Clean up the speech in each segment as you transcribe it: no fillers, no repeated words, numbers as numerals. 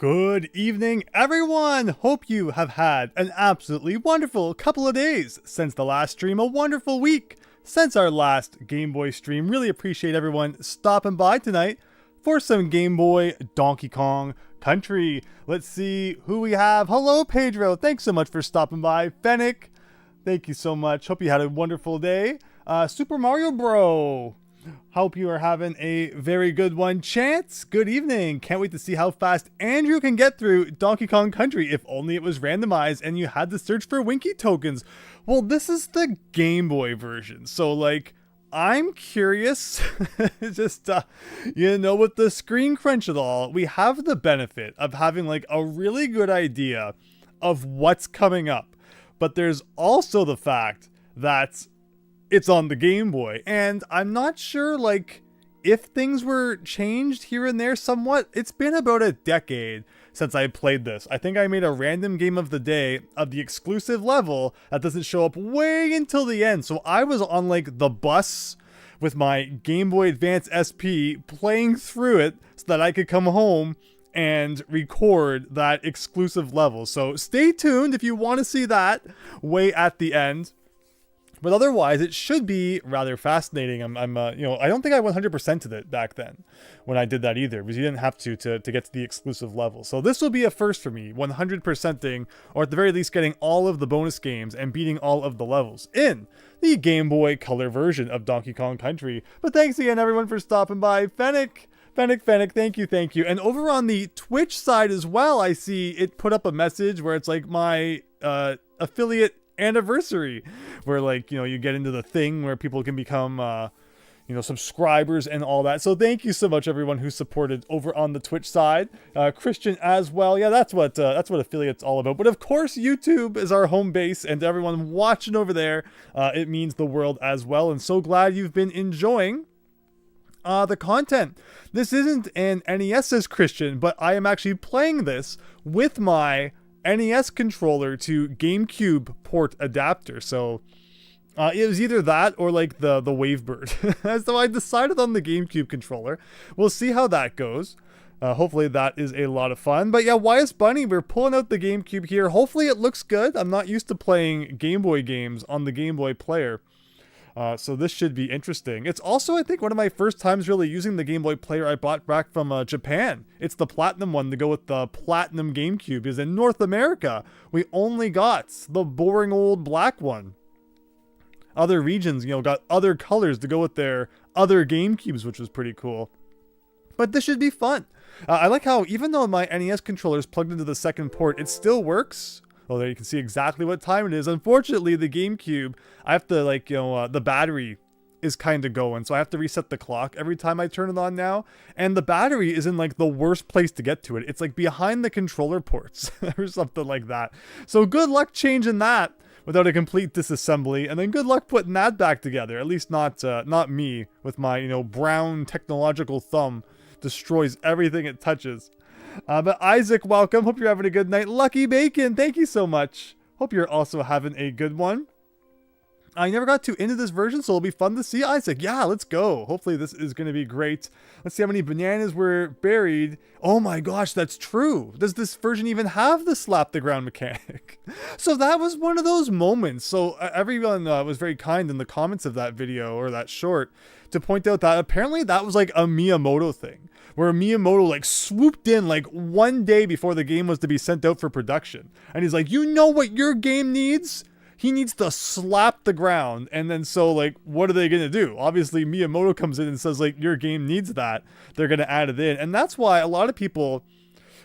Good evening, everyone! Hope you have had an absolutely wonderful couple of days since the last stream, a wonderful week since our last Game Boy stream. Really appreciate everyone stopping by tonight for some Game Boy Donkey Kong Country. Let's see who we have. Hello, Pedro. Thanks so much for stopping by. Fennec, thank you so much. Hope you had a wonderful day. Super Mario Bro. Hope you are having a very good one. Chance, good evening. Can't wait to see how fast Andrew can get through Donkey Kong Country. If only it was randomized and you had to search for Winky tokens. Well, this is the Game Boy version. So, like, I'm curious. Just, with the screen crunch at all, we have the benefit of having, like, a really good idea of what's coming up. But there's also the fact that it's on the Game Boy, and I'm not sure, like, if things were changed here and there somewhat. It's been about a decade since I played this. I think I made a random game of the day of the exclusive level that doesn't show up way until the end. So I was on, like, the bus with my Game Boy Advance SP playing through it so that I could come home and record that exclusive level. So stay tuned if you want to see that way at the end. But otherwise, it should be rather fascinating. I don't think I 100%'d it back then when I did that either, because you didn't have to get to the exclusive level. So this will be a first for me, 100%ing, or at the very least getting all of the bonus games and beating all of the levels in the Game Boy Color version of Donkey Kong Country. But thanks again, everyone, for stopping by. Fennec, thank you. And over on the Twitch side as well, I see it put up a message where it's like my affiliate anniversary, where, like, you get into the thing where people can become subscribers and all that. So thank you so much, everyone who supported over on the Twitch side. Christian as well. Yeah, that's what affiliate's all about. But of course, YouTube is our home base, and to everyone watching over there, it means the world as well. And so glad you've been enjoying the content. This isn't an NES, says Christian, but I am actually playing this with my NES controller to GameCube port adapter. So it was either that or like the Wavebird. So I decided on the GameCube controller. We'll see how that goes. Hopefully that is a lot of fun. But yeah, YS Bunny, we're pulling out the GameCube here. Hopefully it looks good. I'm not used to playing Game Boy games on the Game Boy player. So this should be interesting. It's also, I think, one of my first times really using the Game Boy player I bought back from Japan. It's the Platinum one to go with the Platinum GameCube, because in North America, we only got the boring old black one. Other regions, got other colors to go with their other GameCubes, which was pretty cool. But this should be fun. I like how, even though my NES controller is plugged into the second port, it still works. Oh, there you can see exactly what time it is. Unfortunately, the GameCube, I have to, the battery is kind of going, so I have to reset the clock every time I turn it on now. And the battery is in, like, the worst place to get to it. It's, like, behind the controller ports or something like that. So good luck changing that without a complete disassembly, and then good luck putting that back together. At least not me with my, brown technological thumb destroys everything it touches. But Isaac, welcome. Hope you're having a good night. Lucky Bacon, thank you so much. Hope you're also having a good one. I never got too into this version, so it'll be fun to see. Isaac, yeah, let's go. Hopefully this is going to be great. Let's see how many bananas were buried. Oh my gosh, that's true. Does this version even have the slap the ground mechanic? So that was one of those moments. So everyone was very kind in the comments of that video, or that short, to point out that apparently that was like a Miyamoto thing, where Miyamoto, like, swooped in, like, one day before the game was to be sent out for production. And he's like, you know what your game needs? He needs to slap the ground. And then so, like, what are they going to do? Obviously, Miyamoto comes in and says, like, your game needs that. They're going to add it in. And that's why a lot of people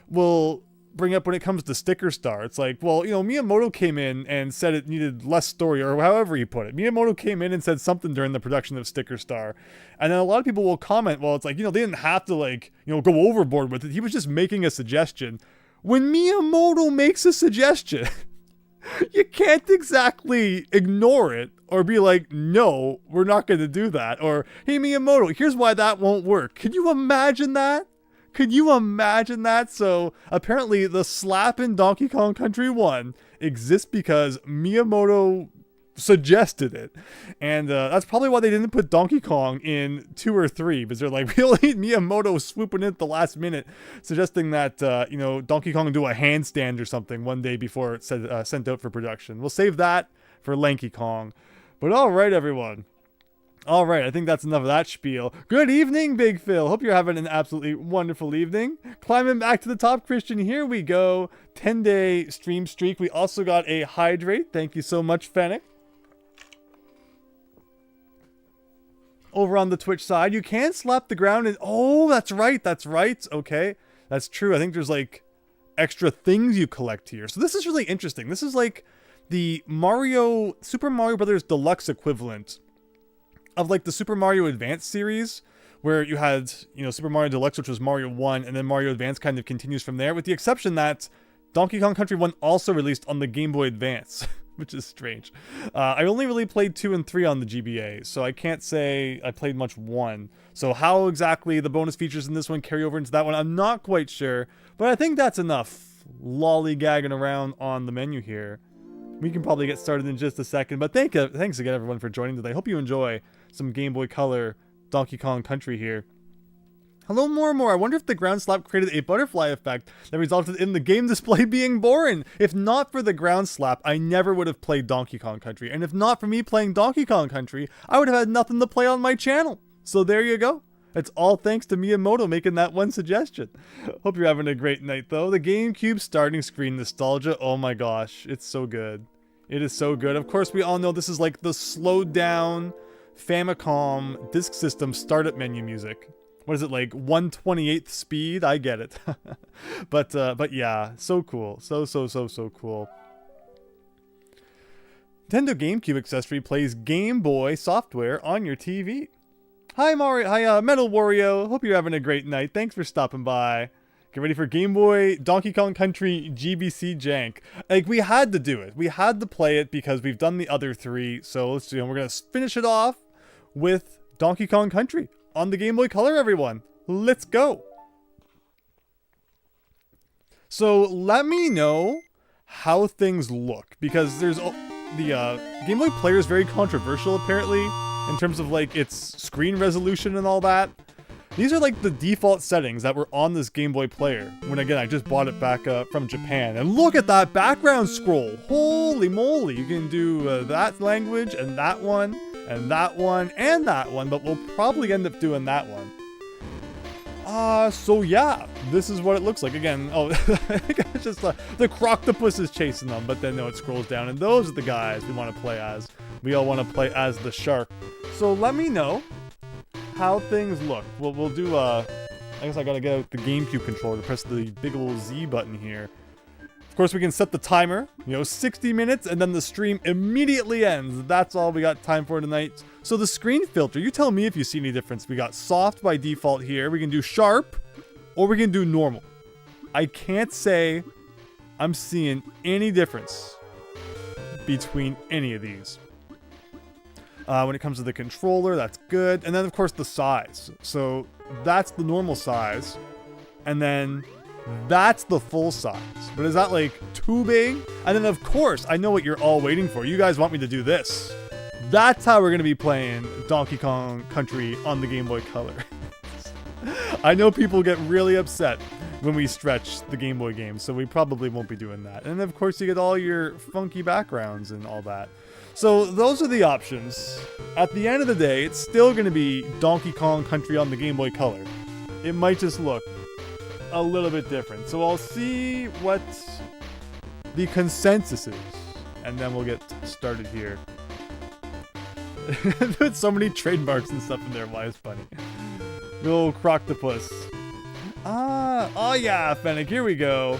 will bring up when it comes to Sticker Star. It's like, well, Miyamoto came in and said it needed less story, or however he put it. Miyamoto came in and said something during the production of Sticker Star. And then a lot of people will comment, well, it's like, they didn't have to, like, go overboard with it. He was just making a suggestion. When Miyamoto makes a suggestion, you can't exactly ignore it or be like, no, we're not going to do that. Or, hey, Miyamoto, here's why that won't work. Can you imagine that? So apparently the slap in Donkey Kong Country 1 exists because Miyamoto suggested it. And that's probably why they didn't put Donkey Kong in 2 or 3, because they're like, we'll need Miyamoto swooping in at the last minute, suggesting that, Donkey Kong do a handstand or something one day before it's sent out for production. We'll save that for Lanky Kong. But all right, everyone. All right, I think that's enough of that spiel. Good evening, Big Phil. Hope you're having an absolutely wonderful evening. Climbing back to the top, Christian. Here we go. 10-day stream streak. We also got a hydrate. Thank you so much, Fennec. Over on the Twitch side, you can slap the ground and... Oh, that's right. That's right. Okay. That's true. I think there's, like, extra things you collect here. So this is really interesting. This is, like, the Super Mario Brothers Deluxe equivalent of like the Super Mario Advance series, where you had, Super Mario Deluxe, which was Mario 1, and then Mario Advance kind of continues from there, with the exception that Donkey Kong Country 1 also released on the Game Boy Advance, which is strange. I only really played 2 and 3 on the GBA, so I can't say I played much 1. So how exactly the bonus features in this one carry over into that one, I'm not quite sure, but I think that's enough lollygagging around on the menu here. We can probably get started in just a second, but thanks again, everyone, for joining today. Hope you enjoy some Game Boy Color Donkey Kong Country here. Hello, more. I wonder if the ground slap created a butterfly effect that resulted in the game display being boring. If not for the ground slap, I never would have played Donkey Kong Country. And if not for me playing Donkey Kong Country, I would have had nothing to play on my channel. So there you go. It's all thanks to Miyamoto making that one suggestion. Hope you're having a great night, though. The GameCube starting screen nostalgia. Oh my gosh, it's so good. It is so good. Of course, we all know this is like the slowed down Famicom disk system startup menu music. What is it, like 1/28th speed? I get it. but yeah, so cool. So cool. Nintendo GameCube accessory plays Game Boy software on your TV. Hi Mario, hi Metal Wario. Hope you're having a great night. Thanks for stopping by. Get ready for Game Boy Donkey Kong Country GBC jank. Like, we had to do it. We had to play it because we've done the other 3. So let's do it. We're gonna finish it off with Donkey Kong Country on the Game Boy Color, everyone. Let's go. So let me know how things look, because there's the Game Boy Player is very controversial apparently in terms of like its screen resolution and all that. These are like the default settings that were on this Game Boy Player when, again, I just bought it back from Japan. And look at that background scroll. Holy moly. You can do that language and that one and that one and that one, but we'll probably end up doing that one. So yeah, this is what it looks like. Again, I think it's just the Croctopus is chasing them, but then no, it scrolls down, and those are the guys we want to play as. We all want to play as the shark. So let me know how things look. We'll do I guess I gotta get out the GameCube controller to press the big old Z button here. Of course, we can set the timer, 60 minutes, and then the stream immediately ends. That's all we got time for tonight. So the screen filter, you tell me if you see any difference. We got soft by default here. We can do sharp, or we can do normal. I can't say I'm seeing any difference between any of these. When it comes to the controller, that's good. And then, of course, the size. So that's the normal size. And then that's the full size. But is that, like, too big? And then, of course, I know what you're all waiting for. You guys want me to do this. That's how we're going to be playing Donkey Kong Country on the Game Boy Color. I know people get really upset when we stretch the Game Boy games, so we probably won't be doing that. And, of course, you get all your funky backgrounds and all that. So those are the options. At the end of the day, it's still going to be Donkey Kong Country on the Game Boy Color. It might just look a little bit different. So I'll see what the consensus is, and then we'll get started here. There's so many trademarks and stuff in there. Why is funny? Good old Croctopus. Oh yeah, Fennec, here we go.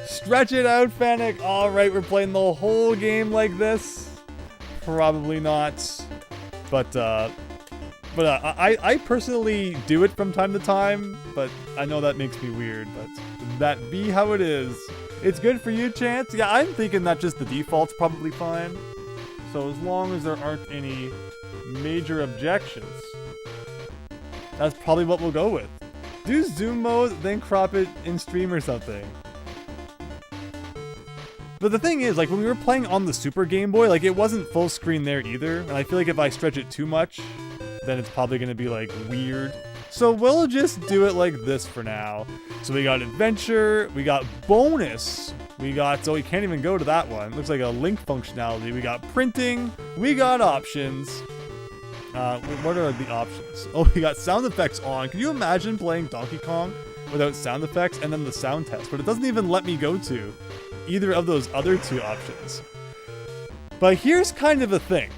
Stretch it out, Fennec. All right, we're playing the whole game like this. Probably not, but I personally do it from time to time, but I know that makes me weird, but that be how it is. It's good for you, Chance. Yeah, I'm thinking that just the default's probably fine, so as long as there aren't any major objections, that's probably what we'll go with. Do zoom mode, then crop it in stream or something. But the thing is, like, when we were playing on the Super Game Boy, like, it wasn't full screen there either. And I feel like if I stretch it too much, then it's probably going to be, like, weird. So we'll just do it like this for now. So we got adventure, we got bonus, we got, so we can't even go to that one. Looks like a link functionality. We got printing, we got options. What are the options? Oh, we got sound effects on. Can you imagine playing Donkey Kong without sound effects and then the sound test? But it doesn't even let me go to either of those other two options. But here's kind of a thing.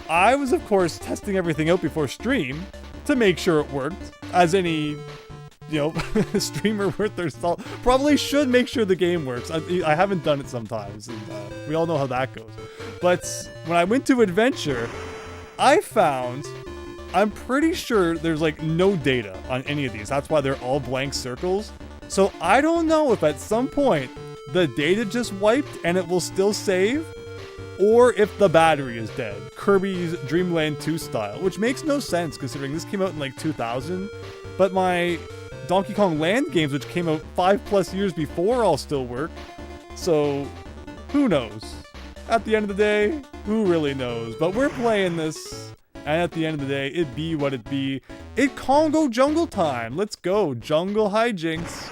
I was, of course, testing everything out before stream to make sure it worked, as any, you know, streamer worth their salt probably should make sure the game works. I haven't done it sometimes, and we all know how that goes. But when I went to adventure, I found, I'm pretty sure there's like no data on any of these. That's why they're all blank circles. So I don't know if at some point the data just wiped and it will still save, or if the battery is dead, Kirby's Dream Land 2 style, which makes no sense considering this came out in like 2000, but my Donkey Kong Land games, which came out 5+ years before, all still work. So who knows? At the end of the day, who really knows? But we're playing this, and at the end of the day, it be what it be. It Kongo Jungle time. Let's go, jungle hijinks.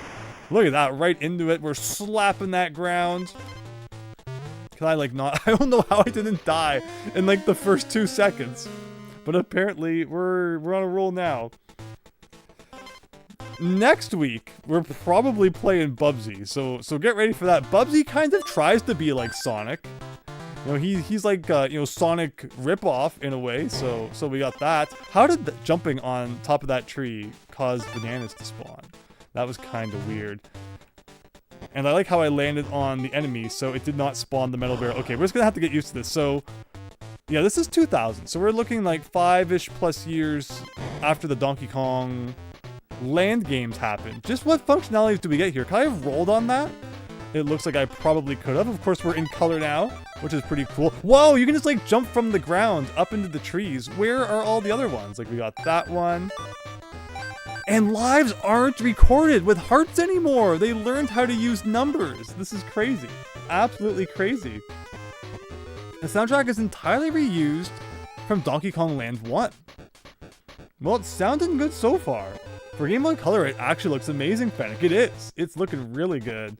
Look at that, right into it. We're slapping that ground. Can I like not? I don't know how I didn't die in like the first 2 seconds, but apparently we're on a roll now. Next week we're probably playing Bubsy, so get ready for that. Bubsy kind of tries to be like Sonic. You know, he's like you know, Sonic ripoff in a way. So we got that. How did jumping on top of that tree cause bananas to spawn? That was kind of weird. And I like how I landed on the enemy, so it did not spawn the metal barrel. Okay, we're just gonna have to get used to this. So, yeah, this is 2000. So we're looking like 5-ish plus years after the Donkey Kong Land games happened. Just what functionalities do we get here? Can I have rolled on that? It looks like I probably could have. Of course, we're in color now, which is pretty cool. Whoa, you can just like jump from the ground up into the trees. Where are all the other ones? Like we got that one. And lives aren't recorded with hearts anymore. They learned how to use numbers. This is crazy. Absolutely crazy. The soundtrack is entirely reused from Donkey Kong Land 1. Well, it's sounding good so far. For Game Boy Color, it actually looks amazing, Fennec. It is. It's looking really good.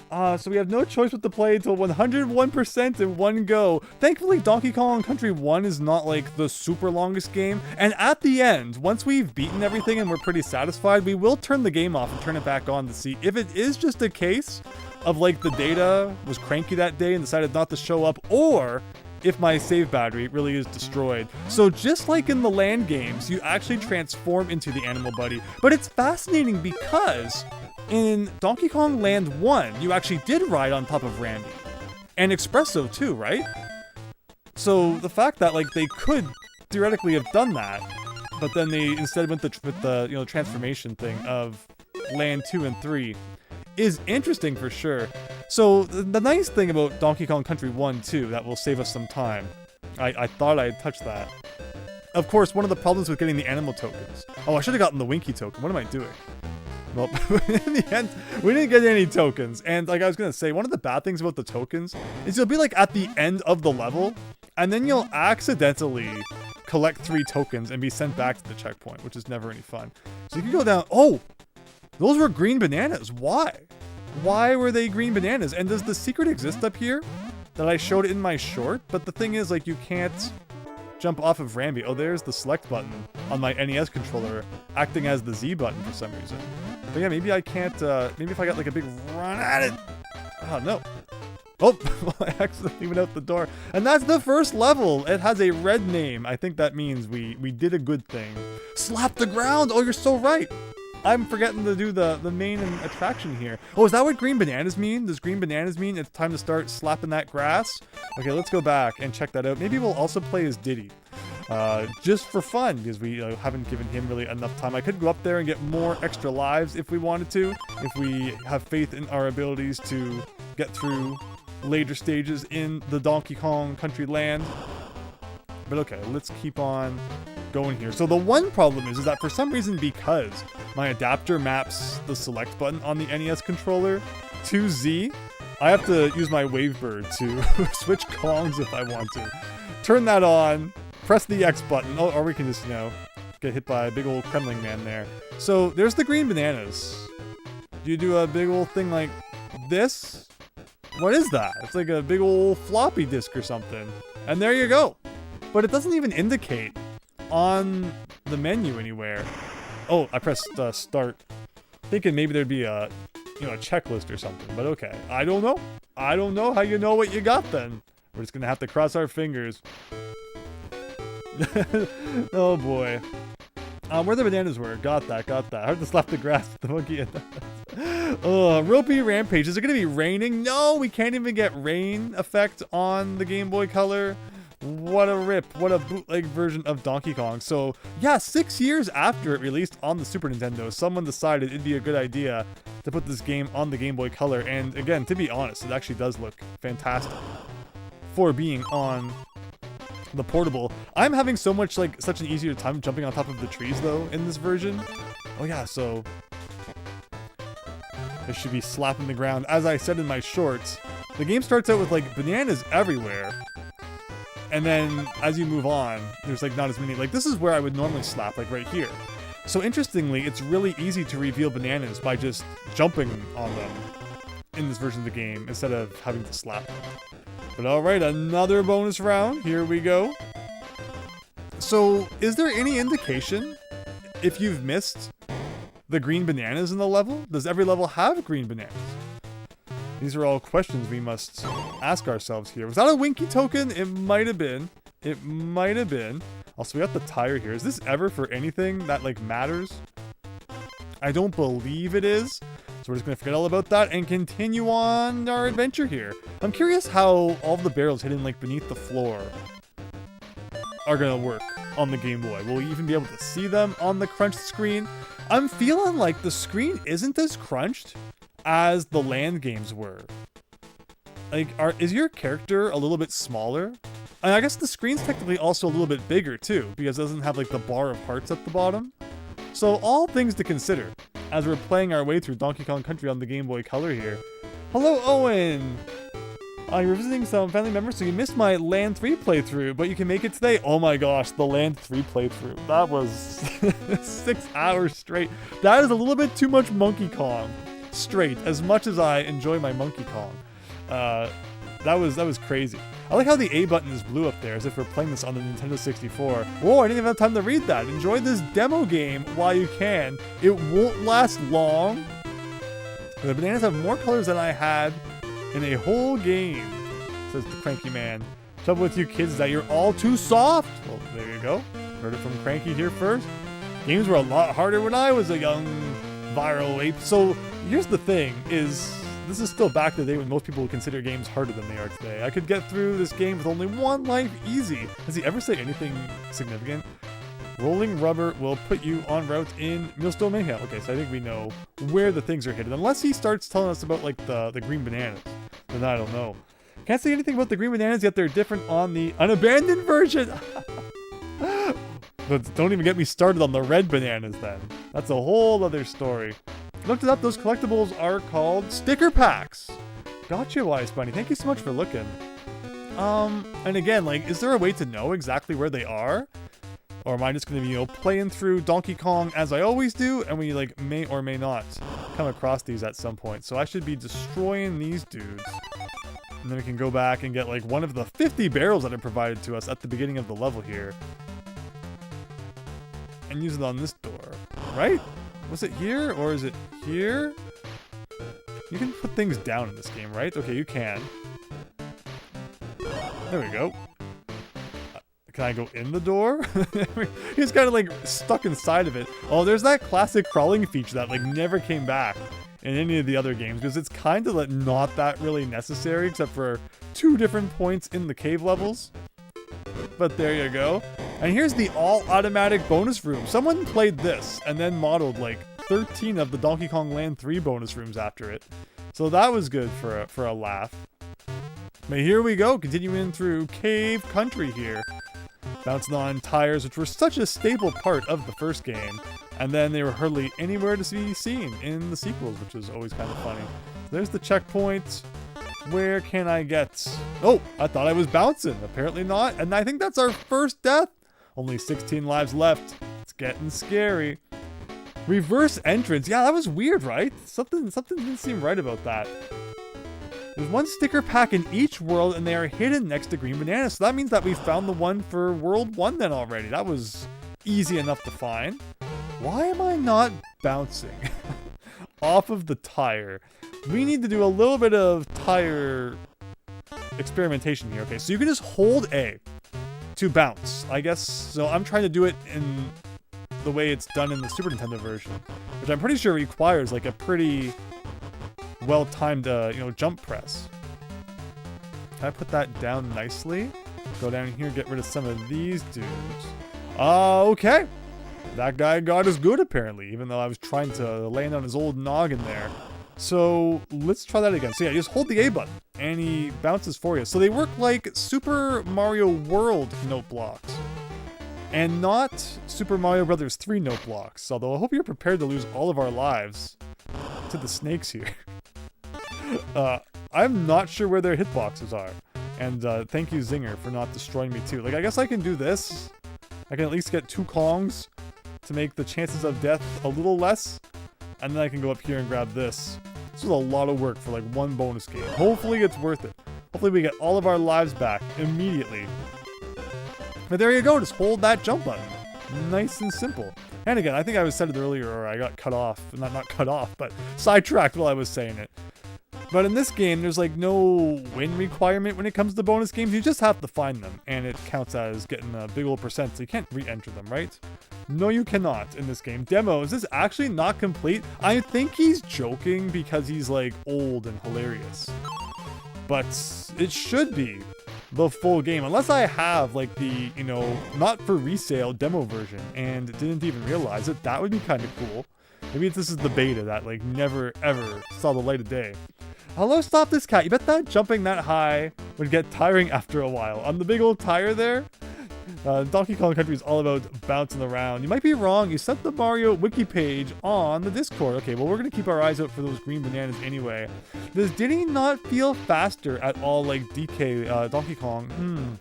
So we have no choice but to play until 101% in one go. Thankfully, Donkey Kong Country 1 is not like the super longest game. And at the end, once we've beaten everything and we're pretty satisfied, we will turn the game off and turn it back on to see if it is just a case of like the data was cranky that day and decided not to show up, or if my save battery really is destroyed. So just like in the land games, you actually transform into the animal buddy. But it's fascinating because in Donkey Kong Land 1, you actually did ride on top of Randy. And Espresso too, right? So the fact that like they could theoretically have done that, but then they instead went with the you know, transformation thing of Land 2 and 3 is interesting for sure. So the nice thing about Donkey Kong Country 1 too, that will save us some time. I thought I had touched that. Of course, one of the problems with getting the animal tokens. Oh, I should have gotten the Winky token. What am I doing? Well, in the end, we didn't get any tokens. And like I was going to say, one of the bad things about the tokens is you'll be like at the end of the level, and then you'll accidentally collect 3 tokens and be sent back to the checkpoint, which is never any fun. So you can go down. Oh, those were green bananas. Why? Why were they green bananas? And does the secret exist up here that I showed in my short? But the thing is, like, you can't jump off of Rambi. Oh, there's the select button on my NES controller acting as the Z button for some reason. But yeah, maybe I can't, maybe if I got like a big run at it. Oh, no. Oh, I accidentally went out the door. And that's the first level. It has a red name. I think that means we did a good thing. Slap the ground. Oh, you're so right. I'm forgetting to do the main attraction here. Oh, is that what green bananas mean? Does green bananas mean it's time to start slapping that grass? Okay, let's go back and check that out. Maybe we'll also play as Diddy. Just for fun, because we haven't given him really enough time. I could go up there and get more extra lives if we wanted to, if we have faith in our abilities to get through later stages in the Donkey Kong Country Land. But okay, let's keep on going here. So the one problem is that for some reason, because my adapter maps the select button on the NES controller to Z, I have to use my Wavebird to switch Kongs if I want to. Turn that on, press the X button, or we can just, you know, get hit by a big old Kremling man there. So there's the green bananas. Do you do a big old thing like this? What is that? It's like a big old floppy disk or something. And there you go. But it doesn't even indicate on the menu anywhere. Oh, I pressed start. Thinking maybe there'd be a, you know, a checklist or something, but okay. I don't know. I don't know how you know what you got then. We're just gonna have to cross our fingers. Oh boy. Where the bananas were. Got that, got that. Hard to slap the grass with the monkey. Oh, ropey rampage. Is it gonna be raining? No, we can't even get rain effect on the Game Boy Color. What a rip. What a bootleg version of Donkey Kong. So yeah, 6 years after it released on the Super Nintendo, someone decided it'd be a good idea to put this game on the Game Boy Color. And again, to be honest, it actually does look fantastic for being on the portable. I'm having so much, like, such an easier time jumping on top of the trees though in this version. Oh yeah, so I should be slapping the ground. As I said in my shorts, the game starts out with like bananas everywhere. And then as you move on, there's like not as many. Like this is where I would normally slap, like right here. So interestingly, it's really easy to reveal bananas by just jumping on them in this version of the game instead of having to slap them. But alright, another bonus round. Here we go. So is there any indication if you've missed the green bananas in the level? Does every level have green bananas? These are all questions we must ask ourselves here. Was that a Winky token? It might have been. It might have been. Also, we got the tire here. Is this ever for anything that, like, matters? I don't believe it is. So we're just going to forget all about that and continue on our adventure here. I'm curious how all the barrels hidden, like, beneath the floor are going to work on the Game Boy. Will we even be able to see them on the crunched screen? I'm feeling like the screen isn't as crunched as the land games were. Like, is your character a little bit smaller? And I guess the screen's technically also a little bit bigger too, because it doesn't have like the bar of hearts at the bottom. So all things to consider as we're playing our way through Donkey Kong Country on the Game Boy Color here. Hello, Owen! You're visiting some family members, so you missed my Land 3 playthrough, but you can make it today. Oh my gosh, the Land 3 playthrough. That was 6 hours straight. That is a little bit too much Monkey Kong. Straight, as much as I enjoy my Monkey Kong. That was crazy. I like how the A button is blue up there, as if we're playing this on the Nintendo 64. Whoa, I didn't even have time to read that. Enjoy this demo game while you can. It won't last long. The bananas have more colors than I had in a whole game, says the cranky man. Trouble with you kids is that you're all too soft. Well, there you go. Heard it from Cranky here first. Games were a lot harder when I was a young viral ape. So here's the thing, is this is still back in the day when most people would consider games harder than they are today. I could get through this game with only one life easy. Does he ever say anything significant? Rolling rubber will put you en route in Millstone Mayhem. Okay, so I think we know where the things are hidden. Unless he starts telling us about like the green bananas, then I don't know. Can't say anything about the green bananas, yet they're different on the unabandoned version. But don't even get me started on the red bananas then. That's a whole other story. Looked it up, those collectibles are called sticker packs. Gotcha, Wise Bunny. Thank you so much for looking. And again, like, is there a way to know exactly where they are? Or am I just gonna be, you know, playing through Donkey Kong as I always do, and we, like, may or may not come across these at some point. So I should be destroying these dudes. And then we can go back and get, like, one of the 50 barrels that are provided to us at the beginning of the level here. And use it on this door, right? Was it here, or is it here? You can put things down in this game, right? Okay, you can. There we go. Can I go in the door? He's kind of like stuck inside of it. Oh, there's that classic crawling feature that like never came back in any of the other games, because it's kind of like not that really necessary, except for 2 different points in the cave levels. But there you go. And here's the all-automatic bonus room. Someone played this and then modeled like 13 of the Donkey Kong Land 3 bonus rooms after it. So that was good for a laugh. But here we go, continuing through Cave Country here. Bouncing on tires, which were such a staple part of the first game. And then they were hardly anywhere to be seen in the sequels, which is always kind of funny. There's the checkpoint. Where can I get... Oh, I thought I was bouncing. Apparently not. And I think that's our first death. Only 16 lives left. It's getting scary. Reverse entrance. Yeah, that was weird, right? Something didn't seem right about that. There's one sticker pack in each world, and they are hidden next to green bananas. So that means that we found the one for World 1 then already. That was easy enough to find. Why am I not bouncing off of the tire? We need to do a little bit of tire experimentation here. Okay, so you can just hold A to bounce, I guess. So I'm trying to do it in the way it's done in the Super Nintendo version, which I'm pretty sure requires like a pretty well-timed, jump press. Can I put that down nicely? Go down here, get rid of some of these dudes. Okay. That guy got us good, apparently, even though I was trying to land on his old noggin there. So let's try that again. So yeah, just hold the A button, and he bounces for you. So they work like Super Mario World note blocks, and not Super Mario Brothers 3 note blocks. Although I hope you're prepared to lose all of our lives to the snakes here. I'm not sure where their hitboxes are. And thank you, Zinger, for not destroying me too. Like, I guess I can do this. I can at least get 2 Kongs to make the chances of death a little less. And then I can go up here and grab this. This is a lot of work for like one bonus game. Hopefully it's worth it. Hopefully we get all of our lives back immediately. But there you go, just hold that jump button. Nice and simple. And again, I think I said it earlier, or I got cut off. Not cut off, but sidetracked while I was saying it. But in this game, there's like no win requirement when it comes to bonus games. You just have to find them, and it counts as getting a big old percent, so you can't re-enter them, right? No, you cannot in this game. Demo, is this actually not complete? I think he's joking because he's like old and hilarious. But it should be the full game, unless I have like the, not for resale demo version and didn't even realize it. That would be kind of cool. Maybe this is the beta that like never ever saw the light of day. Hello, stop this cat. You bet that jumping that high would get tiring after a while. On the big old tire there, Donkey Kong Country is all about bouncing around. You might be wrong. You sent the Mario wiki page on the Discord. Okay, well, we're going to keep our eyes out for those green bananas anyway. Does Diddy not feel faster at all like DK, Donkey Kong?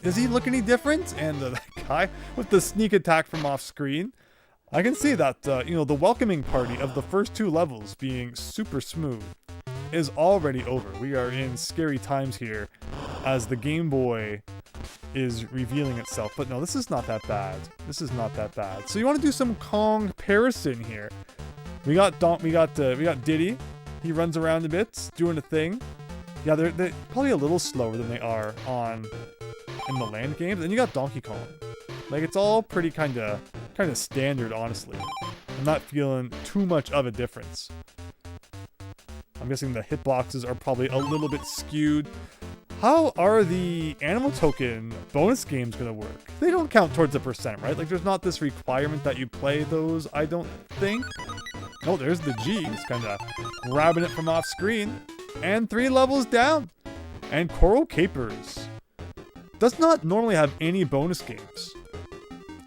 Does he look any different? And that guy with the sneak attack from off screen. I can see that, the welcoming party of the first 2 levels being super smooth is already over. We are in scary times here as the Game Boy is revealing itself. But no, this is not that bad. This is not that bad. So you want to do some Kong comparison here. We got Diddy. He runs around a bit, doing a thing. Yeah, they're probably a little slower than they are in the land games. And you got Donkey Kong. Like, it's all pretty kind of standard, honestly. I'm not feeling too much of a difference. I'm guessing the hitboxes are probably a little bit skewed. How are the animal token bonus games going to work? They don't count towards the percent, right? Like, there's not this requirement that you play those, I don't think. Oh, there's the G. He's kind of grabbing it from off screen. And 3 levels down. And Coral Capers does not normally have any bonus games.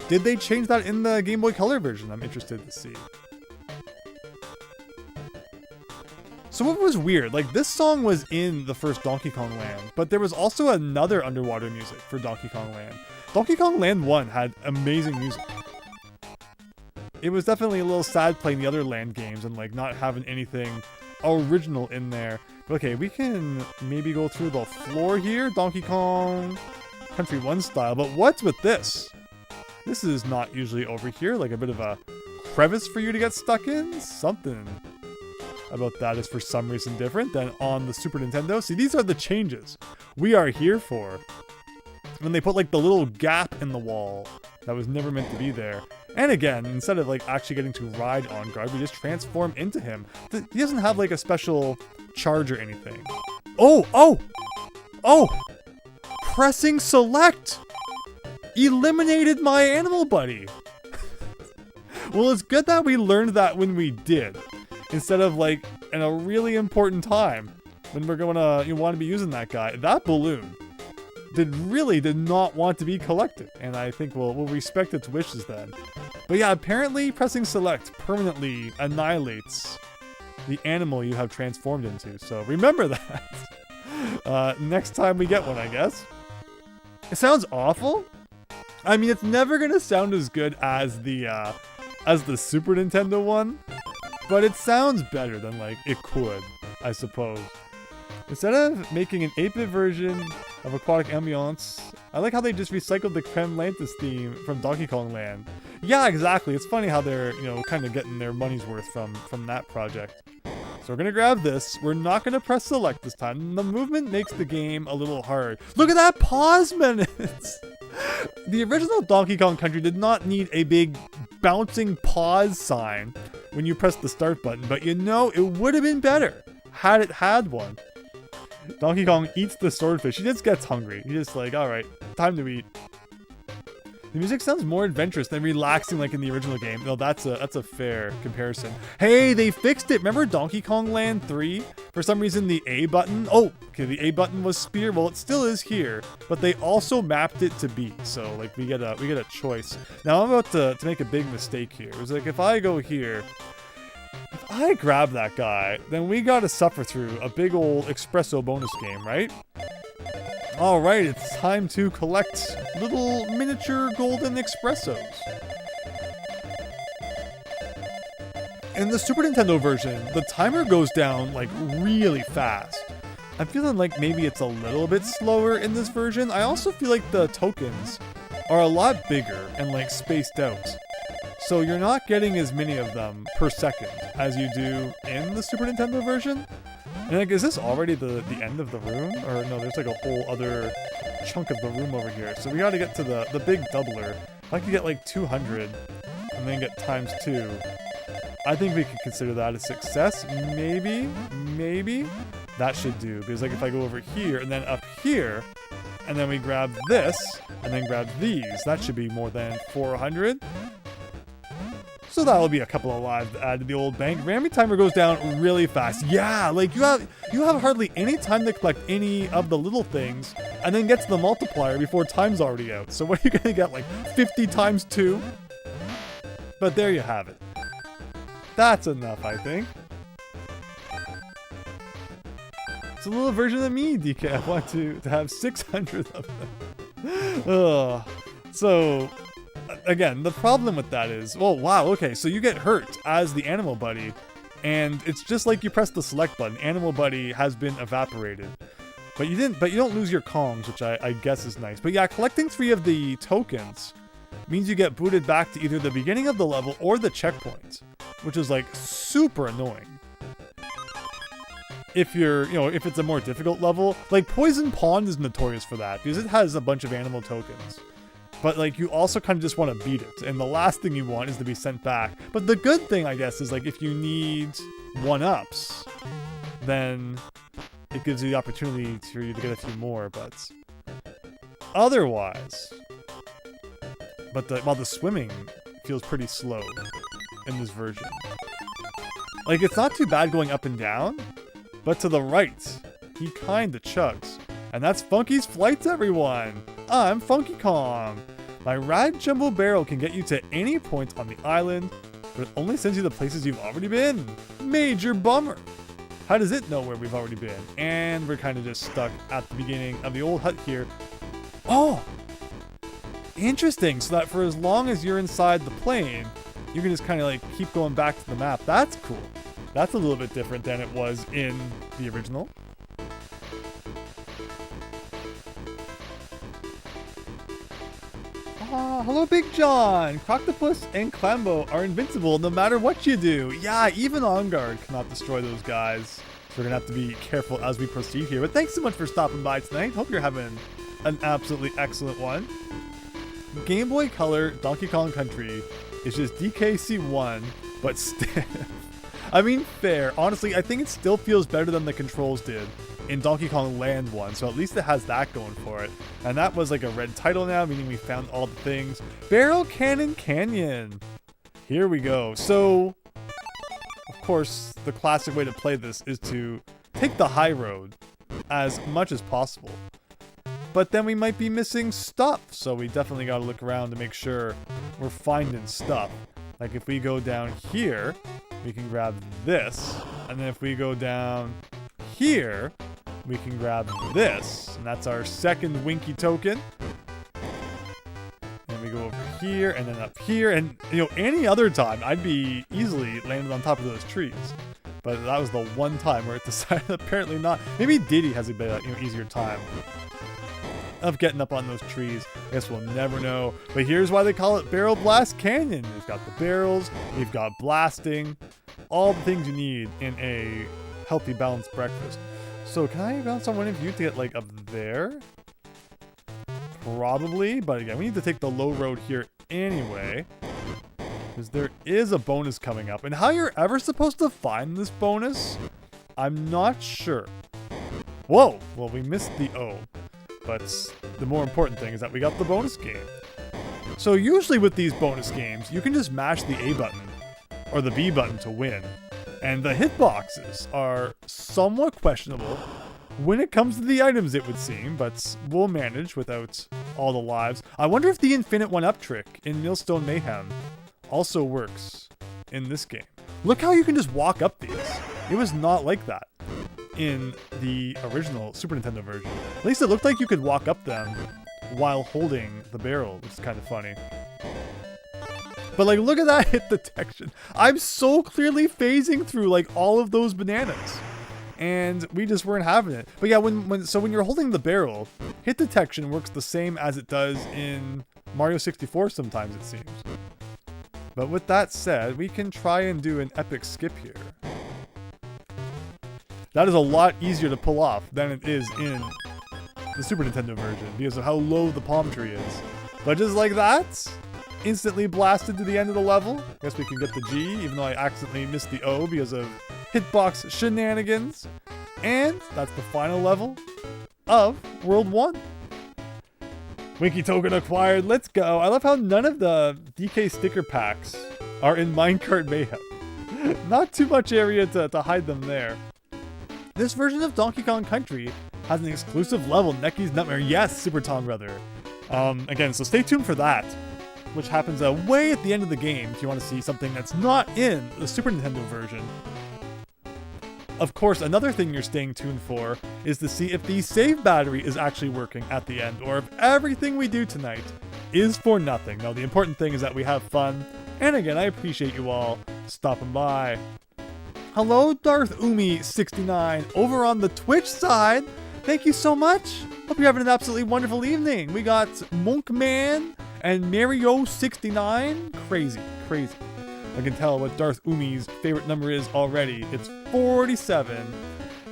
Did they change that in the Game Boy Color version? I'm interested to see. So what was weird, like this song was in the first Donkey Kong Land, but there was also another underwater music for Donkey Kong Land. Donkey Kong Land 1 had amazing music. It was definitely a little sad playing the other land games and like not having anything original in there. But okay, we can maybe go through the floor here, Donkey Kong Country 1 style, but what's with this? This is not usually over here, like a bit of a crevice for you to get stuck in? Something about that is for some reason different than on the Super Nintendo. See, these are the changes we are here for. When they put like the little gap in the wall that was never meant to be there. And again, instead of like actually getting to ride on guard, we just transform into him. He doesn't have like a special charge or anything. Oh! Pressing select eliminated my animal buddy. Well, it's good that we learned that when we did. Instead of like in a really important time when we're going to want to be using that guy. That balloon did not want to be collected, and I think we'll respect its wishes then. But yeah, apparently pressing select permanently annihilates the animal you have transformed into. So remember that. Next time we get one, I guess. It sounds awful. I mean, it's never gonna sound as good as the Super Nintendo one, but it sounds better than like it could, I suppose. Instead of making an 8-bit version of Aquatic Ambiance, I like how they just recycled the Kremlantis theme from Donkey Kong Land. Yeah, exactly. It's funny how they're, you know, kind of getting their money's worth from that project. So we're gonna grab this. We're not gonna press select this time. The movement makes the game a little hard. Look at that pause minutes! The original Donkey Kong Country did not need a big bouncing pause sign when you press the start button, but you know, it would have been better had it had one. Donkey Kong eats the swordfish. He just gets hungry. He's just like, alright, time to eat. The music sounds more adventurous than relaxing like in the original game. No, that's a fair comparison. Hey, they fixed it. Remember Donkey Kong Land 3? For some reason, the A button... Oh, okay, the A button was spear. Well, it still is here. But they also mapped it to B. So, like, we get a choice. Now, I'm about to make a big mistake here. It was like, if I go here... If I grab that guy, then we gotta suffer through a big old espresso bonus game, right? Alright, it's time to collect little miniature golden espressos. In the Super Nintendo version, the timer goes down like really fast. I'm feeling like maybe it's a little bit slower in this version. I also feel like the tokens are a lot bigger and like spaced out. So you're not getting as many of them per second as you do in the Super Nintendo version. And like, is this already the end of the room? Or no, there's like a whole other chunk of the room over here. So we gotta get to the big doubler. If I could get like 200 and then get times 2, I think we could consider that a success. Maybe that should do. Because like if I go over here and then up here, and then we grab this, and then grab these, that should be more than 400. So that'll be a couple of lives to add to the old bank. Ramming timer goes down really fast. Yeah, like you have hardly any time to collect any of the little things, and then get to the multiplier before time's already out. So what are you gonna get, like 50 times 2? But there you have it. That's enough, I think. It's a little version of me, DK. I want to have 600 of them. Ugh. So... Again, the problem with that is, well, wow, okay, so you get hurt as the animal buddy, and it's just like you press the select button. Animal buddy has been evaporated, but you don't lose your Kongs, which I guess is nice. But yeah, collecting 3 of the tokens means you get booted back to either the beginning of the level or the checkpoint, which is like super annoying. If if it's a more difficult level, like Poison Pond is notorious for that because it has a bunch of animal tokens. But, like, you also kind of just want to beat it. And the last thing you want is to be sent back. But the good thing, I guess, is, like, if you need 1-ups, then it gives you the opportunity for you to get a few more. But otherwise... But while the swimming feels pretty slow in this version. Like, it's not too bad going up and down. But to the right, he kind of chugs. And that's Funky's Flights, everyone! I'm Funky Kong! My rad jumbo barrel can get you to any point on the island, but it only sends you to places you've already been. Major bummer! How does it know where we've already been? And we're kind of just stuck at the beginning of the old hut here. Oh! Interesting, so that for as long as you're inside the plane, you can just kind of like keep going back to the map. That's cool. That's a little bit different than it was in the original. Ah, hello Big John! Croctopus and Clambo are invincible no matter what you do. Yeah, even On Guard cannot destroy those guys. So we're gonna have to be careful as we proceed here. But thanks so much for stopping by tonight. Hope you're having an absolutely excellent one. Game Boy Color Donkey Kong Country is just DKC1, but stiff. I mean, fair. Honestly, I think it still feels better than the controls did in Donkey Kong Land 1, so at least it has that going for it. And that was like a red title now, meaning we found all the things. Barrel Cannon Canyon! Here we go. So, of course, the classic way to play this is to take the high road as much as possible. But then we might be missing stuff, so we definitely gotta look around to make sure we're finding stuff. Like if we go down here, we can grab this, And then if we go down here, we can grab this. And that's our second Winky token. And we go over here and then up here. And, you know, any other time, I'd be easily landed on top of those trees. But that was the one time where it decided apparently not. Maybe Diddy has a bit, you know, easier time of getting up on those trees. I guess we'll never know. But here's why they call it Barrel Blast Canyon. We've got the barrels, we've got blasting, all the things you need in a healthy, balanced breakfast. So can I bounce on one of you to get like up there? Probably, but again, we need to take the low road here anyway. Because there is a bonus coming up. And how you're ever supposed to find this bonus, I'm not sure. Whoa! Well, we missed the O. But the more important thing is that we got the bonus game. So usually with these bonus games, you can just mash the A button or the B button to win. And the hitboxes are somewhat questionable when it comes to the items, it would seem, but we'll manage without all the lives. I wonder if the infinite one-up trick in Millstone Mayhem also works in this game. Look how you can just walk up these. It was not like that in the original Super Nintendo version. At least it looked like you could walk up them while holding the barrel, which is kind of funny. But like, look at that hit detection. I'm so clearly phasing through like all of those bananas. And we just weren't having it. But yeah, when you're holding the barrel, hit detection works the same as it does in Mario 64 sometimes, it seems. But with that said, we can try and do an epic skip here. That is a lot easier to pull off than it is in the Super Nintendo version because of how low the palm tree is. But just like that, instantly blasted to the end of the level. I guess we can get the G, even though I accidentally missed the O because of hitbox shenanigans. And that's the final level of World 1. Winky token acquired, let's go. I love how none of the DK sticker packs are in Minecart Mayhem. Not too much area to hide them there. This version of Donkey Kong Country has an exclusive level, Necky's Nightmare. Yes, Super Tom Brother. Again, so stay tuned for that, which happens way at the end of the game if you want to see something that's not in the Super Nintendo version. Of course, another thing you're staying tuned for is to see if the save battery is actually working at the end, or if everything we do tonight is for nothing. No, the important thing is that we have fun, and again, I appreciate you all stopping by. Hello, Darth Umi69 over on the Twitch side. Thank you so much. Hope you're having an absolutely wonderful evening. We got Monkman and Mario69. Crazy, crazy. I can tell what Darth Umi's favorite number is already. It's 47.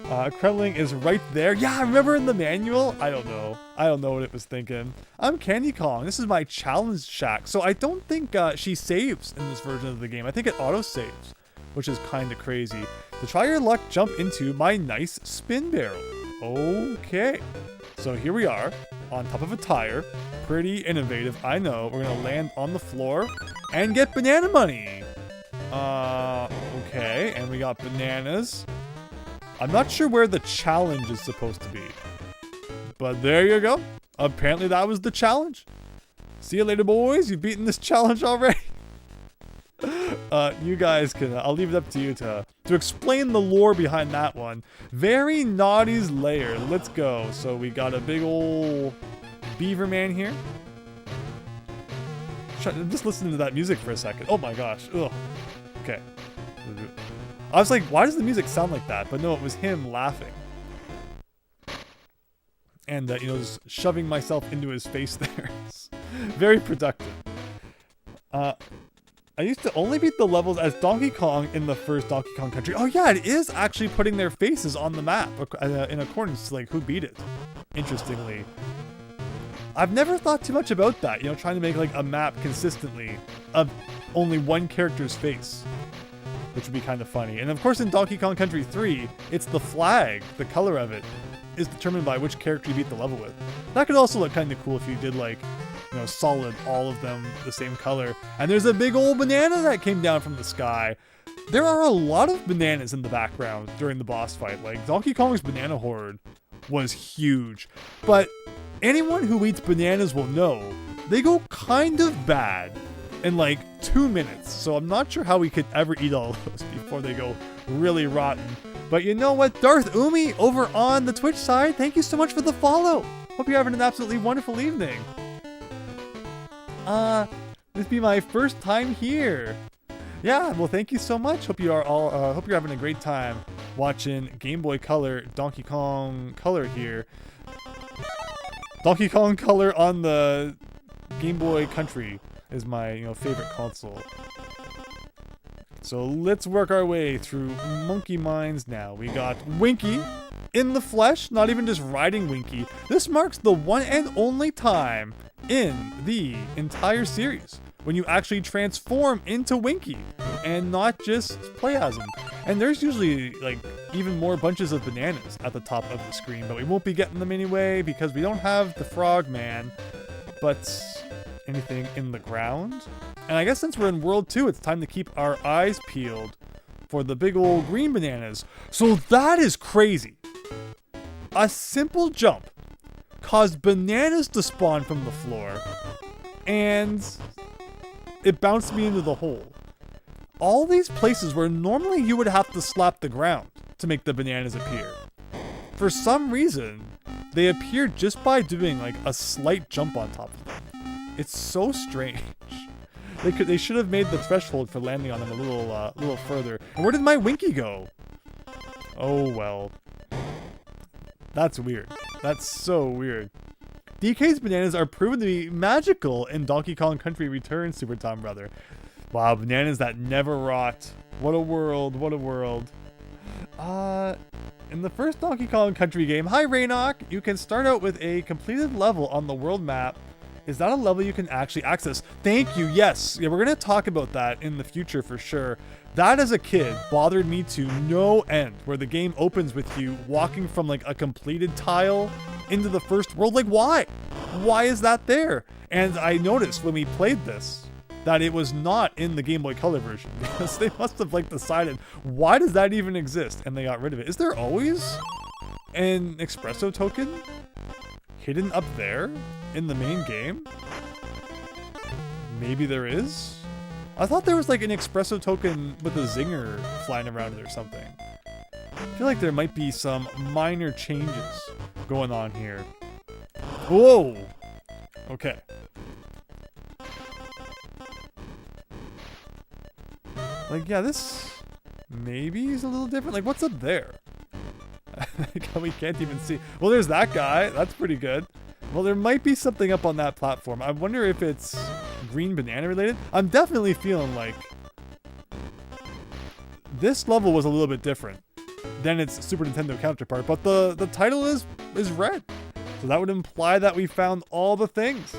Kremling is right there. Yeah, I remember in the manual. I don't know what it was thinking. I'm Candy Kong. This is my challenge shack. So I don't think she saves in this version of the game. I think it auto-saves, which is kind of crazy. To try your luck, jump into my nice spin barrel. Okay. So here we are on top of a tire. Pretty innovative, I know. We're going to land on the floor and get banana money. Okay, and we got bananas. I'm not sure where the challenge is supposed to be, but there you go. Apparently that was the challenge. See you later, boys. You've beaten this challenge already. You guys can, I'll leave it up to you to explain the lore behind that one. Very Naughty's Lair. Let's go. So we got a big ol' beaver man here. Just listening to that music for a second. Oh my gosh. Ugh. Okay. I was like, why does the music sound like that? But no, it was him laughing. And, you know, just shoving myself into his face there. Very productive. I used to only beat the levels as Donkey Kong in the first Donkey Kong Country. Oh yeah, it is actually putting their faces on the map in accordance to like who beat it. Interestingly. I've never thought too much about that, you know, trying to make like a map consistently of only one character's face, which would be kind of funny. And of course in Donkey Kong Country 3, it's the flag, the color of it, is determined by which character you beat the level with. That could also look kind of cool if you did like, you know, solid, all of them the same color. And there's a big old banana that came down from the sky. There are a lot of bananas in the background during the boss fight. Like Donkey Kong's banana horde was huge, but anyone who eats bananas will know they go kind of bad in like 2 minutes. So I'm not sure how we could ever eat all of those before they go really rotten. But you know what? Darth Umi over on the Twitch side, thank you so much for the follow. Hope you're having an absolutely wonderful evening. This be my first time here. Yeah, well, thank you so much. Hope you are all. Hope you're having a great time watching Game Boy Color, Donkey Kong Color here. Donkey Kong Color on the Game Boy Country is my favorite console. So let's work our way through Monkey Mines now. We got Winky in the flesh, not even just riding Winky. This marks the one and only time in the entire series when you actually transform into Winky and not just play as him. And there's usually like even more bunches of bananas at the top of the screen, but we won't be getting them anyway because we don't have the Frog Man. But anything in the ground? And I guess since we're in World 2, it's time to keep our eyes peeled for the big old green bananas. So that is crazy. A simple jump caused bananas to spawn from the floor, and it bounced me into the hole. All these places where normally you would have to slap the ground to make the bananas appear. For some reason, they appeared just by doing like a slight jump on top of them. It's so strange. They should have made the threshold for landing on them a little further. And where did my Winky go? Oh well. That's weird. That's so weird. DK's bananas are proven to be magical in Donkey Kong Country Returns, Super Tom Brother. Wow, bananas that never rot. What a world, what a world. In the first Donkey Kong Country game, hi Raynok, you can start out with a completed level on the world map. Is that a level you can actually access? Thank you, yes. Yeah, we're going to talk about that in the future for sure. That as a kid bothered me to no end, where the game opens with you walking from like a completed tile into the first world. Like, why? Why is that there? And I noticed when we played this that it was not in the Game Boy Color version because they must have like decided, why does that even exist? And they got rid of it. Is there always an espresso token hidden up there in the main game? Maybe there is? I thought there was like an espresso token with a zinger flying around it or something. I feel like there might be some minor changes going on here. Whoa! Okay. Like, yeah, this maybe is a little different. Like, what's up there? We can't even see. Well, there's that guy. That's pretty good. Well, there might be something up on that platform. I wonder if it's green banana related. I'm definitely feeling like this level was a little bit different than its Super Nintendo counterpart, but the title is red. So that would imply that we found all the things.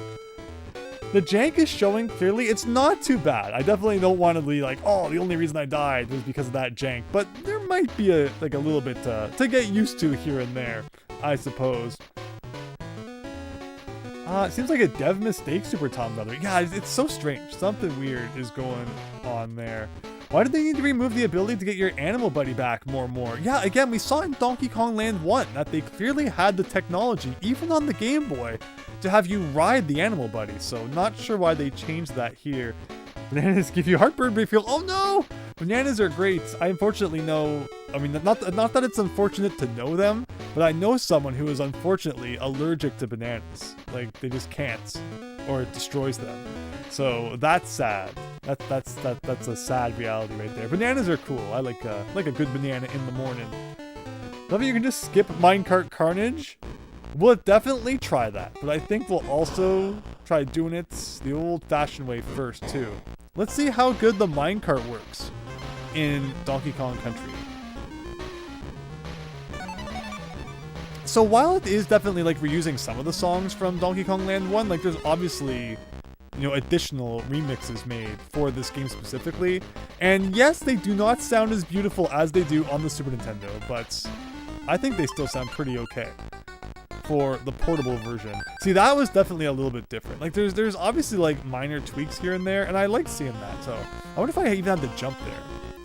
The jank is showing clearly. It's not too bad. I definitely don't want to be like, oh, the only reason I died was because of that jank. But there might be a little bit to get used to here and there, I suppose. It seems like a dev mistake, Super Tom Brother. Yeah, it's so strange. Something weird is going on there. Why did they need to remove the ability to get your animal buddy back more? Yeah, again, we saw in Donkey Kong Land 1 that they clearly had the technology, even on the Game Boy, to have you ride the animal buddy. So not sure why they changed that here. Bananas give you heartburn refill. Oh no! Bananas are great. I unfortunately know, I mean, not that it's unfortunate to know them, but I know someone who is unfortunately allergic to bananas. Like, they just can't, or it destroys them. So that's sad. That's a sad reality right there. Bananas are cool. I like a good banana in the morning. Love it. You can just skip Minecart Carnage. We'll definitely try that, but I think we'll also try doing it the old-fashioned way first too. Let's see how good the minecart works in Donkey Kong Country. So while it is definitely like reusing some of the songs from Donkey Kong Land 1, like there's obviously, you know, additional remixes made for this game specifically. And yes, they do not sound as beautiful as they do on the Super Nintendo, but I think they still sound pretty okay for the portable version. See, that was definitely a little bit different. Like there's obviously like minor tweaks here and there, and I like seeing that. So I wonder if I even had to jump there.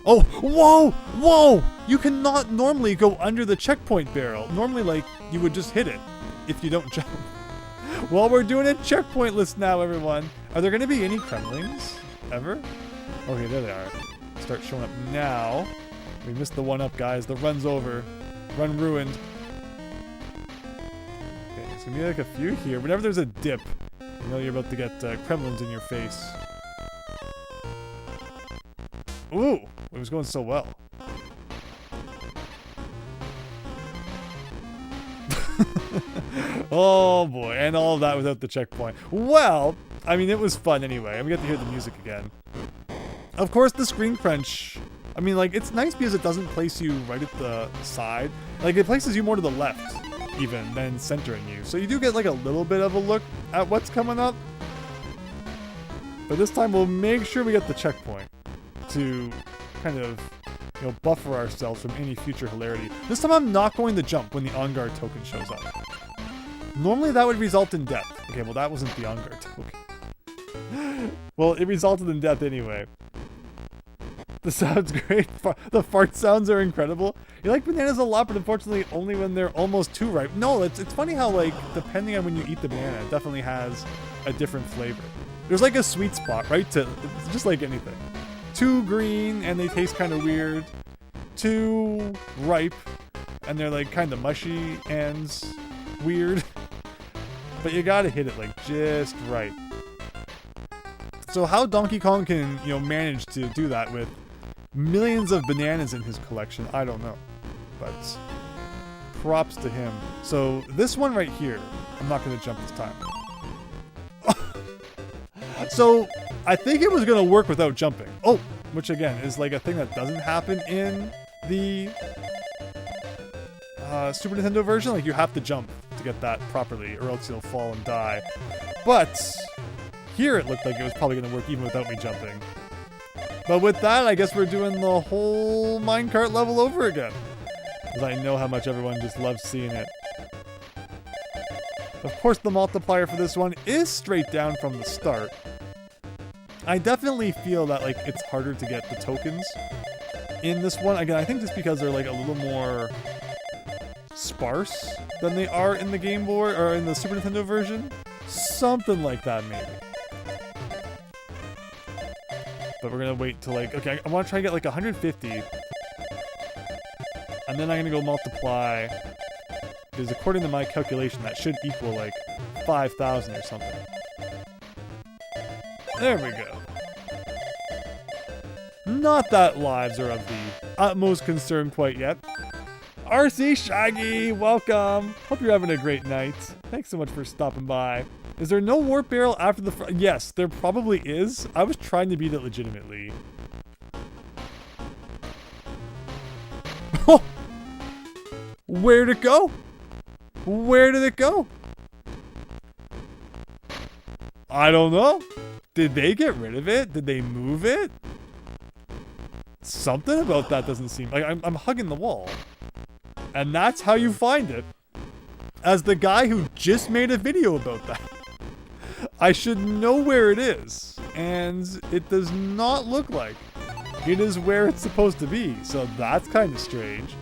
Oh, whoa! You cannot normally go under the checkpoint barrel. Normally, like, you would just hit it if you don't jump. Well, we're doing a checkpoint list now, everyone. Are there going to be any Kremlings ever? Okay, there they are. Start showing up now. We missed the one up, guys. The run's over. Run ruined. Okay, there's gonna be like a few here. Whenever there's a dip, you know you're about to get Kremlins in your face. Ooh, it was going so well. Oh boy, and all of that without the checkpoint. Well, I mean, it was fun anyway, and we get to hear the music again. Of course, the screen crunch, I mean, like, it's nice because it doesn't place you right at the side. Like, it places you more to the left, even, than centering you. So you do get, like, a little bit of a look at what's coming up. But this time, we'll make sure we get the checkpoint to kind of, you know, buffer ourselves from any future hilarity. This time, I'm not going to jump when the on-guard token shows up. Normally, that would result in death. Okay, well, that wasn't the on-guard token. Well, it resulted in death anyway. The sound's great. The fart sounds are incredible. You like bananas a lot, but unfortunately only when they're almost too ripe. No, it's funny how, like, depending on when you eat the banana, it definitely has a different flavor. There's like a sweet spot, right? It's just like anything. Too green and they taste kind of weird. Too ripe and they're like kind of mushy and weird. But you gotta hit it like just right. So how Donkey Kong can, you know, manage to do that with millions of bananas in his collection, I don't know. But props to him. So this one right here, I'm not going to jump this time. So I think it was going to work without jumping. Oh, which again is like a thing that doesn't happen in the Super Nintendo version. Like you have to jump to get that properly or else you'll fall and die. But here it looked like it was probably going to work even without me jumping. But with that, I guess we're doing the whole minecart level over again. Because I know how much everyone just loves seeing it. Of course, the multiplier for this one is straight down from the start. I definitely feel that like it's harder to get the tokens in this one. Again, I think just because they're like a little more sparse than they are in the Game Boy or in the Super Nintendo version. Something like that, maybe. But we're gonna wait till like, okay, I want to try to get like 150. And then I'm gonna go multiply. Because according to my calculation, that should equal like 5,000 or something. There we go. Not that lives are of the utmost concern quite yet. RC Shaggy, welcome. Hope you're having a great night. Thanks so much for stopping by. Is there no warp barrel after the yes, there probably is. I was trying to beat it legitimately. Where'd it go? Where did it go? I don't know. Did they get rid of it? Did they move it? Something about that doesn't seem like I'm hugging the wall. And that's how you find it. As the guy who just made a video about that. I should know where it is, and it does not look like it is where it's supposed to be, so that's kind of strange.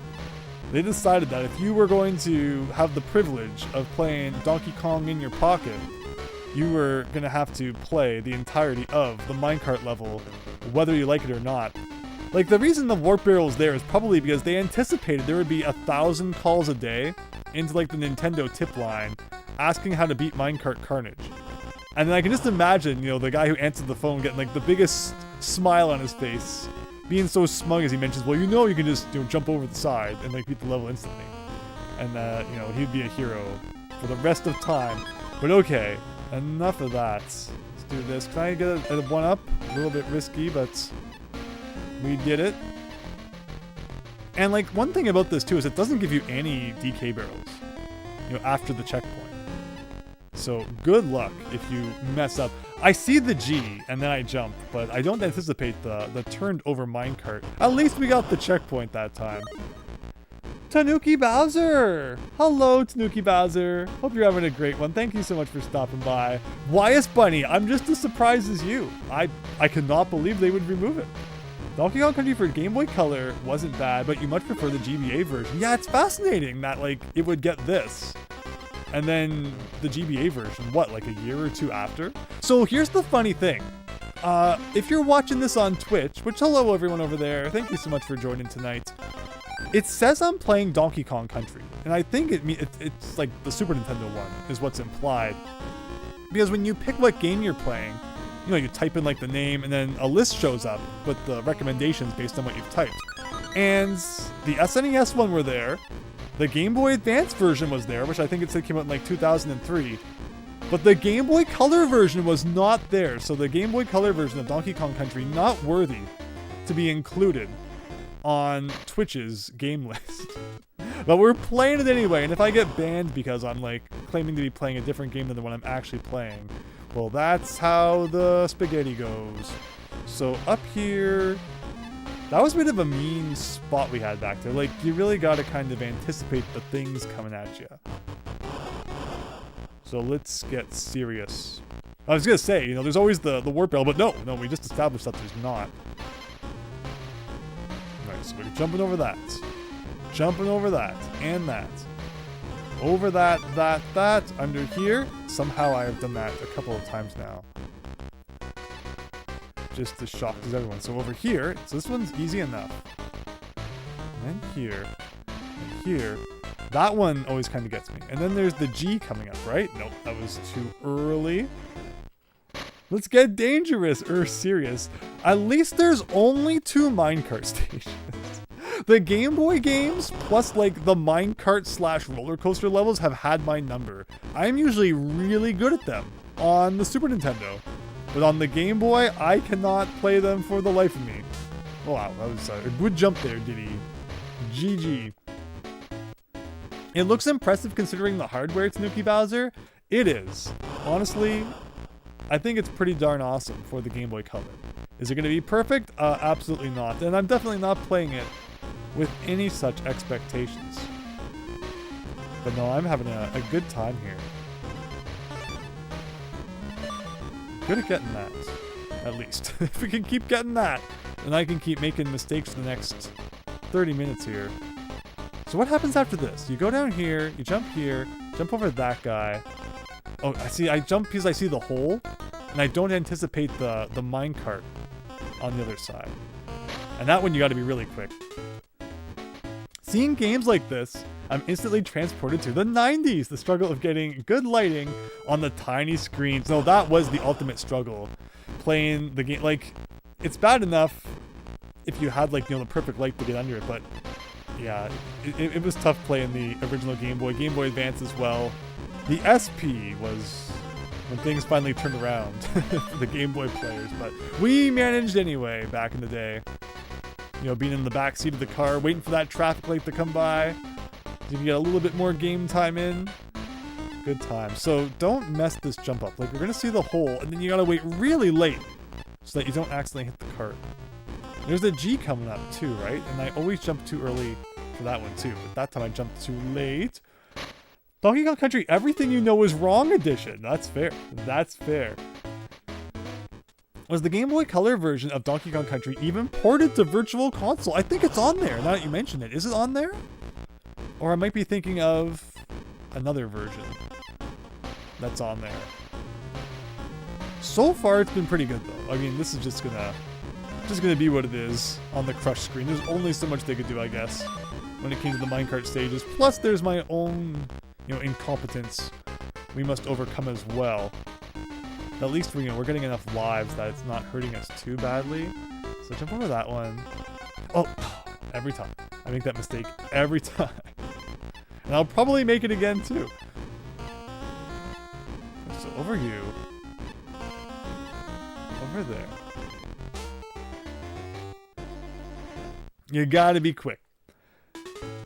They decided that if you were going to have the privilege of playing Donkey Kong in your pocket, you were going to have to play the entirety of the minecart level, whether you like it or not. Like, the reason the warp barrel is there is probably because they anticipated there would be 1,000 calls a day into, like, the Nintendo tip line asking how to beat Minecart Carnage. And then I can just imagine, you know, the guy who answered the phone getting, like, the biggest smile on his face, being so smug as he mentions, well, you know you can just, you know, jump over the side and, like, beat the level instantly. And, you know, he'd be a hero for the rest of time. But okay, enough of that. Let's do this. Can I get a one-up? A little bit risky, but we did it. And, like, one thing about this, too, is it doesn't give you any DK barrels, you know, after the checkpoint. So, good luck if you mess up. I see the G, and then I jump, but I don't anticipate the turned over minecart. At least we got the checkpoint that time. Tanuki Bowser! Hello, Tanuki Bowser. Hope you're having a great one. Thank you so much for stopping by. YS Bunny, I'm just as surprised as you. I cannot believe they would remove it. Donkey Kong Country for Game Boy Color wasn't bad, but you much prefer the GBA version. Yeah, it's fascinating that, like, it would get this. And then the GBA version, what, like a year or two after? So here's the funny thing. If you're watching this on Twitch, which hello everyone over there, thank you so much for joining tonight. It says I'm playing Donkey Kong Country, and I think it's like the Super Nintendo one is what's implied. Because when you pick what game you're playing, you know, you type in like the name and then a list shows up with the recommendations based on what you've typed. And the SNES one were there, the Game Boy Advance version was there, which I think it said came out in like 2003. But the Game Boy Color version was not there, so the Game Boy Color version of Donkey Kong Country not worthy to be included on Twitch's game list. But we're playing it anyway, and if I get banned because I'm like claiming to be playing a different game than the one I'm actually playing, well, that's how the spaghetti goes. So up here, that was a bit of a mean spot we had back there. Like, you really gotta kind of anticipate the things coming at you. So let's get serious. I was gonna say, you know, there's always the warp bell, but no, we just established that there's not. Right, so we're jumping over that. Jumping over that, and that. Over that, under here. Somehow I have done that a couple of times now. Just to shock everyone. So over here, so this one's easy enough. And here, and here. That one always kind of gets me. And then there's the G coming up, right? Nope, that was too early. Let's get dangerous or serious. At least there's only 2 minecart stations. The Game Boy games, plus like the minecart / roller coaster levels, have had my number. I'm usually really good at them on the Super Nintendo. But on the Game Boy, I cannot play them for the life of me. Oh, wow, that was a good jump there, Diddy. GG. It looks impressive considering the hardware, Tanuki Bowser. It is. Honestly, I think it's pretty darn awesome for the Game Boy Color. Is it going to be perfect? Absolutely not. And I'm definitely not playing it with any such expectations. But no, I'm having a good time here. Good at getting that, at least. If we can keep getting that, then I can keep making mistakes for the next 30 minutes here. So what happens after this? You go down here, you jump here, jump over that guy. Oh, I jump because I see the hole, and I don't anticipate the minecart on the other side. And that one you gotta be really quick. Seeing games like this, I'm instantly transported to the 90s, the struggle of getting good lighting on the tiny screens. No, that was the ultimate struggle. Playing the game, like, it's bad enough if you had, like, you know, the perfect light to get under it, but yeah, it was tough playing the original Game Boy Advance as well. The SP was when things finally turned around for the Game Boy players, but we managed anyway back in the day. You know, being in the back seat of the car, waiting for that traffic light to come by. You can get a little bit more game time in. Good time. So don't mess this jump up. Like, we're gonna see the hole, and then you gotta wait really late so that you don't accidentally hit the cart. There's a G coming up too, right? And I always jump too early for that one too, but that time I jumped too late. Donkey Kong Country, everything you know is wrong edition. That's fair. That's fair. Was the Game Boy Color version of Donkey Kong Country even ported to Virtual Console? I think it's on there, now that you mention it. Is it on there? Or I might be thinking of another version that's on there. So far, it's been pretty good, though. I mean, this is just gonna be what it is on the crush screen. There's only so much they could do, I guess, when it came to the minecart stages. Plus, there's my own, you know, incompetence we must overcome as well. At least we're getting enough lives that it's not hurting us too badly. So jump over that one. Oh, every time. I make that mistake every time. And I'll probably make it again too. So over you. Over there. You gotta be quick.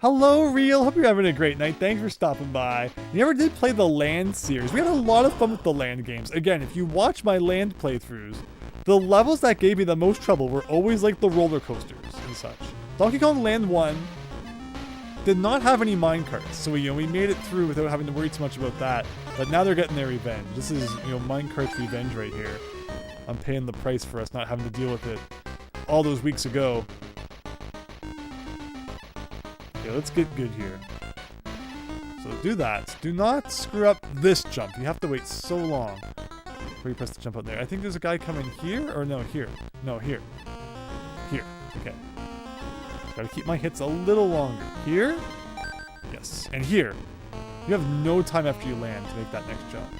Hello, Real. Hope you're having a great night. Thanks for stopping by. You never did play the Land series. We had a lot of fun with the Land games. Again, if you watch my Land playthroughs, the levels that gave me the most trouble were always like the roller coasters and such. Donkey Kong Land 1 did not have any minecarts, so we made it through without having to worry too much about that. But now they're getting their revenge. This is, minecart's revenge right here. I'm paying the price for us not having to deal with it all those weeks ago. Okay, let's get good here. So do that. Do not screw up this jump. You have to wait so long. Where you press the jump button there. I think there's a guy coming here, or no, here. No, here. Here. Okay. Gotta keep my hits a little longer. Here? Yes. And here. You have no time after you land to make that next jump.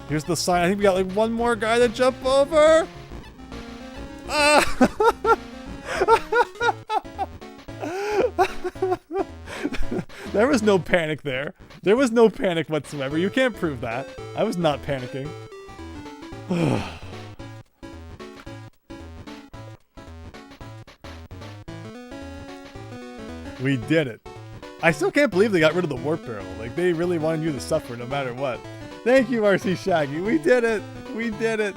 Here's the sign. I think we got like one more guy to jump over. Ah! There was no panic there. There was no panic whatsoever. You can't prove that. I was not panicking. We did it. I still can't believe they got rid of the warp barrel. Like, they really wanted you to suffer no matter what. Thank you, RC Shaggy. We did it. We did it.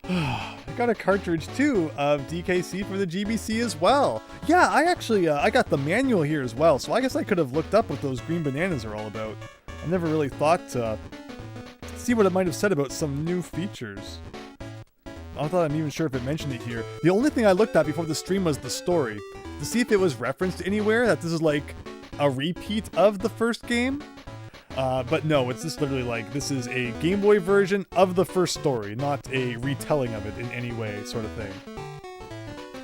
I got a cartridge, too, of DKC for the GBC as well. Yeah, I actually, I got the manual here as well, so I guess I could have looked up what those green bananas are all about. I never really thought to see what it might have said about some new features. I thought I'm even sure if it mentioned it here. The only thing I looked at before the stream was the story, to see if it was referenced anywhere, that this is like a repeat of the first game. But no, it's just literally like, this is a Game Boy version of the first story, not a retelling of it in any way, sort of thing.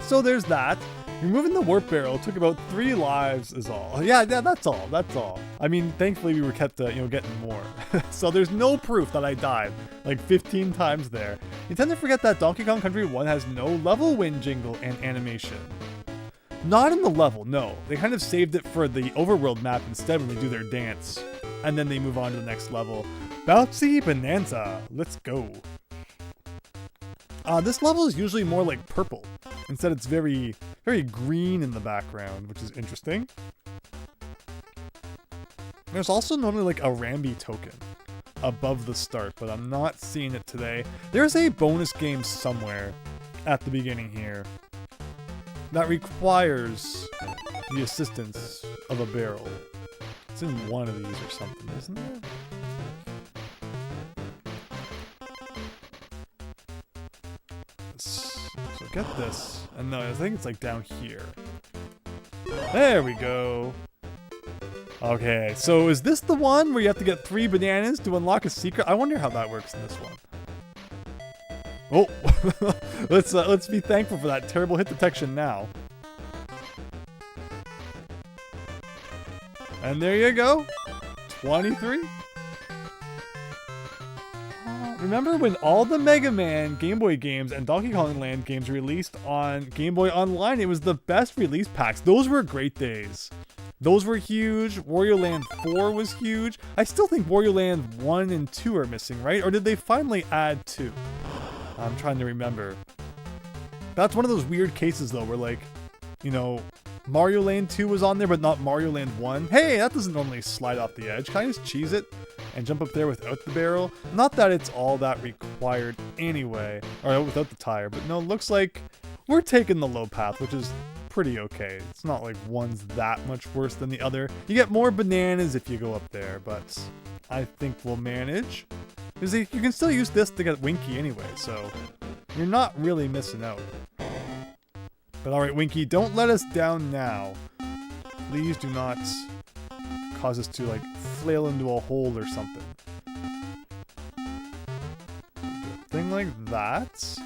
So there's that. Removing the warp barrel took about 3 lives is all. Yeah, that's all, that's all. I mean, thankfully we were kept, getting more. So there's no proof that I died like 15 times there. You tend to forget that Donkey Kong Country 1 has no level win jingle and animation. Not in the level, no. They kind of saved it for the overworld map instead when they do their dance. And then they move on to the next level. Bouncy Bonanza, let's go. This level is usually more like purple. Instead it's very, very green in the background, which is interesting. There's also normally like a Rambi token above the start, but I'm not seeing it today. There's a bonus game somewhere at the beginning here that requires the assistance of a barrel. It's in one of these or something, isn't there? So get this. And no, I think it's like down here. There we go. Okay, so is this the one where you have to get 3 bananas to unlock a secret? I wonder how that works in this one. Oh, let's be thankful for that terrible hit detection now. And there you go, 23. Remember when all the Mega Man Game Boy games and Donkey Kong Land games released on Game Boy Online? It was the best release packs. Those were great days. Those were huge. Wario Land 4 was huge. I still think Wario Land 1 and 2 are missing, right? Or did they finally add 2? I'm trying to remember. That's one of those weird cases though, where like, Mario Land 2 was on there, but not Mario Land 1. Hey, that doesn't normally slide off the edge. Can I just cheese it and jump up there without the barrel? Not that it's all that required anyway, or without the tire, but no, it looks like we're taking the low path, which is pretty okay. It's not like one's that much worse than the other. You get more bananas if you go up there, but I think we'll manage. Because you can still use this to get Winky anyway, so you're not really missing out. But alright, Winky, don't let us down now. Please do not cause us to, like, flail into a hole or something. Thing like that.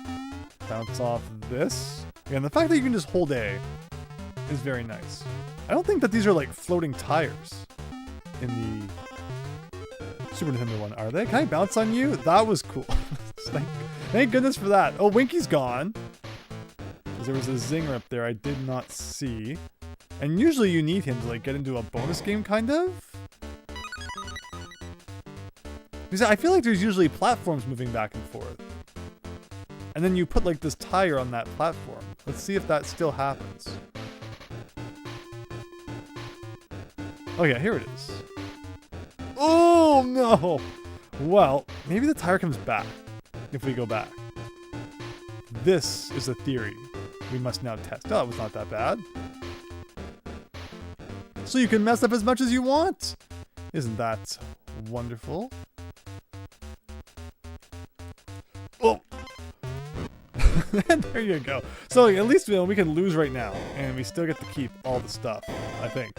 Bounce off this. Again, the fact that you can just hold A is very nice. I don't think that these are, like, floating tires in the Super Nintendo one, are they? Can I bounce on you? That was cool. Thank goodness for that. Oh, Winky's gone. There was a zinger up there I did not see. And usually you need him to like get into a bonus game, kind of? Because I feel like there's usually platforms moving back and forth. And then you put like this tire on that platform. Let's see if that still happens. Oh yeah, here it is. Oh no! Well, maybe the tire comes back if we go back. This is a theory we must now test. Oh, that was not that bad. So you can mess up as much as you want. Isn't that wonderful? Oh! And there you go. So at least we can lose right now, and we still get to keep all the stuff, I think.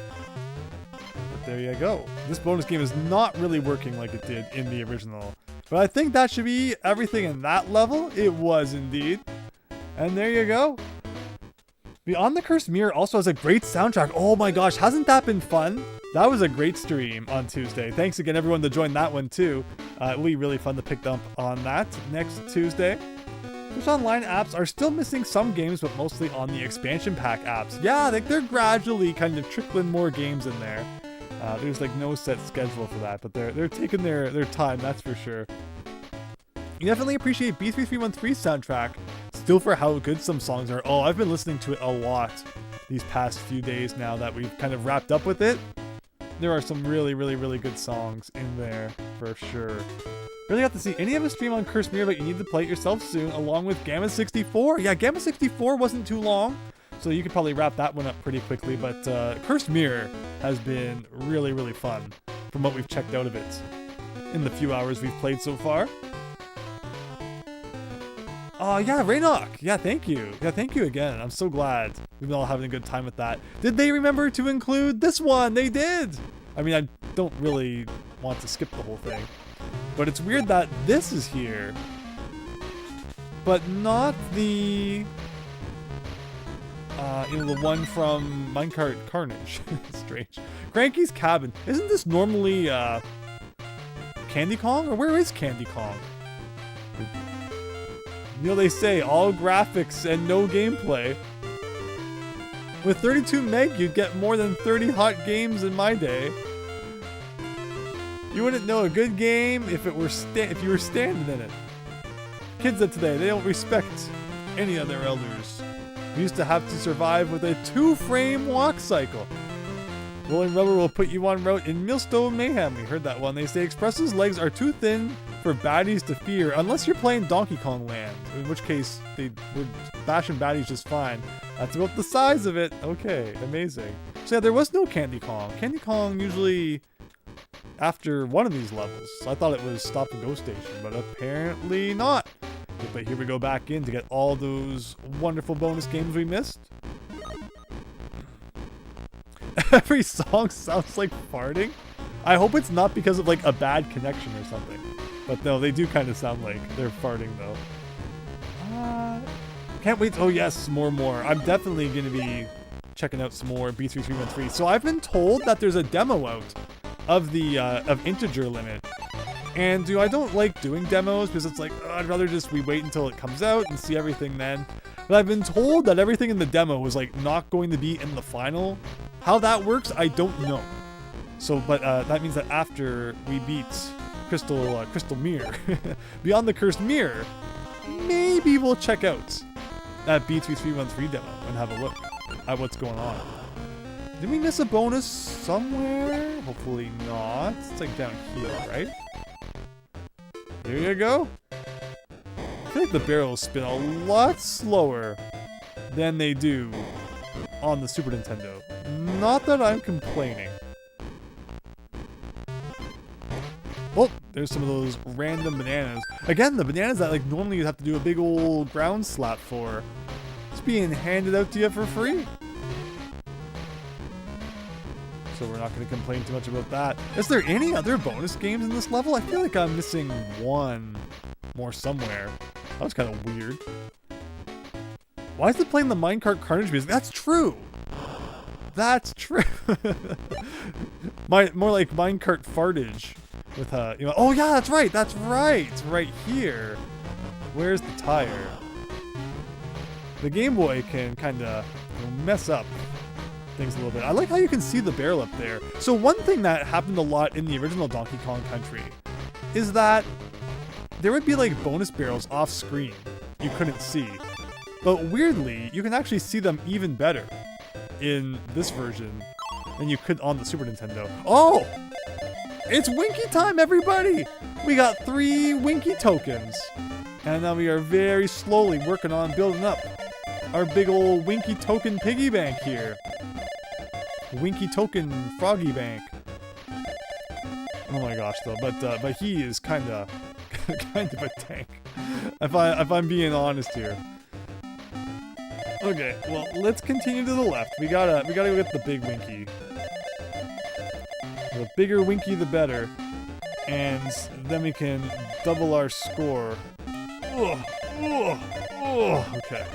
But there you go. This bonus game is not really working like it did in the original. But I think that should be everything in that level. It was indeed. And there you go. Beyond the Cursed Mirror also has a great soundtrack. Oh my gosh, hasn't that been fun? That was a great stream on Tuesday. Thanks again everyone to join that one too. It'll be really fun to pick up on that next Tuesday. Switch Online apps are still missing some games, but mostly on the expansion pack apps. Yeah, they're gradually kind of trickling more games in there. There's like no set schedule for that, but they're taking their time, that's for sure. You definitely appreciate B3313's soundtrack, still for how good some songs are. Oh, I've been listening to it a lot these past few days now that we've kind of wrapped up with it. There are some really, really, really good songs in there, for sure. Really got to see any of a stream on Cursed Mirror, but you need to play it yourself soon, along with Gamma 64. Yeah, Gamma 64 wasn't too long, so you could probably wrap that one up pretty quickly, but Cursed Mirror has been really, really fun from what we've checked out of it in the few hours we've played so far. Oh, yeah, Raynok. Yeah, thank you. Yeah, thank you again. I'm so glad we've been all having a good time with that. Did they remember to include this one? They did. I mean, I don't really want to skip the whole thing, but it's weird that this is here, but not the, the one from Minecart Carnage. Strange. Cranky's Cabin. Isn't this normally, Candy Kong? Or where is Candy Kong? You know, they say all graphics and no gameplay. With 32 meg, you'd get more than 30 hot games in my day. You wouldn't know a good game if you were standing in it. Kids of today, they don't respect any of their elders. We used to have to survive with a 2-frame walk cycle. Rolling Rubber will put you on route in Millstone Mayhem. We heard that one. They say Express's legs are too thin for baddies to fear, unless you're playing Donkey Kong Land, in which case they would bashing baddies just fine. That's about the size of it. Okay, amazing. So yeah, there was no Candy Kong. Candy Kong usually after one of these levels. So I thought it was Stop and Go Station, but apparently not. But here we go back in to get all those wonderful bonus games we missed. Every song sounds like farting. I hope it's not because of like a bad connection or something. But no, they do kind of sound like they're farting though. Can't wait. Oh yes, more. I'm definitely going to be checking out some more B3313. So I've been told that there's a demo out of the of Integer Limit. And I don't like doing demos because it's like, I'd rather just wait until it comes out and see everything then. But I've been told that everything in the demo was like not going to be in the final. How that works, I don't know. So, but that means that after we beat Crystal Mirror, Beyond the Cursed Mirror, maybe we'll check out that B3313 demo and have a look at what's going on. Did we miss a bonus somewhere? Hopefully not. It's like down here, right? There you go. I feel like the barrels spin a lot slower than they do on the Super Nintendo. Not that I'm complaining. Oh, there's some of those random bananas. Again, the bananas that like normally you'd have to do a big old ground slap for. It's being handed out to you for free. So we're not going to complain too much about that. Is there any other bonus games in this level? I feel like I'm missing one more somewhere. That was kind of weird. Why is it playing the Minecart Carnage music? That's true. That's true. More like Minecart Fartage. With oh yeah, that's right. That's right. It's right here. Where's the tire? The Game Boy can kind of mess up things a little bit. I like how you can see the barrel up there. So one thing that happened a lot in the original Donkey Kong Country is that there would be like bonus barrels off screen you couldn't see. But weirdly, you can actually see them even better in this version than you could on the Super Nintendo. Oh! It's Winky time, everybody! We got 3 Winky tokens. And now we are very slowly working on building up our big old Winky token piggy bank here. Winky token froggy bank. Oh my gosh, though, but he is kind of a tank. If I'm being honest here. Okay, well, let's continue to the left. We gotta go get the big Winky. The bigger Winky, the better. And then we can double our score. Ugh, ugh, ugh. Okay.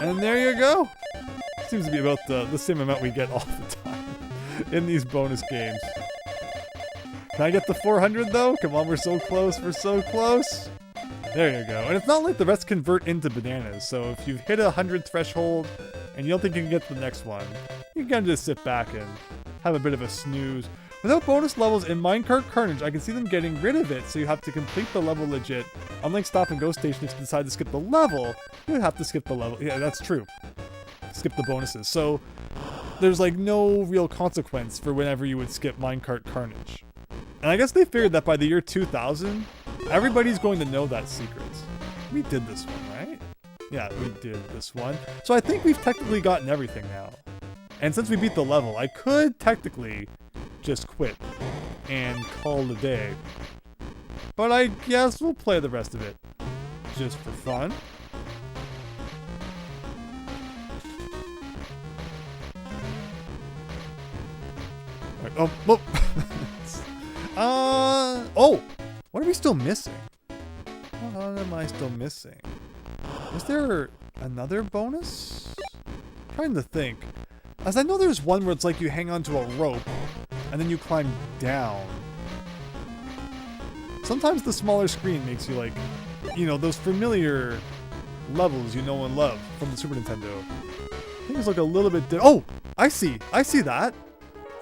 And there you go. Seems to be about the same amount we get all the time in these bonus games. Can I get the 400 though? Come on, we're so close, we're so close. There you go. And it's not like the rest convert into bananas, so if you've hit a 100 threshold and you don't think you can get the next one, you can kind of just sit back and have a bit of a snooze. Without bonus levels in Minecart Carnage, I can see them getting rid of it, so you have to complete the level legit. Unlike Stop and Go Station, if you decide to skip the level, you have to skip the level. Yeah, that's true. Skip the bonuses. So there's like no real consequence for whenever you would skip Minecart Carnage. And I guess they figured that by the year 2000, everybody's going to know that secret. We did this one, right? Yeah, we did this one. So I think we've technically gotten everything now. And since we beat the level, I could technically just quit and call it a day. But I guess we'll play the rest of it just for fun. Right, oh, oh, what are we still missing? What am I still missing? Is there another bonus? I'm trying to think. As I know there's one where it's like you hang onto a rope and then you climb down. Sometimes the smaller screen makes you like, you know, those familiar levels you know and love from the Super Nintendo. Things look a little bit oh, I see that.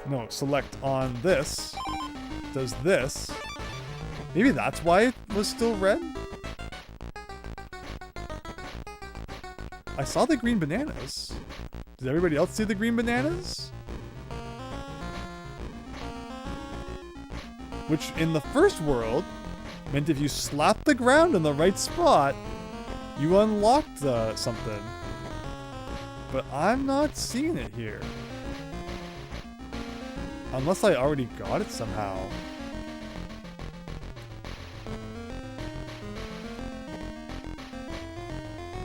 No, select on this. Does this. Maybe that's why it was still red? I saw the green bananas. Did everybody else see the green bananas? Which in the first world meant if you slapped the ground in the right spot, you unlocked something. But I'm not seeing it here. Unless I already got it somehow.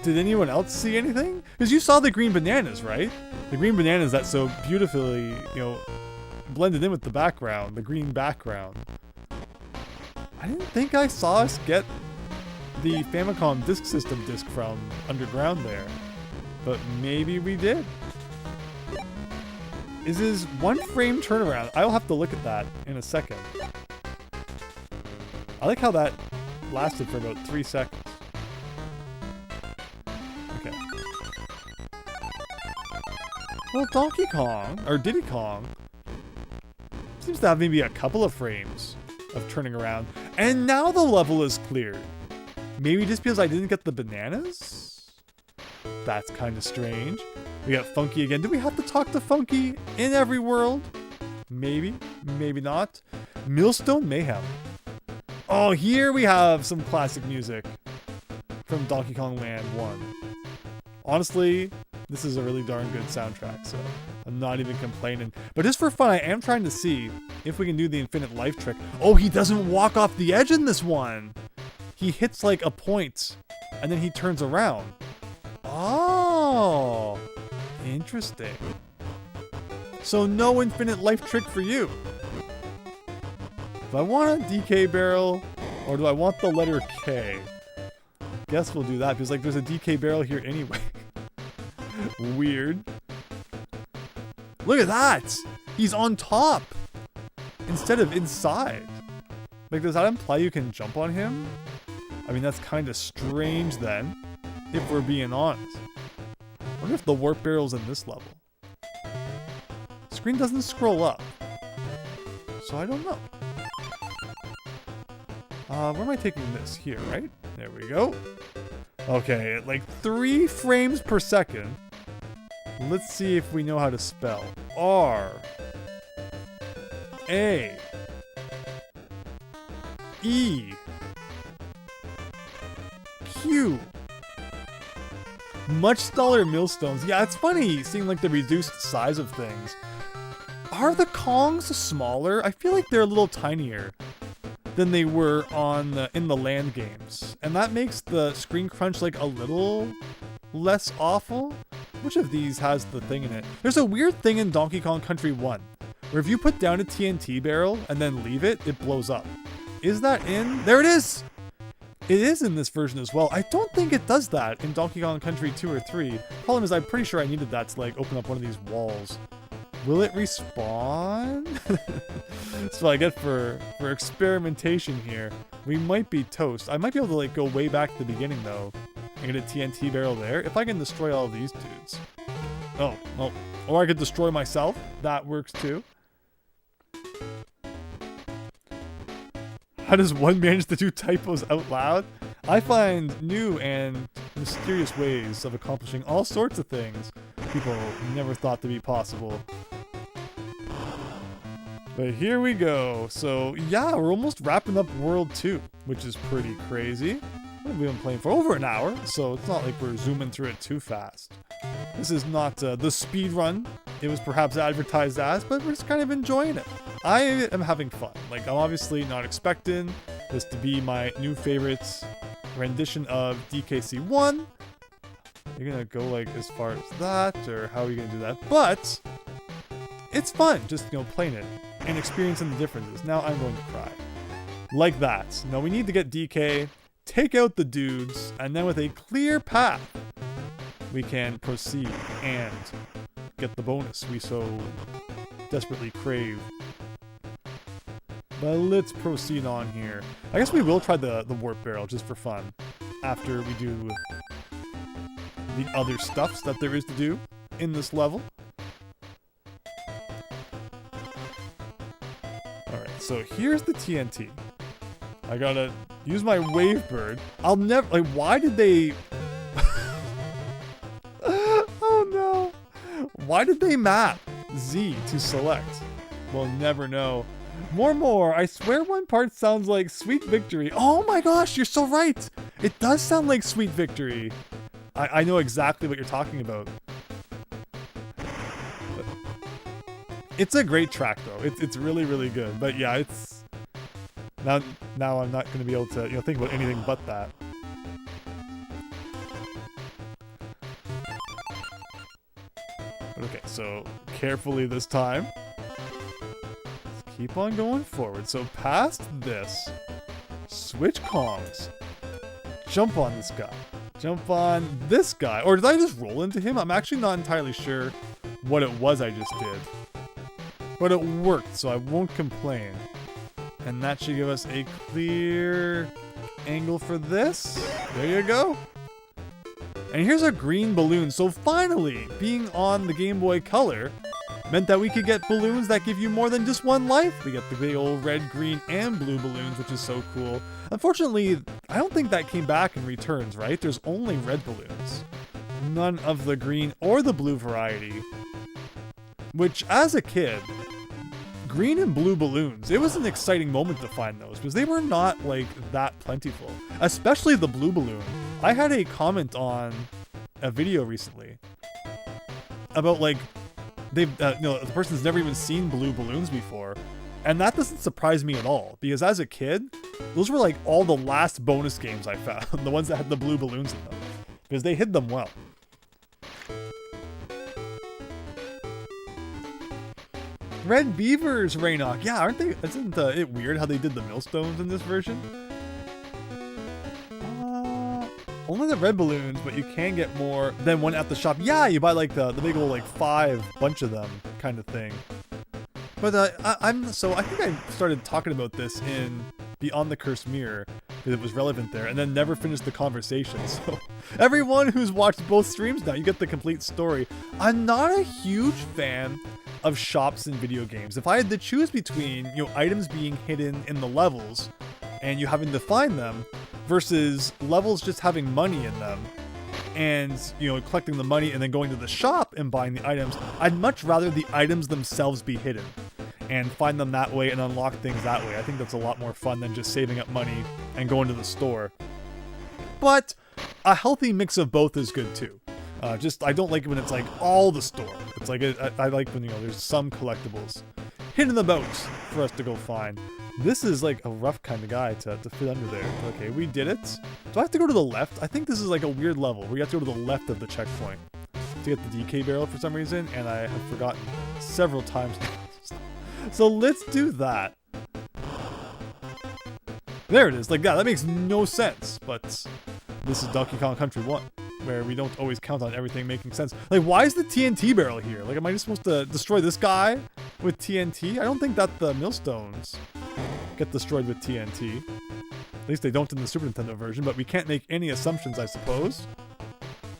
Did anyone else see anything? Because you saw the green bananas, right? The green bananas that so beautifully, you know, blended in with the background, the green background. I didn't think I saw us get the Famicom Disk System disc from underground there. But maybe we did. Is this 1 frame turnaround? I'll have to look at that in a second. I like how that lasted for about 3 seconds. Okay. Well, Donkey Kong, or Diddy Kong, seems to have maybe a couple of frames of turning around. And now the level is cleared. Maybe just because I didn't get the bananas? That's kind of strange. We got Funky again. Do we have to talk to Funky in every world? Maybe, maybe not. Millstone Mayhem. Oh, here we have some classic music from Donkey Kong Land 1. Honestly, this is a really darn good soundtrack, so I'm not even complaining. But just for fun, I am trying to see if we can do the infinite life trick. Oh, he doesn't walk off the edge in this one. He hits like a point, and then he turns around. Oh, interesting. So no infinite life trick for you. Do I want a DK barrel, or do I want the letter K? Guess we'll do that, because like there's a DK barrel here anyway. Weird. Look at that! He's on top! Instead of inside. Like, does that imply you can jump on him? I mean, that's kind of strange then, if we're being honest. I wonder if the warp barrel's in this level. Screen doesn't scroll up. So I don't know. Where am I taking this? Here, right? There we go. Okay, at like 3 frames per second. Let's see if we know how to spell. R A E Q. Much smaller millstones. Yeah, it's funny seeing like the reduced size of things. Are the Kongs smaller? I feel like they're a little tinier than they were in the land games. And that makes the screen crunch like a little less awful. Which of these has the thing in it? There's a weird thing in Donkey Kong Country 1 where if you put down a TNT barrel and then leave it, it blows up. Is that in? There it is! It is in this version as well. I don't think it does that in Donkey Kong Country 2 or 3. Problem is, I'm pretty sure I needed that to like open up one of these walls. Will it respawn? That's what I get for experimentation here. We might be toast. I might be able to like go way back to the beginning though and get a TNT barrel there. If I can destroy all of these dudes. Oh, no. Or I could destroy myself. That works too. How does one manage to do typos out loud? I find new and mysterious ways of accomplishing all sorts of things people never thought to be possible. But here we go. So yeah, we're almost wrapping up World 2, which is pretty crazy. We've been playing for over an hour, so it's not like we're zooming through it too fast. This is not the speed run it was perhaps advertised as, but we're just kind of enjoying it. I am having fun. Like, I'm obviously not expecting this to be my new favorite rendition of DKC1. You're gonna go like as far as that, or how are you gonna do that? But it's fun, just, you know, playing it and experiencing the differences. Now I'm going to cry. Like that. Now we need to get DK, take out the dudes, and then with a clear path, we can proceed and get the bonus we so desperately crave. But let's proceed on here. I guess we will try the warp barrel just for fun after we do the other stuffs that there is to do in this level. Alright, so here's the TNT. I gotta use my wave bird. I'll never, like, why did they... Oh no. Why did they map Z to select? We'll never know. More, I swear one part sounds like Sweet Victory. Oh my gosh, you're so right. It does sound like Sweet Victory. I know exactly what you're talking about. It's a great track though. It's really, really good. But yeah, it's... Now I'm not going to be able to, you know, think about anything but that. Okay, so carefully this time. Let's keep on going forward. So past this, switch Kongs. Jump on this guy. Jump on this guy. Or did I just roll into him? I'm actually not entirely sure what it was I just did. But it worked, so I won't complain. And that should give us a clear angle for this. There you go. And here's our green balloon. So finally, being on the Game Boy Color meant that we could get balloons that give you more than just one life. We get the big old red, green, and blue balloons, which is so cool. Unfortunately, I don't think that came back in returns, right? There's only red balloons. None of the green or the blue variety. Which, as a kid, green and blue balloons, it was an exciting moment to find those because they were not like that plentiful. Especially the blue balloon. I had a comment on a video recently about like the person's never even seen blue balloons before, and that doesn't surprise me at all because as a kid, those were like all the last bonus games I found, the ones that had the blue balloons in them, because they hid them well. Red Beavers, Raynok. Yeah, aren't they? Isn't it weird how they did the millstones in this version? Only the red balloons, but you can get more than one at the shop. Yeah, you buy like the big old like 5 bunch of them kind of thing. But I think I started talking about this in Beyond the Cursed Mirror because it was relevant there, and then never finished the conversation. So everyone who's watched both streams now, you get the complete story. I'm not a huge fan of shops in video games. If I had to choose between, you know, items being hidden in the levels and you having to find them versus levels just having money in them and, you know, collecting the money and then going to the shop and buying the items, I'd much rather the items themselves be hidden and find them that way and unlock things that way. I think that's a lot more fun than just saving up money and going to the store. But a healthy mix of both is good too. I don't like it when it's like all the store. It's like, I like when, you know, there's some collectibles hidden about for us to go find. This is like a rough kind of guy to fit under there. Okay, we did it. Do I have to go to the left? I think this is like a weird level where you have to go to the left of the checkpoint to get the DK barrel for some reason, and I have forgotten several times now. So let's do that. There it is. Like, yeah, that makes no sense. But this is Donkey Kong Country 1, where we don't always count on everything making sense. Like, why is the TNT barrel here? Like, am I just supposed to destroy this guy with TNT? I don't think that the millstones get destroyed with TNT. At least they don't in the Super Nintendo version, but we can't make any assumptions, I suppose.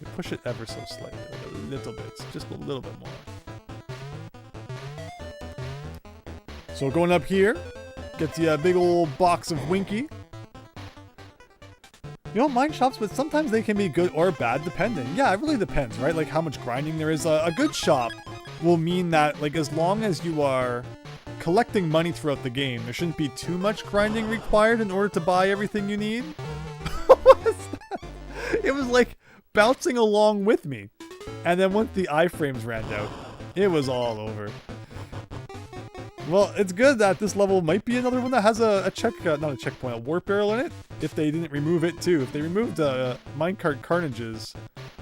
We push it ever so slightly, like a little bit, just a little bit more. So going up here, get the big old box of Winky. You don't mind shops, but sometimes they can be good or bad depending. Yeah, it really depends, right? Like how much grinding there is. A good shop will mean that, like, as long as you are collecting money throughout the game, there shouldn't be too much grinding required in order to buy everything you need. What was that? It was like bouncing along with me. And then once the iframes ran out, it was all over. Well, it's good that this level might be another one that has a not a warp barrel in it. If they didn't remove it too. If they removed minecart carnages,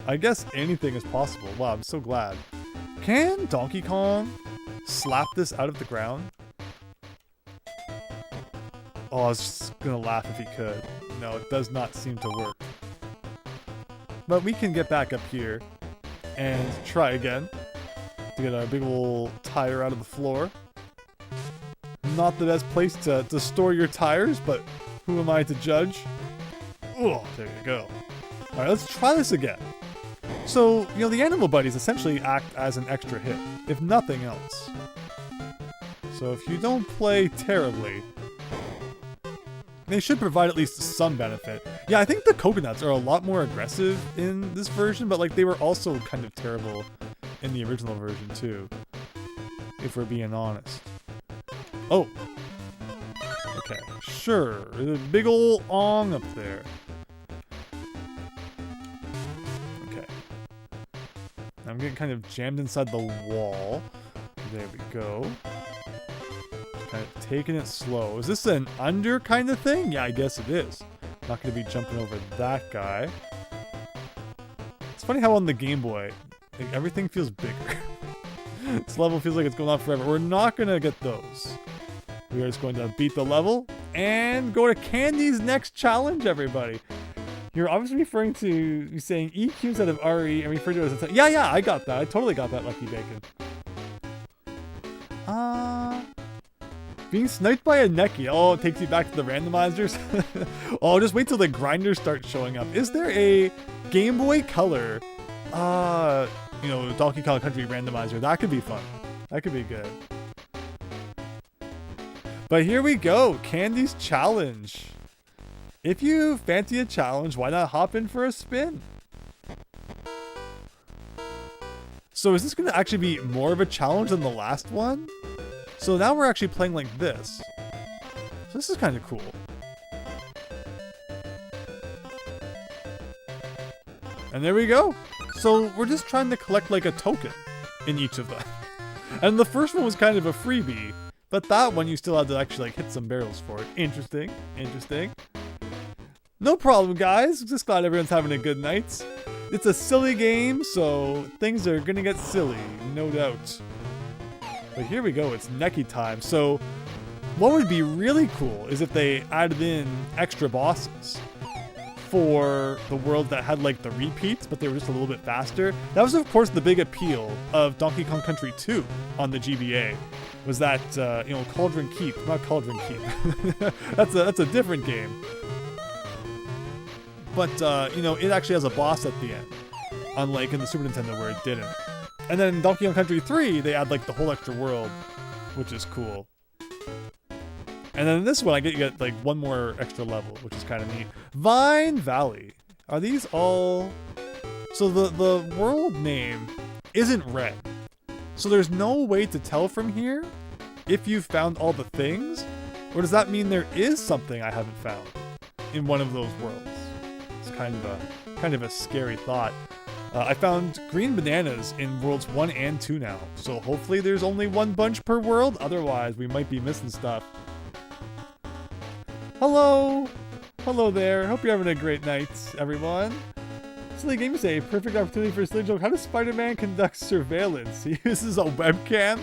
I guess anything is possible. Wow, I'm so glad. Can Donkey Kong slap this out of the ground? Oh, I was just gonna laugh if he could. No, it does not seem to work. But we can get back up here and try again to get our big old tire out of the floor. Not the best place to store your tires, but who am I to judge? Oh, there you go. Alright, let's try this again. So, you know, the animal buddies essentially act as an extra hit, if nothing else. So if you don't play terribly, they should provide at least some benefit. Yeah, I think the coconuts are a lot more aggressive in this version, but like they were also kind of terrible in the original version too, if we're being honest. Oh. Okay, sure. There's a big ol' ong up there. Okay. I'm getting kind of jammed inside the wall. There we go. Kind of taking it slow. Is this an under kind of thing? Yeah, I guess it is. Not going to be jumping over that guy. It's funny how on the Game Boy, like, everything feels bigger. This level feels like it's going on forever. We're not going to get those. We are just going to beat the level and go to Candy's next challenge, everybody. You're obviously referring to you saying EQ instead of RE and refer to it as a... Yeah, I got that. I totally got that, Lucky Bacon. Being sniped by a Neki. Oh, it takes you back to the randomizers. Oh, just wait till the grinders start showing up. Is there a Game Boy Color, you know, Donkey Kong Country randomizer? That could be fun. That could be good. But here we go, Candy's challenge. If you fancy a challenge, why not hop in for a spin? So is this going to actually be more of a challenge than the last one? So now we're actually playing like this. So this is kind of cool. And there we go. So we're just trying to collect like a token in each of them. And the first one was kind of a freebie. But that one you still had to actually like hit some barrels for it. Interesting, interesting. No problem, guys. Just glad everyone's having a good night. It's a silly game, so things are gonna get silly, no doubt. But here we go, it's Neki time. So what would be really cool is if they added in extra bosses for the world that had like the repeats, but they were just a little bit faster. That was of course the big appeal of Donkey Kong Country 2 on the GBA. Was that, you know, Cauldron Keep. Not Cauldron Keep. that's a different game. But, you know, it actually has a boss at the end. Unlike in the Super Nintendo where it didn't. And then in Donkey Kong Country 3, they add, like, the whole extra world. Which is cool. And then in this one, you get like, one more extra level, which is kind of neat. Vine Valley. Are these all... So the world name isn't red. So there's no way to tell from here if you've found all the things, or does that mean there is something I haven't found in one of those worlds? It's kind of a scary thought. I found green bananas in worlds 1 and 2 now, so hopefully there's only one bunch per world, otherwise we might be missing stuff. Hello! Hello there, hope you're having a great night, everyone. Silly Game Say, perfect opportunity for a silly joke. How does Spider-Man conduct surveillance? He uses a webcam?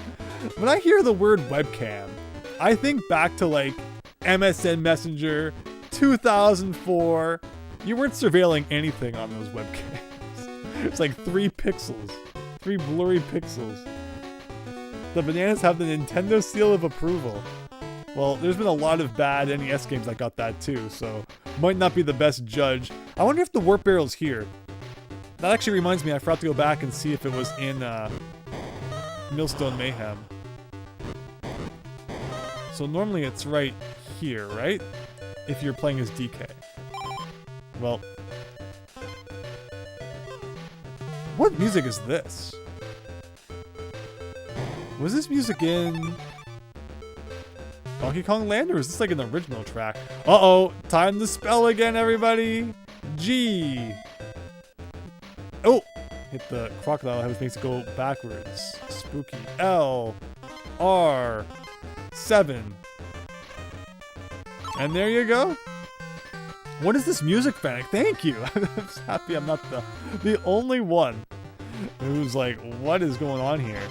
When I hear the word webcam, I think back to like MSN Messenger, 2004. You weren't surveilling anything on those webcams. It's like 3 pixels. 3 blurry pixels. The bananas have the Nintendo seal of approval. Well, there's been a lot of bad NES games that got that too, so might not be the best judge. I wonder if the warp barrel's here. That actually reminds me, I forgot to go back and see if it was in Millstone Mayhem. So normally it's right here, right? If you're playing as DK. Well, what music is this? Was this music in Donkey Kong Land, or is this like an original track? Uh-oh, time to spell again, everybody. G. Oh, hit the crocodile, which makes it go backwards. Spooky. L. R. 7. And there you go. What is this music, Fennec? Thank you. I'm happy I'm not the only one who's like, what is going on here?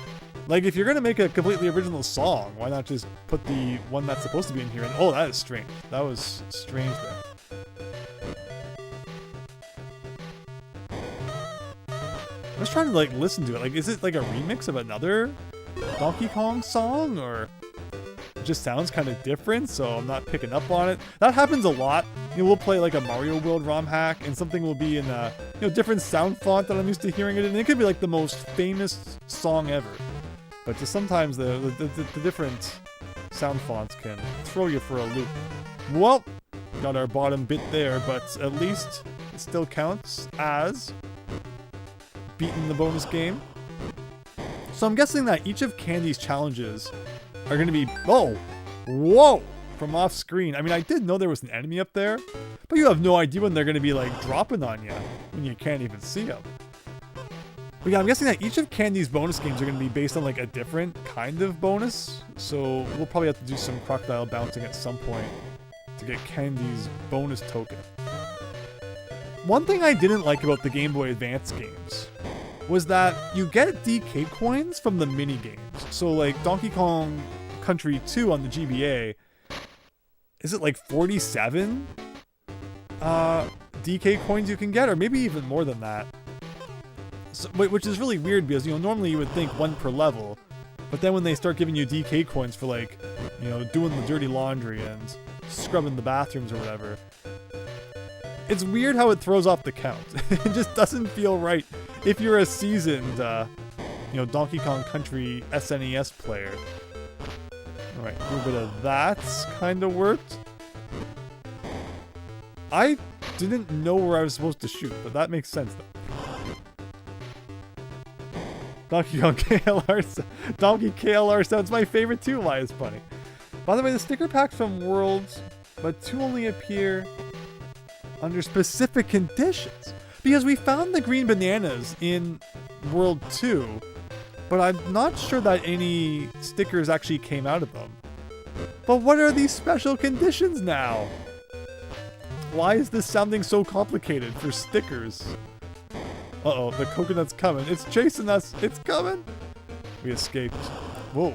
Like, if you're gonna make a completely original song, why not just put the one that's supposed to be in here? And oh, that is strange. That was strange there. I was trying to like listen to it. Like, is it like a remix of another Donkey Kong song, or it just sounds kind of different? So I'm not picking up on it. That happens a lot. You know, we'll play like a Mario World ROM hack, and something will be in a different sound font that I'm used to hearing it in. It could be like the most famous song ever. But just sometimes the different sound fonts can throw you for a loop. Well, got our bottom bit there, but at least it still counts as beating the bonus game. So I'm guessing that each of Candy's challenges are going to be... Oh! Whoa! From off screen. I mean, I did know there was an enemy up there, but you have no idea when they're going to be like dropping on you when you can't even see them. But yeah, I'm guessing that each of Candy's bonus games are going to be based on like a different kind of bonus. So we'll probably have to do some crocodile bouncing at some point to get Candy's bonus token. One thing I didn't like about the Game Boy Advance games was that you get DK coins from the mini games. So like Donkey Kong Country 2 on the GBA, is it like 47 DK coins you can get, or maybe even more than that? So, which is really weird because, normally you would think 1 per level, but then when they start giving you DK coins for like, doing the dirty laundry and scrubbing the bathrooms or whatever, it's weird how it throws off the count. It just doesn't feel right if you're a seasoned, Donkey Kong Country SNES player. Alright, a little bit of that kind of worked. I didn't know where I was supposed to shoot, but that makes sense though. Donkey Kong KLR, Donkey KLR sounds my favorite too. Why is funny? By the way, the sticker packs from Worlds, but 2 only appear under specific conditions. Because we found the green bananas in World 2, but I'm not sure that any stickers actually came out of them. But what are these special conditions now? Why is this sounding so complicated for stickers? Uh-oh, the coconut's coming. It's chasing us. It's coming. We escaped. Whoa.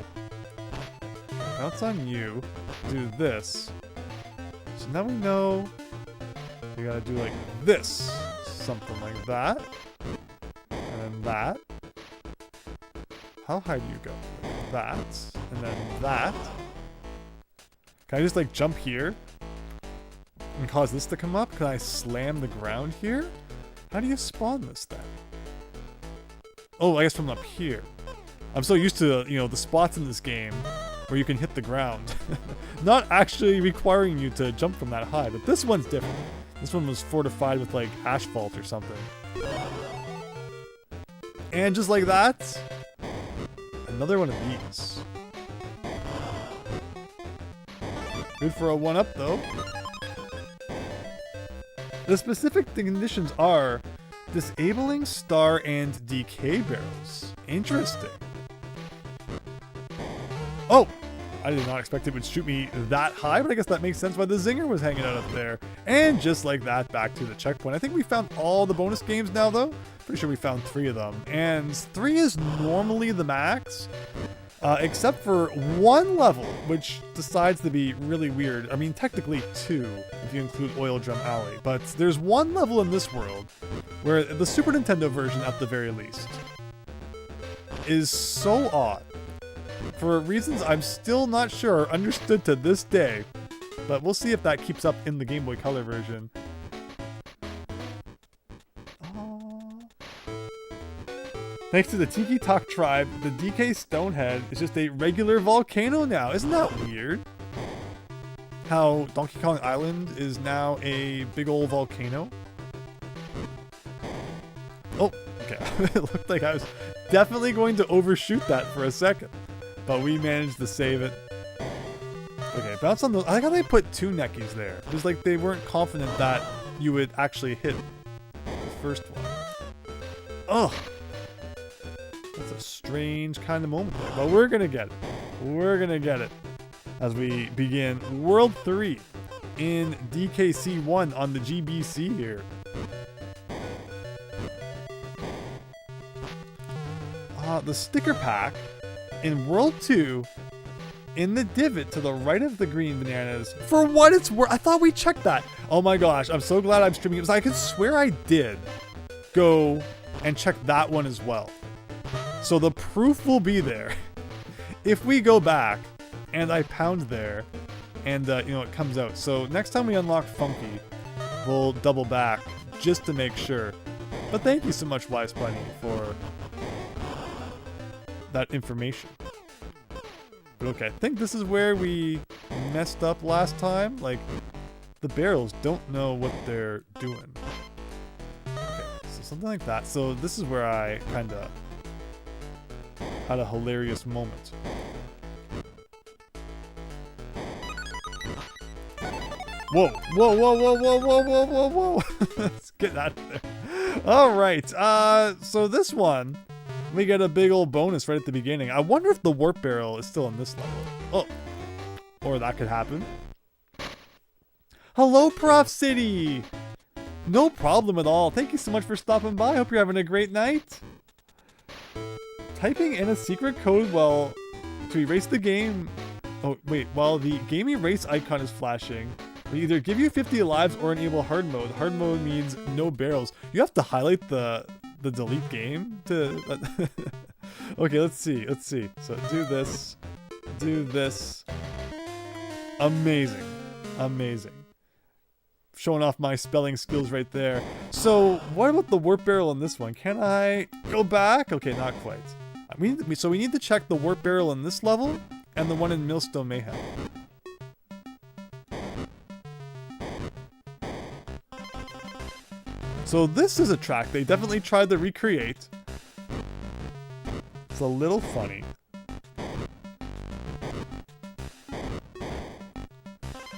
Bounce on you. Do this. So now we know we gotta do like this. Something like that. And then that. How high do you go? Like that. And then that. Can I just like jump here? And cause this to come up? Can I slam the ground here? How do you spawn this then? Oh, I guess from up here. I'm so used to, the spots in this game where you can hit the ground. Not actually requiring you to jump from that high, but this one's different. This one was fortified with like asphalt or something. And just like that, another one of these. Good for a 1-up though. The specific conditions are disabling star and DK barrels. Interesting. Oh! I did not expect it would shoot me that high, but I guess that makes sense why the zinger was hanging out up there. And just like that, back to the checkpoint. I think we found all the bonus games now, though. Pretty sure we found 3 of them. And 3 is normally the max. Except for one level, which decides to be really weird. I mean, technically two, if you include Oil Drum Alley. But there's one level in this world where the Super Nintendo version, at the very least, is so odd. For reasons I'm still not sure are understood to this day. But we'll see if that keeps up in the Game Boy Color version. Thanks to the Tiki Talk tribe, the DK Stonehead is just a regular volcano now. Isn't that weird? How Donkey Kong Island is now a big old volcano? Oh, okay. It looked like I was definitely going to overshoot that for a second. But we managed to save it. Okay, bounce on those. I like how they put two neckies there. It was like they weren't confident that you would actually hit the first one. Ugh. That's a strange kind of moment there, but we're gonna get it. We're gonna get it as we begin World 3 in DKC 1 on the GBC here. The sticker pack in World 2 in the divot to the right of the green bananas. For what it's worth, I thought we checked that. Oh my gosh, I'm so glad I'm streaming it because I could swear I did go and check that one as well. So the proof will be there if we go back and I pound there and, you know, it comes out. So next time we unlock Funky, we'll double back just to make sure. But thank you so much, Wise Bunny, for that information. But okay, I think this is where we messed up last time. Like, the barrels don't know what they're doing. Okay, so something like that. So this is where I kind of had a hilarious moment. Whoa, whoa, whoa, whoa, whoa, whoa, whoa, whoa, whoa. Let's get out of there. All right, so this one, we get a big old bonus right at the beginning. I wonder if the warp barrel is still in this level. Oh, or that could happen. Hello, Prof City. No problem at all. Thank you so much for stopping by. Hope you're having a great night. Typing in a secret code while to erase the game. Oh, wait, while the game erase icon is flashing, we either give you 50 lives or enable hard mode. Hard mode means no barrels. You have to highlight the delete game to... Okay, let's see. Let's see. So do this. Do this. Amazing. Amazing. Showing off my spelling skills right there. So what about the warp barrel in this one? Can I go back? Okay, not quite. So we need to check the warp barrel in this level and the one in Millstone Mayhem. So this is a track they definitely tried to recreate. It's a little funny.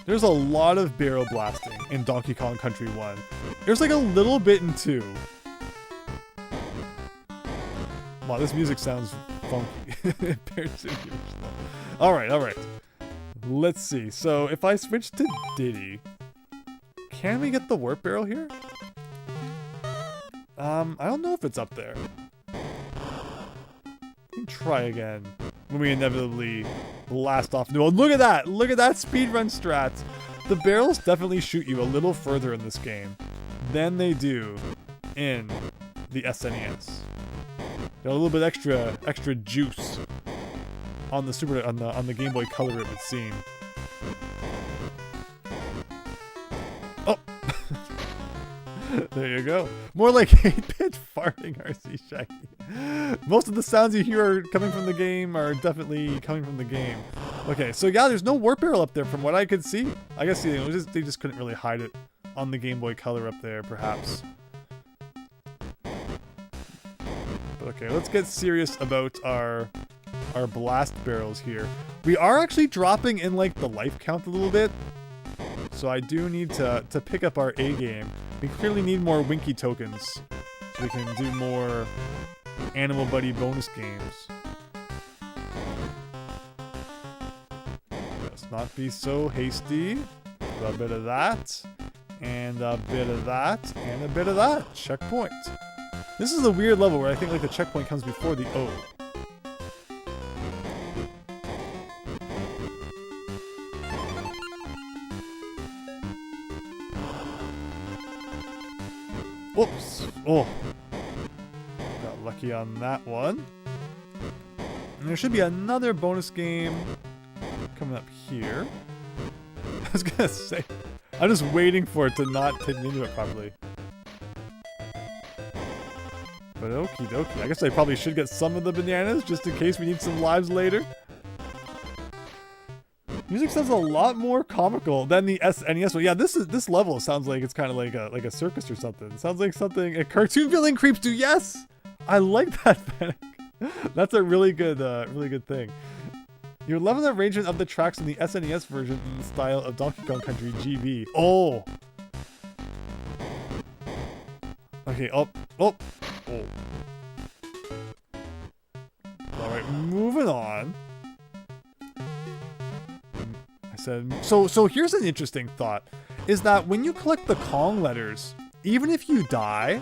There's a lot of barrel blasting in Donkey Kong Country 1. There's like a little bit in 2. Wow, this music sounds funky. Alright, alright. Let's see. So if I switch to Diddy, can we get the warp barrel here? I don't know if it's up there. Try again when we inevitably blast off. No, look at that! Look at that speedrun strat! The barrels definitely shoot you a little further in this game than they do in the SNES. Got a little bit extra juice on the on the Game Boy Color, it would seem. Oh, there you go. More like 8-bit farting, RC Shaggy. Most of the sounds you hear are coming from the game are definitely coming from the game. Okay, so yeah, there's no warp barrel up there from what I could see. I guess they just couldn't really hide it on the Game Boy Color up there, perhaps. Okay, let's get serious about our blast barrels here. We are actually dropping in like the life count a little bit, so I do need to pick up our A game. We clearly need more Winky tokens so we can do more Animal Buddy bonus games. Let's not be so hasty. A bit of that, and a bit of that, and a bit of that. Checkpoint. This is a weird level where I think like the checkpoint comes before the O. Oh, got lucky on that one. And there should be another bonus game coming up here. I was gonna say, I'm just waiting for it to not take me into it properly. But okie dokie. I guess I probably should get some of the bananas just in case we need some lives later. Music sounds a lot more comical than the SNES one. Yeah, this level sounds like it's kind of like a circus or something. It sounds like something a cartoon villain creeps do. Yes, I like that, Panic. That's a really good thing. Your 11th arrangement of the tracks in the SNES version in the style of Donkey Kong Country GB. Oh. Okay. Oh. All right, moving on. So here's an interesting thought, is that when you collect the Kong letters, even if you die,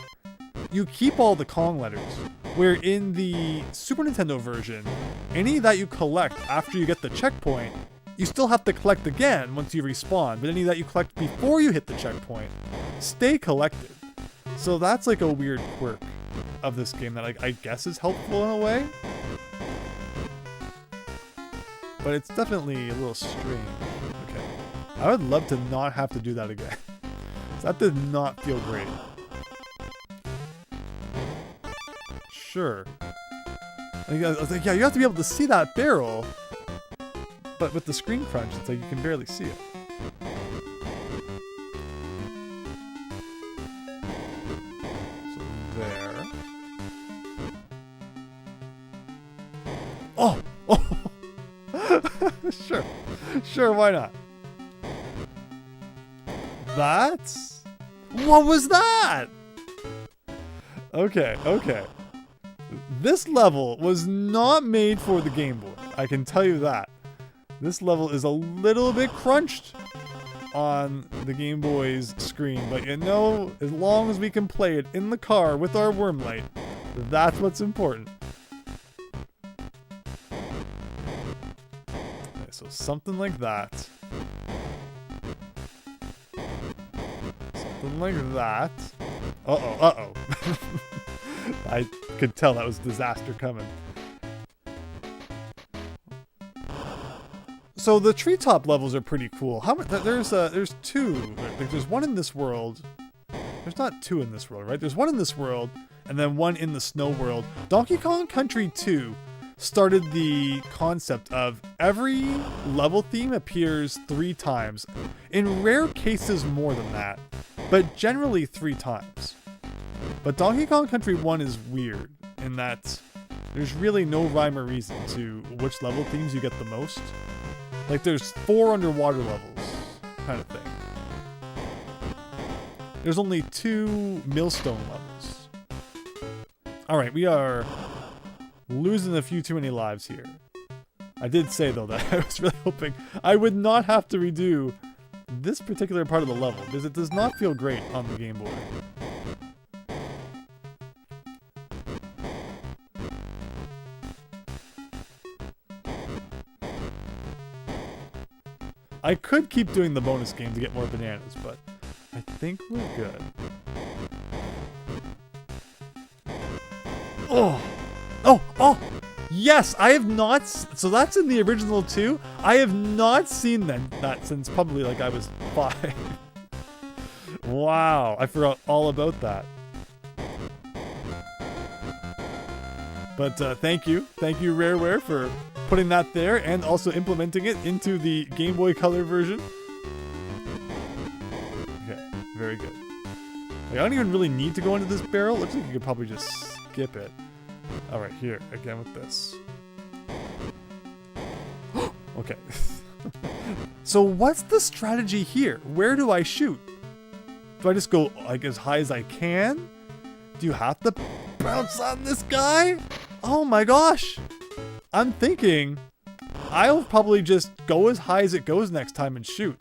you keep all the Kong letters. Where in the Super Nintendo version, any that you collect after you get the checkpoint, you still have to collect again once you respawn, but any that you collect before you hit the checkpoint, stay collected. So that's like a weird quirk of this game that I guess is helpful in a way. But it's definitely a little strange. Okay. I would love to not have to do that again. That did not feel great. Sure. I was like, yeah, you have to be able to see that barrel. But with the screen crunch, it's like you can barely see it. So there. Oh! Sure, why not? That's... What was that? Okay. This level was not made for the Game Boy. I can tell you that. This level is a little bit crunched on the Game Boy's screen, but you know, as long as we can play it in the car with our worm light, that's what's important. So something like that. Something like that. Uh-oh. I could tell that was disaster coming. So the treetop levels are pretty cool. There's two. There's one in this world. There's not two in this world, right? There's one in this world, and then one in the snow world. Donkey Kong Country 2 started the concept of every level theme appears 3 times. In rare cases more than that, but generally 3 times. But Donkey Kong Country 1 is weird in that there's really no rhyme or reason to which level themes you get the most. Like there's 4 underwater levels kind of thing. There's only 2 millstone levels. Alright, we are losing a few too many lives here. I did say though that I was really hoping I would not have to redo this particular part of the level because it does not feel great on the Game Boy. I could keep doing the bonus game to get more bananas, but I think we're good. Oh! Yes, I have not... So that's in the original too? I have not seen that since probably like I was 5. Wow, I forgot all about that. But thank you, Rareware, for putting that there and also implementing it into the Game Boy Color version. Okay, very good. Like, I don't even really need to go into this barrel. Looks like you could probably just skip it. Alright, here, again with this. Okay. So what's the strategy here? Where do I shoot? Do I just go like as high as I can? Do you have to bounce on this guy? Oh my gosh! I'm thinking I'll probably just go as high as it goes next time and shoot.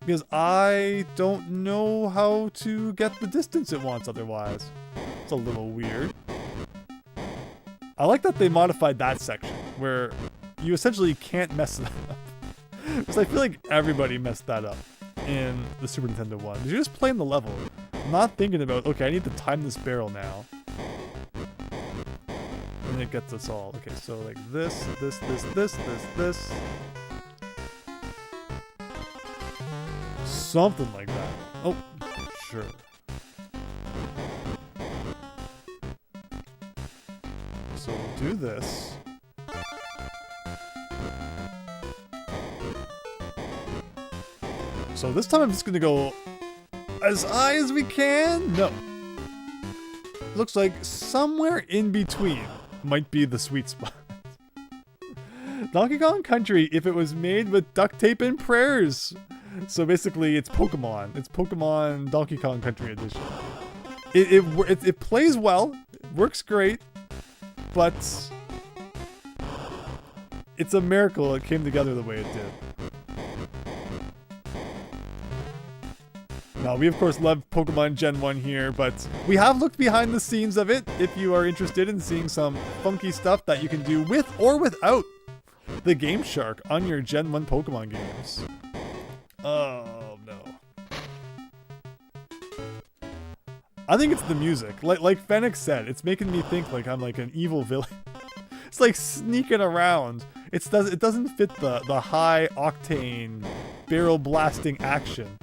Because I don't know how to get the distance it wants otherwise. It's a little weird. I like that they modified that section where you essentially can't mess it up. Because I feel like everybody messed that up in the Super Nintendo one. You're just playing the level. Not thinking about, okay, I need to time this barrel now. And it gets us all. Okay, so like this. Something like that. Oh, sure. So we'll do this. So this time I'm just gonna go as high as we can. No. Looks like somewhere in between might be the sweet spot. Donkey Kong Country, if it was made with duct tape and prayers. So basically, it's Pokemon. It's Pokemon Donkey Kong Country Edition. It plays well, works great, but it's a miracle it came together the way it did. Now, we of course love Pokemon Gen 1 here, but we have looked behind the scenes of it if you are interested in seeing some funky stuff that you can do with or without the Game Shark on your Gen 1 Pokemon games. Oh, no. I think it's the music. Like Fennec said, it's making me think like I'm like an evil villain. It's like sneaking around. It doesn't fit the high octane barrel blasting action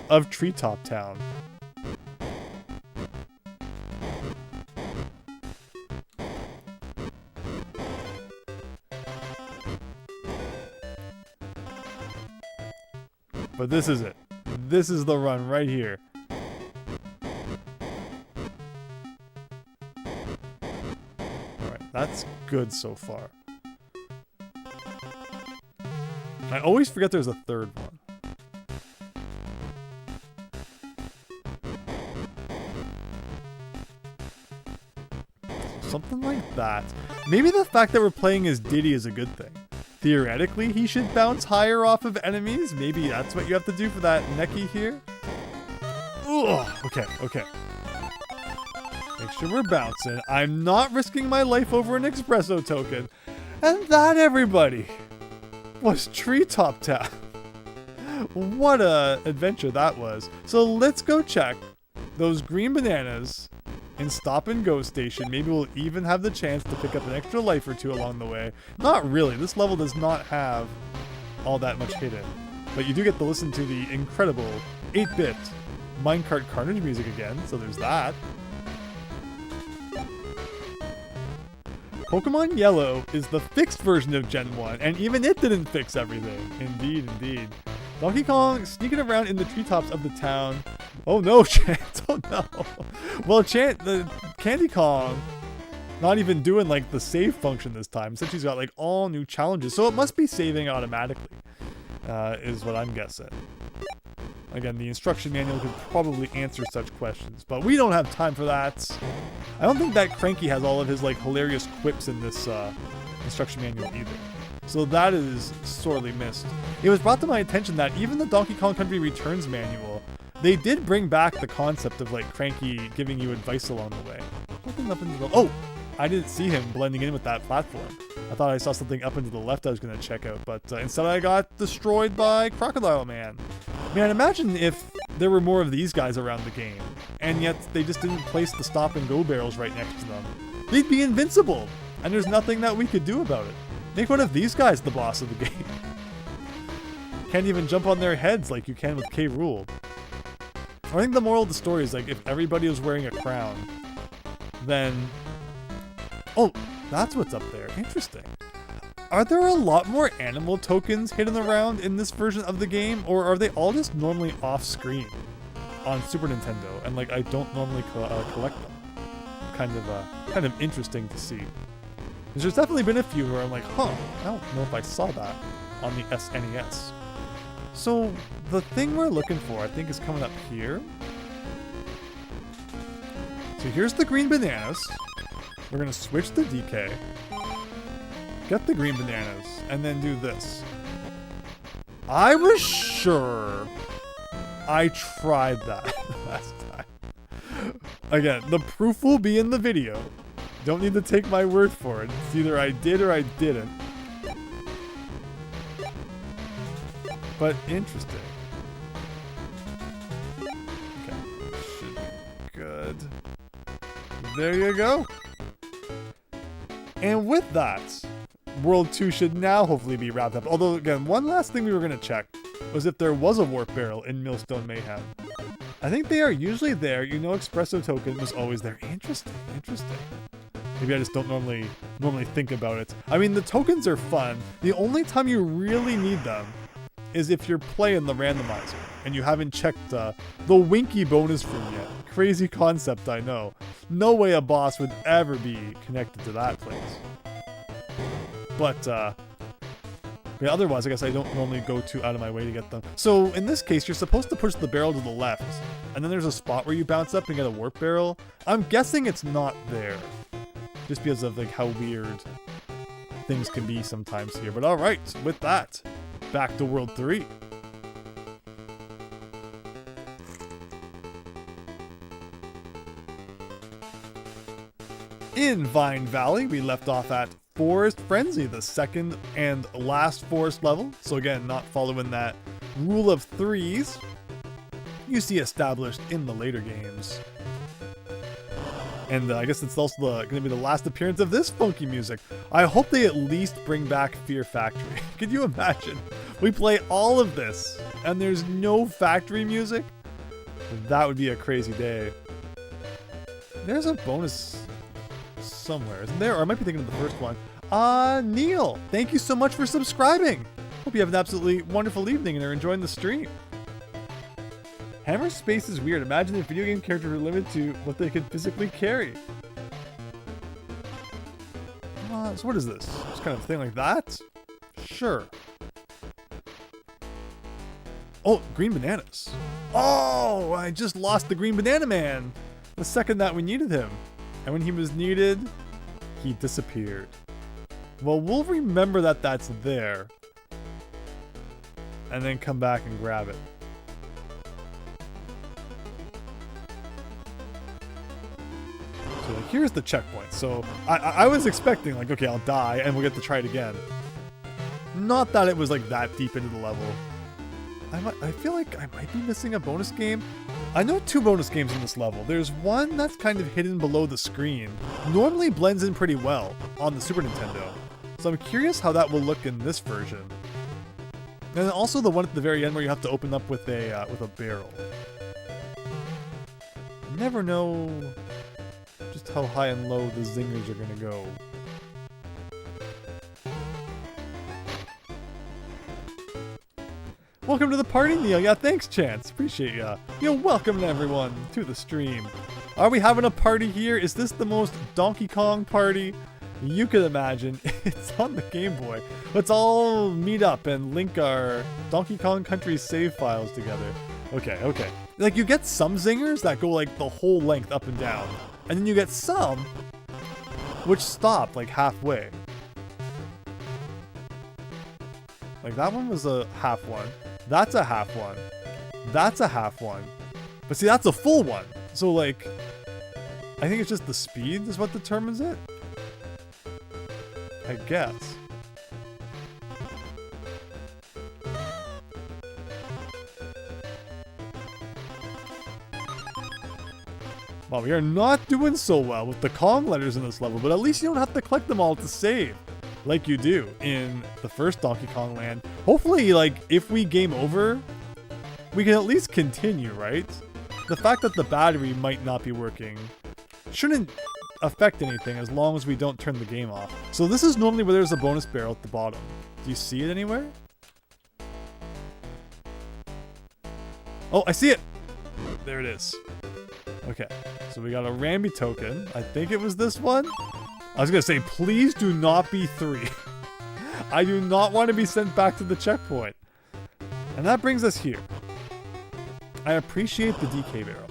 of Treetop Town. But this is it. This is the run right here. Alright, that's good so far. I always forget there's a third one. Something like that. Maybe the fact that we're playing as Diddy is a good thing. Theoretically, he should bounce higher off of enemies. Maybe that's what you have to do for that Neki here. Ugh. Okay. Make sure we're bouncing. I'm not risking my life over an espresso token. And that, everybody, was Treetop Town. What a adventure that was. So let's go check those green bananas in Stop and Go Station. Maybe we'll even have the chance to pick up an extra life or two along the way. Not really. This level does not have all that much hidden. But you do get to listen to the incredible 8-bit Minecart Carnage music again, so there's that. Pokemon Yellow is the fixed version of Gen 1, and even it didn't fix everything. Indeed. Donkey Kong sneaking around in the treetops of the town. Oh no, Chant! Oh no! Well, Chant, the Candy Kong, not even doing like the save function this time, since she's got like all new challenges, so it must be saving automatically, is what I'm guessing. Again, the instruction manual could probably answer such questions, but we don't have time for that. I don't think that Cranky has all of his like hilarious quips in this instruction manual either. So that is sorely missed. It was brought to my attention that even the Donkey Kong Country Returns manual, they did bring back the concept of like Cranky giving you advice along the way. Something up into the... Oh! I didn't see him blending in with that platform. I thought I saw something up into the left I was going to check out, but instead I got destroyed by Crocodile Man. Man, imagine if there were more of these guys around the game, and yet they just didn't place the stop and go barrels right next to them. They'd be invincible, and there's nothing that we could do about it. Make one of these guys the boss of the game. Can't even jump on their heads like you can with K. Rool. I think the moral of the story is like if everybody was wearing a crown, then... Oh, that's what's up there. Interesting. Are there a lot more animal tokens hidden around in this version of the game, or are they all just normally off-screen on Super Nintendo, and like I don't normally collect them? Kind of interesting to see. There's definitely been a few where I'm like, huh, I don't know if I saw that on the SNES. So the thing we're looking for, I think, is coming up here. So here's the green bananas. We're gonna switch the DK, get the green bananas, and then do this. I was sure I tried that last time. Again, the proof will be in the video. Don't need to take my word for it. It's either I did or I didn't. But interesting. Okay, should good. There you go. And with that, World 2 should now hopefully be wrapped up. Although, again, one last thing we were going to check was if there was a warp barrel in Millstone Mayhem. I think they are usually there. You know, Espresso Token was always there. Interesting, interesting. Maybe I just don't normally think about it. I mean, the tokens are fun. The only time you really need them is if you're playing the randomizer and you haven't checked the Winky bonus room yet. Crazy concept, I know. No way a boss would ever be connected to that place. But, yeah, otherwise, I guess I don't normally go too out of my way to get them. So, in this case, you're supposed to push the barrel to the left, and then there's a spot where you bounce up and get a warp barrel. I'm guessing it's not there, just because of, like, how weird things can be sometimes here. But alright, with that, back to World 3. In Vine Valley, we left off at Forest Frenzy, the second and last forest level. So again, not following that rule of threes you see established in the later games. And I guess it's also going to be the last appearance of this funky music. I hope they at least bring back Fear Factory. Could you imagine? We play all of this and there's no factory music? That would be a crazy day. There's a bonus somewhere, isn't there? Or I might be thinking of the first one. Neil, thank you so much for subscribing. Hope you have an absolutely wonderful evening and are enjoying the stream. Hammer space is weird. Imagine if video game characters were limited to what they could physically carry. So what is this? Just kind of thing like that? Sure. Oh, green bananas. Oh, I just lost the green banana man the second that we needed him. And when he was needed, he disappeared. Well, we'll remember that that's there. And then come back and grab it. So here's the checkpoint. So I was expecting, like, okay, I'll die and we'll get to try it again. Not that it was like that deep into the level. I feel like I might be missing a bonus game. I know 2 bonus games in this level. There's one that's kind of hidden below the screen. Normally blends in pretty well on the Super Nintendo. So I'm curious how that will look in this version. And then also the one at the very end where you have to open up with a barrel. I never know just how high and low the zingers are gonna go. Welcome to the party, Neil. Yeah, thanks, Chance. Appreciate ya. Welcome everyone to the stream. Are we having a party here? Is this the most Donkey Kong party you could imagine? It's on the Game Boy. Let's all meet up and link our Donkey Kong Country save files together. Okay, okay. Like, you get some zingers that go, like, the whole length up and down. And then you get some which stop, like, halfway. Like, that one was a half one. That's a half one. That's a half one. But see, that's a full one. So, like, I think it's just the speed is what determines it. I guess. Well, we are not doing so well with the Kong letters in this level, but at least you don't have to collect them all to save. Like you do in the first Donkey Kong Land. Hopefully, like, if we game over, we can at least continue, right? The fact that the battery might not be working shouldn't affect anything as long as we don't turn the game off. So this is normally where there's a bonus barrel at the bottom. Do you see it anywhere? Oh, I see it! There it is. Okay, so we got a Rambi token. I think it was this one. I was gonna say, please do not be 3. I do not want to be sent back to the checkpoint. And that brings us here. I appreciate the DK barrel.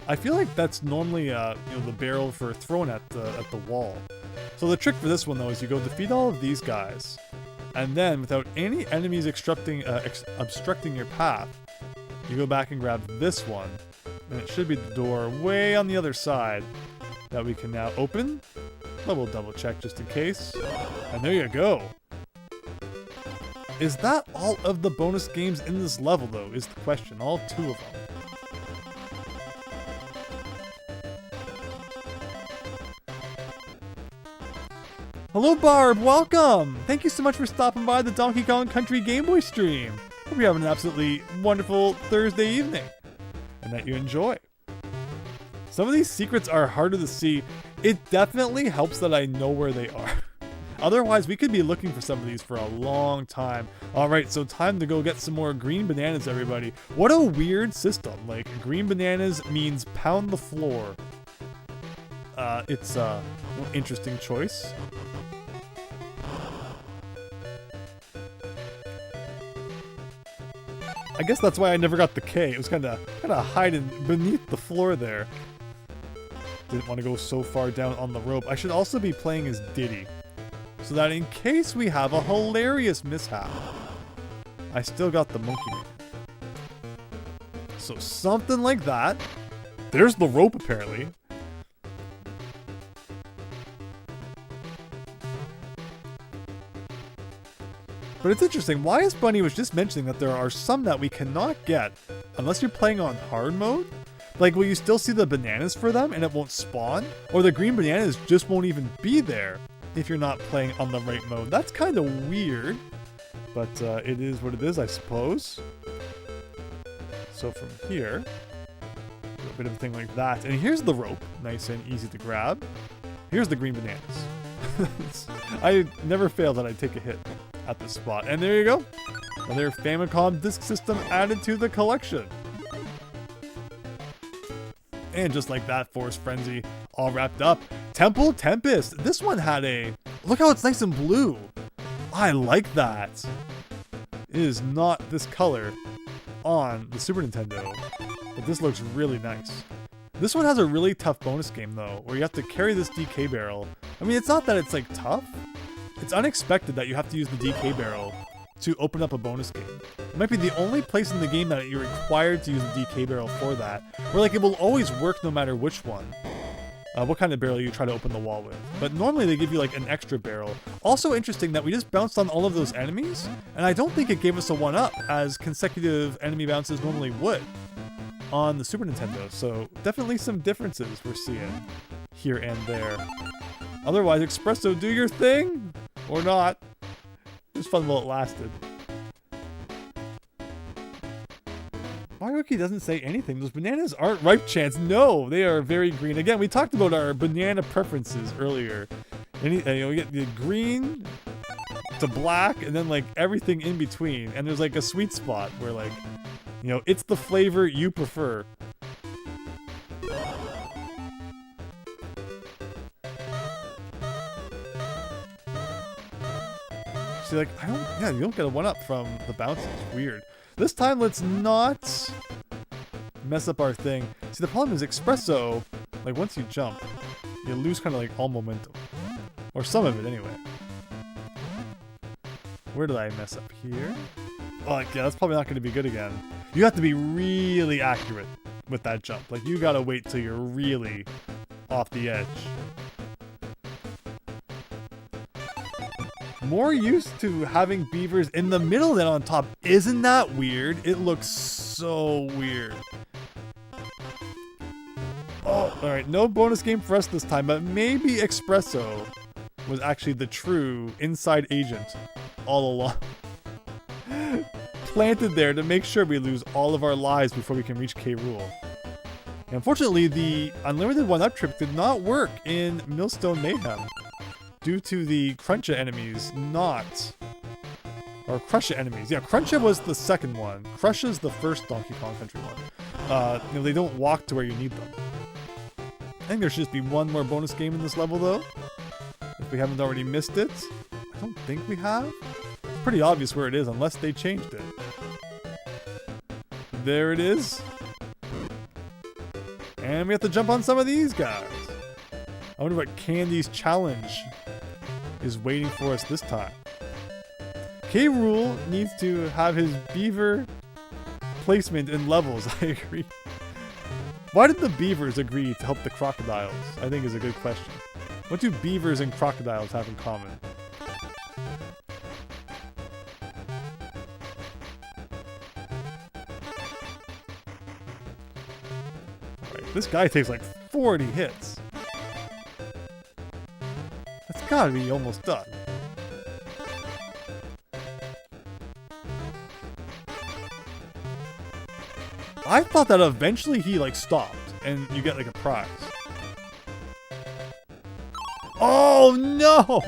I feel like that's normally the barrel for throwing at the wall. So the trick for this one though is you go defeat all of these guys, and then without any enemies obstructing your path, you go back and grab this one, and it should be the door way on the other side that we can now open. But we'll double check just in case. And there you go. Is that all of the bonus games in this level though, is the question. All 2 of them. Hello Barb, welcome! Thank you so much for stopping by the Donkey Kong Country Game Boy stream. Hope you're having an absolutely wonderful Thursday evening and that you enjoy. Some of these secrets are harder to see. It definitely helps that I know where they are. Otherwise, we could be looking for some of these for a long time. Alright, so time to go get some more green bananas, everybody. What a weird system. Like, green bananas means pound the floor. It's an interesting choice. I guess that's why I never got the K. It was kind of hiding beneath the floor there. Didn't want to go so far down on the rope. I should also be playing as Diddy, so that in case we have a hilarious mishap, I still got the monkey man. So something like that. There's the rope, apparently. But it's interesting, Why is Bunny was just mentioning that there are some that we cannot get unless you're playing on hard mode. Like, will you still see the bananas for them and it won't spawn? Or the green bananas just won't even be there if you're not playing on the right mode. That's kind of weird, but it is what it is, I suppose. So from here, do a bit of a thing like that. And here's the rope, nice and easy to grab. Here's the green bananas. I never failed that I'd take a hit at this spot. And there you go. Another Famicom disk system added to the collection. And just like that, Forest Frenzy all wrapped up. Temple Tempest. This one had a... Look how it's nice and blue. I like that. It is not this color on the Super Nintendo, but this looks really nice. This one has a really tough bonus game though, where you have to carry this DK barrel. I mean, it's not that it's like tough. It's unexpected that you have to use the DK barrel to open up a bonus game. It might be the only place in the game that you're required to use the DK barrel for that, where like it will always work no matter which one. What kind of barrel you try to open the wall with. But normally they give you like an extra barrel. Also interesting that we just bounced on all of those enemies, and I don't think it gave us a 1-up as consecutive enemy bounces normally would on the Super Nintendo. So definitely some differences we're seeing here and there. Otherwise, Espresso, do your thing! Or not. It was fun while it lasted. Wayoshi doesn't say anything. Those bananas aren't ripe chance. No, they are very green. Again, we talked about our banana preferences earlier. You know, we get the green to black and then like everything in between. And there's like a sweet spot where like, you know, it's the flavor you prefer. See, like, you don't get a 1-up from the bounces. Weird. This time, let's not mess up our thing. See, the problem is Espresso, like, once you jump, you lose kind of, like, all momentum. Or some of it, anyway. Where did I mess up? Here? Oh, like, yeah, that's probably not going to be good again. You have to be really accurate with that jump. Like, you gotta wait till you're really off the edge. More used to having beavers in the middle than on top. Isn't that weird? It looks so weird. Oh, alright, no bonus game for us this time, but maybe Espresso was actually the true inside agent all along. Planted there to make sure we lose all of our lives before we can reach K. Rool. Unfortunately, the unlimited 1-up trip did not work in Millstone Mayhem, due to the Cruncha enemies or Crusha enemies. Yeah, Cruncha was the second one. Crusha's the first Donkey Kong Country one. You know, they don't walk to where you need them. I think there should just be one more bonus game in this level, though. If we haven't already missed it. I don't think we have. It's pretty obvious where it is, unless they changed it. There it is. And we have to jump on some of these guys. I wonder what Candy's challenge is waiting for us this time. K. Rool needs to have his beaver placement in levels, I agree. Why did the beavers agree to help the crocodiles? I think is a good question. What do beavers and crocodiles have in common? Alright, this guy takes like 40 hits. That's gotta be almost done. I thought that eventually he like stopped and you get like a prize. Oh no!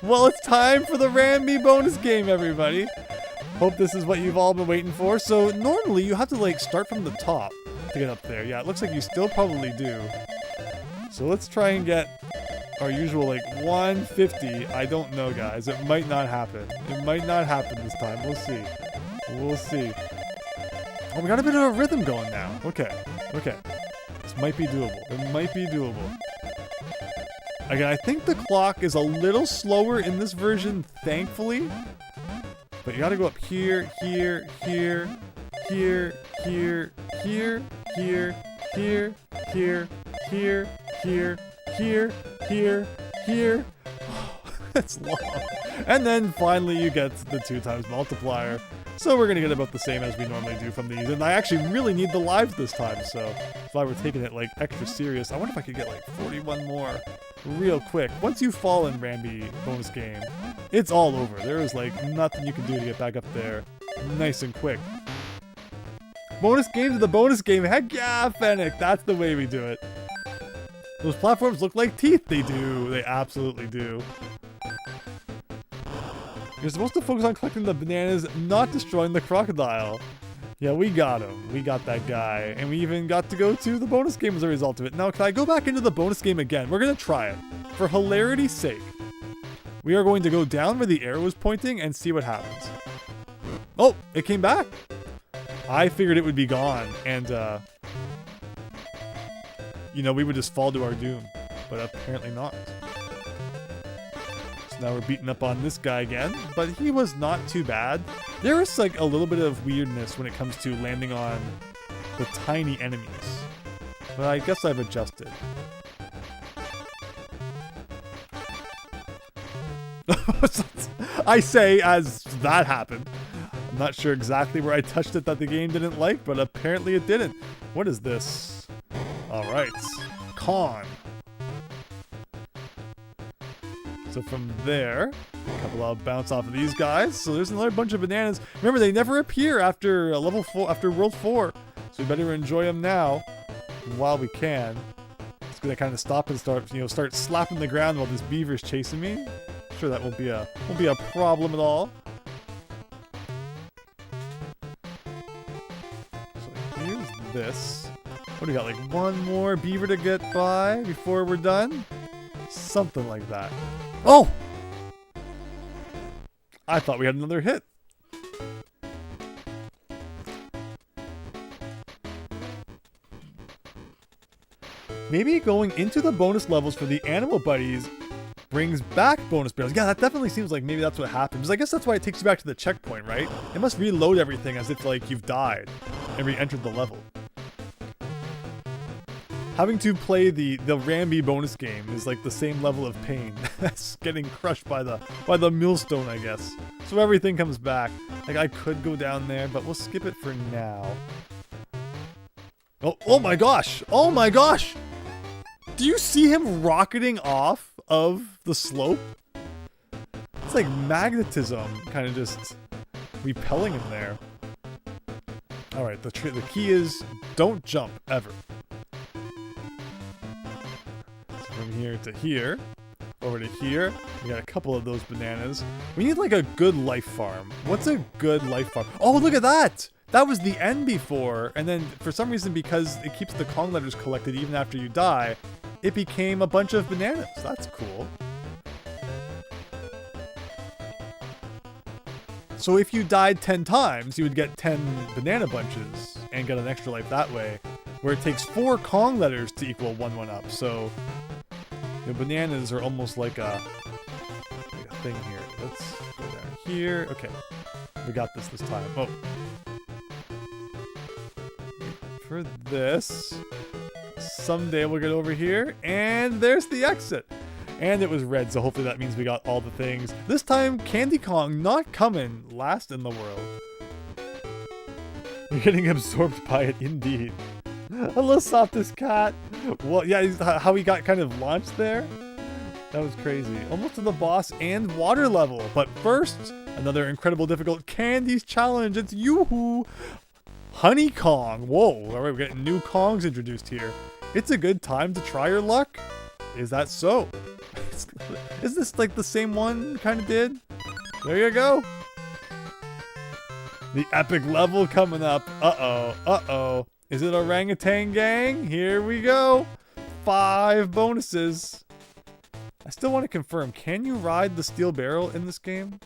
Well, it's time for the Rambi bonus game, everybody. Hope this is what you've all been waiting for. So normally you have to like start from the top to get up there. Yeah, it looks like you still probably do. So let's try and get our usual like 150. I don't know, guys. It might not happen. It might not happen this time. We'll see. We'll see. Oh, we got a bit of a rhythm going now. Okay. Okay. This might be doable. It might be doable. Again, I think the clock is a little slower in this version, thankfully. But you gotta go up here, here, here, here, here, here, here, here, here, here, here, here, here, here. That's long. And then finally you get the 2 times multiplier. So we're gonna get about the same as we normally do from these. And I actually really need the lives this time, so that's why we're taking it like extra serious. I wonder if I could get like 41 more real quick. Once you fall in Rambi bonus game, it's all over. There is like nothing you can do to get back up there nice and quick. Bonus game to the bonus game. Heck yeah, Fennec. That's the way we do it. Those platforms look like teeth. They do. They absolutely do. You're supposed to focus on collecting the bananas, not destroying the crocodile. Yeah, we got him. We got that guy. And we even got to go to the bonus game as a result of it. Now, can I go back into the bonus game again? We're going to try it. For hilarity's sake, we are going to go down where the arrow is pointing and see what happens. Oh, it came back. I figured it would be gone. And, you know, we would just fall to our doom. But apparently not. Now we're beating up on this guy again, but he was not too bad. There is like a little bit of weirdness when it comes to landing on the tiny enemies, but I guess I've adjusted. I say as that happened. I'm not sure exactly where I touched it that the game didn't like, but apparently it didn't. What is this? Alright, Con. So from there, a couple of bounce off of these guys. So there's another bunch of bananas. Remember, they never appear after level 4, after World 4. So we better enjoy them now while we can. It's gonna kind of stop and start slapping the ground while this beaver's chasing me. I'm sure that won't be a problem at all. So here's this. What do we got? Like one more beaver to get by before we're done? Something like that. Oh! I thought we had another hit. Maybe going into the bonus levels for the animal buddies brings back bonus barrels. Yeah, that definitely seems like maybe that's what happens. I guess that's why it takes you back to the checkpoint, right? It must reload everything as if like you've died and re-entered the level. Having to play the Rambi bonus game is like the same level of pain as getting crushed by the millstone, I guess. So everything comes back. Like I could go down there, but we'll skip it for now. Oh my gosh! Oh my gosh! Do you see him rocketing off of the slope? It's like magnetism kind of just repelling him there. Alright, the key is don't jump ever. From here to here, over to here, we got a couple of those bananas. We need like a good life farm. What's a good life farm? Oh, look at that! That was the end before, and then for some reason, because it keeps the Kong letters collected even after you die, it became a bunch of bananas. That's cool. So if you died 10 times, you would get 10 banana bunches and get an extra life that way, where it takes 4 Kong letters to equal 1 up. So the bananas are almost like a thing here. Let's go down here. Okay, we got this time. Oh, for this, someday we'll get over here, and there's the exit. And it was red, so hopefully that means we got all the things. This time, Candy Kong not coming last in the world. You're getting absorbed by it, indeed. I love Softest Cat. Well, yeah, how he got kind of launched there. That was crazy. Almost to the boss and water level. But first, another incredible difficult candies challenge. It's Yoo-hoo Honey Kong. Whoa, all right, we're getting new Kongs introduced here. It's a good time to try your luck. Is that so? Is this like the same one kind of did? There you go. The epic level coming up. Uh-oh, uh-oh. Is it Orangutan Gang? Here we go. 5 bonuses. I still want to confirm, can you ride the steel barrel in this game?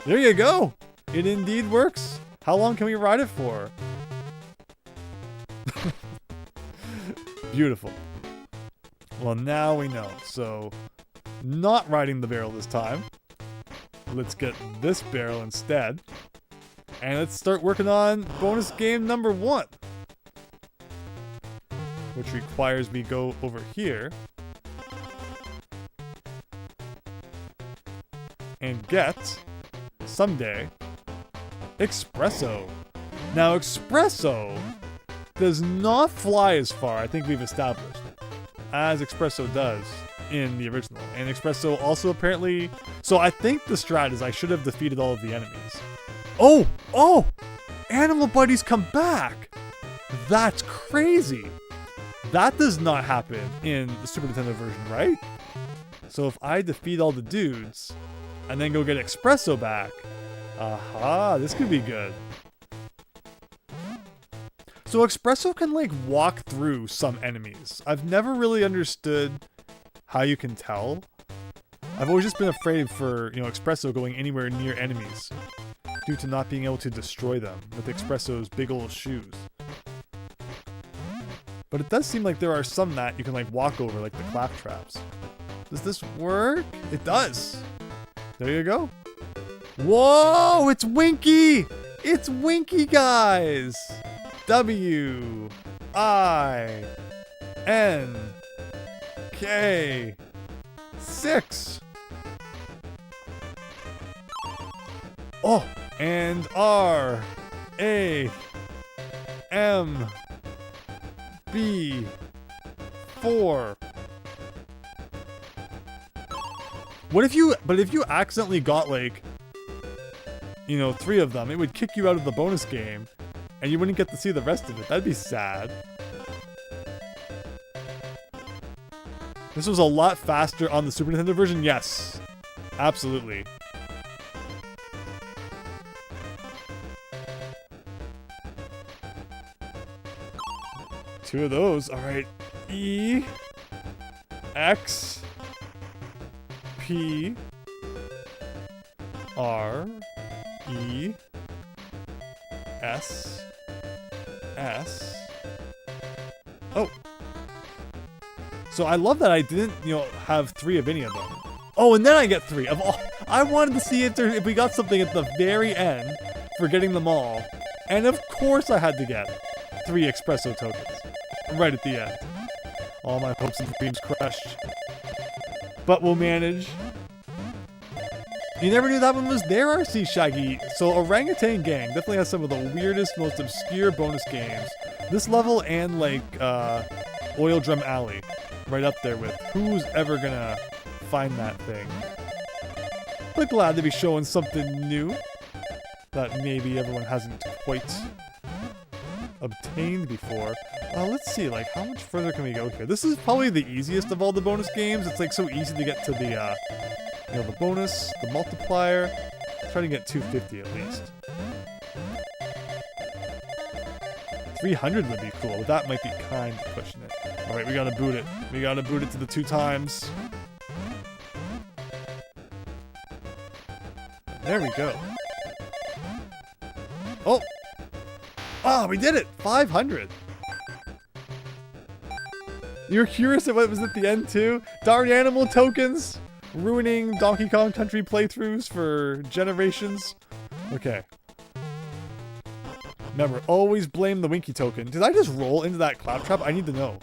There you go! It indeed works. How long can we ride it for? Beautiful. Well, now we know. So, not riding the barrel this time. Let's get this barrel instead. And let's start working on bonus game number 1. Which requires me go over here. And get, someday, Espresso. Now, Espresso does not fly as far, I think we've established, as Espresso does in the original. And Espresso also apparently... So I think the strat is I should have defeated all of the enemies. Oh! Oh! Animal buddies come back! That's crazy! That does not happen in the Super Nintendo version, right? So if I defeat all the dudes... and then go get Espresso back. Aha, this could be good. So Espresso can like walk through some enemies. I've never really understood how you can tell. I've always just been afraid for, you know, Espresso going anywhere near enemies due to not being able to destroy them with Espresso's big old shoes. But it does seem like there are some that you can like walk over, like the clap traps. Does this work? It does. There you go. Whoa, it's Winky! It's Winky, guys! W-I-N-K-6. Oh, and R-A-M-B-4. But if you accidentally got like, you know, 3 of them, it would kick you out of the bonus game and you wouldn't get to see the rest of it. That'd be sad. This was a lot faster on the Super Nintendo version, yes. Absolutely. Two of those, alright. E, X, P, R, E, S, S. Oh. So I love that I didn't, you know, have 3 of any of them. Oh, and then I get 3 of all. I wanted to see if we got something at the very end for getting them all. And of course I had to get 3 Espresso tokens. Right at the end. All my hopes and dreams crushed. But we'll manage. You never knew that one was there, RC Shaggy. So Orangutan Gang definitely has some of the weirdest, most obscure bonus games. This level and like Oil Drum Alley. Right up there with who's ever gonna find that thing. But glad to be showing something new that maybe everyone hasn't quite obtained before. Let's see, like, how much further can we go here? This is probably the easiest of all the bonus games. It's like so easy to get to the, you know, the bonus, the multiplier. Try to get 250 at least. 300 would be cool, but that might be kind of pushing it. Alright, we gotta boot it. We gotta boot it to the 2 times. There we go. Oh! Oh, we did it! 500! You're curious at what was at the end too? Darn animal tokens! Ruining Donkey Kong Country playthroughs for generations. Okay. Remember, always blame the Winky token. Did I just roll into that claptrap? I need to know.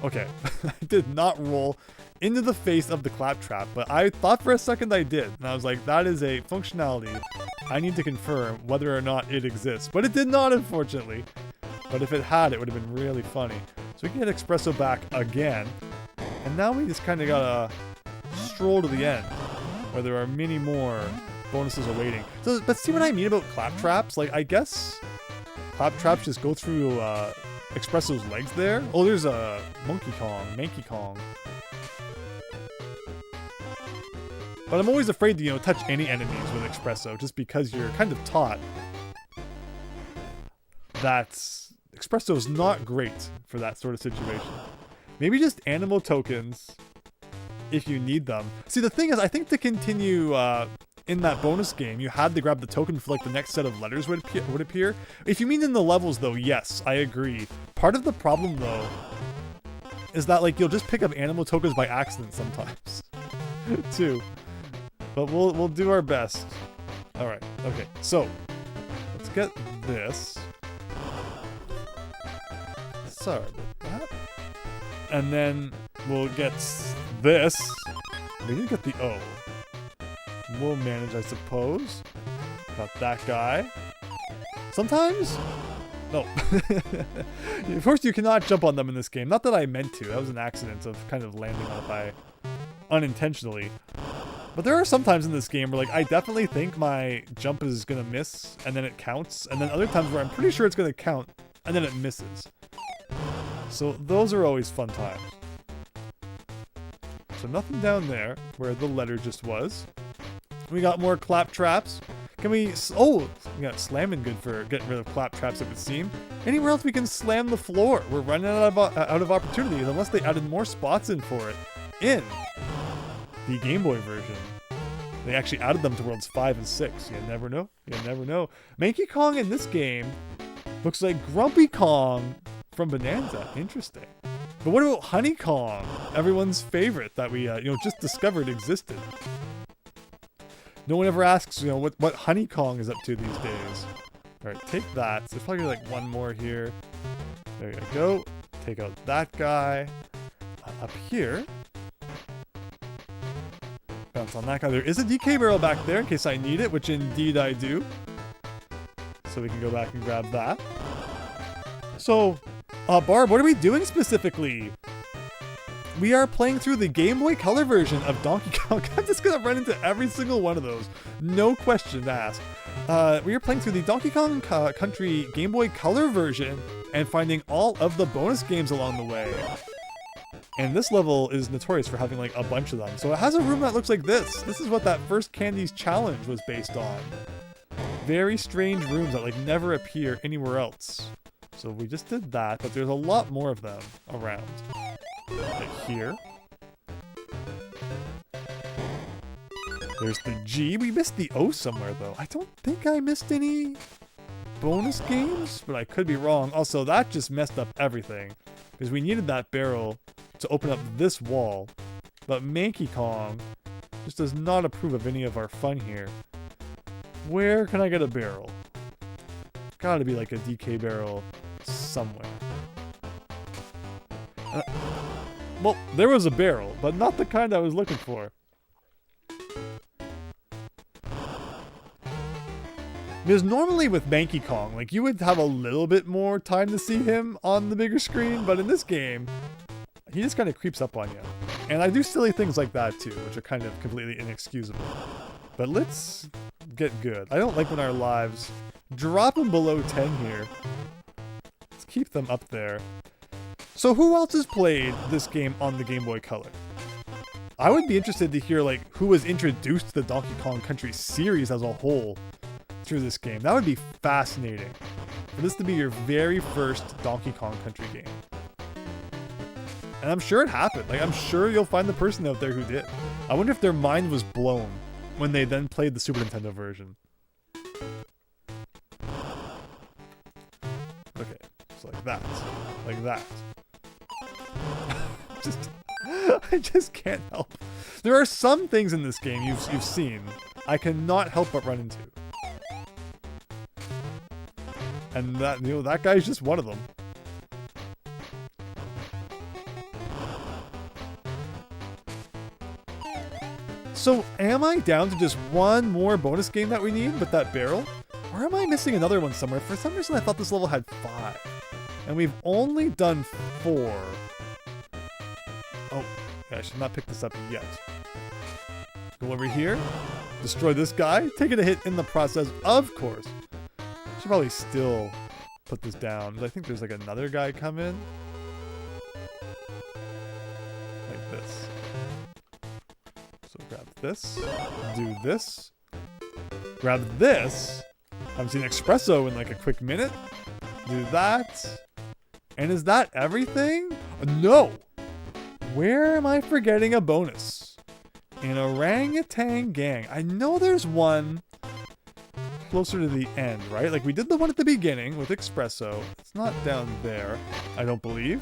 Okay. I did not roll into the face of the claptrap, but I thought for a second I did. And I was like, that is a functionality. I need to confirm whether or not it exists. But it did not, unfortunately. But if it had, it would have been really funny. So we can get Espresso back again. And now we just kind of gotta stroll to the end, where there are many more bonuses awaiting. So, but see what I mean about claptraps? Like, I guess claptraps just go through Espresso's legs there. Oh, there's a Monkey Kong. But I'm always afraid to, you know, touch any enemies with Espresso, just because you're kind of taught that Espresso's not great for that sort of situation. Maybe just animal tokens if you need them. See, the thing is, I think to continue in that bonus game, you had to grab the token for like the next set of letters would appear. If you mean in the levels though, yes, I agree. Part of the problem though is that like you'll just pick up animal tokens by accident sometimes too. But we'll do our best. All right. Okay. So let's get this. Sorry about that. And then we'll get this. We need to get the O. We'll manage, I suppose. Got that guy. Sometimes? No. Of course, you cannot jump on them in this game. Not that I meant to. That was an accident of kind of landing on it by unintentionally. But there are some times in this game where, like, I definitely think my jump is gonna miss, and then it counts. And then other times where I'm pretty sure it's gonna count, and then it misses. So those are always fun times. So nothing down there where the letter just was. We got more clap traps. Can we... Oh! We got slamming good for getting rid of clap traps, it would seem. Anywhere else we can slam the floor. We're running out of opportunities unless they added more spots in for it. In the Game Boy version. They actually added them to Worlds 5 and 6. You never know. You never know. Monkey Kong in this game looks like Grumpy Kong from Bonanza. Interesting. But what about Honey Kong? Everyone's favorite that we just discovered existed. No one ever asks, what Honey Kong is up to these days. All right, take that. There's probably like one more here. There you go. Take out that guy. Up here. Bounce on that guy. There is a DK barrel back there in case I need it, which indeed I do. So we can go back and grab that. So, Barb, what are we doing specifically? We are playing through the Game Boy Color version of Donkey Kong. I'm just gonna run into every single one of those. No question asked. We are playing through the Donkey Kong Country Game Boy Color version and finding all of the bonus games along the way. And this level is notorious for having like a bunch of them. So it has a room that looks like this. This is what that first Candies challenge was based on. Very strange rooms that like never appear anywhere else. So we just did that, but there's a lot more of them around. Like here. There's the G. We missed the O somewhere though. I don't think I missed any bonus games, but I could be wrong. Also, that just messed up everything because we needed that barrel to open up this wall. But Monkey Kong just does not approve of any of our fun here. Where can I get a barrel? Gotta be like a DK barrel somewhere. Well, there was a barrel, but not the kind I was looking for. Because normally with Monkey Kong, like you would have a little bit more time to see him on the bigger screen, but in this game, he just kind of creeps up on you. And I do silly things like that too, which are kind of completely inexcusable. But let's get good. I don't like when our lives drop them below 10 here. Let's keep them up there. So who else has played this game on the Game Boy Color? I would be interested to hear like who was introduced to the Donkey Kong Country series as a whole through this game. That would be fascinating. For this to be your very first Donkey Kong Country game. And I'm sure it happened. Like I'm sure you'll find the person out there who did. I wonder if their mind was blown when they then played the Super Nintendo version. Okay, so like that. Like that. I just can't help. There are some things in this game you've seen I cannot help but run into. And that guy's just one of them. So am I down to just one more bonus game that we need with that barrel? Or am I missing another one somewhere? For some reason I thought this level had 5. And we've only done 4. Oh, I should not pick this up yet. Go over here. Destroy this guy. Taking a hit in the process, of course. Should probably still put this down. I think there's like another guy coming. Like this. So grab this. Do this. Grab this. Haven't seen espresso in like a quick minute. Do that. And is that everything? No! Where am I forgetting a bonus? An orangutan gang. I know there's one closer to the end, right? Like we did the one at the beginning with espresso. It's not down there, I don't believe.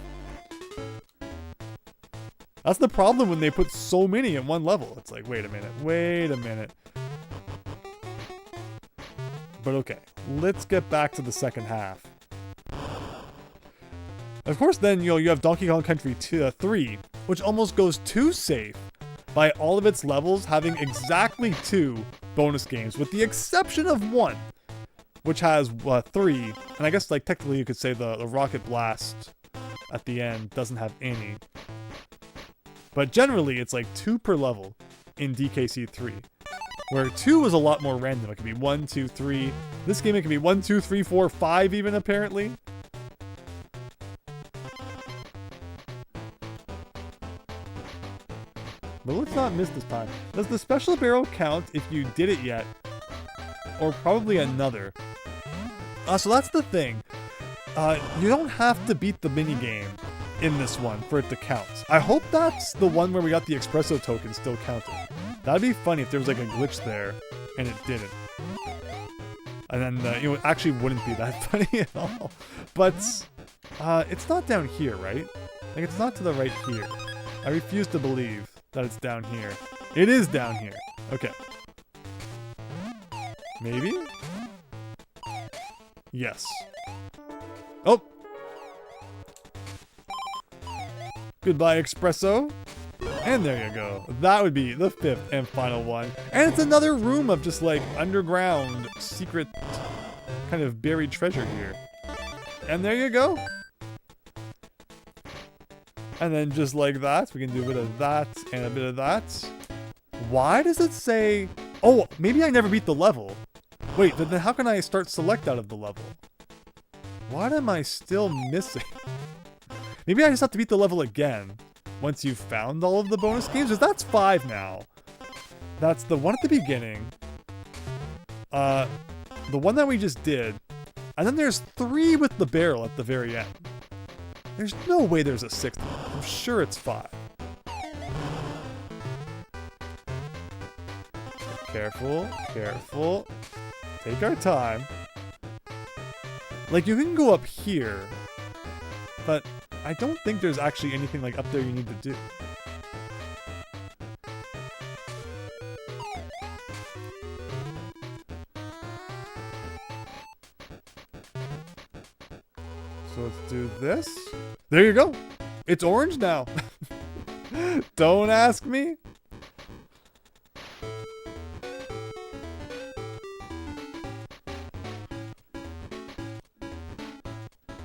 That's the problem when they put so many in one level. It's like, wait a minute. But okay, let's get back to the second half. Of course, then you have Donkey Kong Country 3, which almost goes too safe by all of its levels having exactly 2 bonus games, with the exception of one, which has 3. And I guess like technically you could say the Rocket Blast at the end doesn't have any. But generally, it's like 2 per level in DKC 3. Where 2 is a lot more random. It could be 1, 2, 3. This game, it can be 1, 2, 3, 4, 5 even, apparently. But let's not miss this time. Does the special barrel count if you did it yet? Or probably another. So that's the thing. You don't have to beat the minigame in this one for it to count. I hope that's the one where we got the espresso token still counted. That'd be funny if there was like a glitch there and it didn't. And then, it actually wouldn't be that funny at all. But, it's not down here, right? Like, it's not to the right here. I refuse to believe that it's down here. It is down here. Okay. Maybe? Yes. Oh! Goodbye, espresso. And there you go. That would be the 5th and final one. And it's another room of just like underground secret kind of buried treasure here. And there you go. And then just like that, we can do a bit of that and a bit of that. Why does it say... Oh, maybe I never beat the level. Wait, then how can I start select out of the level? What am I still missing? Maybe I just have to beat the level again once you've found all of the bonus games, because that's 5 now. That's the one at the beginning. The one that we just did. And then there's 3 with the barrel at the very end. There's no way there's a 6th one. I'm sure it's 5. Careful, careful. Take our time. Like, you can go up here, but I don't think there's actually anything like up there you need to do. So let's do this. There you go. It's orange now. Don't ask me.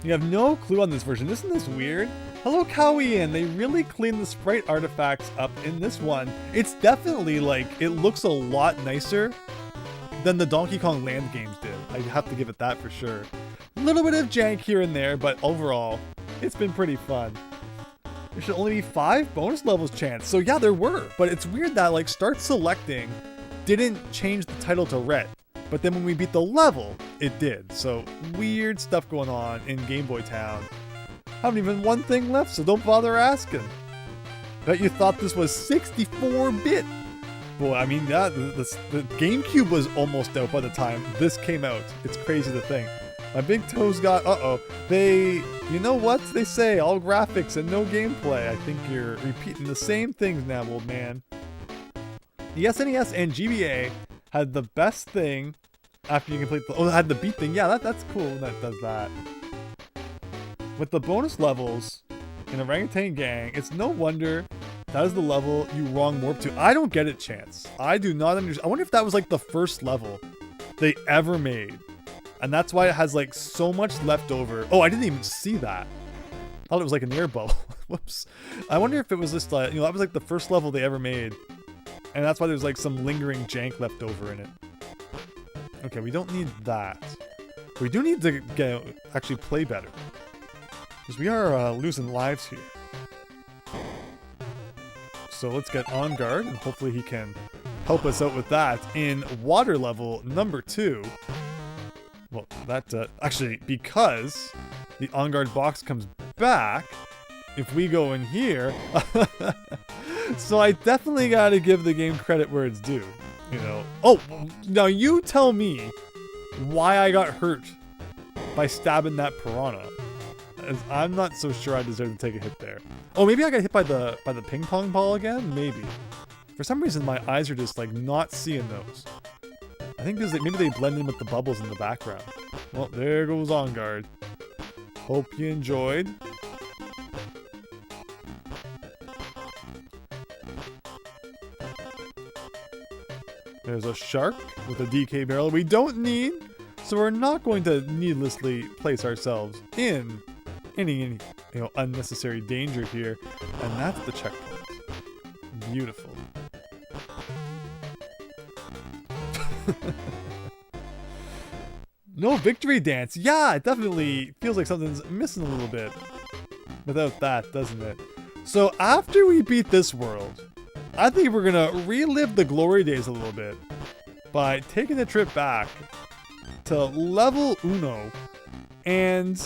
You have no clue on this version. Isn't this weird? Hello, Cowian. They really cleaned the sprite artifacts up in this one. It's definitely like, it looks a lot nicer than the Donkey Kong Land games did. I have to give it that for sure. A little bit of jank here and there, but overall, it's been pretty fun. There should only be 5 bonus levels chance. So yeah, there were, but it's weird that like start selecting didn't change the title to red. But then when we beat the level, it did. So weird stuff going on in Game Boy Town. Haven't even one thing left, so don't bother asking. Bet you thought this was 64-bit. Boy, I mean, the GameCube was almost out by the time this came out. It's crazy to think. My big toes got, you know what they say, all graphics and no gameplay. I think you're repeating the same things now, old man. The SNES and GBA had the best thing after you complete the... Oh, it had the beat thing. Yeah, that's cool when that does that. With the bonus levels in Orangutan Gang, it's no wonder that is the level you wrong warp to. I don't get it, Chance. I do not understand. I wonder if that was like the first level they ever made. And that's why it has like so much left over. Oh, I didn't even see that. thought it was like an air bubble. Whoops. I wonder if it was just like, that was like the first level they ever made. And that's why there's like some lingering jank left over in it. Okay, we don't need that. We do need to actually play better. Because we are losing lives here. So let's get on guard, and hopefully he can help us out with that in water level number 2. Well, that, actually, because the on guard box comes back, if we go in here, so I definitely gotta give the game credit where it's due, Oh, now you tell me why I got hurt by stabbing that piranha. As I'm not so sure I deserve to take a hit there. Oh, maybe I got hit by the ping pong ball again? Maybe. For some reason, my eyes are just like not seeing those. I think because maybe they blend in with the bubbles in the background. Well, there goes on guard. Hope you enjoyed. There's a shark with a DK barrel we don't need, so we're not going to needlessly place ourselves in any unnecessary danger here. And that's the checkpoint. Beautiful. No victory dance. Yeah, it definitely feels like something's missing a little bit without that, doesn't it? So after we beat this world, I think we're gonna relive the glory days a little bit by taking a trip back to level uno and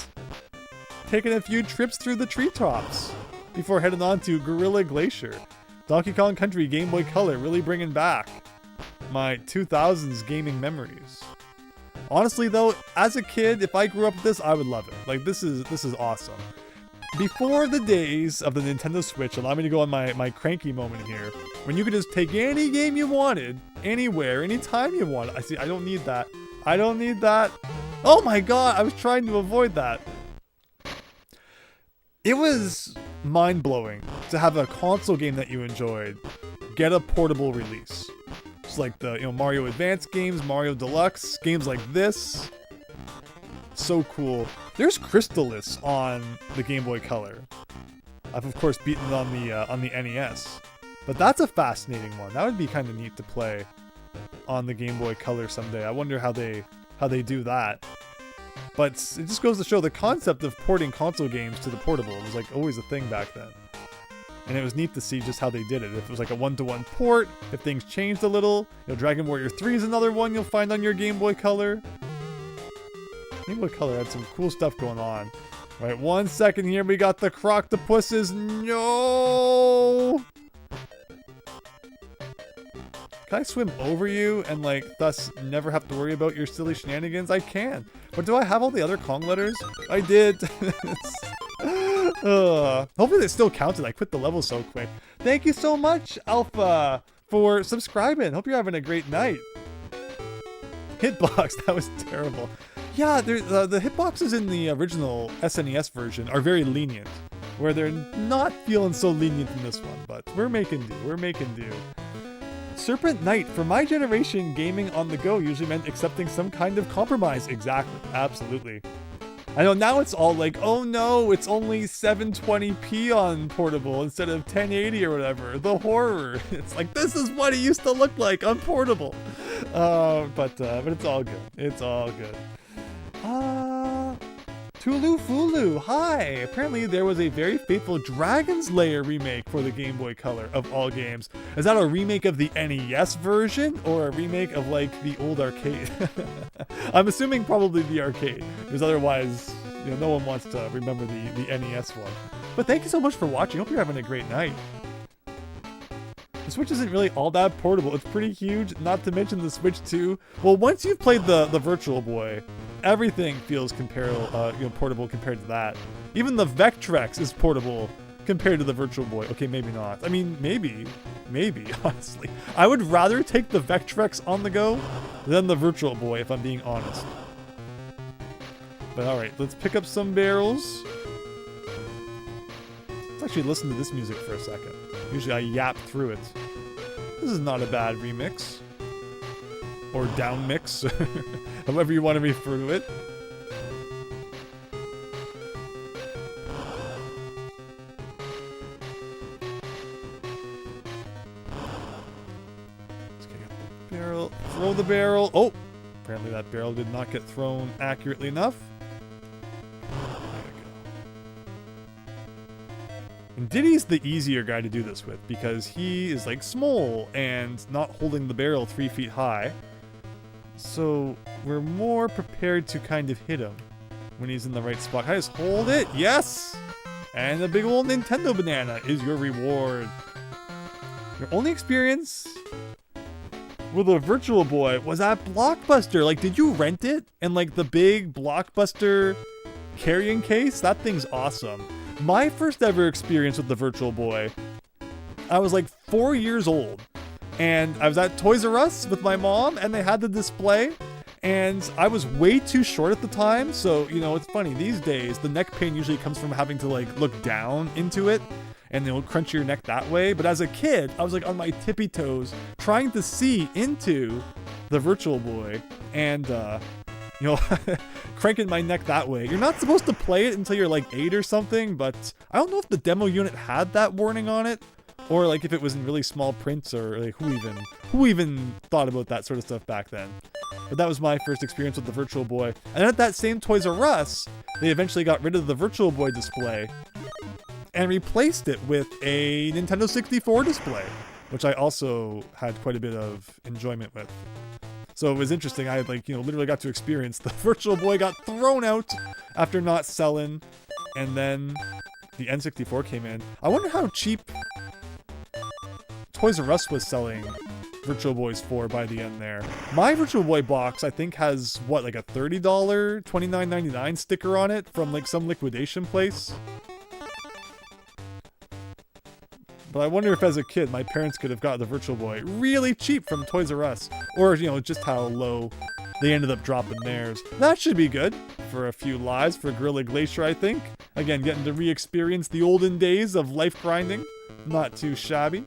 taking a few trips through the treetops before heading on to Gorilla Glacier. Donkey Kong Country Game Boy Color, really bringing back my 2000s gaming memories. Honestly though, as a kid, if I grew up with this, I would love it. Like, this is awesome. Before the days of the Nintendo Switch, allow me to go on my cranky moment here, when you could just take any game you wanted, anywhere, anytime you wanted. I don't need that. I don't need that. Oh my god, I was trying to avoid that. It was mind-blowing to have a console game that you enjoyed get a portable release. It's like the Mario Advance games, Mario Deluxe, games like this. So cool. There's Crystalis on the Game Boy Color. I've of course beaten it on the NES, but that's a fascinating one. That would be kind of neat to play on the Game Boy Color someday. I wonder how they do that. But it just goes to show the concept of porting console games to the portable was like always a thing back then. And it was neat to see just how they did it. If it was like a one-to-one port, if things changed a little. Dragon Warrior 3 is another one you'll find on your Game Boy Color. Game Boy Color had some cool stuff going on. All right, 1 second here. We got the Croctopuses. No! Can I swim over you and thus never have to worry about your silly shenanigans? I can. But do I have all the other Kong letters? I did. Hopefully they still counted. I quit the level so quick. Thank you so much, Alpha, for subscribing. Hope you're having a great night. Hitbox, that was terrible. Yeah, the hitboxes in the original SNES version are very lenient, where they're not feeling so lenient in this one, but we're making do. We're making do. Serpent Knight, for my generation, gaming on the go usually meant accepting some kind of compromise. Exactly, absolutely. I know now it's all like, oh no, it's only 720p on portable instead of 1080 or whatever. The horror. It's like, this is what it used to look like on portable. But it's all good. It's all good. Tulu Fulu, hi! Apparently there was a very faithful Dragon's Lair remake for the Game Boy Color of all games. Is that a remake of the NES version or a remake of the old arcade? I'm assuming probably the arcade, because otherwise, no one wants to remember the NES one. But thank you so much for watching. Hope you're having a great night. The Switch isn't really all that portable. It's pretty huge, not to mention the Switch 2. Well, once you've played the Virtual Boy, everything feels portable compared to that. Even the Vectrex is portable compared to the Virtual Boy. Okay, maybe not. I mean, maybe, honestly. I would rather take the Vectrex on the go than the Virtual Boy, if I'm being honest. But alright, let's pick up some barrels. Let's actually listen to this music for a second. Usually I yap through it. This is not a bad remix. Or down mix, however you want to refer to it. throw the barrel. Oh, apparently that barrel did not get thrown accurately enough. There we go. And Diddy's the easier guy to do this with because he is like small and not holding the barrel 3 feet high. So we're more prepared to kind of hit him when he's in the right spot. Can I just hold it? Yes! And the big old Nintendo banana is your reward. Your only experience with a Virtual Boy was at Blockbuster. Like, did you rent it? And like the big Blockbuster carrying case? That thing's awesome. My first ever experience with the Virtual Boy, I was like 4 years old. And I was at Toys R Us with my mom and they had the display. And I was way too short at the time, so, you know, it's funny. These days, the neck pain usually comes from having to, like, look down into it and they'll crunch your neck that way. But as a kid, I was, like, on my tippy toes trying to see into the Virtual Boy and, you know, cranking my neck that way. You're not supposed to play it until you're, like, 8 or something, but I don't know if the demo unit had that warning on it or, like, if it was in really small prints or, like, who even thought about that sort of stuff back then. But that was my first experience with the Virtual Boy. And then at that same Toys R Us, they eventually got rid of the Virtual Boy display and replaced it with a Nintendo 64 display, which I also had quite a bit of enjoyment with. So it was interesting. I, like, you know, literally got to experience the Virtual Boy got thrown out after not selling, and then the N64 came in. I wonder how cheap Toys R Us was selling Virtual Boys for by the end there. My Virtual Boy box, I think, has, what, like a $30 $29.99 sticker on it from, like, some liquidation place. But I wonder if, as a kid, my parents could have got the Virtual Boy really cheap from Toys R Us. Or, you know, just how low they ended up dropping theirs. That should be good for a few lives for Gorilla Glacier, I think. Again, getting to re-experience the olden days of life grinding. Not too shabby.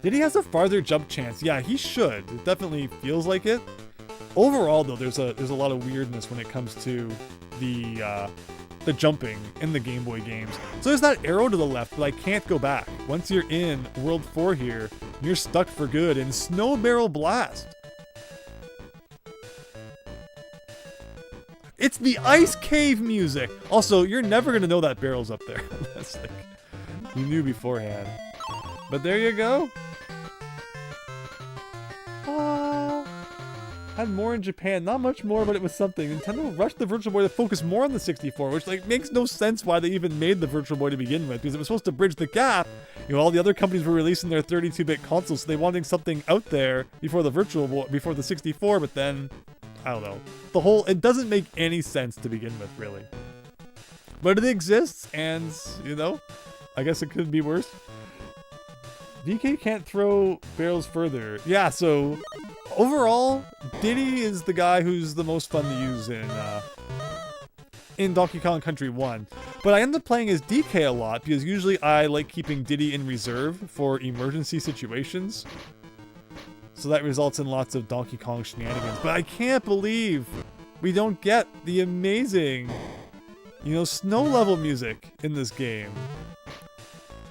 Diddy has a farther jump chance. Yeah, he should. It definitely feels like it. Overall, though, there's a lot of weirdness when it comes to the jumping in the Game Boy games. So there's that arrow to the left, but I can't go back. Once you're in World 4 here, you're stuck for good in Snow Barrel Blast. It's the Ice Cave music. Also, you're never gonna know that barrel's up there. That's like, you knew beforehand. But there you go. Had more in Japan, not much more, but it was something. Nintendo rushed the Virtual Boy to focus more on the 64, which like makes no sense why they even made the Virtual Boy to begin with, because it was supposed to bridge the gap. You know, all the other companies were releasing their 32-bit consoles, so they wanted something out there before the Virtual Boy, before the 64, but then, I don't know. It doesn't make any sense to begin with, really. But it exists, and, you know, I guess it could be worse. DK can't throw barrels further. Yeah, so overall, Diddy is the guy who's the most fun to use in Donkey Kong Country 1. But I end up playing as DK a lot because usually I like keeping Diddy in reserve for emergency situations. So that results in lots of Donkey Kong shenanigans. But I can't believe we don't get the amazing, you know, snow level music in this game.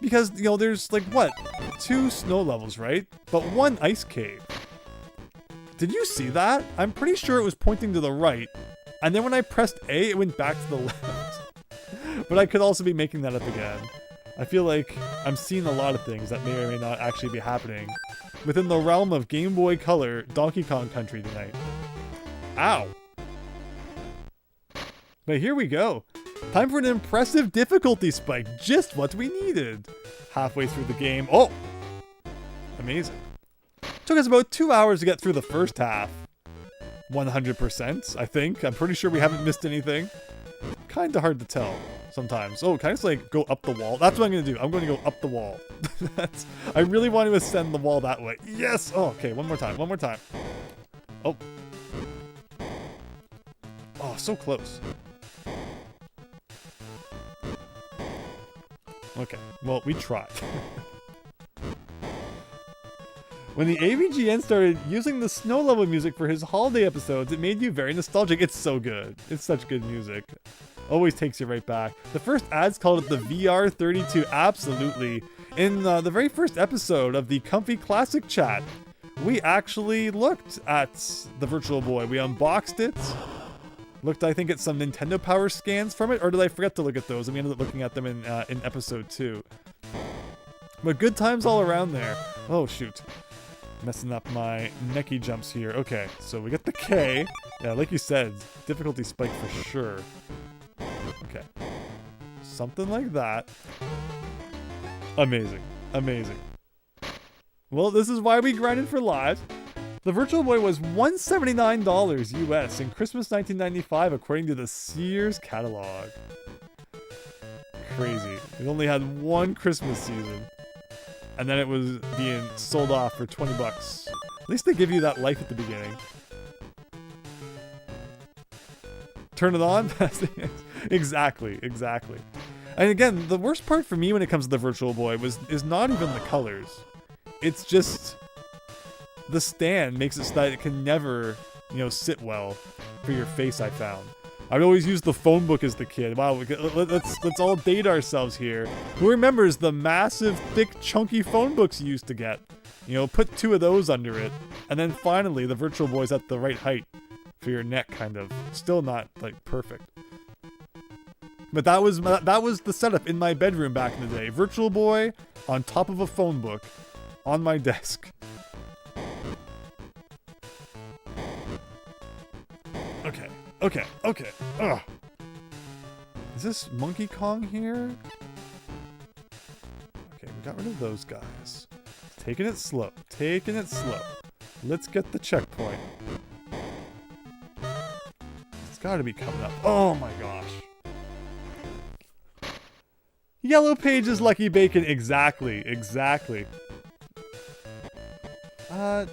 Because, you know, there's, like, what? 2 snow levels, right? But 1 ice cave. Did you see that? I'm pretty sure it was pointing to the right. And then when I pressed A, it went back to the left. But I could also be making that up again. I feel like I'm seeing a lot of things that may or may not actually be happening within the realm of Game Boy Color Donkey Kong Country tonight. Ow! But here we go. Time for an impressive difficulty spike. Just what we needed. Halfway through the game. Oh! Amazing. Took us about 2 hours to get through the first half. 100%, I think. I'm pretty sure we haven't missed anything. Kinda hard to tell sometimes. Oh, can I just like go up the wall? That's what I'm gonna do. I'm gonna go up the wall. I really want to ascend the wall that way. Yes! Oh, okay, one more time. One more time. Oh. Oh, so close. Okay, well, we tried. When the AVGN started using the snow level music for his holiday episodes, it made you very nostalgic. It's so good. It's such good music. Always takes you right back. The first ads called it the VR32. Absolutely. In the very first episode of the Comfy Classic Chat, we actually looked at the Virtual Boy. We unboxed it. Looked, I think, at some Nintendo Power scans from it, or did I forget to look at those? And we ended up looking at them in episode 2. But good times all around there. Oh, shoot. Messing up my necky jumps here. Okay, so we got the K. Yeah, like you said, difficulty spike for sure. Okay. Something like that. Amazing. Amazing. Well, this is why we grinded for lives. The Virtual Boy was $179 US in Christmas 1995, according to the Sears catalog. Crazy. It only had one Christmas season. And then it was being sold off for 20 bucks. At least they give you that life at the beginning. Turn it on? Exactly, exactly. And again, the worst part for me when it comes to the Virtual Boy is not even the colors. It's just the stand makes it so that it can never, sit well for your face, I found. I'd always use the phone book as the kid. Wow, let's all date ourselves here. Who remembers the massive, thick, chunky phone books you used to get? Put 2 of those under it. And then finally, the Virtual Boy's at the right height for your neck, kind of. Still not, perfect. But that was the setup in my bedroom back in the day. Virtual Boy on top of a phone book on my desk. Okay. Ugh. Is this Monkey Kong here? Okay, we got rid of those guys. Taking it slow. Let's get the checkpoint. It's gotta be coming up. Oh my gosh. Yellow Pages Lucky Bacon. Exactly.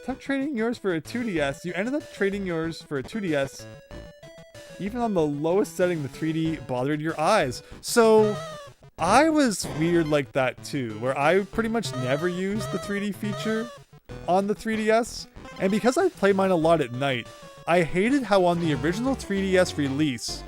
Took trading yours for a 2DS. You ended up trading yours for a 2DS. Even on the lowest setting, the 3D bothered your eyes. So, I was weird like that too, where I pretty much never used the 3D feature on the 3DS. And because I play mine a lot at night, I hated how on the original 3DS release,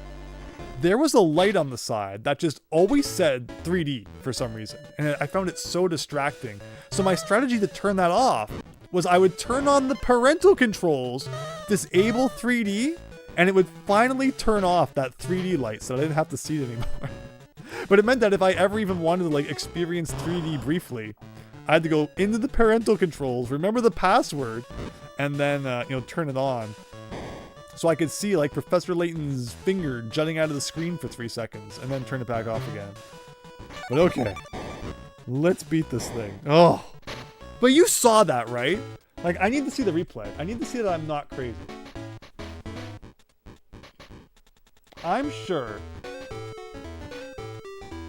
there was a light on the side that just always said 3D for some reason. And I found it so distracting. So my strategy to turn that off was I would turn on the parental controls, disable 3D, and it would finally turn off that 3D light so I didn't have to see it anymore. But it meant that if I ever even wanted to experience 3D briefly, I had to go into the parental controls, remember the password, and then turn it on. So I could see Professor Layton's finger jutting out of the screen for 3 seconds, and then turn it back off again. But okay, let's beat this thing. Oh, but you saw that, right? I need to see the replay. I need to see that I'm not crazy. I'm sure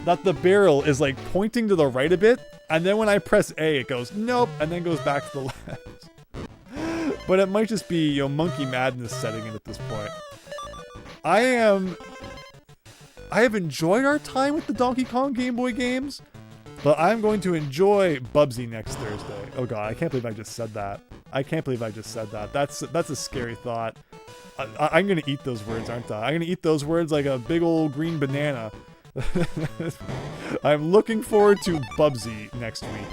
that the barrel is pointing to the right a bit, and then when I press A, it goes nope, and then goes back to the left. But it might just be monkey madness setting in at this point. I have enjoyed our time with the Donkey Kong Game Boy games, but I'm going to enjoy Bubsy next Thursday. Oh god, I can't believe I just said that. That's a scary thought. I'm gonna eat those words, aren't I? I'm gonna eat those words like a big old green banana. I'm looking forward to Bubsy next week.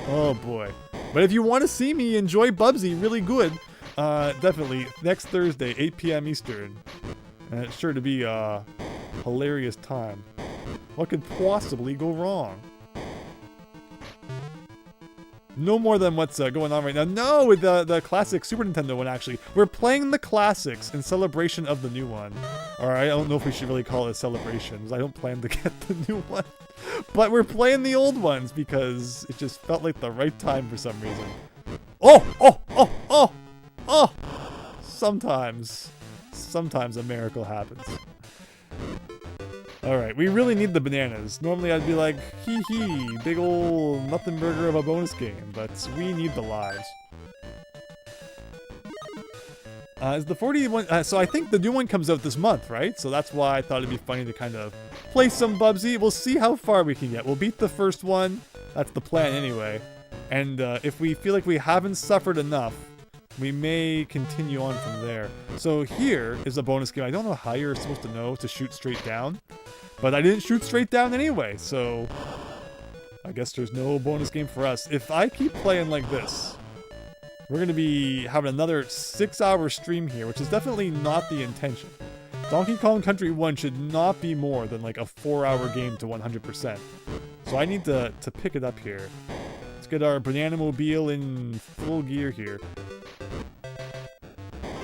Oh boy. But if you want to see me enjoy Bubsy really good, definitely next Thursday, 8 p.m. Eastern. And it's sure to be a hilarious time. What could possibly go wrong? No more than what's going on right now. No, with the classic Super Nintendo one, actually. We're playing the classics in celebration of the new one. Or I don't know if we should really call it a celebration, because I don't plan to get the new one. But we're playing the old ones because it just felt like the right time for some reason. Oh! Sometimes a miracle happens. Alright, we really need the bananas. Normally I'd be like, hee hee, big ol' nothing burger of a bonus game, but we need the lives. Is the 41, so I think the new one comes out this month, right? So that's why I thought it'd be funny to kind of play some Bubsy. We'll see how far we can get. We'll beat the first one. That's the plan anyway. And if we feel like we haven't suffered enough, we may continue on from there. So here is a bonus game. I don't know how you're supposed to know to shoot straight down, but I didn't shoot straight down anyway, so I guess there's no bonus game for us. If I keep playing like this, We're going to be having another 6-hour stream here, which is definitely not the intention. Donkey Kong Country 1 should not be more than like a 4-hour game to 100%. So I need to pick it up here. Let's get our banana mobile in full gear here.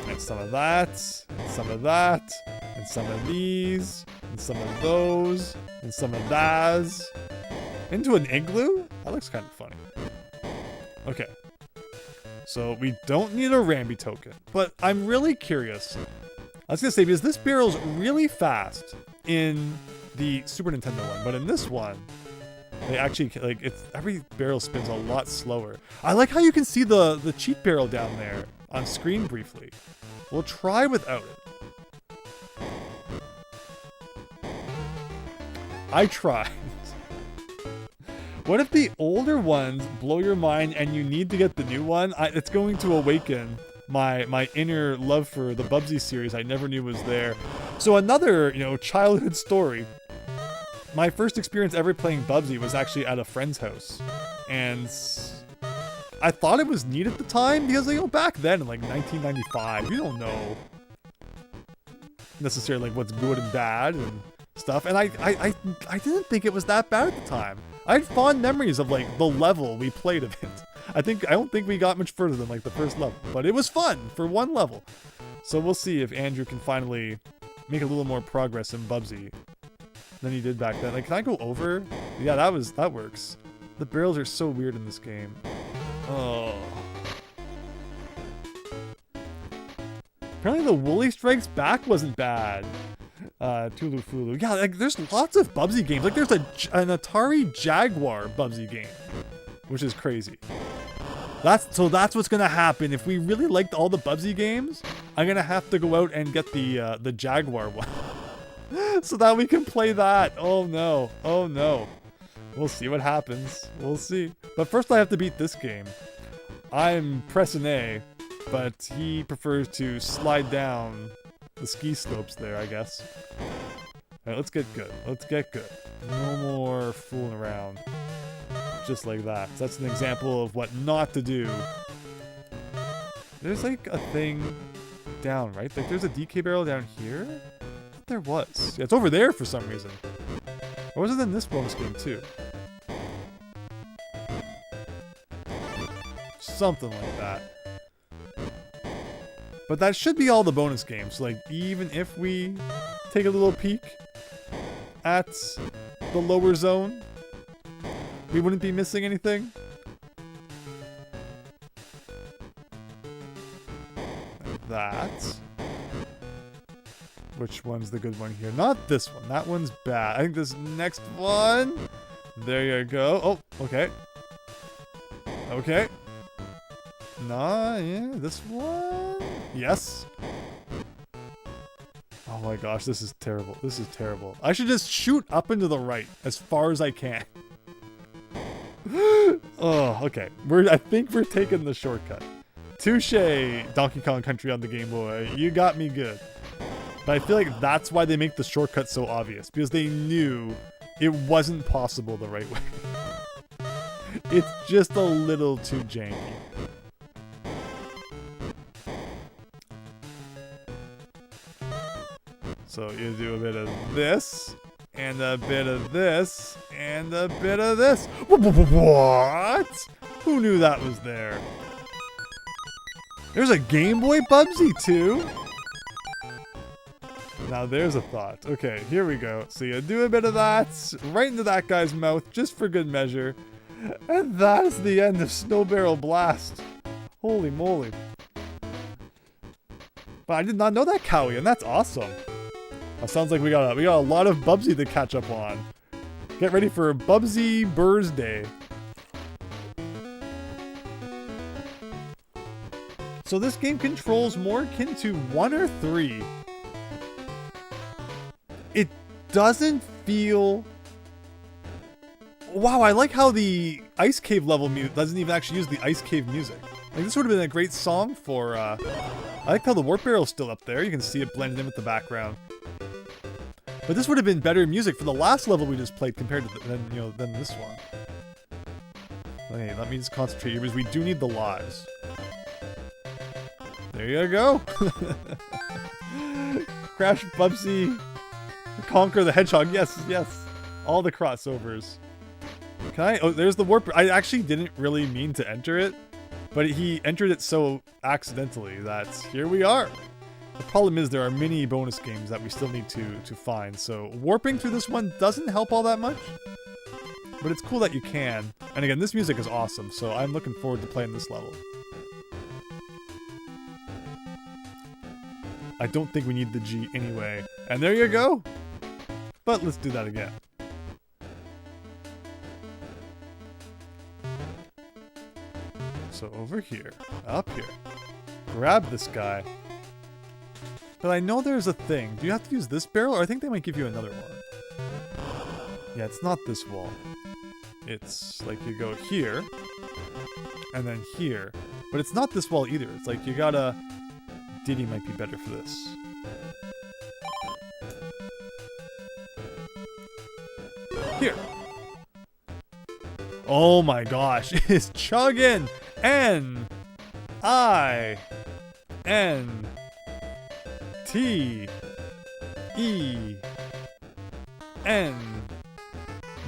And some of that, and some of that, and some of these, and some of those, and some of those. Into an igloo? That looks kind of funny. Okay. So we don't need a Rambi token, but I'm really curious. I was gonna say, because this barrel's really fast in the Super Nintendo one, but in this one, they actually, like, every barrel spins a lot slower. I like how you can see the cheat barrel down there on screen briefly. We'll try without it. I tried. What if the older ones blow your mind and you need to get the new one? It's going to awaken my inner love for the Bubsy series I never knew was there. So another, childhood story. My first experience ever playing Bubsy was actually at a friend's house. And I thought it was neat at the time because, back then in like 1995, you don't know necessarily like what's good and bad and stuff. And I didn't think it was that bad at the time. I had fond memories of like the level we played of it. I don't think we got much further than like the first level, but it was fun for one level. So we'll see if Andrew can finally make a little more progress in Bubsy than he did back then. Like, can I go over? Yeah, that works. The barrels are so weird in this game. Oh. Apparently the Woolly Strikes Back wasn't bad. Tulu Fulu. Yeah, like there's lots of Bubsy games. Like there's an Atari Jaguar Bubsy game, which is crazy. That's what's gonna happen. If we really liked all the Bubsy games, I'm gonna have to go out and get the Jaguar one. So that we can play that. Oh no. Oh no. We'll see what happens. We'll see. But first I have to beat this game. I'm pressing A, but he prefers to slide down the ski slopes there, I guess. Alright, let's get good. Let's get good. No more fooling around. Just like that. So that's an example of what not to do. There's like a thing down, right? Like there's a DK barrel down here? I thought there was. Yeah, it's over there for some reason. Or was it in this bonus game too? Something like that. But that should be all the bonus games. Like, even if we take a little peek at the lower zone, we wouldn't be missing anything. Like that. Which one's the good one here? Not this one. That one's bad. I think this next one. There you go. Oh, okay. Okay. Nah, yeah, this one. Yes. Oh my gosh, this is terrible. This is terrible. I should just shoot up and to the right as far as I can. Oh, okay. I think we're taking the shortcut. Touche, Donkey Kong Country on the Game Boy. You got me good. But I feel like that's why they make the shortcut so obvious. Because they knew it wasn't possible the right way. It's just a little too janky. So you do a bit of this, and a bit of this, and a bit of this. What? Who knew that was there? There's a Game Boy Bubsy too? Now there's a thought. Okay, here we go. So you do a bit of that, right into that guy's mouth, just for good measure. And that is the end of Snow Barrel Blast. Holy moly. But I did not know that, Cowie, and that's awesome. That sounds like we got a lot of Bubsy to catch up on. Get ready for Bubsy Burrs Day. So this game controls more akin to 1 or 3. It doesn't feel... Wow, I like how the Ice Cave level doesn't even actually use the Ice Cave music. Like, this would have been a great song for, I like how the Warp Barrel's still up there. You can see it blended in with the background. But this would have been better music for the last level we just played compared to than this one. Okay, let me just concentrate here because we do need the lives. There you go. Crash Bubsy. Conquer the Hedgehog. Yes, yes. All the crossovers. Can I? Oh, there's the warp. I actually didn't really mean to enter it, but he entered it so accidentally that here we are. The problem is there are many bonus games that we still need to find, so warping through this one doesn't help all that much, but it's cool that you can. And again, this music is awesome, so I'm looking forward to playing this level. I don't think we need the G anyway. And there you go! But let's do that again. So over here, up here, grab this guy. But I know there's a thing. Do you have to use this barrel, or I think they might give you another one? Yeah, it's not this wall. It's like you go here, and then here. But it's not this wall either. It's like you gotta... Diddy might be better for this. Here. Oh my gosh, it's chugging! N I N T E N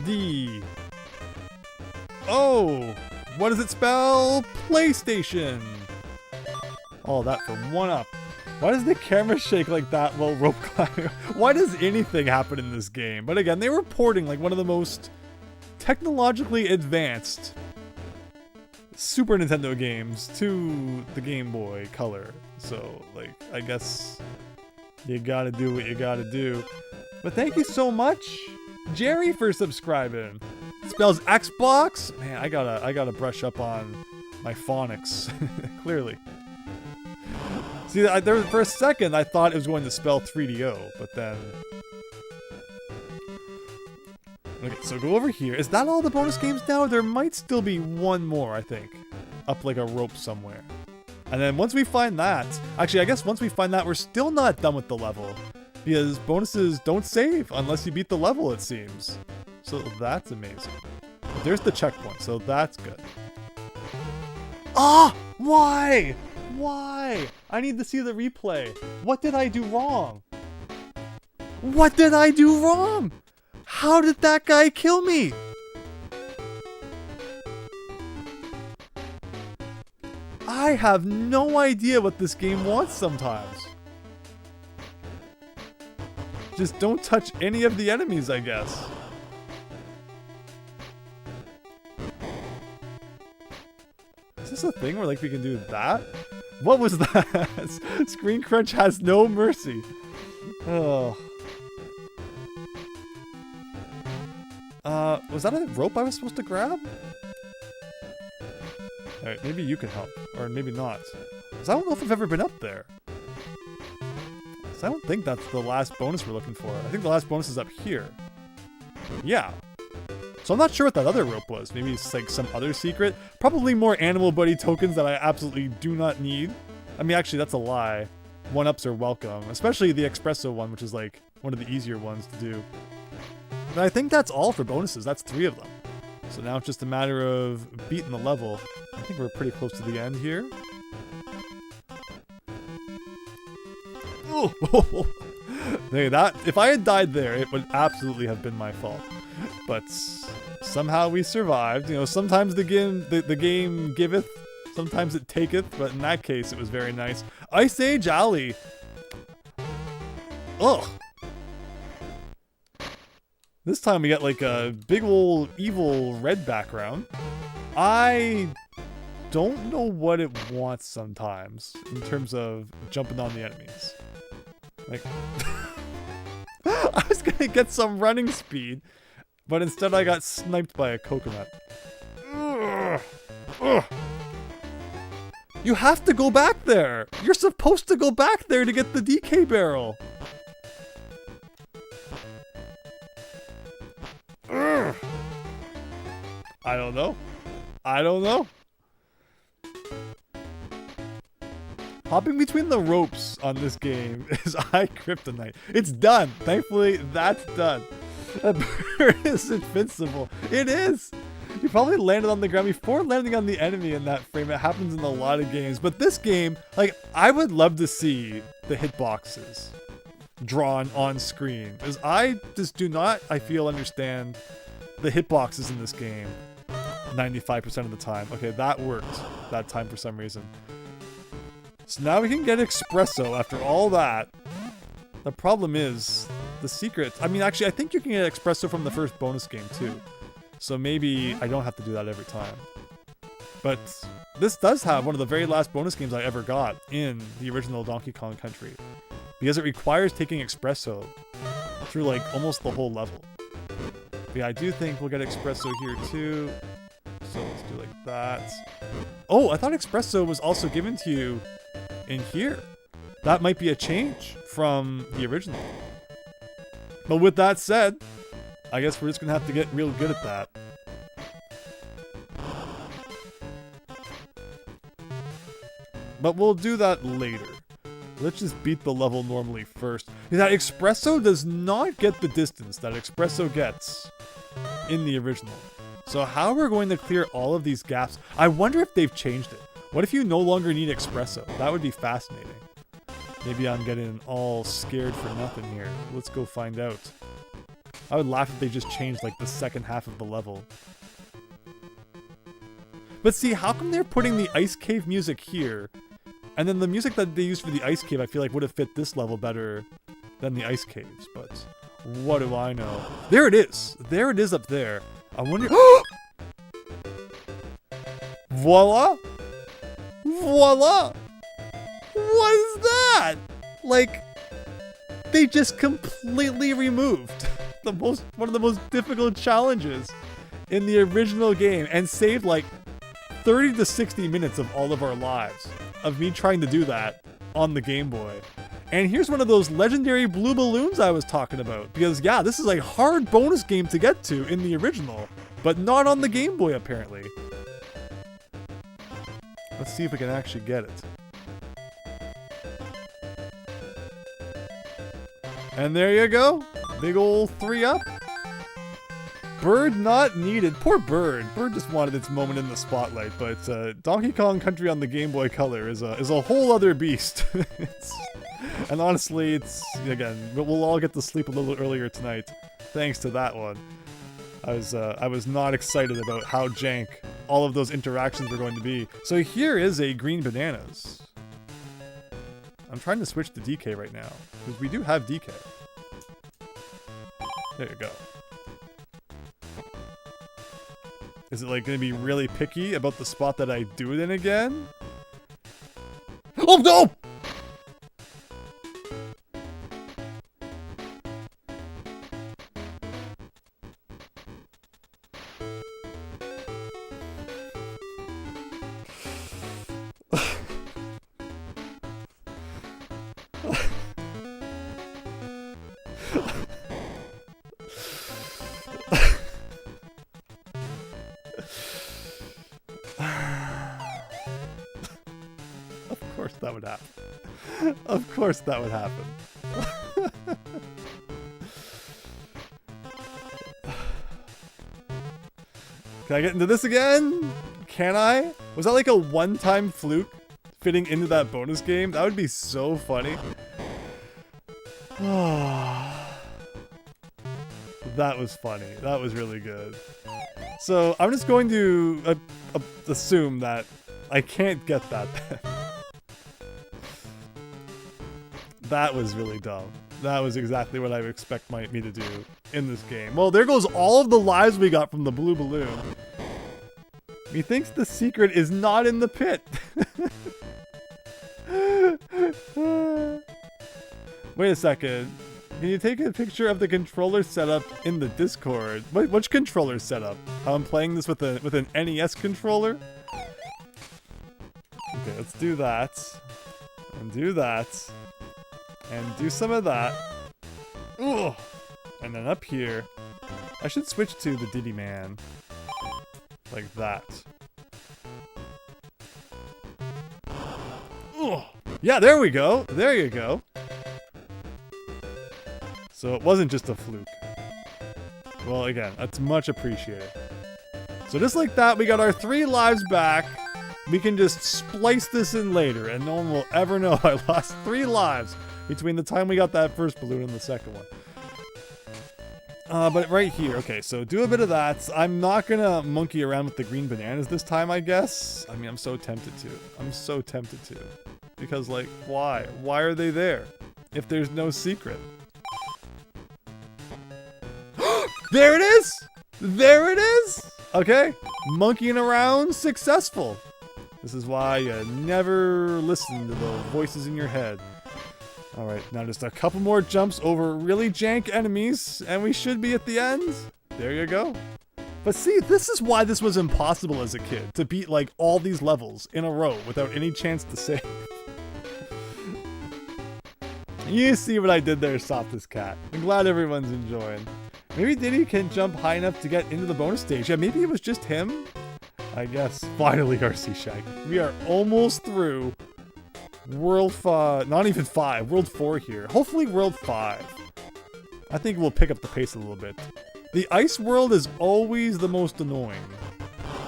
D O. What does it spell? PlayStation. All that for 1-up. Why does the camera shake like that while rope climbing? Why does anything happen in this game? But again, they were porting like one of the most technologically advanced Super Nintendo games to the Game Boy Color. So, like, I guess you gotta do what you gotta do. But thank you so much, Jerry, for subscribing. It spells Xbox? Man, I gotta brush up on my phonics, clearly. See, there for a second I thought it was going to spell 3DO, but then... Okay, so go over here. Is that all the bonus games now? There might still be one more, I think. Up like a rope somewhere. And then once we find that... Actually, I guess once we find that, we're still not done with the level. Because bonuses don't save unless you beat the level, it seems. So that's amazing. But there's the checkpoint, so that's good. Ah! Why? Why? I need to see the replay. What did I do wrong? What did I do wrong? How did that guy kill me? I have no idea what this game wants sometimes. Just don't touch any of the enemies, I guess. Is this a thing where like we can do that? What was that? Screen crunch has no mercy. Oh. Was that a rope I was supposed to grab? Alright, maybe you can help. Or maybe not. Because I don't know if I've ever been up there. Because I don't think that's the last bonus we're looking for. I think the last bonus is up here. Yeah. So I'm not sure what that other rope was. Maybe it's like some other secret. Probably more Animal Buddy tokens that I absolutely do not need. I mean, actually, that's a lie. 1-ups are welcome. Especially the Espresso one, which is like one of the easier ones to do. But I think that's all for bonuses. That's 3 of them. So now it's just a matter of beating the level. I think we're pretty close to the end here. Oh! Hey, that, if I had died there, it would absolutely have been my fault. But somehow we survived. You know, sometimes the game giveth, sometimes it taketh, but in that case it was very nice. Ice Age Alley. Ugh. This time we got like a big old evil red background. I don't know what it wants sometimes in terms of jumping on the enemies. Like, I was gonna get some running speed, but instead I got sniped by a coconut. Ugh. Ugh. You have to go back there! You're supposed to go back there to get the DK barrel! Ugh. I don't know. I don't know. Hopping between the ropes on this game is high kryptonite. It's done. Thankfully, that's done. That bird is invincible. It is. You probably landed on the ground before landing on the enemy in that frame. It happens in a lot of games. But this game, like, I would love to see the hitboxes drawn on screen. Because I just do not, I feel, understand the hitboxes in this game 95% of the time. Okay, that worked that time for some reason. So now we can get Espresso after all that. The problem is the secret. I mean, actually, I think you can get Espresso from the first bonus game too. So maybe I don't have to do that every time. But this does have one of the very last bonus games I ever got in the original Donkey Kong Country. Because it requires taking Espresso through like almost the whole level. But yeah, I do think we'll get Espresso here too. So let's do like that. Oh, I thought Espresso was also given to you in here. That might be a change from the original. But with that said, I guess we're just gonna have to get real good at that. But we'll do that later. Let's just beat the level normally first. That Espresso does not get the distance that Espresso gets in the original. So how we're going to clear all of these gaps, I wonder if they've changed it. What if you no longer need Espresso? That would be fascinating. Maybe I'm getting all scared for nothing here. Let's go find out. I would laugh if they just changed like the second half of the level. But see, how come they're putting the ice cave music here? And then the music that they used for the ice cave I feel like would have fit this level better than the ice caves. But what do I know? There it is! There it is up there. I wonder... Voila! Voila! What is that? Like, they just completely removed one of the most difficult challenges in the original game and saved like 30 to 60 minutes of all of our lives of me trying to do that on the Game Boy. And here's one of those legendary blue balloons I was talking about. Because yeah, this is a hard bonus game to get to in the original, but not on the Game Boy apparently. Let's see if we can actually get it. And there you go. Big ol' 3-up. Bird not needed. Poor Bird. Bird just wanted its moment in the spotlight, but Donkey Kong Country on the Game Boy Color is a whole other beast. And honestly, it's, again, we'll all get to sleep a little earlier tonight, thanks to that one. I was not excited about how jank all of those interactions were going to be. So here is a green bananas. I'm trying to switch to DK right now, because we do have DK. There you go. Is it like going to be really picky about the spot that I do it in again? Oh no! That would happen. Of course that would happen. Can I get into this again? Can I? Was that like a one-time fluke fitting into that bonus game? That would be so funny. That was funny. That was really good. So I'm just going to assume that I can't get that then. That was really dumb. That was exactly what I would expect me to do in this game. Well, there goes all of the lives we got from the blue balloon. He thinks the secret is not in the pit. Wait a second. Can you take a picture of the controller setup in the Discord? Which controller setup? How I'm playing this with an NES controller? Okay, let's do that. And do that. And do some of that. Ugh. And then up here, I should switch to the Diddy Man. Like that. Ugh. Yeah, there we go. There you go. So it wasn't just a fluke. Well, again, that's much appreciated. So just like that, we got our 3 lives back. We can just splice this in later, and no one will ever know I lost 3 lives between the time we got that first balloon and the second one. But right here, okay, so do a bit of that. I'm not gonna monkey around with the green bananas this time, I guess. I mean, I'm so tempted to. I'm so tempted to. Because, like, why? Why are they there if there's no secret? There it is! There it is! Okay, monkeying around, successful. This is why you never listen to the voices in your head. Alright, now just a couple more jumps over really jank enemies, and we should be at the end. There you go. But see, this is why this was impossible as a kid, to beat like all these levels in a row without any chance to save. You see what I did there, Softest Cat. I'm glad everyone's enjoying. Maybe Diddy can jump high enough to get into the bonus stage. Yeah, maybe it was just him? I guess. Finally, RC Shag. We are almost through World 5, not even 5, World 4 here. Hopefully World 5. I think we'll pick up the pace a little bit. The ice world is always the most annoying.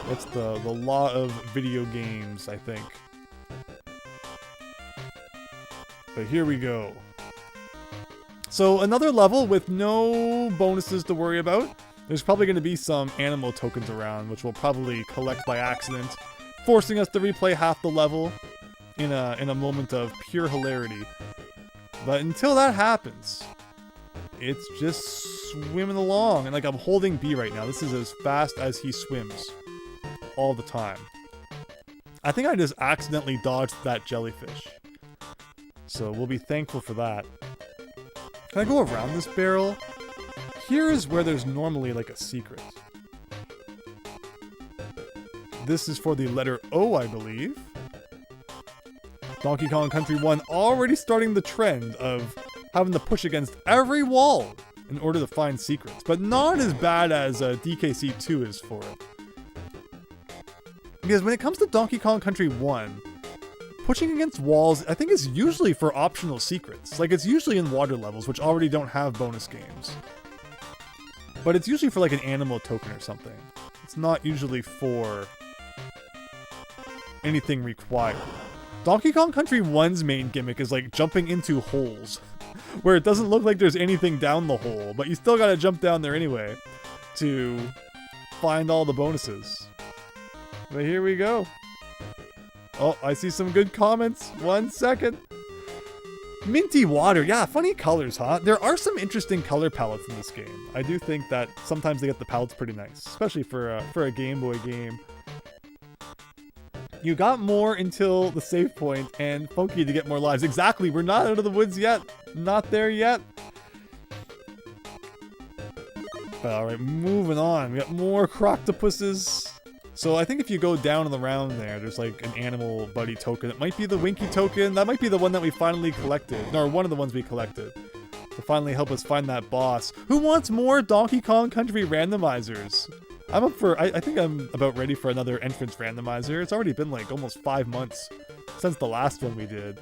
That's the law of video games, I think. But here we go. So another level with no bonuses to worry about. There's probably going to be some animal tokens around, which we'll probably collect by accident, forcing us to replay half the level in a moment of pure hilarity. But until that happens, it's just swimming along. And like, I'm holding B right now. This is as fast as he swims all the time. I think I just accidentally dodged that jellyfish. So we'll be thankful for that. Can I go around this barrel? Here is where there's normally like a secret. This is for the letter O, I believe. Donkey Kong Country 1 already starting the trend of having to push against every wall in order to find secrets, but not as bad as DKC 2 is for it. Because when it comes to Donkey Kong Country 1, pushing against walls, I think, is usually for optional secrets. Like, it's usually in water levels, which already don't have bonus games. But it's usually for, like, an animal token or something. It's not usually for anything required. Donkey Kong Country 1's main gimmick is, like, jumping into holes, where it doesn't look like there's anything down the hole, but you still gotta jump down there anyway to find all the bonuses. But here we go. Oh, I see some good comments. 1 second. Minty water. Yeah, funny colors, huh? There are some interesting color palettes in this game. I do think that sometimes they get the palettes pretty nice, especially for a Game Boy game. You got more until the save point and Funky to get more lives. Exactly, we're not out of the woods yet. Not there yet. But alright, moving on. We got more croctopuses. So I think if you go down in the round there's like an animal buddy token. It might be the Winky token. That might be the one that we finally collected. Or one of the ones we collected. To finally help us find that boss. Who wants more Donkey Kong Country randomizers? I'm up for, I think I'm about ready for another entrance randomizer. It's already been like almost 5 months since the last one we did.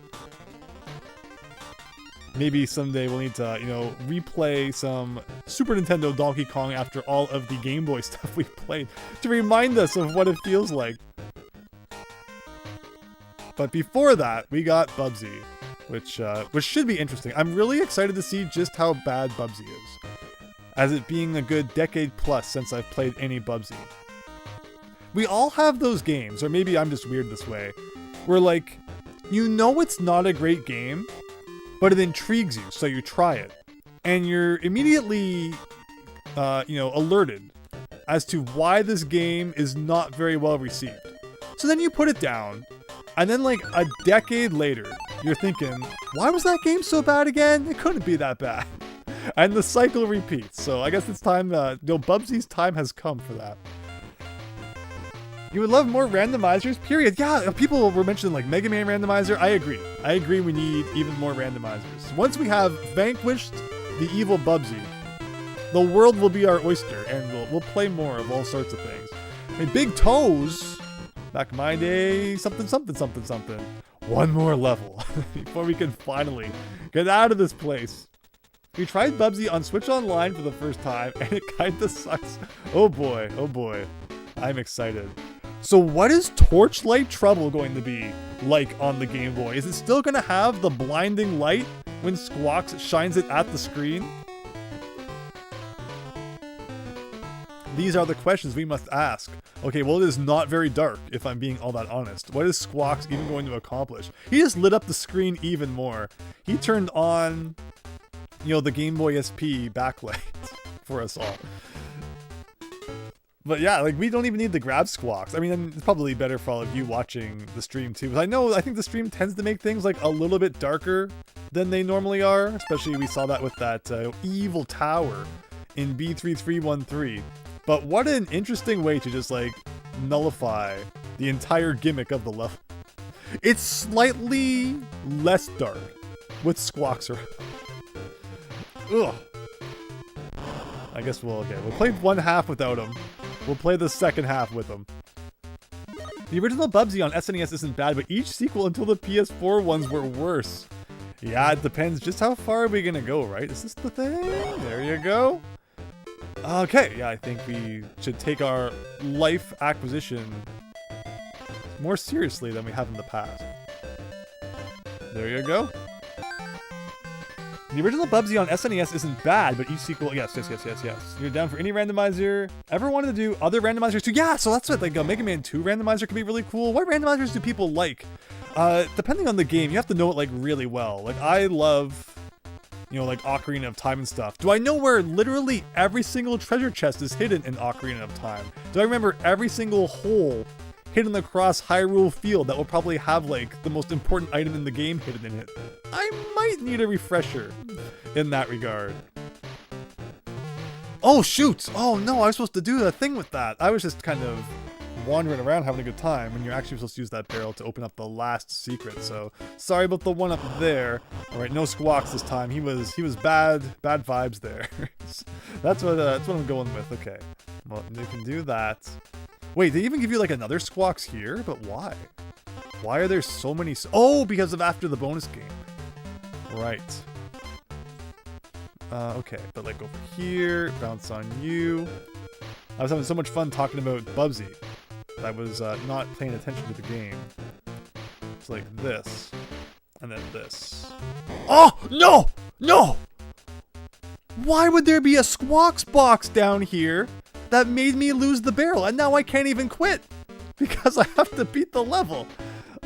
Maybe someday we'll need to, you know, replay some Super Nintendo Donkey Kong after all of the Game Boy stuff we played to remind us of what it feels like. But before that, we got Bubsy, which should be interesting. I'm really excited to see just how bad Bubsy is, as it being a good decade plus since I've played any Bubsy. We all have those games, or maybe I'm just weird this way, where like, you know it's not a great game, but it intrigues you, so you try it. And you're immediately, alerted as to why this game is not very well received. So then you put it down, and then like a decade later, you're thinking, why was that game so bad again? It couldn't be that bad. And the cycle repeats. So I guess it's time, Bubsy's time has come for that. You would love more randomizers, period. Yeah, people were mentioning like Mega Man randomizer. I agree. I agree we need even more randomizers. Once we have vanquished the evil Bubsy, the world will be our oyster, and we'll play more of all sorts of things. I mean, Big Toes, back in my day, something. One more level before we can finally get out of this place. We tried Bubsy on Switch Online for the first time, and it kinda sucks. Oh boy, oh boy. I'm excited. So what is Torchlight Trouble going to be like on the Game Boy? Is it still going to have the blinding light when Squawks shines it at the screen? These are the questions we must ask. Okay, well, it is not very dark, if I'm being all that honest. What is Squawks even going to accomplish? He just lit up the screen even more. He turned on, you know, the Game Boy SP backlight for us all. But yeah, like, we don't even need to grab Squawks. I mean, it's probably better for all of you watching the stream too. But I think the stream tends to make things like a little bit darker than they normally are. Especially we saw that with that evil tower in B3313. But what an interesting way to just like nullify the entire gimmick of the level. It's slightly less dark with Squawks around. Ugh. I guess we'll play one half without him. We'll play the second half with him. The original Bubsy on SNES isn't bad, but each sequel until the PS4 ones were worse. Yeah, it depends just how far are we gonna go, right? Is this the thing? There you go. Okay, yeah, I think we should take our life acquisition more seriously than we have in the past. There you go. The original Bubsy on SNES isn't bad, but each sequel, yes. You're down for any randomizer. Ever wanted to do other randomizers too? Yeah, so that's what, like, a Mega Man 2 randomizer could be really cool. What randomizers do people like? Depending on the game, you have to know it, like, really well. Like, I love, you know, like, Ocarina of Time and stuff. Do I know where literally every single treasure chest is hidden in Ocarina of Time? Do I remember every single hole hidden across Hyrule Field that will probably have, like, the most important item in the game hidden in it? I might need a refresher in that regard. Oh, shoot! Oh, no, I was supposed to do a thing with that. I was just kind of wandering around having a good time when you're actually supposed to use that barrel to open up the last secret, so sorry about the one up there. Alright, no Squawks this time. He was bad vibes there. that's what I'm going with. Okay, well, you can do that. Wait, they even give you like another Squawks here? But why? Why are there so many? Oh, because of after the bonus game. Right. Okay, but like over here, bounce on you. I was having so much fun talking about Bubsy. I was not paying attention to the game. It's like this, and then this. Oh, no! No! Why would there be a Squawks box down here that made me lose the barrel, and now I can't even quit because I have to beat the level?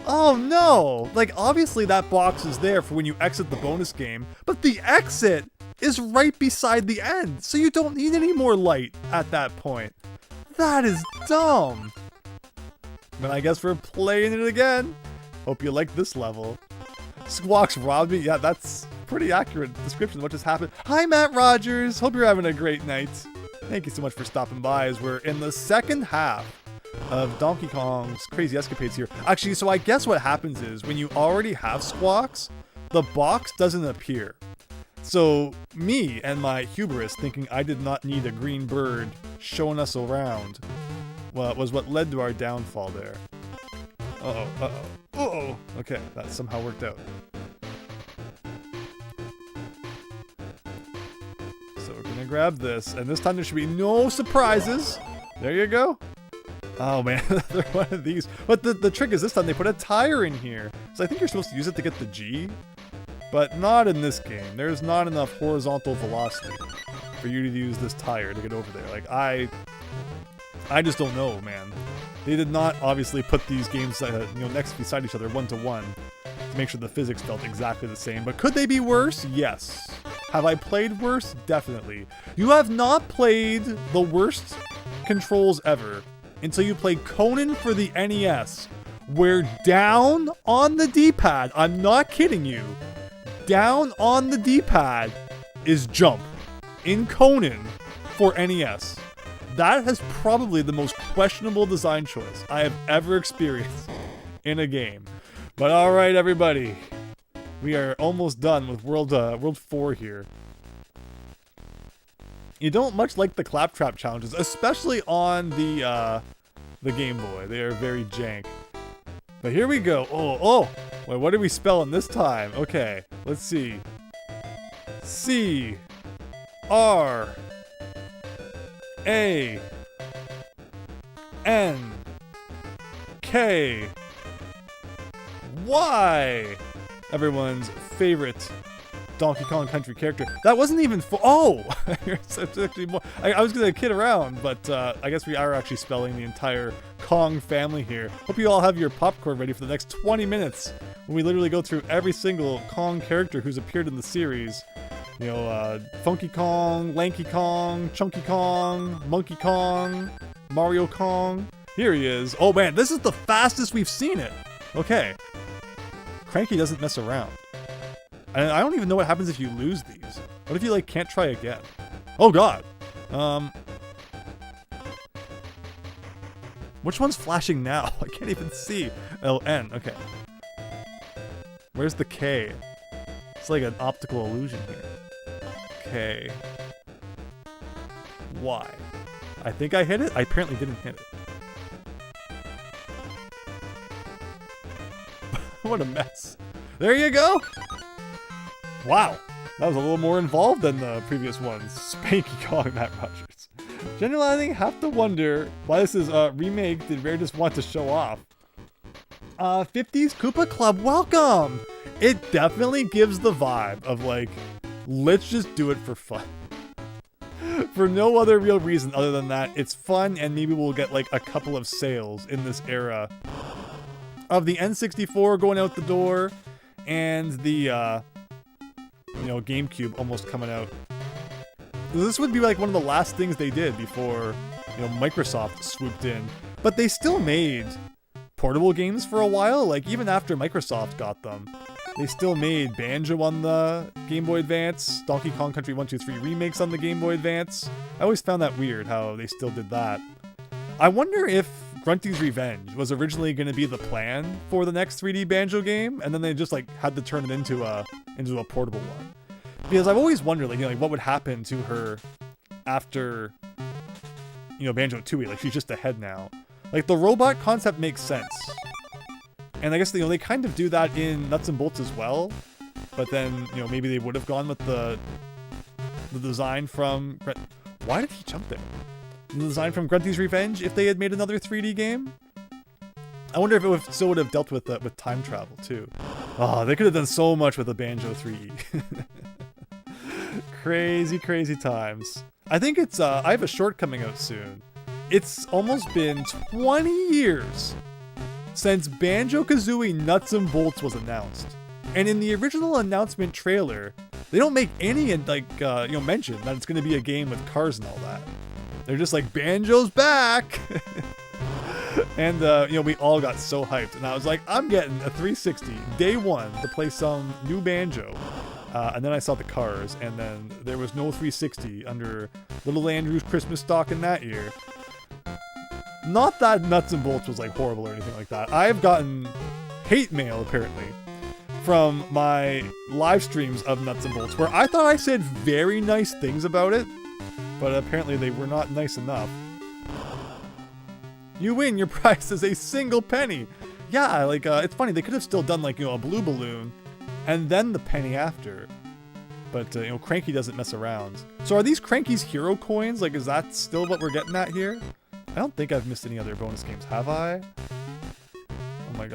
Oh no! Like, obviously that box is there for when you exit the bonus game, but the exit is right beside the end, so you don't need any more light at that point. That is dumb. But I guess we're playing it again. Hope you like this level. Squawks robbed me. Yeah, that's pretty accurate description of what just happened. Hi, Matt Rogers. Hope you're having a great night. Thank you so much for stopping by as we're in the second half of Donkey Kong's crazy escapades here. Actually, so I guess what happens is when you already have Squawks, the box doesn't appear. So me and my hubris thinking I did not need a green bird showing us around, well, was what led to our downfall there. Uh-oh. Okay, that somehow worked out. So we're gonna grab this, and this time there should be no surprises. There you go. Oh man, another one of these. But the trick is this time they put a tire in here. So I think you're supposed to use it to get the G. But not in this game. There's not enough horizontal velocity for you to use this tire to get over there. Like, I just don't know, man. They did not obviously put these games next beside each other, 1-to-1, to make sure the physics felt exactly the same. But could they be worse? Yes. Have I played worse? Definitely. You have not played the worst controls ever until you played Conan for the NES, where down on the D-pad, I'm not kidding you, down on the D-pad is jump in Conan for NES. That has probably the most questionable design choice I have ever experienced in a game. But alright, everybody. We are almost done with World 4 here. You don't much like the claptrap challenges, especially on the Game Boy. They are very jank. But here we go. Oh! Wait, what are we spelling this time? Okay, let's see. C R A N K Y. Everyone's favorite Donkey Kong Country character. That wasn't even oh! Actually more. I was gonna kid around, but I guess we are actually spelling the entire Kong family here. Hope you all have your popcorn ready for the next 20 minutes when we literally go through every single Kong character who's appeared in the series. You know, Funky Kong, Lanky Kong, Chunky Kong, Monkey Kong, Mario Kong. Here he is. Oh man, this is the fastest we've seen it. Okay. Cranky doesn't mess around. And I don't even know what happens if you lose these. What if you, like, can't try again? Oh god. Which one's flashing now? I can't even see. Oh, N. Okay. Where's the K? It's like an optical illusion here. K. Y. I think I hit it? I apparently didn't hit it. What a mess. There you go! Wow, that was a little more involved than the previous ones. Spanky Kong, Matt Rogers. Generally, I have to wonder why this is a remake. Did Rare just want to show off? 50s Koopa Club, welcome! It definitely gives the vibe of like, let's just do it for fun. For no other real reason other than that, it's fun and maybe we'll get like a couple of sales in this era. Of the N64 going out the door and the, you know, GameCube almost coming out. This would be like one of the last things they did before, you know, Microsoft swooped in. But they still made portable games for a while, like even after Microsoft got them. They still made Banjo on the Game Boy Advance, Donkey Kong Country 1, 2, 3 remakes on the Game Boy Advance. I always found that weird how they still did that. I wonder if Grunty's Revenge was originally going to be the plan for the next 3D Banjo game, and then they just like had to turn it into a portable one. Because I've always wondered, like, you know, like what would happen to her after, you know, Banjo-Tooie. Like she's just ahead now. Like the robot concept makes sense, and I guess you know they kind of do that in Nuts and Bolts as well. But then you know maybe they would have gone with the design from why did he jump there? The design from Grunty's Revenge if they had made another 3D game. I wonder if it still would have dealt with time travel too. Oh, they could have done so much with a Banjo 3E. Crazy times. I think it's I have a short coming out soon. It's almost been 20 years since Banjo-Kazooie Nuts and Bolts was announced. And in the original announcement trailer, they don't make any like you know mention that it's going to be a game with cars and all that. They're just like, Banjo's back! And, you know, we all got so hyped. And I was like, I'm getting a 360 day one to play some new Banjo. And then I saw the cars, and then there was no 360 under Little Andrew's Christmas stocking that year. Not that Nuts and Bolts was, like, horrible or anything like that. I've gotten hate mail, apparently, from my live streams of Nuts and Bolts, where I thought I said very nice things about it. But apparently they were not nice enough. You win, your prize is a single penny. Yeah, like, it's funny, they could have still done, like, you know, a blue balloon, and then the penny after. But, you know, Cranky doesn't mess around. So are these Cranky's hero coins? Like, is that still what we're getting at here? I don't think I've missed any other bonus games, have I? Oh my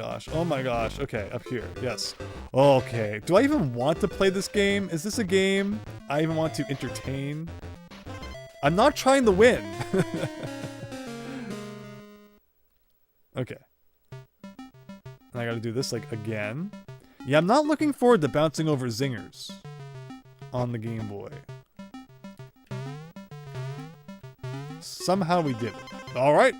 gosh, okay, up here, yes. Okay, do I even want to play this game? Is this a game I even want to entertain? I'm not trying to win. Okay. And I gotta do this, like, again. Yeah, I'm not looking forward to bouncing over zingers on the Game Boy. Somehow we did it. Alright.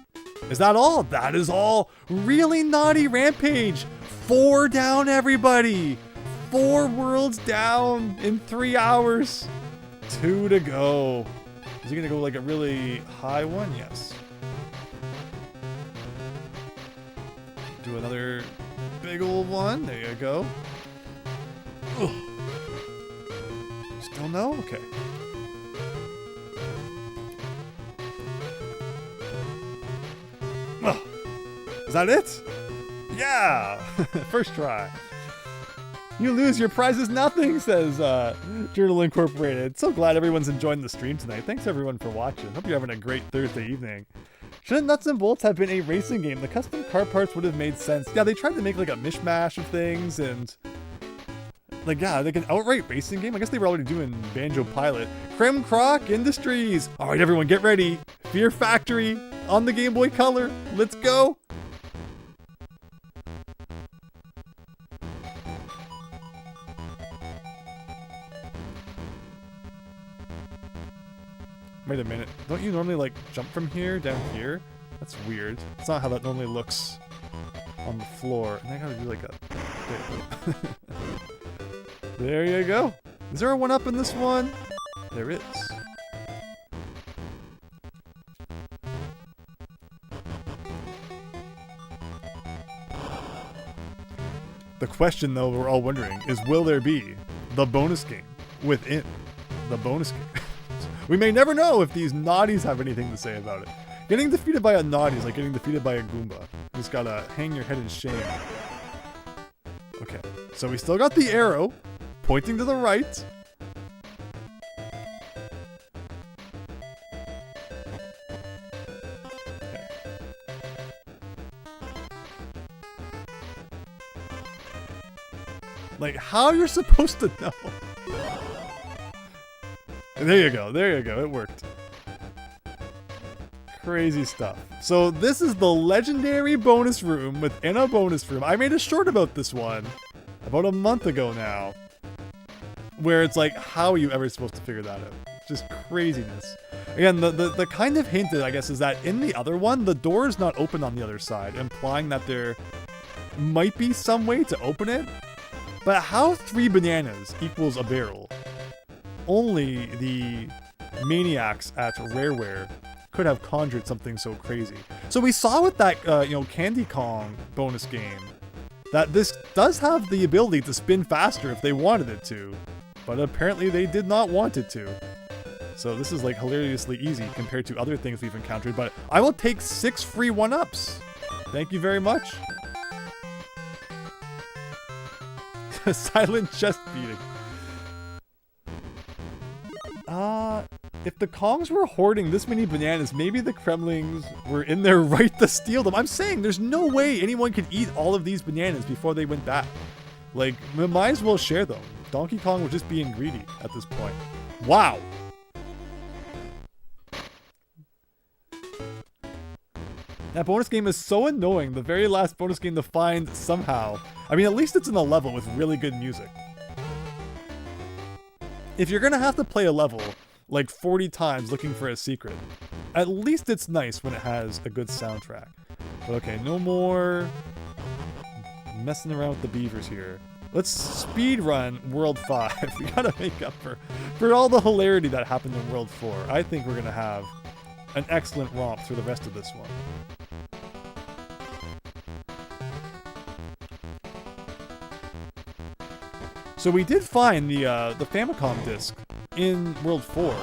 Is that all? That is all. Really naughty Rampage. 4 down, everybody. 4 worlds down in 3 hours. 2 to go. Is he gonna go like a really high one? Yes. Do another big old one. There you go. Ugh. Still no? Okay. Ugh. Is that it? Yeah! First try. You lose, your prize is nothing, says Journal Incorporated. So glad everyone's enjoying the stream tonight. Thanks everyone for watching. Hope you're having a great Thursday evening. Shouldn't Nuts and Bolts have been a racing game? The custom car parts would have made sense. Yeah, they tried to make like a mishmash of things and like, yeah, like an outright racing game. I guess they were already doing Banjo Pilot. Kremkroc Industries. All right, everyone, get ready. Fear Factory on the Game Boy Color. Let's go. Wait a minute. Don't you normally, like, jump from here down here? That's weird. It's not how that normally looks on the floor. And I gotta do, like, a... There you go. Is there a 1-up in this one? There is. The question, though, we're all wondering, is will there be the bonus game within the bonus game? We may never know if these naughties have anything to say about it. Getting defeated by a naughty is like getting defeated by a Goomba. You just gotta hang your head in shame. Okay, so we still got the arrow pointing to the right. Okay. Like, how you're supposed to know? There you go, it worked. Crazy stuff. So this is the legendary bonus room within a bonus room. I made a short about this one about a month ago now, where it's like, how are you ever supposed to figure that out? Just craziness. Again, the kind of hint, I guess, is that in the other one, the door is not open on the other side, implying that there might be some way to open it. But how 3 bananas equals a barrel? Only the maniacs at Rareware could have conjured something so crazy. So we saw with that, Candy Kong bonus game, that this does have the ability to spin faster if they wanted it to, but apparently they did not want it to. So this is like hilariously easy compared to other things we've encountered, but I will take 6 free 1-ups. Thank you very much. Silent chest beating. If the Kongs were hoarding this many bananas, maybe the Kremlings were in their right to steal them. I'm saying there's no way anyone could eat all of these bananas before they went bad. Like, we might as well share them. Donkey Kong was just being greedy at this point. Wow. That bonus game is so annoying. The very last bonus game to find somehow. I mean, at least it's in a level with really good music. If you're gonna have to play a level like 40 times looking for a secret, at least it's nice when it has a good soundtrack. But okay, no more messing around with the beavers here. Let's speed run World 5. We gotta make up for all the hilarity that happened in World 4. I think we're gonna have an excellent romp through the rest of this one. So we did find the Famicom disc in World 4.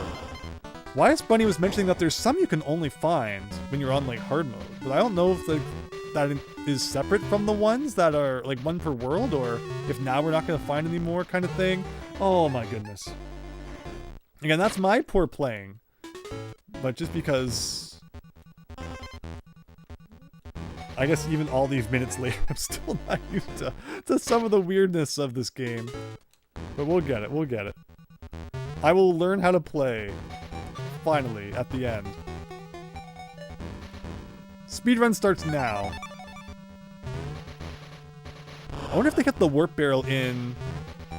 YS Bunny was mentioning that there's some you can only find when you're on like hard mode, but I don't know if that is separate from the ones that are like one per world, or if now we're not going to find any more kind of thing. Oh my goodness. Again, that's my poor playing, but just because I guess even all these minutes later, I'm still not used to some of the weirdness of this game. But we'll get it, we'll get it. I will learn how to play, finally, at the end. Speedrun starts now. I wonder if they get the warp barrel in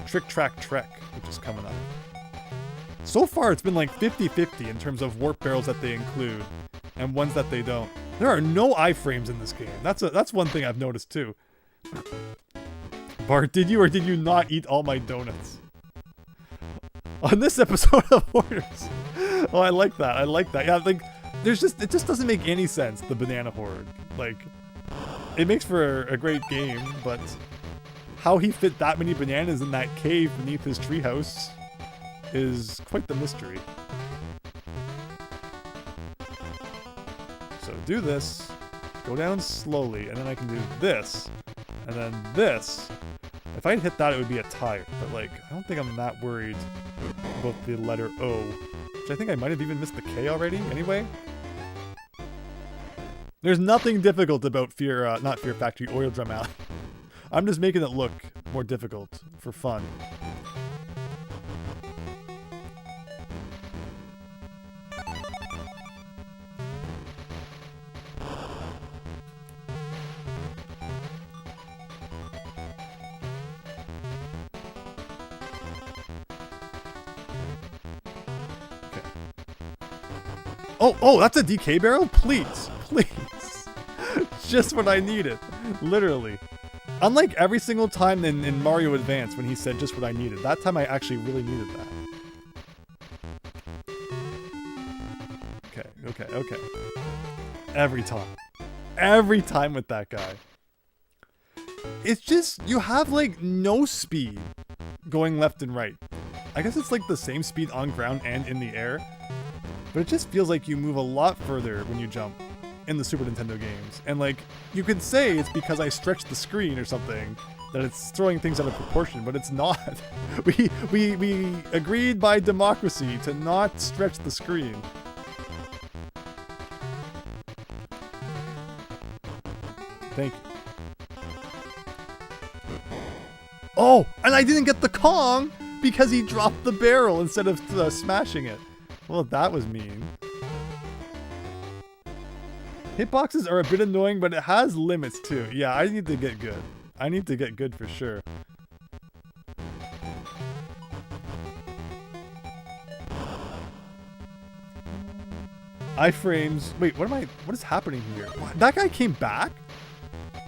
Trick Track Trek, which is coming up. So far, it's been like 50-50 in terms of warp barrels that they include, and ones that they don't. There are no iframes in this game. That's one thing I've noticed too. Bart, did you or did you not eat all my donuts? On this episode of Hoarders. Oh, I like that. I like that. Yeah, like, it just doesn't make any sense, the banana hoard. Like, it makes for a great game, but how he fit that many bananas in that cave beneath his treehouse is quite the mystery. So do this, go down slowly, and then I can do this, and then this. If I'd hit that, it would be a tire, but like, I don't think I'm that worried about the letter O, which I think I might have even missed the K already, anyway. There's nothing difficult about not Fear Factory, Oil Drum Alley. I'm just making it look more difficult for fun. Oh, that's a DK barrel? Please, please. Just what I needed. Literally. Unlike every single time in Mario Advance when he said just what I needed. That time I actually really needed that. Okay. Every time. Every time with that guy. It's just, you have like no speed going left and right. I guess it's like the same speed on ground and in the air. But it just feels like you move a lot further when you jump in the Super Nintendo games. And like, you could say it's because I stretched the screen or something, that it's throwing things out of proportion, but it's not. We agreed by democracy to not stretch the screen. Thank you. Oh, and I didn't get the Kong because he dropped the barrel instead of smashing it. Well, that was mean. Hitboxes are a bit annoying, but it has limits too. Yeah, I need to get good. I need to get good for sure. Iframes. Wait, what is happening here? What? That guy came back?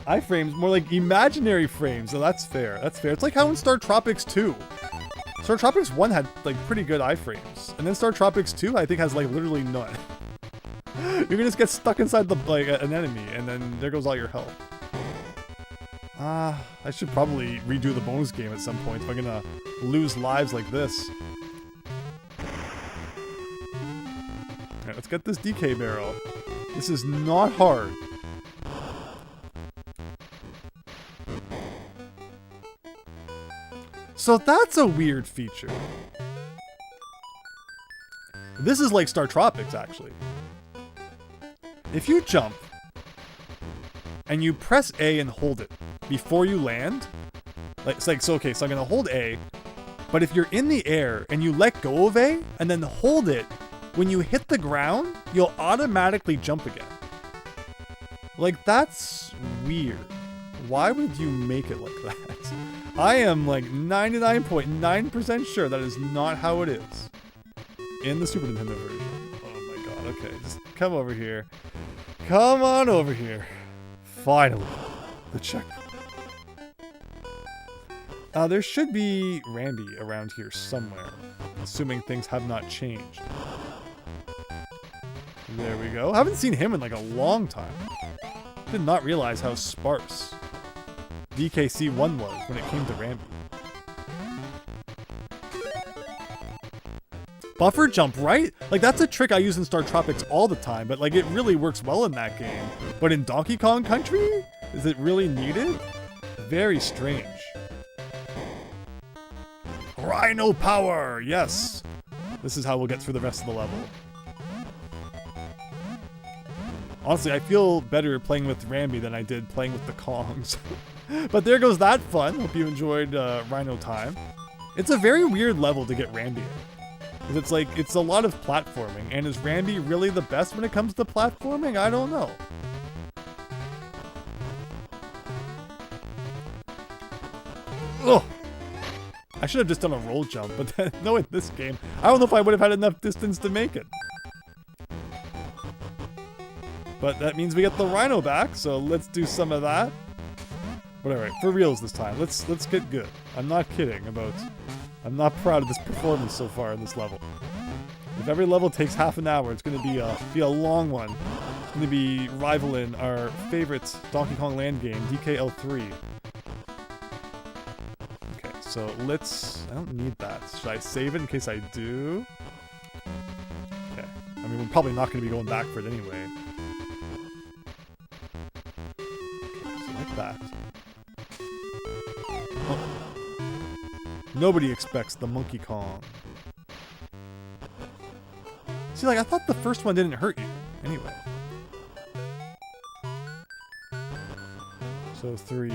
Iframes, more like imaginary frames. So that's fair. That's fair. It's like how in Star Tropics 2. Star Tropics 1 had like pretty good iframes. And then Star Tropics 2 I think has like literally none. You can just get stuck inside the like an enemy and then there goes all your health. I should probably redo the bonus game at some point if I'm gonna lose lives like this. Alright, let's get this DK barrel. This is not hard. So that's a weird feature. This is like Star Tropics, actually. If you jump and you press A and hold it before you land, like it's like so okay, so I'm gonna hold A, but if you're in the air and you let go of A and then hold it, when you hit the ground, you'll automatically jump again. Like that's weird. Why would you make it like that? I am like 99.9% sure that is not how it is in the Super Nintendo version. Oh my god, okay, just come over here. Come on over here. Finally, the check. There should be Rambi around here somewhere, assuming things have not changed. There we go. I haven't seen him in like a long time. Did not realize how sparse DKC1 was when it came to Rambi. Buffer jump, right? Like that's a trick I use in Star Tropics all the time, but like it really works well in that game. But in Donkey Kong Country? Is it really needed? Very strange. Rhino power! Yes! This is how we'll get through the rest of the level. Honestly, I feel better playing with Rambi than I did playing with the Kongs. But there goes that fun. Hope you enjoyed Rhino time. It's a very weird level to get Rambi in. It's like, it's a lot of platforming. And is Rambi really the best when it comes to platforming? I don't know. Ugh! I should have just done a roll jump, but then, no, in this game, I don't know if I would have had enough distance to make it. But that means we get the Rhino back, so let's do some of that. But alright, for reals this time. Let's get good. I'm not kidding about... I'm not proud of this performance so far in this level. If every level takes half an hour, it's going to be a long one. It's going to be rivaling our favorite Donkey Kong Land game, DKL3. Okay, so let's... I don't need that. Should I save it in case I do? Okay. I mean, we're probably not going to be going back for it anyway. Okay, so like that. Oh. Nobody expects the Monkey Kong. See, like, I thought the first one didn't hurt you. Anyway. So 3.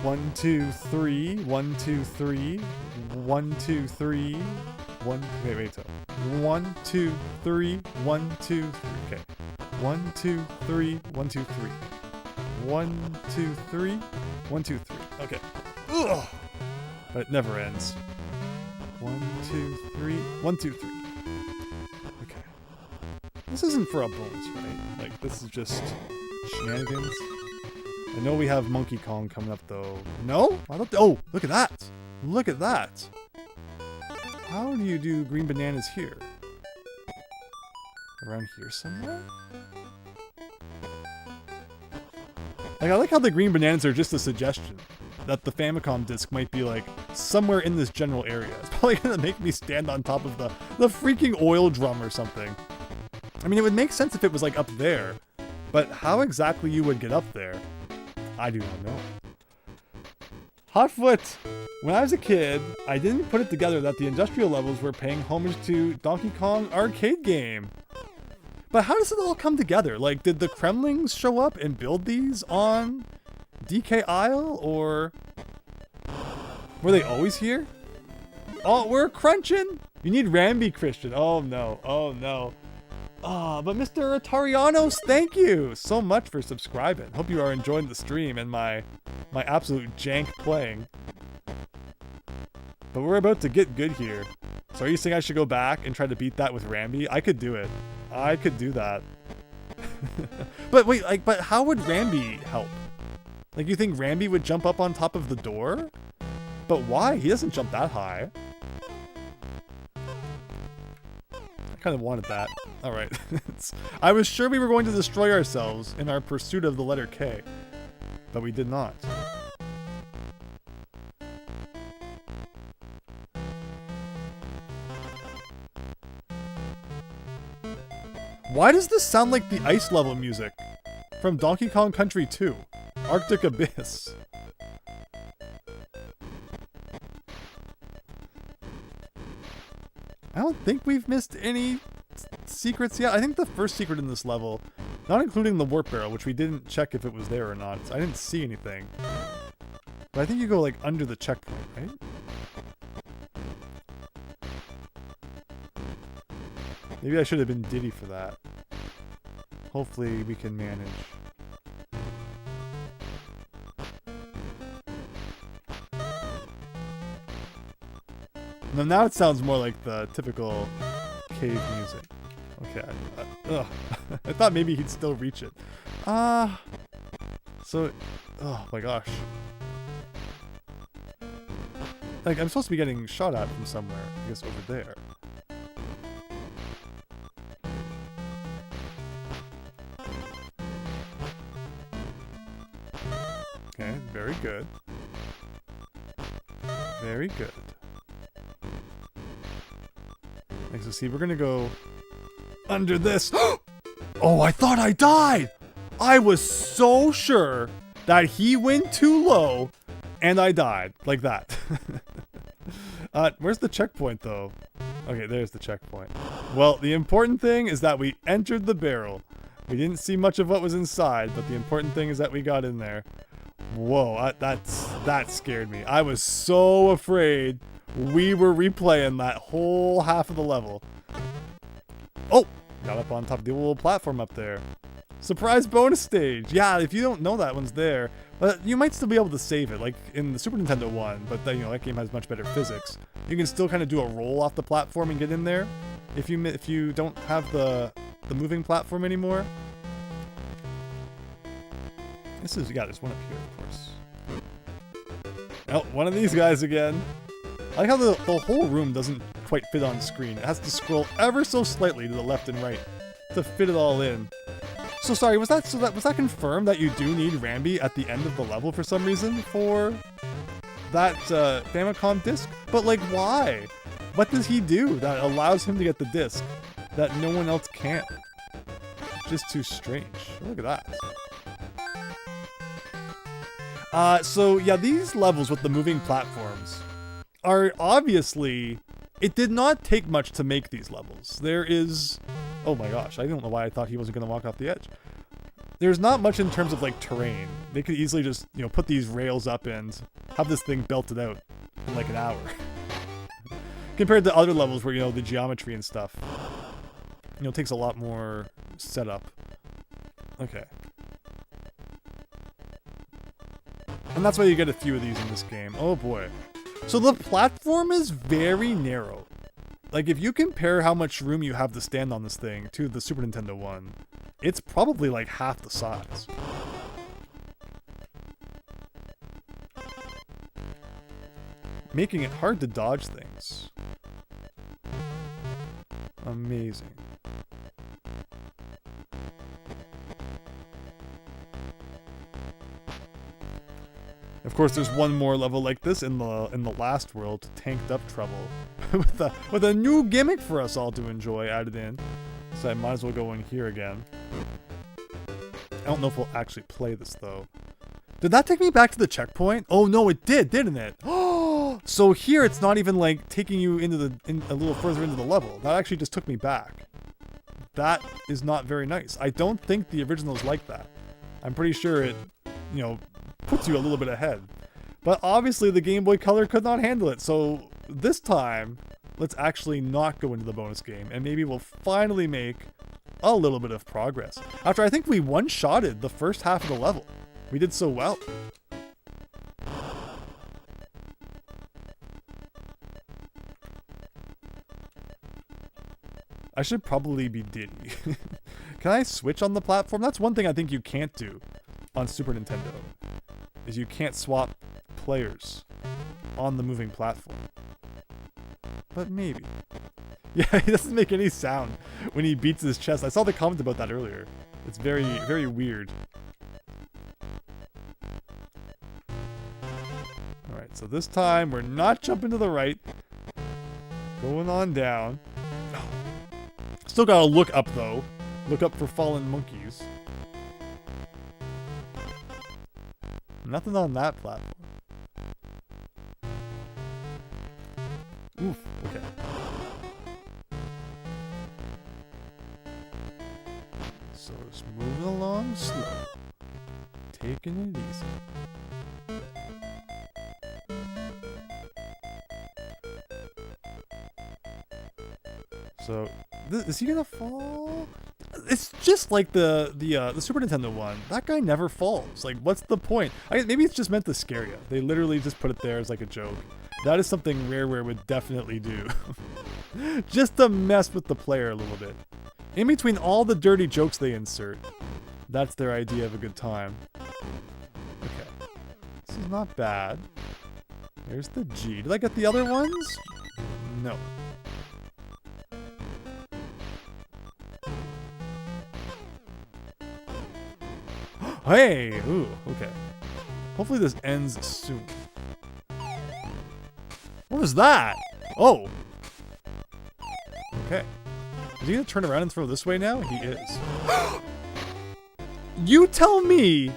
1, 2, 3. 1, 2, 3. 1, 2, 3. 1. Wait. So 1, 2, 3. 1, 2, 3. Okay. 1, 2, 3. 1, 2, 3. 1, 2, 3. 1, 2, 3. Okay. Ugh. But it never ends. 1, 2, 3. 1, 2, 3. Okay. This isn't for a bonus, right? Like, this is just shenanigans. I know we have Monkey Kong coming up, though. No? I don't. Oh, look at that! Look at that! How do you do green bananas here? Around here somewhere? Like, I like how the green bananas are just a suggestion. That the Famicom disc might be, like, somewhere in this general area. It's probably gonna make me stand on top of the freaking oil drum or something. I mean, it would make sense if it was, like, up there. But how exactly you would get up there, I do not know. Hotfoot! When I was a kid, I didn't put it together that the industrial levels were paying homage to Donkey Kong arcade game. But how does it all come together? Like, did the Kremlings show up and build these on DK Isle, or were they always here? Oh, we're crunching! You need Rambi, Christian. Oh no, oh no. Ah, but Mr. Atarianos, thank you so much for subscribing. Hope you are enjoying the stream and my absolute jank playing. But we're about to get good here. So are you saying I should go back and try to beat that with Rambi? I could do it. I could do that. But wait, like, but how would Rambi help? Like, you think Rambi would jump up on top of the door? But why? He doesn't jump that high. I kind of wanted that. Alright. I was sure we were going to destroy ourselves in our pursuit of the letter K. But we did not. Why does this sound like the ice level music from Donkey Kong Country 2? Arctic Abyss. I don't think we've missed any secrets yet. I think the first secret in this level, not including the warp barrel, which we didn't check if it was there or not. So I didn't see anything. But I think you go like under the checkpoint, right? Maybe I should have been Diddy for that. Hopefully we can manage. Now it sounds more like the typical cave music. Okay. I thought maybe he'd still reach it. So, oh my gosh. Like, I'm supposed to be getting shot at from somewhere. I guess over there. Okay, very good. Very good. Okay, so see, we're gonna go under this. Oh, I thought I died! I was so sure that he went too low and I died. Like that. Where's the checkpoint though? Okay, there's the checkpoint. Well, the important thing is that we entered the barrel. We didn't see much of what was inside, but the important thing is that we got in there. Whoa, that scared me. I was so afraid we were replaying that whole half of the level. Oh, got up on top of the little platform up there. Surprise bonus stage. Yeah, if you don't know that one's there, but you might still be able to save it, like in the Super Nintendo one, but then, you know, that game has much better physics. You can still kind of do a roll off the platform and get in there if you don't have the moving platform anymore. There's one up here, of course. Oh, one of these guys again. I like how the whole room doesn't quite fit on screen. It has to scroll ever so slightly to the left and right to fit it all in. So sorry, was that confirmed that you do need Rambi at the end of the level for some reason for that Famicom disc? But like, why? What does he do that allows him to get the disc that no one else can? Just too strange. Look at that. So yeah, these levels with the moving platforms are obviously, it did not take much to make these levels. There is, oh my gosh, I don't know why I thought he wasn't going to walk off the edge. there's not much in terms of like terrain. They could easily just, you know, put these rails up and have this thing belted out in like an hour. Compared to other levels where, you know, the geometry and stuff, you know, takes a lot more setup. Okay. And that's why you get a few of these in this game. Oh boy. So the platform is very narrow. Like, if you compare how much room you have to stand on this thing to the Super Nintendo one, it's probably like half the size. Making it hard to dodge things. Amazing. Of course, there's one more level like this in the last world, Tanked Up Trouble, with a new gimmick for us all to enjoy added in. So I might as well go in here again. I don't know if we'll actually play this though. Did that take me back to the checkpoint? Oh no, it did, didn't it? Oh, so here it's not even like taking you into a little further into the level. That actually just took me back. That is not very nice. I don't think the original is like that. I'm pretty sure it, you know, puts you a little bit ahead. But obviously the Game Boy Color could not handle it, so this time, let's actually not go into the bonus game, and maybe we'll finally make a little bit of progress. After I think we one-shotted the first half of the level. We did so well. I should probably be Diddy. Can I switch on the platform? That's one thing I think you can't do on Super Nintendo, is you can't swap players on the moving platform. But maybe. Yeah, he doesn't make any sound when he beats his chest. I saw the comment about that earlier. It's very, very weird. Alright, so this time we're not jumping to the right. Going on down. Still gotta look up though. Look up for fallen monkeys. Nothing on that platform. Oof, okay. So just moving along slow. Taking it easy. So, is he gonna fall? It's just like the Super Nintendo one. That guy never falls. Like, what's the point? Maybe it's just meant to scare you. They literally just put it there as like a joke. That is something Rareware would definitely do. Just to mess with the player a little bit. In between all the dirty jokes they insert, that's their idea of a good time. Okay. This is not bad. There's the G. Did I get the other ones? No. Hey! Ooh, okay. Hopefully this ends soon. What was that? Oh! Okay. Is he gonna turn around and throw this way now? He is. You tell me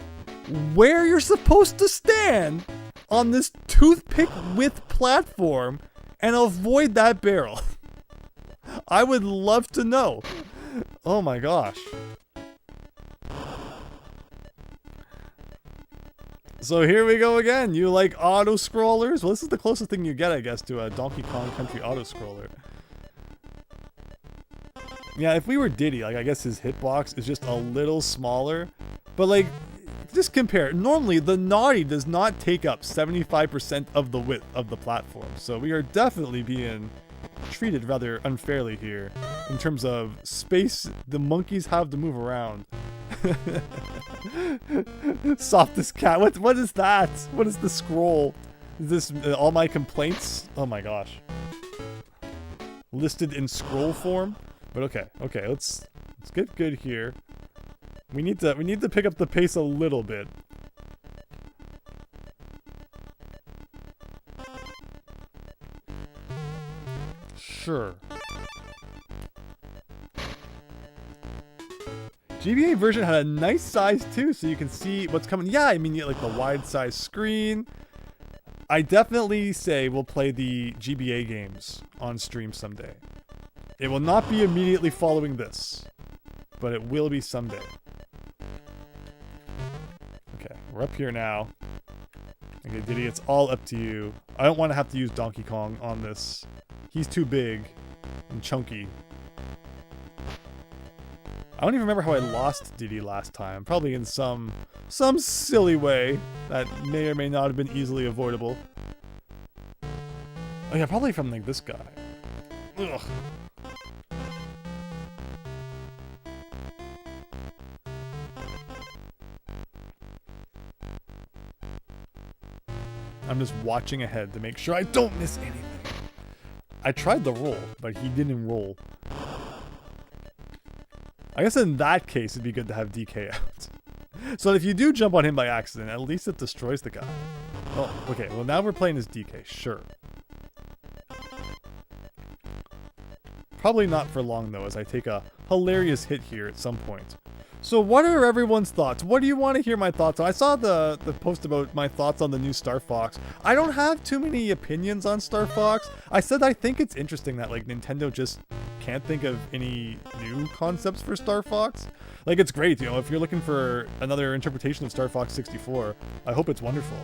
where you're supposed to stand on this toothpick width platform and avoid that barrel. I would love to know. Oh my gosh. So here we go again. You like auto-scrollers? Well, this is the closest thing you get, I guess, to a Donkey Kong Country auto-scroller. Yeah, if we were Diddy, like, I guess his hitbox is just a little smaller. But, like, just compare. Normally, the Naughty does not take up 75% of the width of the platform. So we are definitely being treated rather unfairly here in terms of space the monkeys have to move around. Softest cat. What is that? What is the scroll? Is this all my complaints? Oh my gosh. Listed in scroll form? But okay, let's get good here. We need to pick up the pace a little bit. Sure. GBA version had a nice size too, so you can see what's coming. Yeah, I mean, you get like the wide size screen. I definitely say we'll play the GBA games on stream someday. It will not be immediately following this, but it will be someday. we're up here now. Okay, Diddy, it's all up to you. I don't want to have to use Donkey Kong on this. He's too big and chunky. I don't even remember how I lost Diddy last time. Probably in some silly way that may or may not have been easily avoidable. Oh yeah, probably from like this guy. Ugh. I'm just watching ahead to make sure I don't miss anything. I tried the roll, but he didn't roll. I guess in that case, it'd be good to have DK out. So if you do jump on him by accident, at least it destroys the guy. Oh, okay. Well, now we're playing as DK. Sure. Probably not for long, though, as I take a hilarious hit here at some point. So what are everyone's thoughts? What do you want to hear my thoughts on? I saw the post about my thoughts on the new Star Fox. I don't have too many opinions on Star Fox. I said I think it's interesting that like Nintendo just can't think of any new concepts for Star Fox. Like it's great, you know, if you're looking for another interpretation of Star Fox 64, I hope it's wonderful.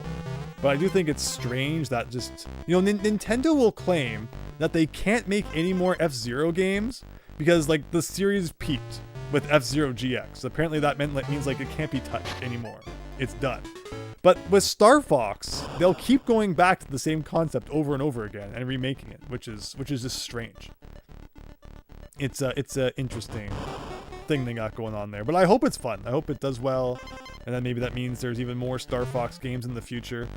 But I do think it's strange that just, you know, Nintendo will claim that they can't make any more F-Zero games because like the series peaked with F-Zero GX. Apparently that means like it can't be touched anymore. It's done. But with Star Fox, they'll keep going back to the same concept over and over again and remaking it, which is just strange. It's a interesting thing they got going on there. But I hope it's fun. I hope it does well. And then maybe that means there's even more Star Fox games in the future.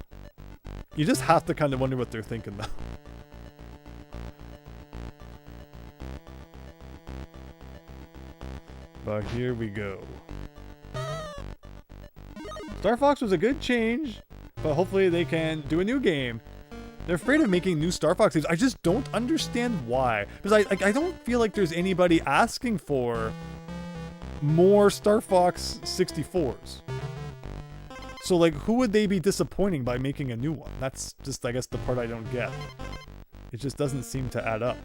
You just have to kind of wonder what they're thinking though. But here we go. Star Fox was a good change, but hopefully they can do a new game. They're afraid of making new Star Fox games. I just don't understand why. Because I don't feel like there's anybody asking for more Star Fox 64s. So like, who would they be disappointing by making a new one? That's just, I guess, the part I don't get. It just doesn't seem to add up.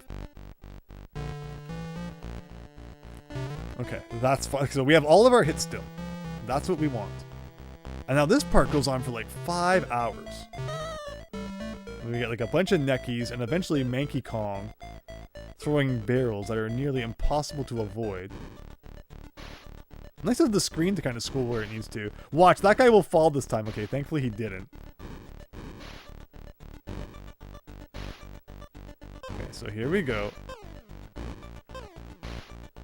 Okay, that's fine. So we have all of our hits still. That's what we want. And now this part goes on for like 5 hours. We get like a bunch of Neckies and eventually Manky Kong throwing barrels that are nearly impossible to avoid. Nice of the screen to kind of school where it needs to. Watch, that guy will fall this time. Okay, thankfully he didn't. Okay, so here we go.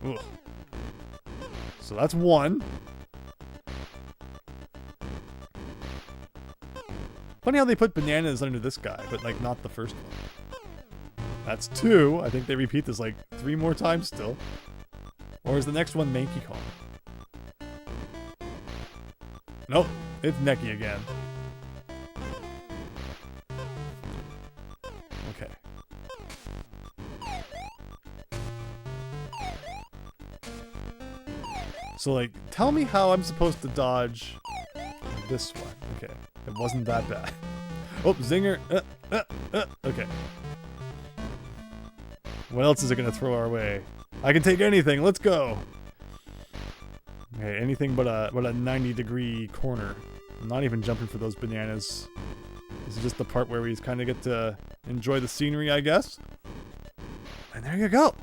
Ugh. So that's one. Funny how they put bananas under this guy, but like not the first one. That's two. I think they repeat this like 3 more times still. Or is the next one Manky Kong? Nope, it's Necky again. Okay. So like, tell me how I'm supposed to dodge this one. Okay, it wasn't that bad. Oh, zinger. Okay. What else is it gonna throw our way? I can take anything. Let's go. Okay, anything but a 90-degree corner. I'm not even jumping for those bananas. This is just the part where we kind of get to enjoy the scenery, I guess. And there you go.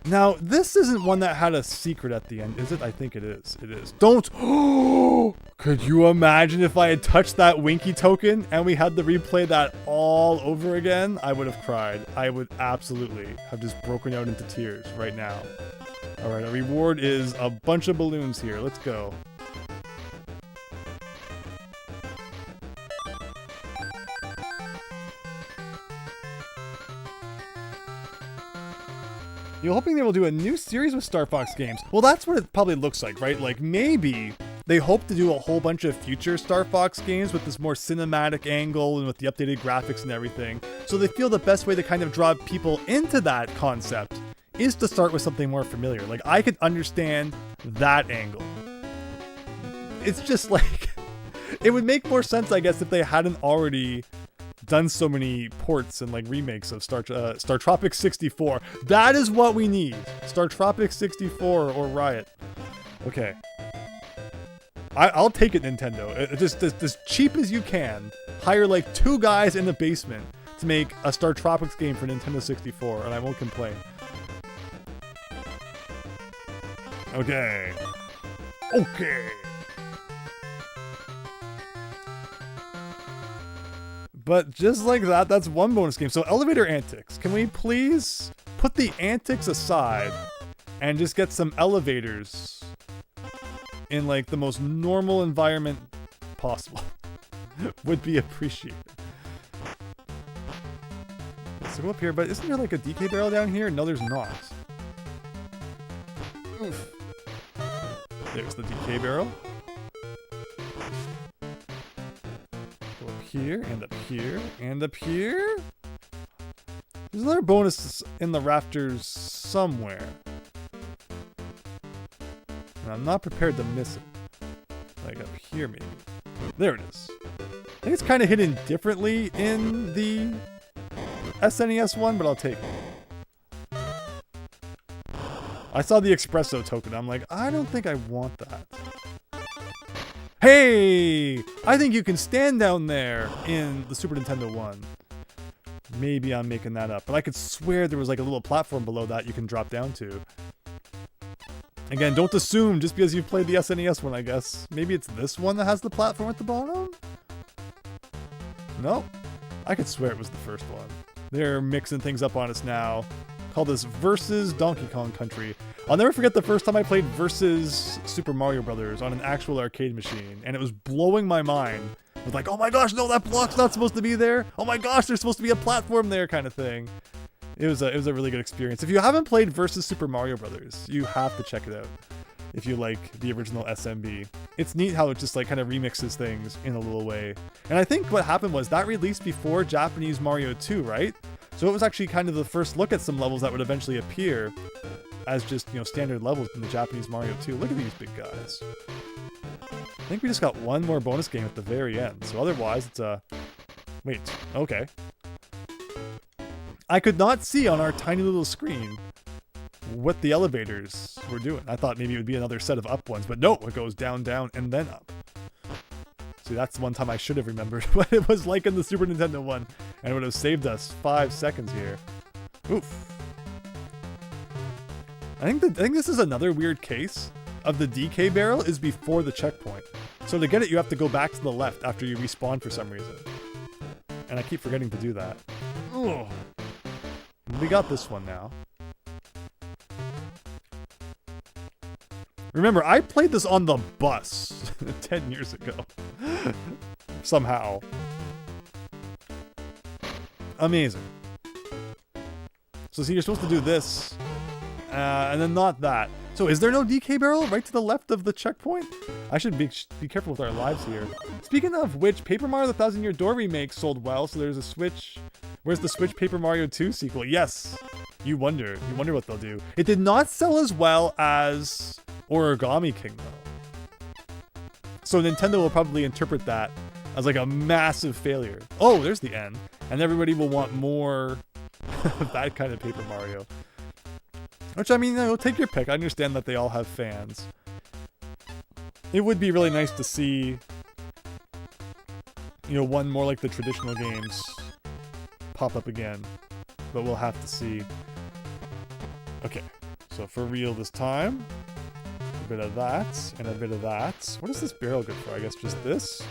Now, this isn't one that had a secret at the end, is it? I think it is. It is. Don't! Oh! Could you imagine if I had touched that Winky token and we had to replay that all over again? I would have cried. I would absolutely have just broken out into tears right now. Alright, our reward is a bunch of balloons here. Let's go. You're hoping they will do a new series with Star Fox games. Well, that's what it probably looks like, right? Like, maybe they hope to do a whole bunch of future Star Fox games with this more cinematic angle and with the updated graphics and everything. So they feel the best way to kind of draw people into that concept is to start with something more familiar. Like, I could understand that angle. It's just like, it would make more sense, I guess, if they hadn't already done so many ports and like remakes of Star Tropic 64. That is what we need. Star Tropic 64 or Riot. Okay. I'll take it, Nintendo. Just as cheap as you can. Hire like 2 guys in the basement to make a Star Tropics game for Nintendo 64, and I won't complain. Okay. Okay. But just like that, that's one bonus game. So elevator antics. Can we please put the antics aside and just get some elevators in like the most normal environment possible? Would be appreciated. So go up here, but isn't there like a DK barrel down here? No, there's not. Oof. There's the DK barrel. Go up here, and up here, and up here. There's another bonus in the rafters somewhere. And I'm not prepared to miss it. Like up here, maybe. There it is. I think it's kind of hidden differently in the SNES one, but I'll take it. I saw the espresso token. I'm like, I don't think I want that. Hey! I think you can stand down there in the Super Nintendo one. Maybe I'm making that up, but I could swear there was like a little platform below that you can drop down to. Again, don't assume just because you've played the SNES one, I guess. Maybe it's this one that has the platform at the bottom? No. I could swear it was the first one. They're mixing things up on us now. Call this Versus Donkey Kong Country. I'll never forget the first time I played Versus Super Mario Brothers on an actual arcade machine, and it was blowing my mind. It was like, oh my gosh, no, that block's not supposed to be there. Oh my gosh, there's supposed to be a platform there, kind of thing. It was a really good experience. If you haven't played Versus Super Mario Brothers, you have to check it out. If you like the original SMB. It's neat how it just like kind of remixes things in a little way. And I think what happened was that released before Japanese Mario 2, right? So it was actually kind of the first look at some levels that would eventually appear as just, you know, standard levels in the Japanese Mario 2. Look at these big guys. I think we just got one more bonus game at the very end. So otherwise it's a... Wait, okay. I could not see on our tiny little screen what the elevators were doing. I thought maybe it would be another set of up ones, but no, it goes down, down, and then up. See, that's one time I should have remembered what it was like in the Super Nintendo one, and it would have saved us 5 seconds here. Oof. I think this is another weird case of the DK barrel is before the checkpoint. So to get it, you have to go back to the left after you respawn for some reason. And I keep forgetting to do that. Ugh. We got this one now. Remember, I played this on the bus 10 years ago. Somehow. Amazing. So see, you're supposed to do this, and then not that. So is there no DK barrel right to the left of the checkpoint? I should be careful with our lives here. Speaking of which, Paper Mario The Thousand Year Door remake sold well, so there's a Switch... Where's the Switch Paper Mario 2 sequel? Yes! You wonder what they'll do. It did not sell as well as Origami King, though. So Nintendo will probably interpret that as like a massive failure. Oh, there's the end. And everybody will want more of that kind of Paper Mario. Which, I mean, you know, take your pick. I understand that they all have fans. It would be really nice to see, you know, one more like the traditional games pop up again. But we'll have to see. Okay, so for real this time. A bit of that, and a bit of that. What is this barrel good for? I guess just this?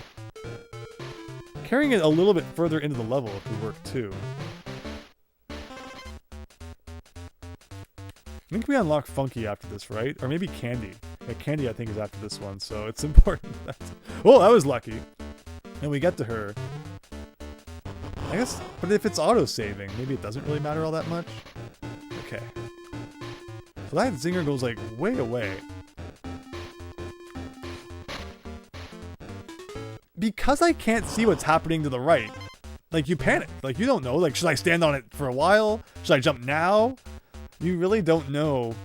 Carrying it a little bit further into the level could work too. I think we unlock Funky after this, right? Or maybe Candy. Yeah, Candy I think is after this one, so it's important that... Oh, that was lucky! And we get to her. I guess, but if it's auto-saving, maybe it doesn't really matter all that much. Okay. So that zinger goes like way away. Because I can't see what's happening to the right, like you panic. Like you don't know, like should I stand on it for a while? Should I jump now? You really don't know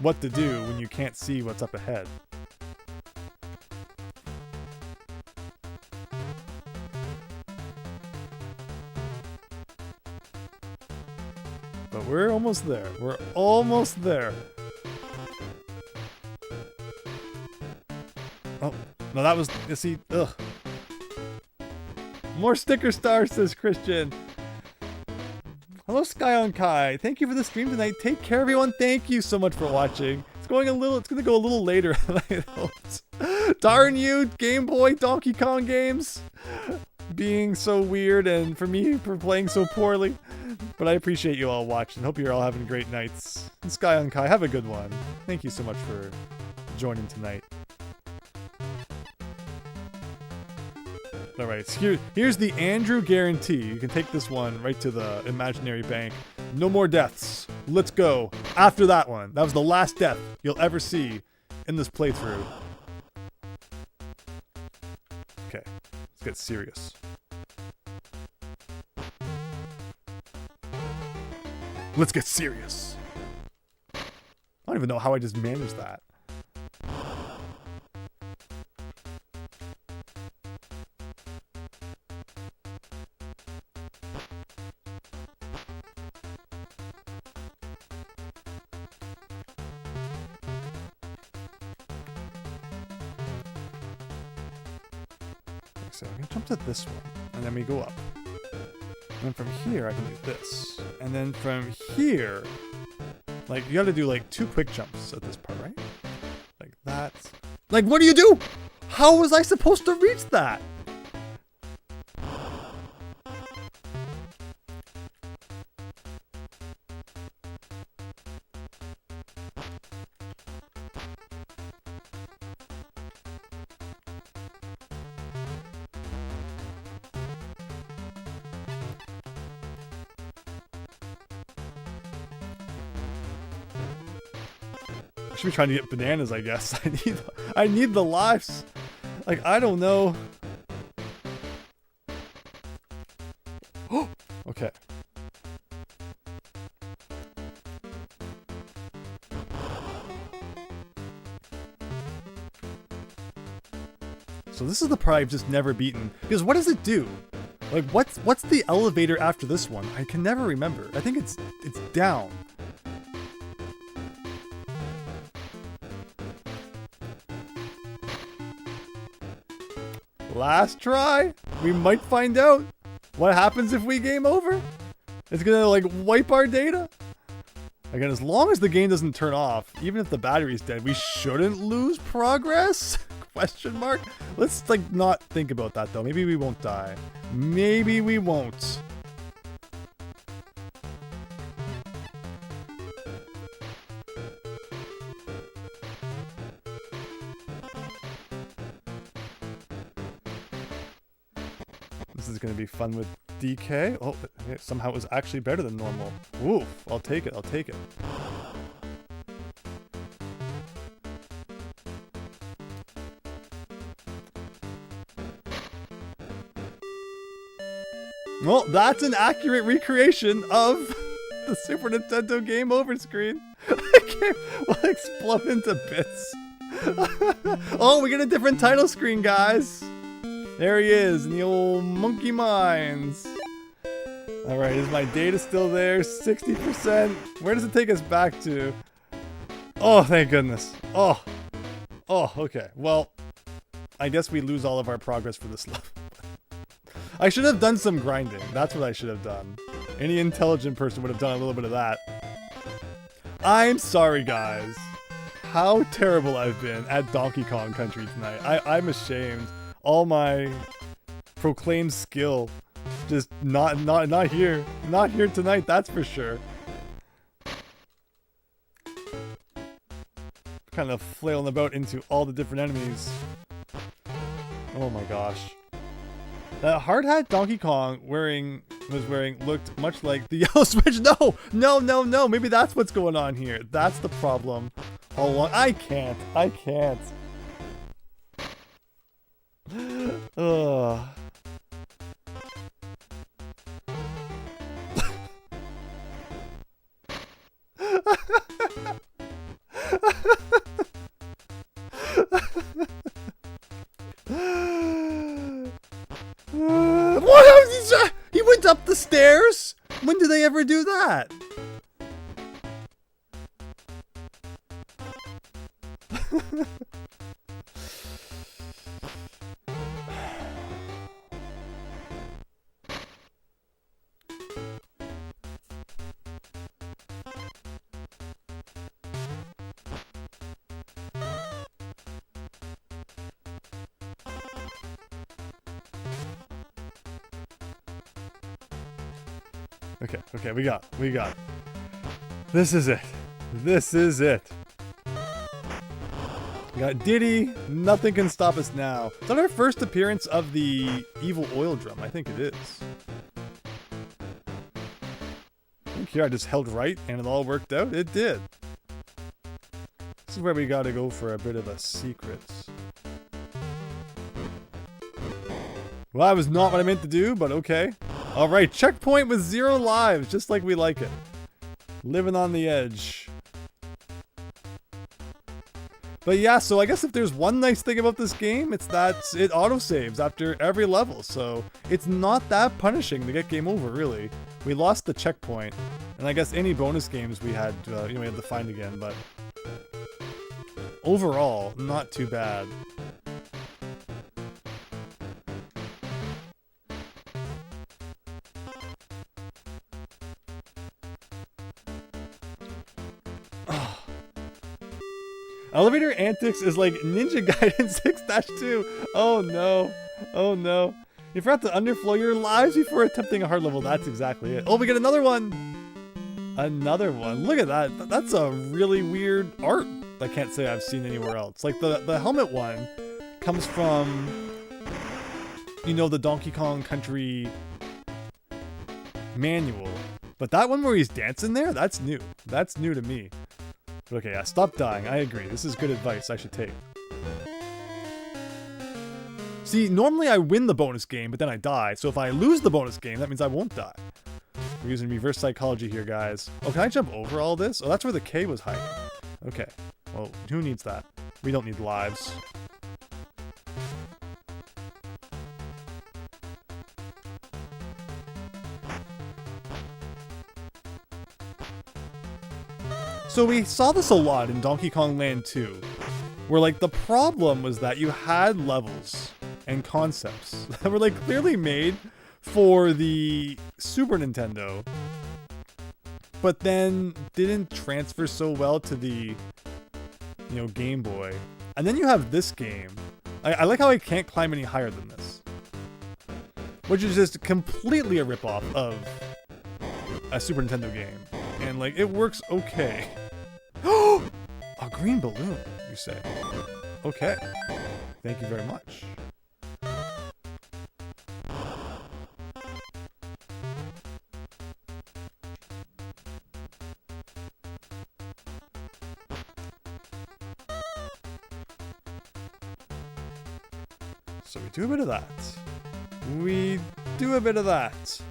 what to do when you can't see what's up ahead. But we're almost there. We're almost there. Oh, No, that was, you see, ugh. More sticker stars, says Christian. Hello, Sky on Kai. Thank you for the stream tonight. Take care, everyone. Thank you so much for watching. It's going to go a little later than I hoped. Darn you, Game Boy Donkey Kong games. Being so weird, and for me, for playing so poorly. But I appreciate you all watching. Hope you're all having great nights. And Sky on Kai, have a good one. Thank you so much for joining tonight. Alright, so here's the Andrew guarantee. You can take this one right to the imaginary bank. No more deaths. Let's go. After that one. That was the last death you'll ever see in this playthrough. Okay, let's get serious. Let's get serious. I don't even know how I just managed that. So I can jump to this one, and then we go up. And then from here, I can do this. And then from here, like, you gotta do, like, 2 quick jumps at this part, right? Like that. Like, what do you do? How was I supposed to reach that? I should be trying to get bananas, I guess. I need the lives. Like, I don't know. Oh, okay. So this is the part I've just never beaten. Because what does it do? Like, what's the elevator after this one? I can never remember. I think it's down. Last try? We might find out. What happens if we game over? It's gonna, like, wipe our data? Again, as long as the game doesn't turn off, even if the battery's dead, we shouldn't lose progress? Question mark? Let's, like, not think about that, though. Maybe we won't die. Maybe we won't. This is going to be fun with DK. Oh, somehow it was actually better than normal. Ooh, I'll take it. I'll take it. Well, that's an accurate recreation of the Super Nintendo Game Over screen. The game will explode into bits. Oh, we get a different title screen, guys. There he is in the old monkey mines. Alright, is my data still there? 60%. Where does it take us back to? Oh, thank goodness. Oh, okay. Well, I guess we lose all of our progress for this level. I should have done some grinding. That's what I should have done. Any intelligent person would have done a little bit of that. I'm sorry, guys. How terrible I've been at Donkey Kong Country tonight. I'm ashamed. All my proclaimed skill, just not here. Not here tonight, that's for sure. Kind of flailing about into all the different enemies. Oh my gosh. That hard hat Donkey Kong was wearing looked much like the yellow switch. No. Maybe that's what's going on here. That's the problem all along. I can't. Ugh. What? He went up the stairs? When did they ever do that? Okay, we got it. This is it. This is it. We got Diddy. Nothing can stop us now. Is that our first appearance of the evil oil drum? I think it is. I think here I just held right and it all worked out. It did. This is where we gotta go for a bit of a secret. Well, that was not what I meant to do, but okay. Alright, checkpoint with 0 lives, just like we like it. Living on the edge. But yeah, so I guess if there's one nice thing about this game, it's that it autosaves after every level. So it's not that punishing to get game over, really. We lost the checkpoint, and I guess any bonus games we had, we had to find again, but overall, not too bad. Elevator Antics is like Ninja Gaiden 6-2. Oh no. Oh no. You forgot to underflow your lives before attempting a hard level. That's exactly it. Oh, we get another one. Another one. Look at that. That's a really weird art I can't say I've seen anywhere else. Like the helmet one comes from, you know, the Donkey Kong Country manual. But that one where he's dancing there, that's new. That's new to me. Okay, yeah, stop dying. I agree. This is good advice I should take. See, normally I win the bonus game, but then I die. So if I lose the bonus game, that means I won't die. We're using reverse psychology here, guys. Oh, can I jump over all this? Oh, that's where the K was hiding. Okay. Well, who needs that? We don't need lives. So we saw this a lot in Donkey Kong Land 2, where like the problem was that you had levels and concepts that were like clearly made for the Super Nintendo, but then didn't transfer so well to the, you know, Game Boy. And then you have this game. I like how I can't climb any higher than this, which is just completely a ripoff of a Super Nintendo game. And like, it works okay. A green balloon, you say? Okay. Thank you very much. So we do a bit of that. We do a bit of that.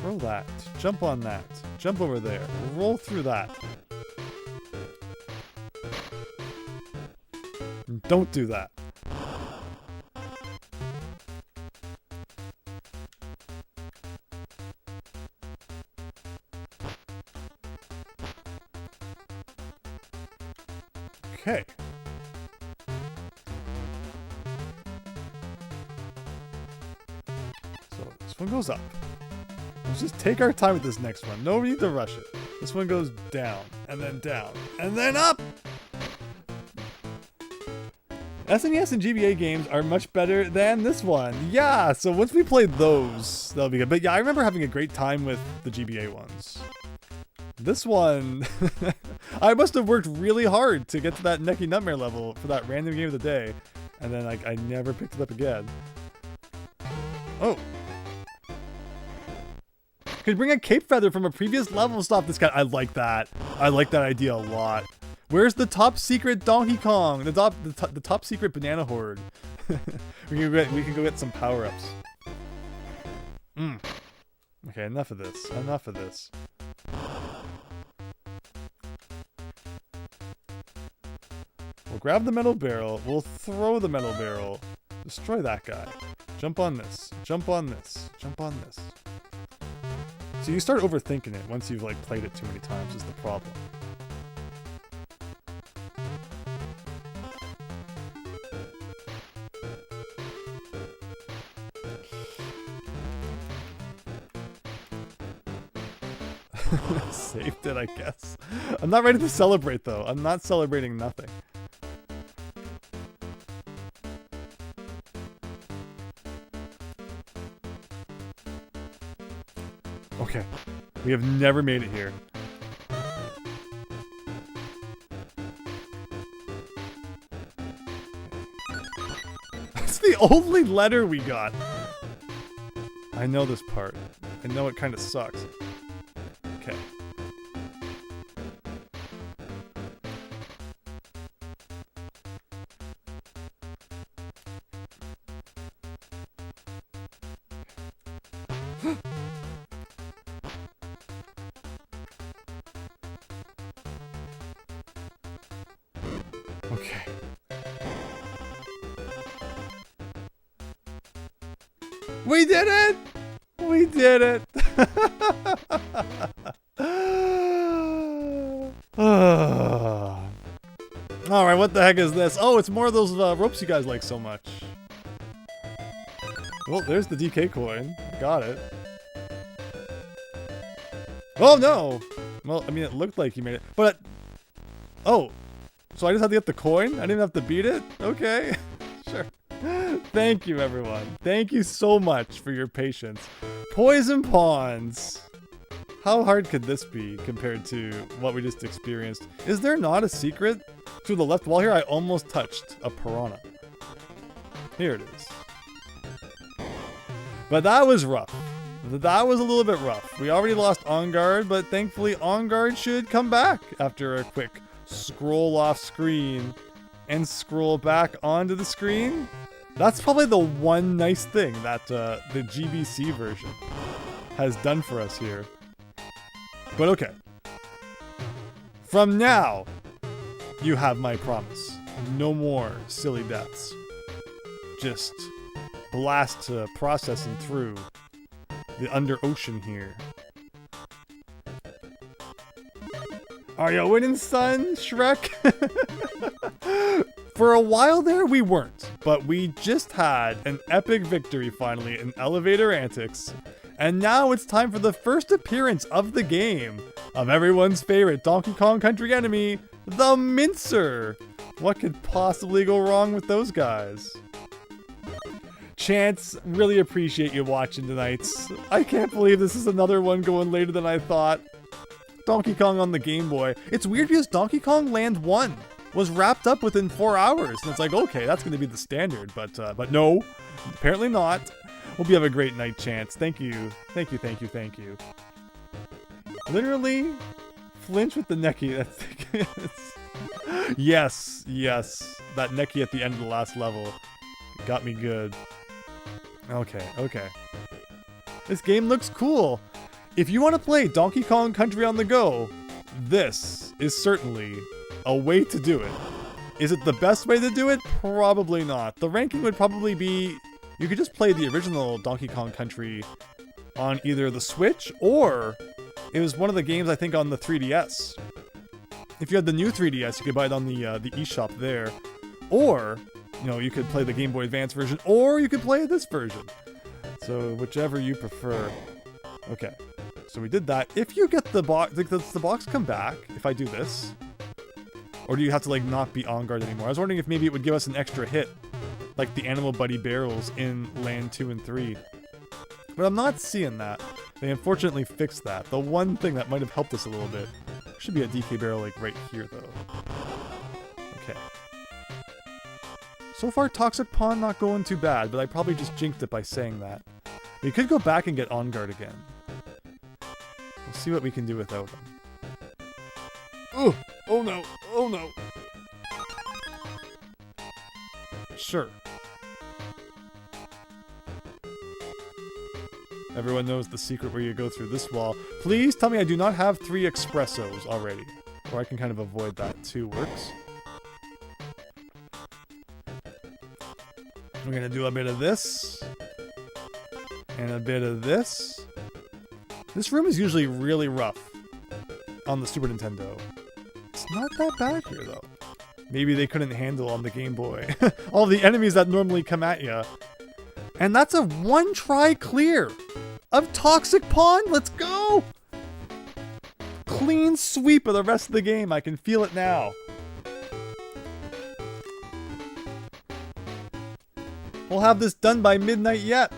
Throw that. Jump on that. Jump over there. Roll through that. Don't do that. Okay. So this one goes up. Let's just take our time with this next one. No need to rush it. This one goes down, and then up! SNES and GBA games are much better than this one. Yeah, so once we played those, that'll be good. But yeah, I remember having a great time with the GBA ones. This one, I must have worked really hard to get to that Necky Nightmare level for that random game of the day. And then like I never picked it up again. Oh. Could bring a cape feather from a previous level to stop this guy. I like that. I like that idea a lot. Where's the top secret Donkey Kong? The top secret banana horde. we can go get some power-ups. Okay, enough of this. Enough of this. We'll grab the metal barrel. We'll throw the metal barrel. Destroy that guy. Jump on this. Jump on this. Jump on this. So you start overthinking it once you've like played it too many times is the problem. Saved it, I guess. I'm not ready to celebrate though. I'm not celebrating nothing. Okay. We have never made it here. That's the only letter we got. I know this part. I know it kind of sucks. Okay. Okay. We did it! We did it! Alright, what the heck is this? Oh, it's more of those ropes you guys like so much. Well, there's the DK coin. Got it. Oh, no! Well, I mean, it looked like you made it. But... Oh! So I just had to get the coin? I didn't have to beat it? Okay. Sure. Thank you, everyone. Thank you so much for your patience. Poison Pawns. How hard could this be compared to what we just experienced? Is there not a secret? Through the left wall here, I almost touched a piranha. Here it is. But that was rough. That was a little bit rough. We already lost On Guard, but thankfully On Guard should come back after a quick scroll off screen and scroll back onto the screen. That's probably the one nice thing that the GBC version has done for us here. But okay. From now, you have my promise. No more silly deaths. Just blast processing through the under ocean here. Are you winning, son, Shrek? For a while there, we weren't, but we just had an epic victory finally in Elevator Antics. And now it's time for the first appearance of the game of everyone's favorite Donkey Kong Country enemy, the Mincer. What could possibly go wrong with those guys? Chance, really appreciate you watching tonight. I can't believe this is another one going later than I thought. Donkey Kong on the Game Boy. It's weird because Donkey Kong Land 1 was wrapped up within 4 hours. And it's like, okay, that's going to be the standard. But no, apparently not. Hope you have a great night, Chance. Thank you. Thank you, thank you, thank you. Literally, flinch with the necky. Yes, yes. That necky at the end of the last level got me good. Okay, okay. This game looks cool. If you want to play Donkey Kong Country on the go, this is certainly a way to do it. Is it the best way to do it? Probably not. The ranking would probably be, you could just play the original Donkey Kong Country on either the Switch, or it was one of the games I think on the 3DS. If you had the new 3DS, you could buy it on the eShop there. Or, you know, you could play the Game Boy Advance version, or you could play this version. So whichever you prefer. Okay. So we did that. If you get the box, does the box come back if I do this? Or do you have to, like, not be on guard anymore? I was wondering if maybe it would give us an extra hit, like the Animal Buddy barrels in Land 2 and 3. But I'm not seeing that. They unfortunately fixed that. The one thing that might have helped us a little bit. Should be a DK barrel, like, right here, though. Okay. So far, Toxic Pond not going too bad, but I probably just jinxed it by saying that. We could go back and get on guard again. We'll see what we can do without him. Oh! Oh no! Oh no! Sure. Everyone knows the secret where you go through this wall. Please tell me I do not have 3 espressos already. Or I can kind of avoid that. 2 works. We're gonna do a bit of this. And a bit of this. This room is usually really rough on the Super Nintendo. It's not that bad here, though. Maybe they couldn't handle on the Game Boy all the enemies that normally come at you. And that's a 1-try clear of Toxic Pond. Let's go! Clean sweep of the rest of the game. I can feel it now. We'll have this done by midnight yet.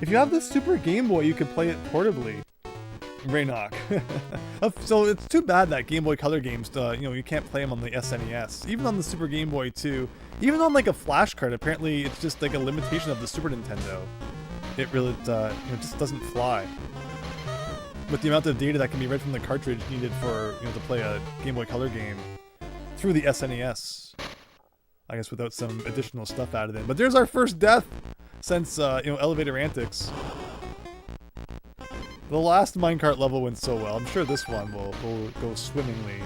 If you have the Super Game Boy, you could play it portably. Raynock. So it's too bad that Game Boy Color games, you can't play them on the SNES. Even on the Super Game Boy too. Even on like a flash card, apparently it's just like a limitation of the Super Nintendo. It really, just doesn't fly. With the amount of data that can be read from the cartridge needed for, to play a Game Boy Color game through the SNES. I guess without some additional stuff added in. But there's our first death since, Elevator Antics. The last minecart level went so well. I'm sure this one will go similarly.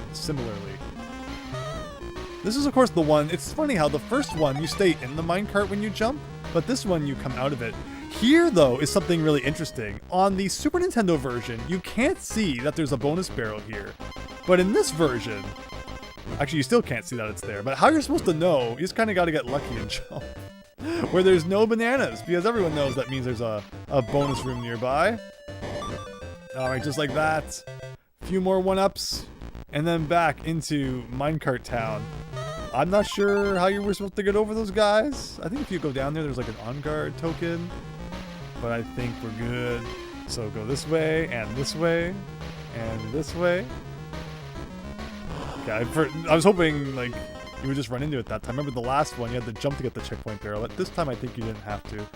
This is, of course, the one. It's funny how the first one, you stay in the minecart when you jump, but this one, you come out of it. Here, though, is something really interesting. On the Super Nintendo version, you can't see that there's a bonus barrel here. But in this version, actually, you still can't see that it's there. But how you're supposed to know, you just kind of got to get lucky and jump. Where there's no bananas, because everyone knows that means there's a bonus room nearby. Alright, just like that. A few more one-ups, and then back into Minecart Town. I'm not sure how you were supposed to get over those guys. I think if you go down there, there's like an on-guard token. But I think we're good. So go this way, and this way, and this way. Okay, I was hoping, like, you would just run into it that time. Remember the last one, you had to jump to get the checkpoint barrel. But this time, I think you didn't have to.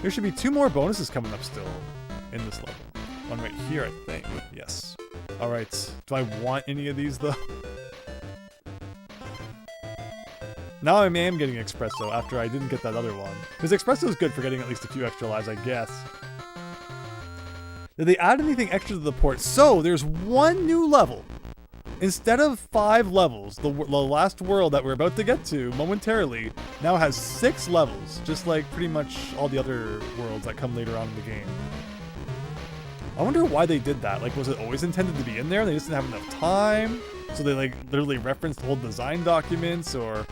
There should be 2 more bonuses coming up still in this level. One right here, I think. Yes. Alright. Do I want any of these, though? Now I am getting Espresso after I didn't get that other one. Because Espresso is good for getting at least a few extra lives, I guess. Did they add anything extra to the port? So, there's 1 new level. Instead of 5 levels, the last world that we're about to get to momentarily now has 6 levels. Just like pretty much all the other worlds that come later on in the game. I wonder why they did that. Like, was it always intended to be in there? They just didn't have enough time? So they, like, literally referenced old design documents? Or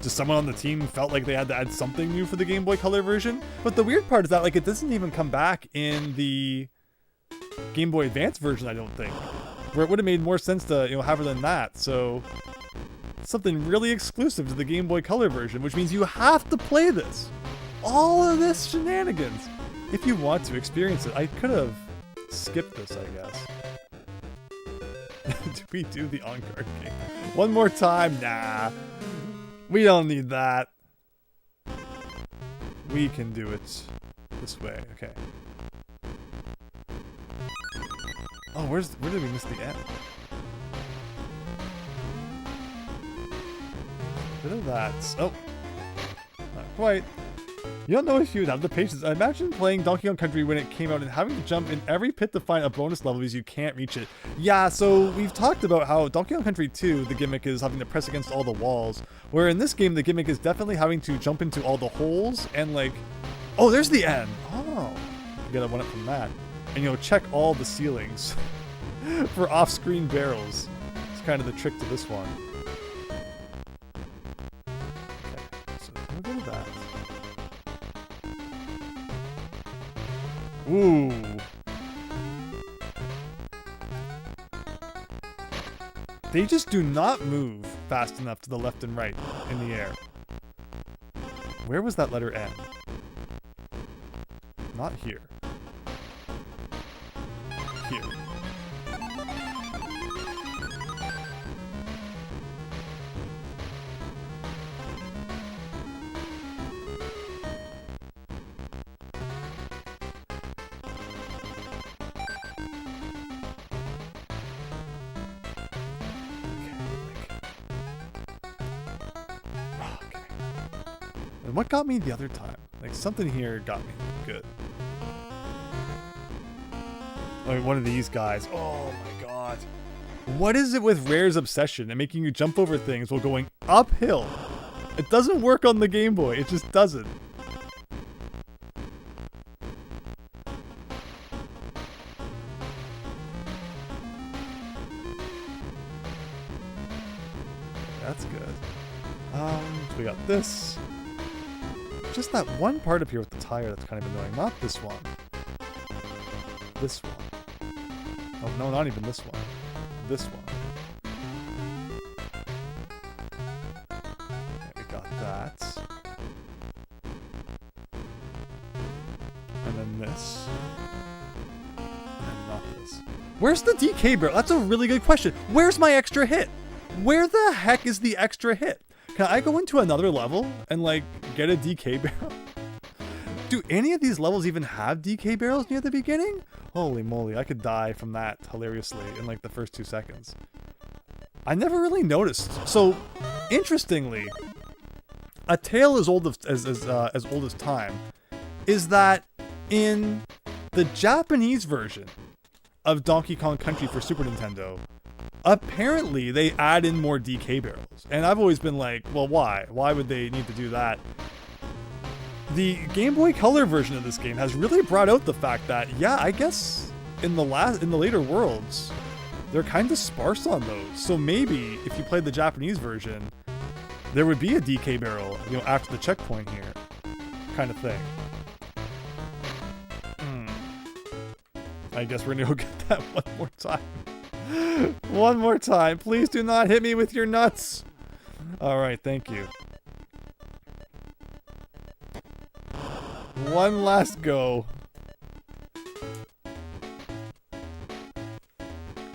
just someone on the team felt like they had to add something new for the Game Boy Color version? But the weird part is that, like, it doesn't even come back in the Game Boy Advance version, I don't think. Where it would have made more sense to, have it than that. So, something really exclusive to the Game Boy Color version, which means you have to play this. All of this shenanigans. If you want to experience it. I could have skip this, I guess. Do we do the on-card game? One more time? Nah. We don't need that. We can do it this way. Okay. Oh, where did we miss the end? Bit of that. Oh. Not quite. You don't know if you would have the patience. I imagine playing Donkey Kong Country when it came out and having to jump in every pit to find a bonus level because you can't reach it. Yeah, so we've talked about how Donkey Kong Country 2, the gimmick is having to press against all the walls, where in this game, the gimmick is definitely having to jump into all the holes and like... Oh, there's the end! Oh. You gotta one up from that. And check all the ceilings for off-screen barrels. It's kind of the trick to this one. Okay, so we'll go to that. Ooh. They just do not move fast enough to the left and right in the air. Where was that letter N? Not here. Here. And what got me the other time? Like, something here got me good. Oh, one of these guys. Oh my god. What is it with Rare's obsession and making you jump over things while going uphill? It doesn't work on the Game Boy. It just doesn't. That's good. So we got this. Just that one part up here with the tire that's kind of annoying. Not this one. This one. Oh, no, not even this one. This one. Okay, we got that. And then this. And not this. Where's the DK barrel? That's a really good question. Where's my extra hit? Where the heck is the extra hit? Can I go into another level and like get a DK barrel? Do any of these levels even have DK barrels near the beginning? Holy moly, I could die from that hilariously in like the first 2 seconds. I never really noticed. So, interestingly, a tale as old as time is that in the Japanese version of Donkey Kong Country for Super Nintendo, apparently they add in more DK barrels. And I've always been like, well, why? Why would they need to do that? The Game Boy Color version of this game has really brought out the fact that, yeah, I guess in the later worlds, they're kind of sparse on those. So maybe if you played the Japanese version, there would be a DK barrel, you know, after the checkpoint here, kind of thing. I guess we're gonna go get that one more time. One more time. Please do not hit me with your nuts. All right, thank you. One last go.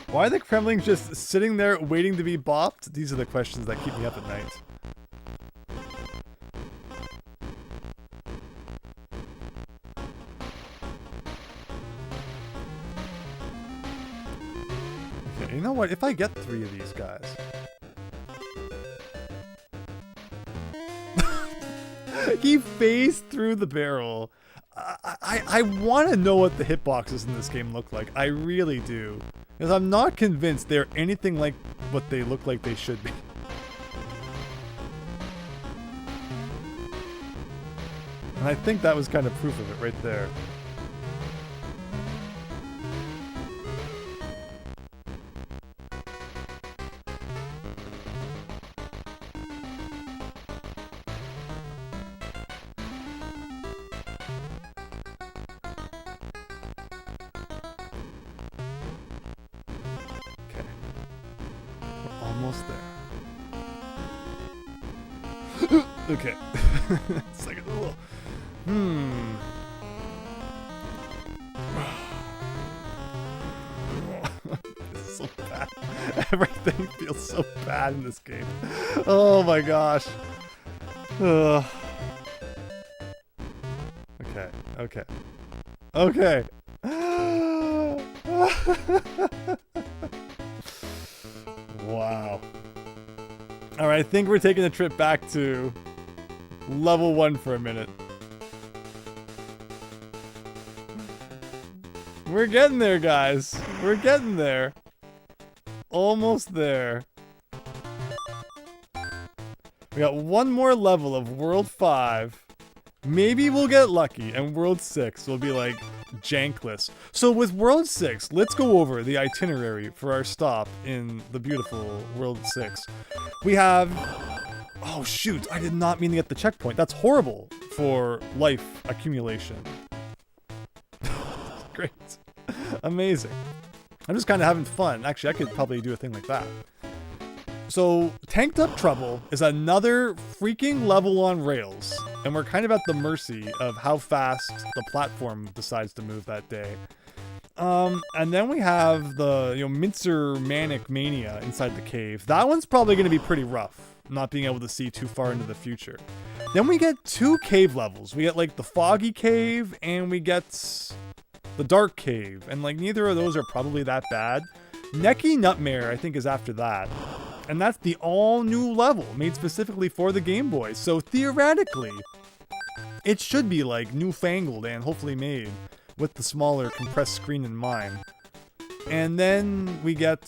Why are the Kremlings just sitting there waiting to be bopped? These are the questions that keep me up at night. Okay, you know what? If I get 3 of these guys... He phased through the barrel. I want to know what the hitboxes in this game look like. I really do. Because I'm not convinced they're anything like what they look like they should be. And I think that was kind of proof of it right there. Okay. It's like, ugh. This is so bad. Everything feels so bad in this game. Oh my gosh. Ugh. Okay. Okay. Okay. Wow. All right, I think we're taking a trip back to level 1 for a minute. We're getting there, guys. We're getting there. Almost there. We got one more level of World 5. Maybe we'll get lucky, and World 6 will be like jankless. So with World 6, let's go over the itinerary for our stop in the beautiful World 6. We have... Oh shoot, I did not mean to get the checkpoint. That's horrible for life accumulation. Great. Amazing. I'm just kind of having fun. Actually, I could probably do a thing like that. So, Tanked Up Trouble is another freaking level on rails. And we're kind of at the mercy of how fast the platform decides to move that day. And then we have the, Mincer Manic Mania inside the cave. That one's probably going to be pretty rough, not being able to see too far into the future. Then we get 2 cave levels. We get, like, the Foggy Cave, and we get the Dark Cave. And, like, neither of those are probably that bad. Necky Nutmare, I think, is after that. And that's the all-new level, made specifically for the Game Boy. So, theoretically, it should be, like, newfangled and hopefully made with the smaller compressed screen in mind. And then we get,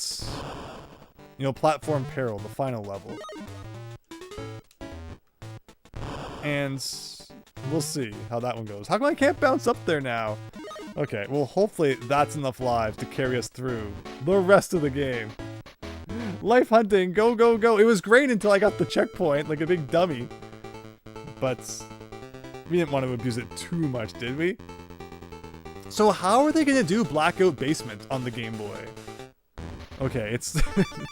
Platform Peril, the final level. And we'll see how that one goes. How come I can't bounce up there now? Okay, well, hopefully that's enough lives to carry us through the rest of the game. Life hunting, go, go, go. It was great until I got the checkpoint, like a big dummy. But we didn't want to abuse it too much, did we? So how are they going to do Blackout Basement on the Game Boy? Okay, it's...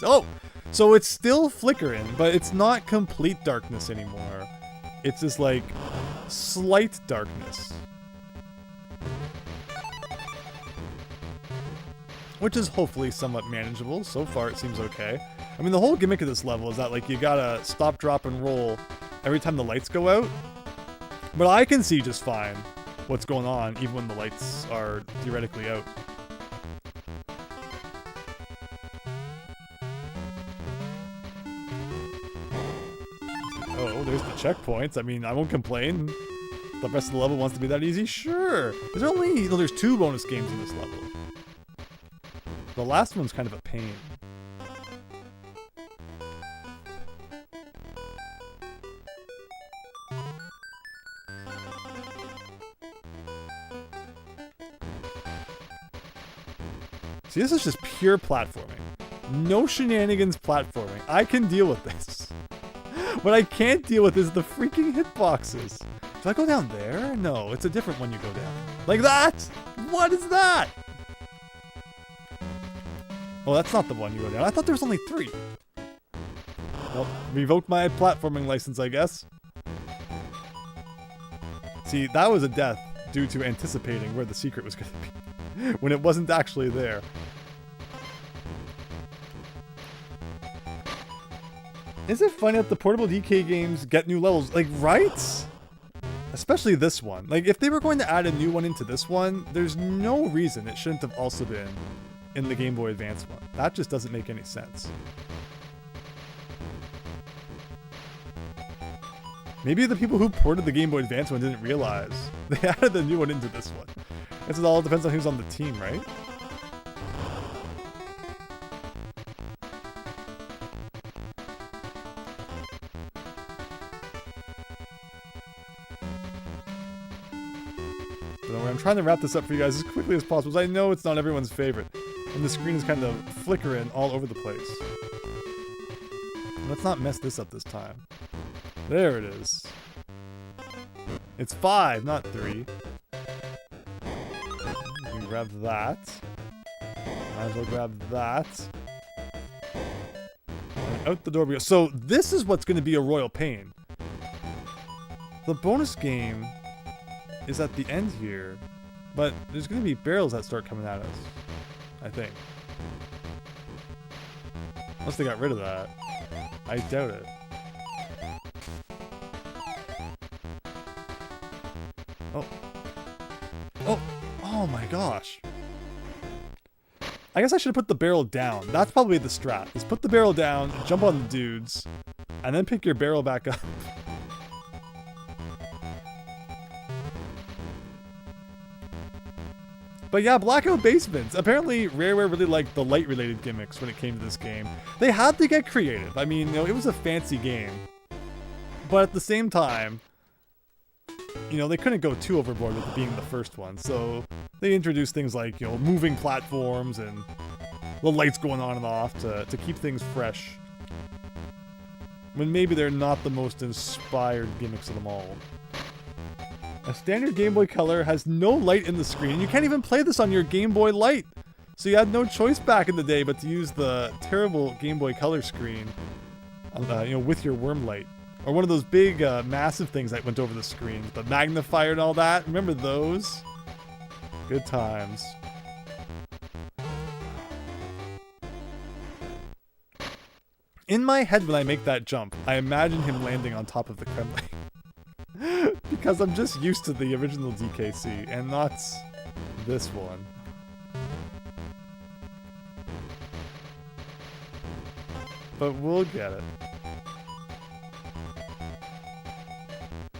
oh! So it's still flickering, but it's not complete darkness anymore. It's just like slight darkness. which is hopefully somewhat manageable. So far, it seems okay. I mean, the whole gimmick of this level is that, like, you gotta stop, drop, and roll every time the lights go out. But I can see just fine what's going on, even when the lights are theoretically out. Oh, there's the checkpoints. I mean, I won't complain. The rest of the level wants to be that easy? Sure. Is there only... No, there's 2 bonus games in this level. The last one's kind of a pain. See, this is just pure platforming. No shenanigans platforming. I can deal with this. What I can't deal with is the freaking hitboxes. Do I go down there? No, it's a different one you go down. Like that? What is that? Oh, that's not the one you go down. I thought there was only 3. Well, revoke my platforming license, I guess. See, that was a death due to anticipating where the secret was going to be when it wasn't actually there. Is it funny that the portable DK games get new levels? Like, right? Especially this one. Like, if they were going to add a new one into this one, there's no reason it shouldn't have also been in the Game Boy Advance one. That just doesn't make any sense. Maybe the people who ported the Game Boy Advance one didn't realize they added the new one into this one. I guess it all depends on who's on the team, right? I'm trying to wrap this up for you guys as quickly as possible, because I know it's not everyone's favorite, and the screen is kind of flickering all over the place. Let's not mess this up this time. There it is. It's 5, not 3. You can grab that. Might as well grab that. And out the door we go. So this is what's going to be a royal pain. The bonus game is at the end here, but there's going to be barrels that start coming at us, I think. Unless they got rid of that. I doubt it. Oh. Oh! Oh my gosh. I guess I should have put the barrel down. That's probably the strat. Is put the barrel down, jump on the dudes, and then pick your barrel back up. But yeah, Blackout Basements. Apparently, Rareware really liked the light-related gimmicks when it came to this game. They had to get creative. I mean, you know, it was a fancy game. But at the same time, you know, they couldn't go too overboard with it being the first one. So they introduced things like, you know, moving platforms and the lights going on and off to keep things fresh. When maybe they're not the most inspired gimmicks of them all. A standard Game Boy Color has no light in the screen. You can't even play this on your Game Boy Light. So you had no choice back in the day but to use the terrible Game Boy Color screen, you know, with your worm light. Or one of those big, massive things that went over the screen. The magnifier and all that. Remember those? Good times. In my head when I make that jump, I imagine him landing on top of the Kremlin. Because I'm just used to the original DKC, and not this one. But we'll get it.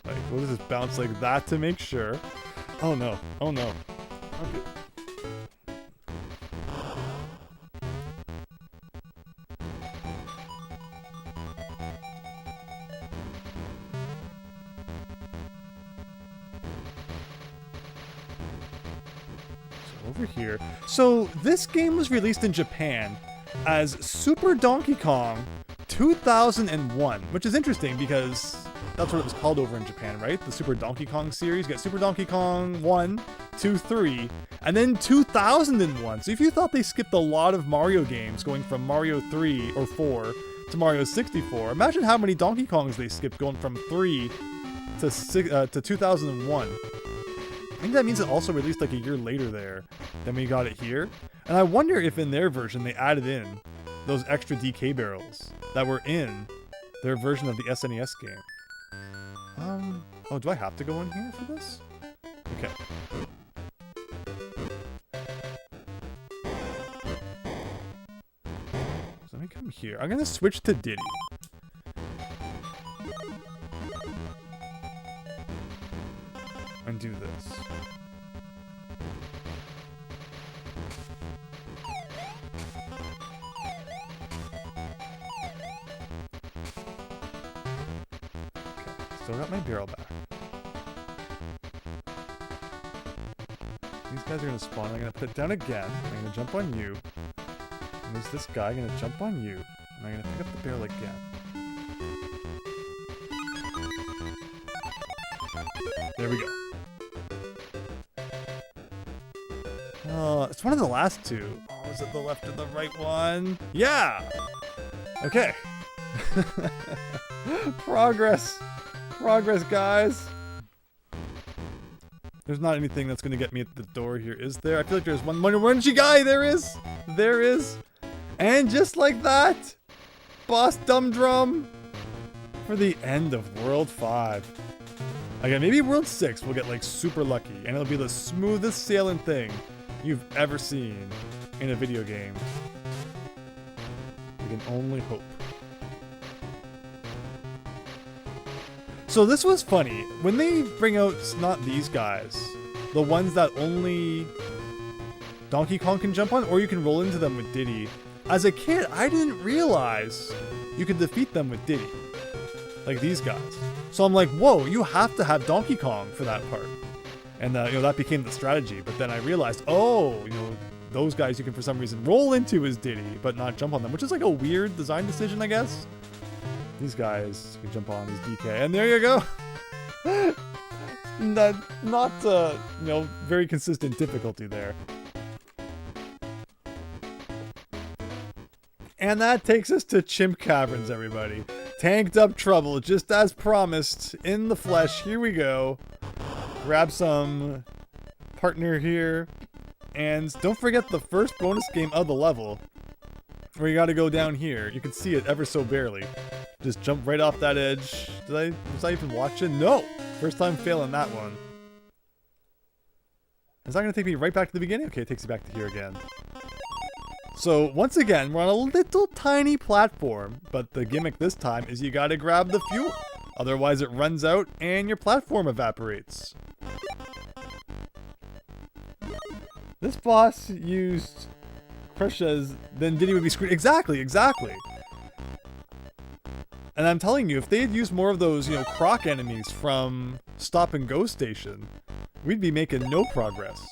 Like, we'll just bounce like that to make sure. Oh no, oh no. Okay. Over here. So this game was released in Japan as Super Donkey Kong 2001, which is interesting because that's what it was called over in Japan, right? The Super Donkey Kong series. You got Super Donkey Kong 1, 2, 3, and then 2001. So if you thought they skipped a lot of Mario games going from Mario 3 or 4 to Mario 64, imagine how many Donkey Kongs they skipped going from 3 to 2001. I think that means it also released like a year later there than we got it here. And I wonder if in their version they added in those extra DK barrels that were in their version of the SNES game. Oh, do I have to go in here for this? Okay. So let me come here. I'm gonna switch to Diddy. And do this. Still got my barrel back. These guys are gonna spawn. I'm gonna put it down again. I'm gonna jump on you. And there's this guy. I'm gonna jump on you. And I'm gonna pick up the barrel again. There we go. Oh, it's one of the last two. Oh, is it the left or the right one? Yeah! Okay. Progress. Progress, guys. There's not anything that's gonna get me at the door here, is there? I feel like there's one munchy guy. There is. There is. And just like that, boss Dum Drum for the end of World 5. Again, maybe World 6 we'll get like super lucky, and it'll be the smoothest sailing thing you've ever seen in a video game. We can only hope. So this was funny. When they bring out, not these guys, the ones that only Donkey Kong can jump on, or you can roll into them with Diddy. As a kid, I didn't realize you could defeat them with Diddy. Like these guys. So I'm like, whoa, you have to have Donkey Kong for that part. And you know, that became the strategy. But then I realized, oh, you know, those guys you can for some reason roll into as Diddy, but not jump on them, which is like a weird design decision, I guess. These guys can jump on as DK, and there you go. not you know, very consistent difficulty there. And that takes us to Chimp Caverns, everybody. Tanked up trouble, just as promised, in the flesh. Here we go. Grab some partner here. And don't forget the first bonus game of the level, where you gotta go down here. You can see it ever so barely. Just jump right off that edge. Was I even watching? No! First time failing that one. Is that gonna take me right back to the beginning? Okay, it takes you back to here again. So, once again, we're on a little tiny platform, but the gimmick this time is you gotta grab the fuel. Otherwise it runs out and your platform evaporates. This boss used Krusha's, then Diddy would be screwed. Exactly, exactly. And I'm telling you, if they had used more of those, you know, croc enemies from Stop and Go Station, we'd be making no progress.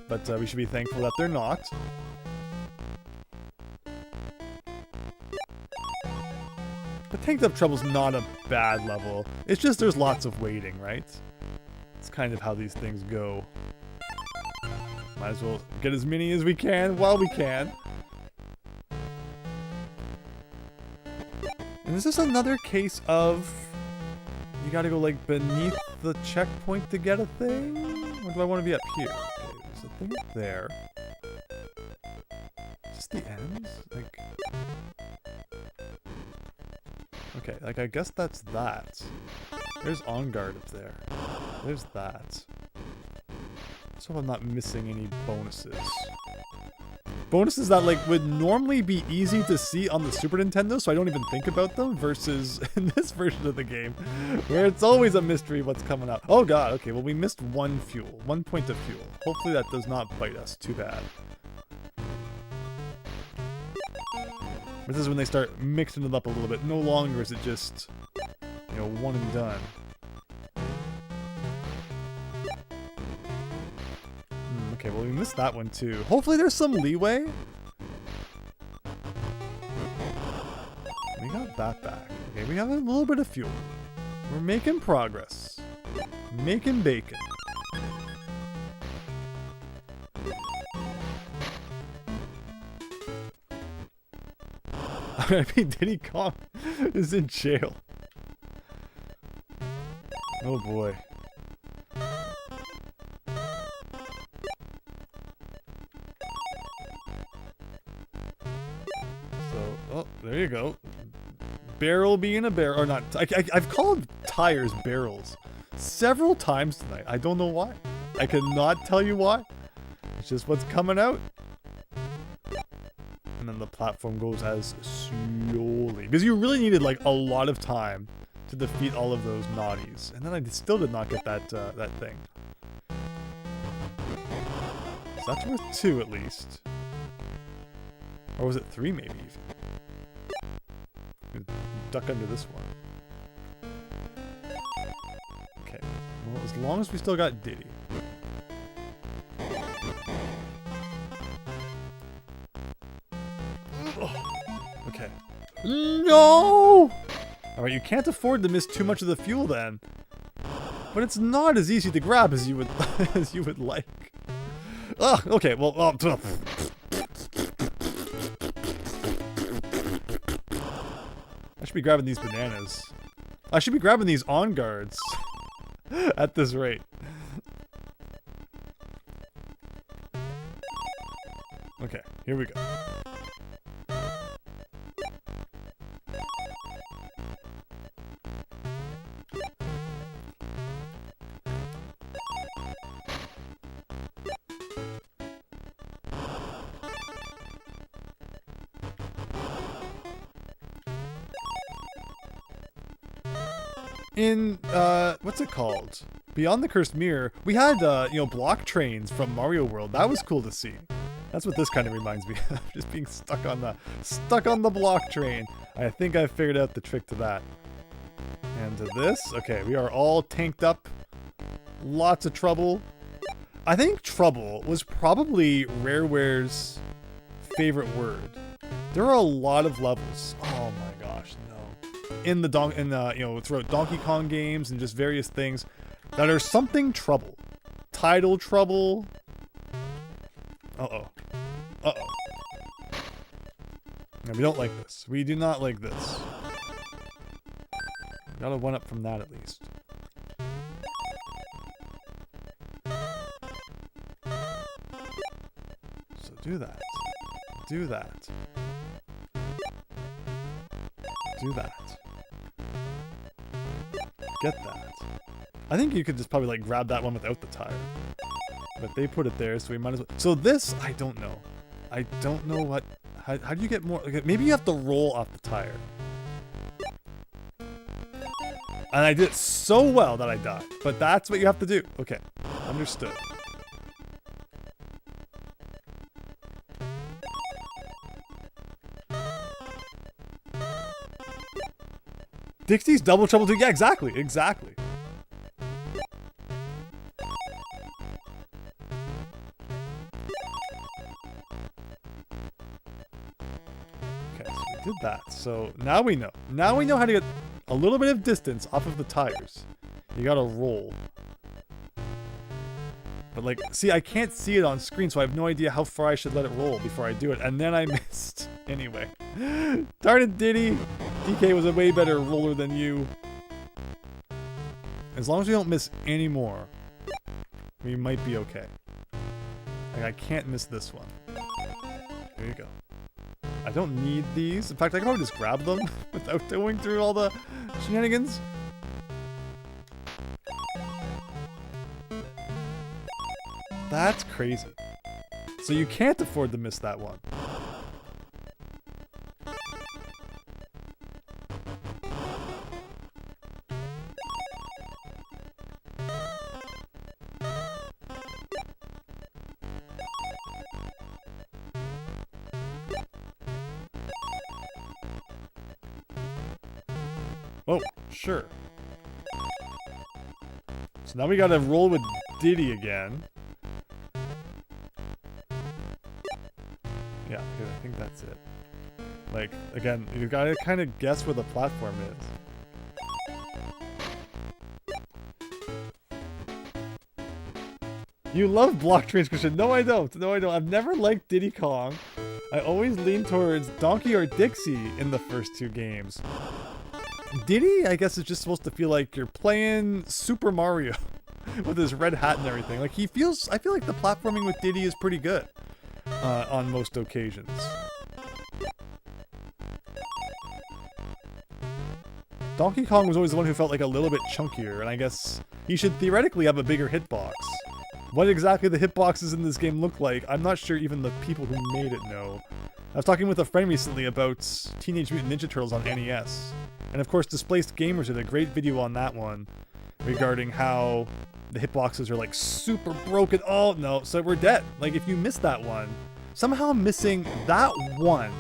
But we should be thankful that they're not. But Tanked Up Trouble's not a bad level. It's just there's lots of waiting, right? It's kind of how these things go. Might as well get as many as we can while we can. And is this another case of you gotta go like beneath the checkpoint to get a thing? Or do I want to be up here? Okay, there's a thing up there. Is this the ends? Like... Okay, like I guess that's that. There's On Guard up there. There's that. So I'm not missing any bonuses. Bonuses that like would normally be easy to see on the Super Nintendo, so I don't even think about them, versus in this version of the game, where it's always a mystery what's coming up. Oh god, okay, well we missed one point of fuel. Hopefully that does not bite us too bad. This is when they start mixing it up a little bit. No longer is it just, you know, one and done. Okay, well we missed that one too. Hopefully there's some leeway. We got that back. Okay, we have a little bit of fuel. We're making progress. Making bacon. I mean, Diddy Kong is in jail. Oh boy. there you go. Barrel being a barrel, or not. I've called tires barrels several times tonight. I don't know why. I cannot tell you why. It's just what's coming out. And then the platform goes as slowly. Because you really needed like a lot of time to defeat all of those naughties. And then I still did not get that that thing. So that's worth 2 at least. Or was it 3 maybe even? Duck under this one. Okay. Well, as long as we still got Diddy. Okay. No! Alright, you can't afford to miss too much of the fuel then. But it's not as easy to grab as you would as you would like. Ugh, okay, well, I should be grabbing these bananas. I should be grabbing these on guards at this rate. Okay, here we go. In, what's it called? Beyond the Cursed Mirror, we had, you know, block trains from Mario World. That was cool to see. That's what this kind of reminds me of, just being stuck on the block train. I think I figured out the trick to that. And to this, okay, we are all tanked up. Lots of trouble. I think trouble was probably Rareware's favorite word. There are a lot of levels. Oh my gosh, no. In the you know, throughout Donkey Kong games and just various things that are something trouble. Tidal trouble. Uh-oh. Uh-oh. No, we don't like this. We do not like this. Got a 1-up from that at least. So do that. Do that. Do that. Get that. I think you could just probably like grab that one without the tire. But they put it there, so we might as well. So this, I don't know. I don't know what. How do you get more? Okay, maybe you have to roll off the tire. And I did it so well that I died. But that's what you have to do. Okay, understood. Dixie's double trouble too. Yeah, exactly. Exactly. Okay, so we did that. So now we know. Now we know how to get a little bit of distance off of the tires. You gotta roll. But like, see, I can't see it on screen, so I have no idea how far I should let it roll before I do it. And then I missed. Anyway. Darn it, Diddy. DK was a way better roller than you. As long as we don't miss any more, we might be okay. Like, I can't miss this one. There you go. I don't need these. In fact, I can probably just grab them without going through all the shenanigans. That's crazy. So you can't afford to miss that one. Oh, sure. So now we gotta roll with Diddy again. Yeah, I think that's it. Like, again, you gotta kind of guess where the platform is. You love block trains, Christian. No, I don't. No, I don't. I've never liked Diddy Kong. I always lean towards Donkey or Dixie in the first 2 games. Diddy, I guess, is just supposed to feel like you're playing Super Mario with his red hat and everything. Like, I feel like the platforming with Diddy is pretty good on most occasions. Donkey Kong was always the one who felt like a little bit chunkier, and I guess he should theoretically have a bigger hitbox. What exactly the hitboxes in this game look like, I'm not sure even the people who made it know. I was talking with a friend recently about Teenage Mutant Ninja Turtles on NES. And of course, Displaced Gamers did a great video on that one regarding how the hitboxes are like super broken. Oh no, so we're dead. Like if you miss that one, somehow missing that one,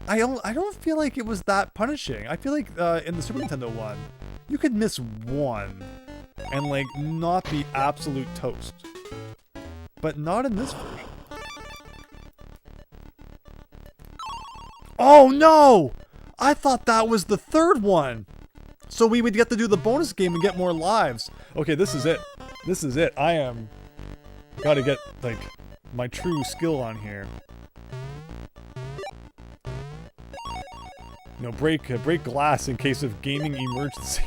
I don't feel like it was that punishing. I feel like in the Super Nintendo one, you could miss one and like not be absolute toast. But not in this version. Oh no! I thought that was the third one! So we would get to do the bonus game and get more lives. Okay, this is it. This is it. I am... Gotta get, like, my true skill on here. You know, break glass in case of gaming emergency.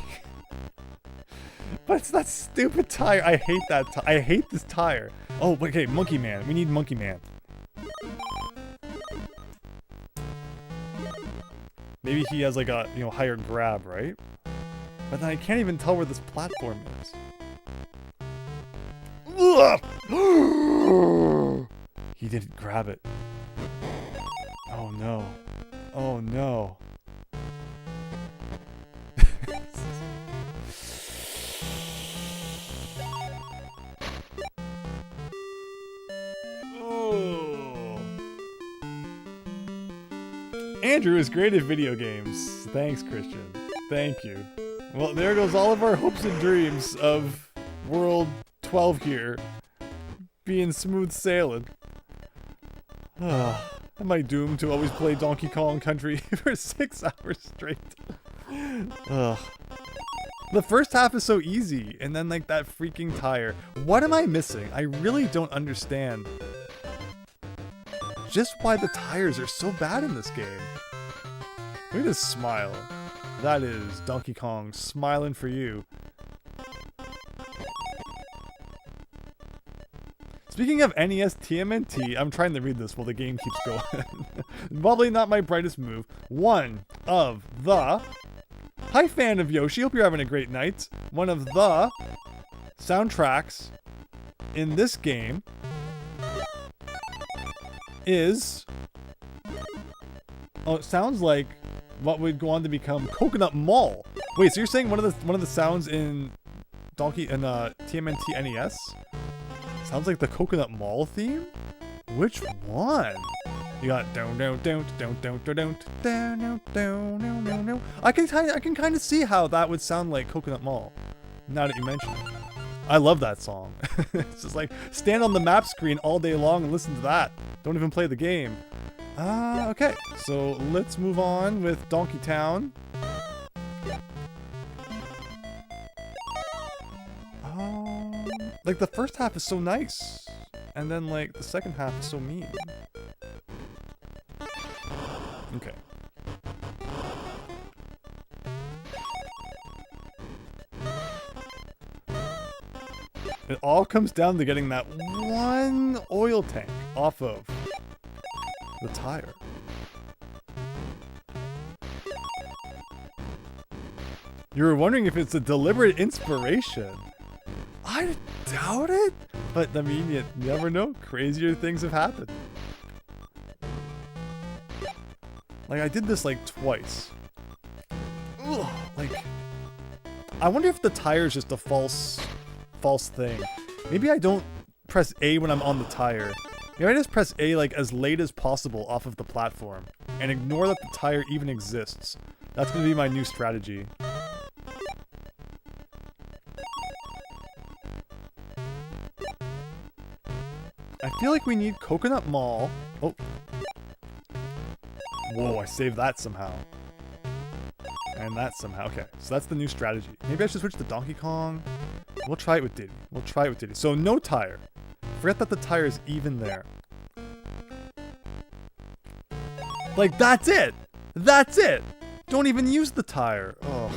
But it's that stupid tire. I hate that I hate this tire. Oh, okay, Monkey Man. We need Monkey Man. Maybe he has like a, you know, higher grab, right? But then I can't even tell where this platform is. He didn't grab it. Oh no. Oh no. Andrew is great at video games. Thanks, Christian. Thank you. Well, there goes all of our hopes and dreams of World 12 here being smooth sailing. Am I doomed to always play Donkey Kong Country for 6 hours straight? The first half is so easy, and then like that freaking tire. What am I missing? I really don't understand just why the tires are so bad in this game. Look at his smile. That is Donkey Kong smiling for you. Speaking of NES TMNT, I'm trying to read this while the game keeps going. Probably not my brightest move. One of the... Hi, fan of Yoshi. Hope you're having a great night. One of the soundtracks in this game is... Oh, it sounds like what would go on to become Coconut Mall. Wait, so you're saying one of the sounds in TMNT NES sounds like the Coconut Mall theme? Which one? You got down. I can kind of see how that would sound like Coconut Mall. Now that you mention it, I love that song. It's just like stand on the map screen all day long and listen to that. Don't even play the game. Okay, so let's move on with Donkey Town. Like the first half is so nice, and then like the second half is so mean. Okay. It all comes down to getting that one oil tank off of the tire. You were wondering if it's a deliberate inspiration. I doubt it, but I mean, you never know. Crazier things have happened. Like, I did this like twice. Ugh, like, I wonder if the tire is just a false thing. Maybe I don't press A when I'm on the tire. Maybe I just press A like as late as possible off of the platform and ignore that the tire even exists. That's gonna be my new strategy. I feel like we need Coconut Mall. Oh. Whoa, I saved that somehow. And that somehow. Okay, so that's the new strategy. Maybe I should switch to Donkey Kong. We'll try it with Diddy. We'll try it with Diddy. So no tire. Forget that the tire is even there. Like, that's it! That's it! Don't even use the tire. Ugh.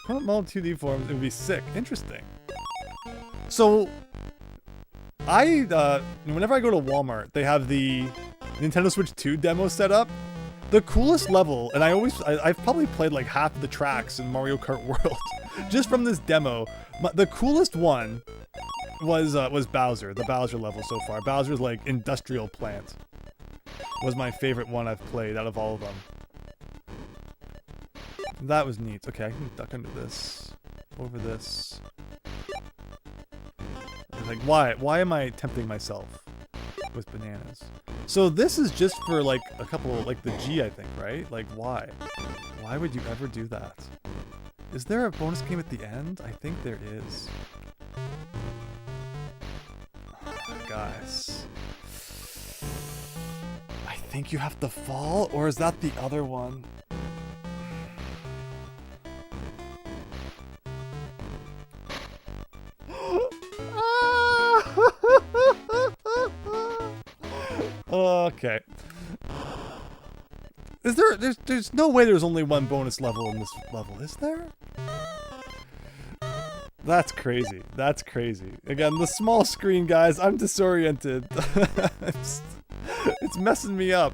Coconut Mall 2D forms, it would be sick. Interesting. So, whenever I go to Walmart, they have the Nintendo Switch 2 demo set up. The coolest level, and I've probably played like half of the tracks in Mario Kart World just from this demo. The coolest one was Bowser, the Bowser level so far. Bowser's like industrial plant was my favorite one I've played out of all of them. That was neat. Okay, I can duck under this, over this. Like, why am I tempting myself with bananas? So this is just for like a couple, like the G, I think, right? Like, why? Why would you ever do that? Is there a bonus game at the end? I think there is. Guys. I think you have to fall, or is that the other one? Okay. Is there's no way there's only one bonus level in this level, is there? That's crazy. That's crazy. Again, the small screen, guys, I'm disoriented. It's messing me up.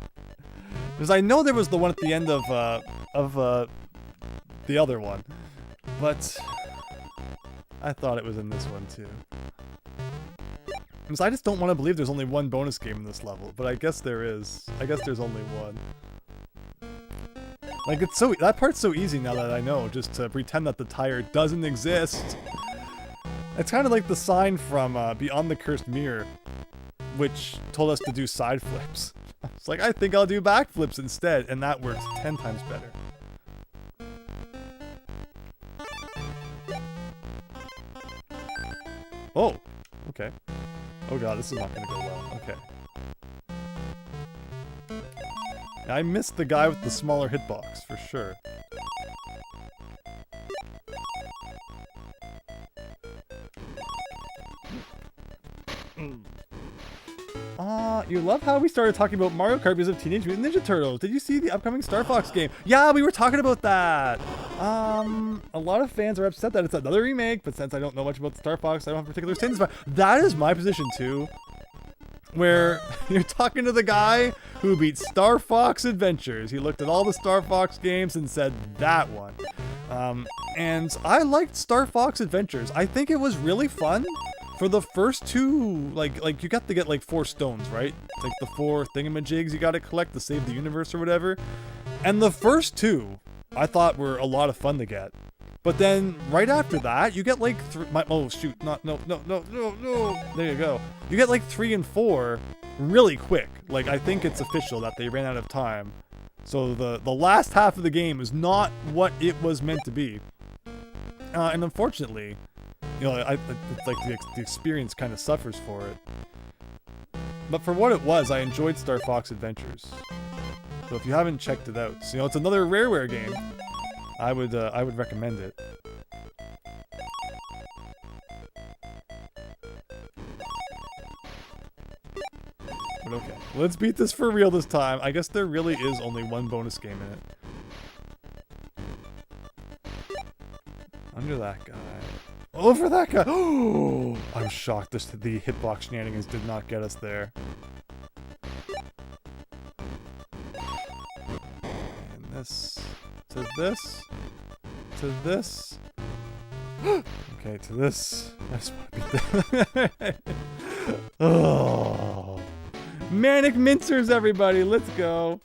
Because I know there was the one at the end of the other one. But I thought it was in this one too. Because I just don't want to believe there's only one bonus game in this level, but I guess there is. I guess there's only one. Like, it's so, that part's so easy now that I know, just to pretend that the tire doesn't exist. It's kind of like the sign from Beyond the Cursed Mirror, which told us to do side flips. It's like, I think I'll do backflips instead, and that works 10 times better. Oh, okay. Oh god, this is not gonna go well. Okay. I missed the guy with the smaller hitbox, for sure. You love how we started talking about Mario Kart because of Teenage Mutant Ninja Turtles. Did you see the upcoming Star Fox game? Yeah, we were talking about that. A lot of fans are upset that it's another remake, but since I don't know much about Star Fox, I don't have particular stance. That is my position too. Where you're talking to the guy who beat Star Fox Adventures. He looked at all the Star Fox games and said that one. And I liked Star Fox Adventures. I think it was really fun. For the first two, like you got to get like 4 stones, right? It's like the 4 thingamajigs you got to collect to save the universe or whatever. And the first 2, I thought were a lot of fun to get. But then right after that, you get like oh shoot, no. There you go. You get like 3 and 4 really quick. Like, I think it's official that they ran out of time. So the last half of the game is not what it was meant to be. And unfortunately, you know, it's like the experience kind of suffers for it. But for what it was, I enjoyed Star Fox Adventures. So if you haven't checked it out, so, you know, it's another Rareware game. I would recommend it. But okay, let's beat this for real this time. I guess there really is only one bonus game in it. Under that guy. Over that guy! Oh, I'm shocked the hitbox shenanigans did not get us there. And this, to this, to this. Okay, to this. I just want to beat that. Oh. Manic Mincers, everybody, let's go.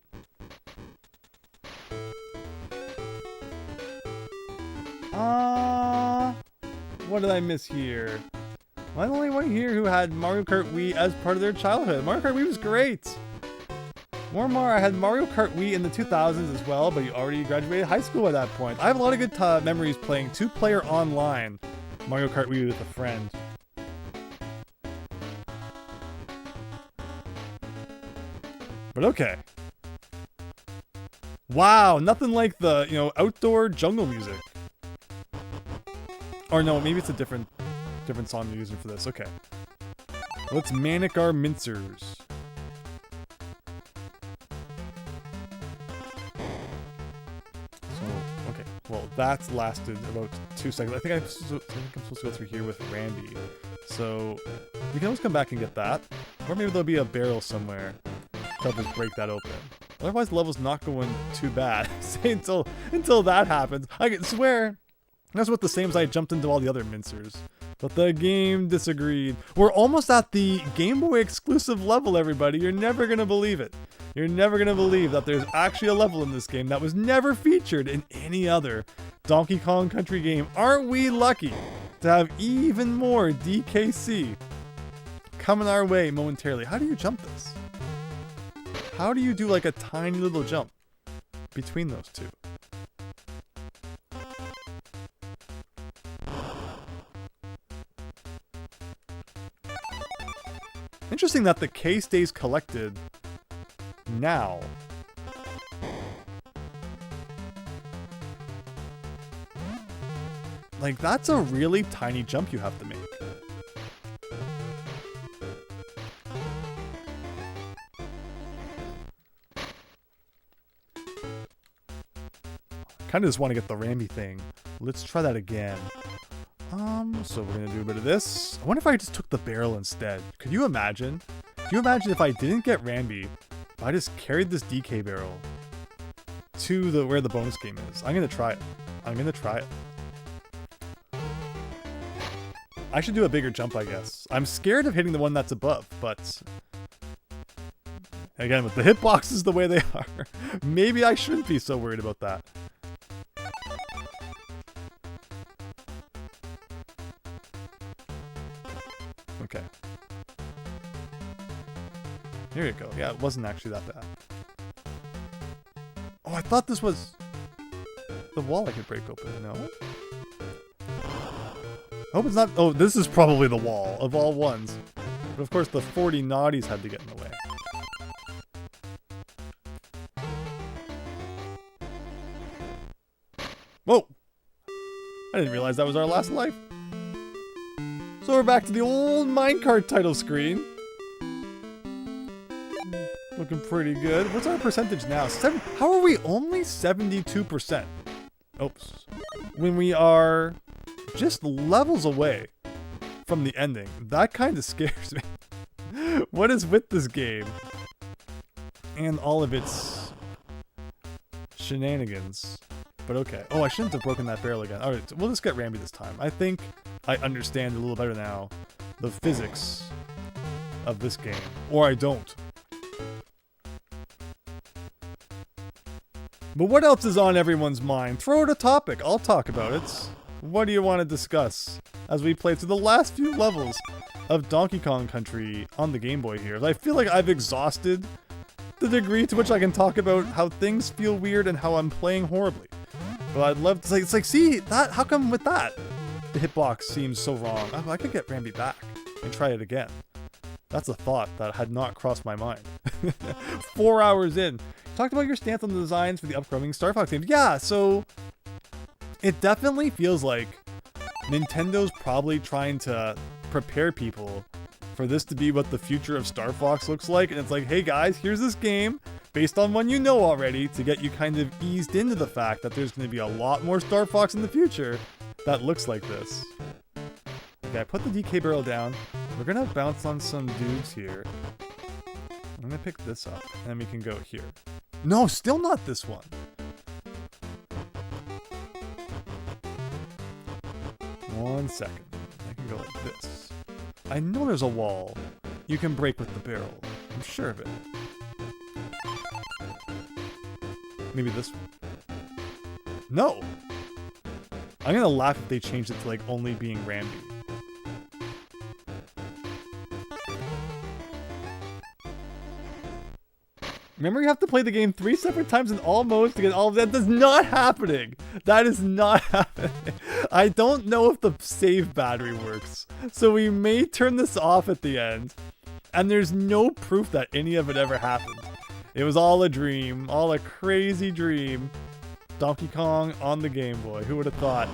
What did I miss here? Am I the only one here who had Mario Kart Wii as part of their childhood? Mario Kart Wii was great! More, I had Mario Kart Wii in the 2000s as well, but you already graduated high school at that point. I have a lot of good memories playing 2-player online Mario Kart Wii with a friend. But okay. Wow, nothing like the, you know, outdoor jungle music. Or no, maybe it's a different song you're using for this. Okay. Let's manic our mincers. So, okay. Well, that's lasted about 2 seconds. I think I'm supposed to go through here with Randy. So you can always come back and get that. Or maybe there'll be a barrel somewhere. I'll just break that open. Otherwise the level's not going too bad. Say until that happens. I can swear that's what the same as I jumped into all the other mincers. But the game disagreed. We're almost at the Game Boy exclusive level, everybody. You're never gonna believe it. You're never gonna believe that there's actually a level in this game that was never featured in any other Donkey Kong Country game. Aren't we lucky to have even more DKC coming our way momentarily? How do you jump this? How do you do like a tiny little jump between those two? Interesting that the K stays collected now. Like, that's a really tiny jump you have to make. Kind of just want to get the Ramby thing. Let's try that again. So we're gonna do a bit of this. I wonder if I just took the barrel instead. Could you imagine? Can you imagine if I didn't get Ramby, I just carried this DK barrel to where the bonus game is? I'm gonna try it. I'm gonna try it. I should do a bigger jump, I guess. I'm scared of hitting the one that's above, but again, with the hitboxes the way they are, maybe I shouldn't be so worried about that. Okay. Here you go. Yeah, it wasn't actually that bad. Oh, I thought this was the wall I could break open. No? I hope it's not... Oh, this is probably the wall of all ones. But of course the 40 naughties had to get in the way. Whoa! I didn't realize that was our last life. So we're back to the old minecart title screen. Looking pretty good. What's our percentage now? How are we only 72%? Oops. When we are just levels away from the ending. That kind of scares me. What is with this game? And all of its shenanigans. But okay. Oh, I shouldn't have broken that barrel again. Alright, we'll just get Ramby this time. I think I understand a little better now the physics of this game. Or I don't. But what else is on everyone's mind? Throw out a topic. I'll talk about it. What do you want to discuss as we play through the last few levels of Donkey Kong Country on the Game Boy here? I feel like I've exhausted the degree to which I can talk about how things feel weird and how I'm playing horribly. But I'd love to say, it's like, see, that, how come with that? The hitbox seems so wrong. Oh, I could get Ramby back and try it again. That's a thought that had not crossed my mind. 4 hours in. Talked about your stance on the designs for the upcoming Star Fox games. Yeah, so it definitely feels like Nintendo's probably trying to prepare people for this to be what the future of Star Fox looks like. And it's like, hey guys, here's this game based on one you know already to get you kind of eased into the fact that there's going to be a lot more Star Fox in the future that looks like this. Okay, I put the DK barrel down. We're going to bounce on some dudes here. I'm going to pick this up and then we can go here. No, still not this one. One second. I can go like this. I know there's a wall you can break with the barrel. I'm sure of it. Maybe this one. No! I'm gonna laugh if they changed it to like only being Ramby. Remember, you have to play the game 3 separate times in all modes to get all of that. That's not happening. That is not happening. I don't know if the save battery works. So we may turn this off at the end. And there's no proof that any of it ever happened. It was all a dream. All a crazy dream. Donkey Kong on the Game Boy. Who would have thought?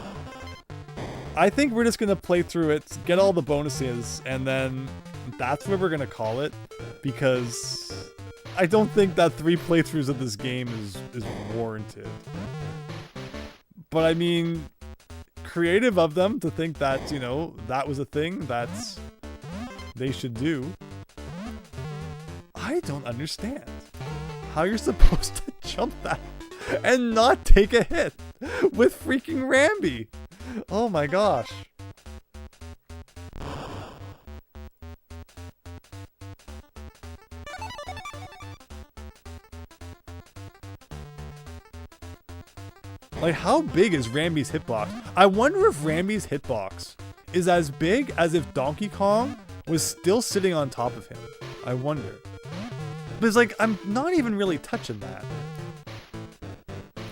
I think we're just going to play through it, get all the bonuses, and then that's what we're going to call it. Because I don't think that 3 playthroughs of this game is warranted. But I mean, creative of them to think that, you know, that was a thing. That's they should do. I don't understand how you're supposed to jump that and not take a hit with freaking Rambi. Oh my gosh. Like, how big is Rambi's hitbox? I wonder if Rambi's hitbox is as big as if Donkey Kong was still sitting on top of him. I wonder. But it's like, I'm not even really touching that.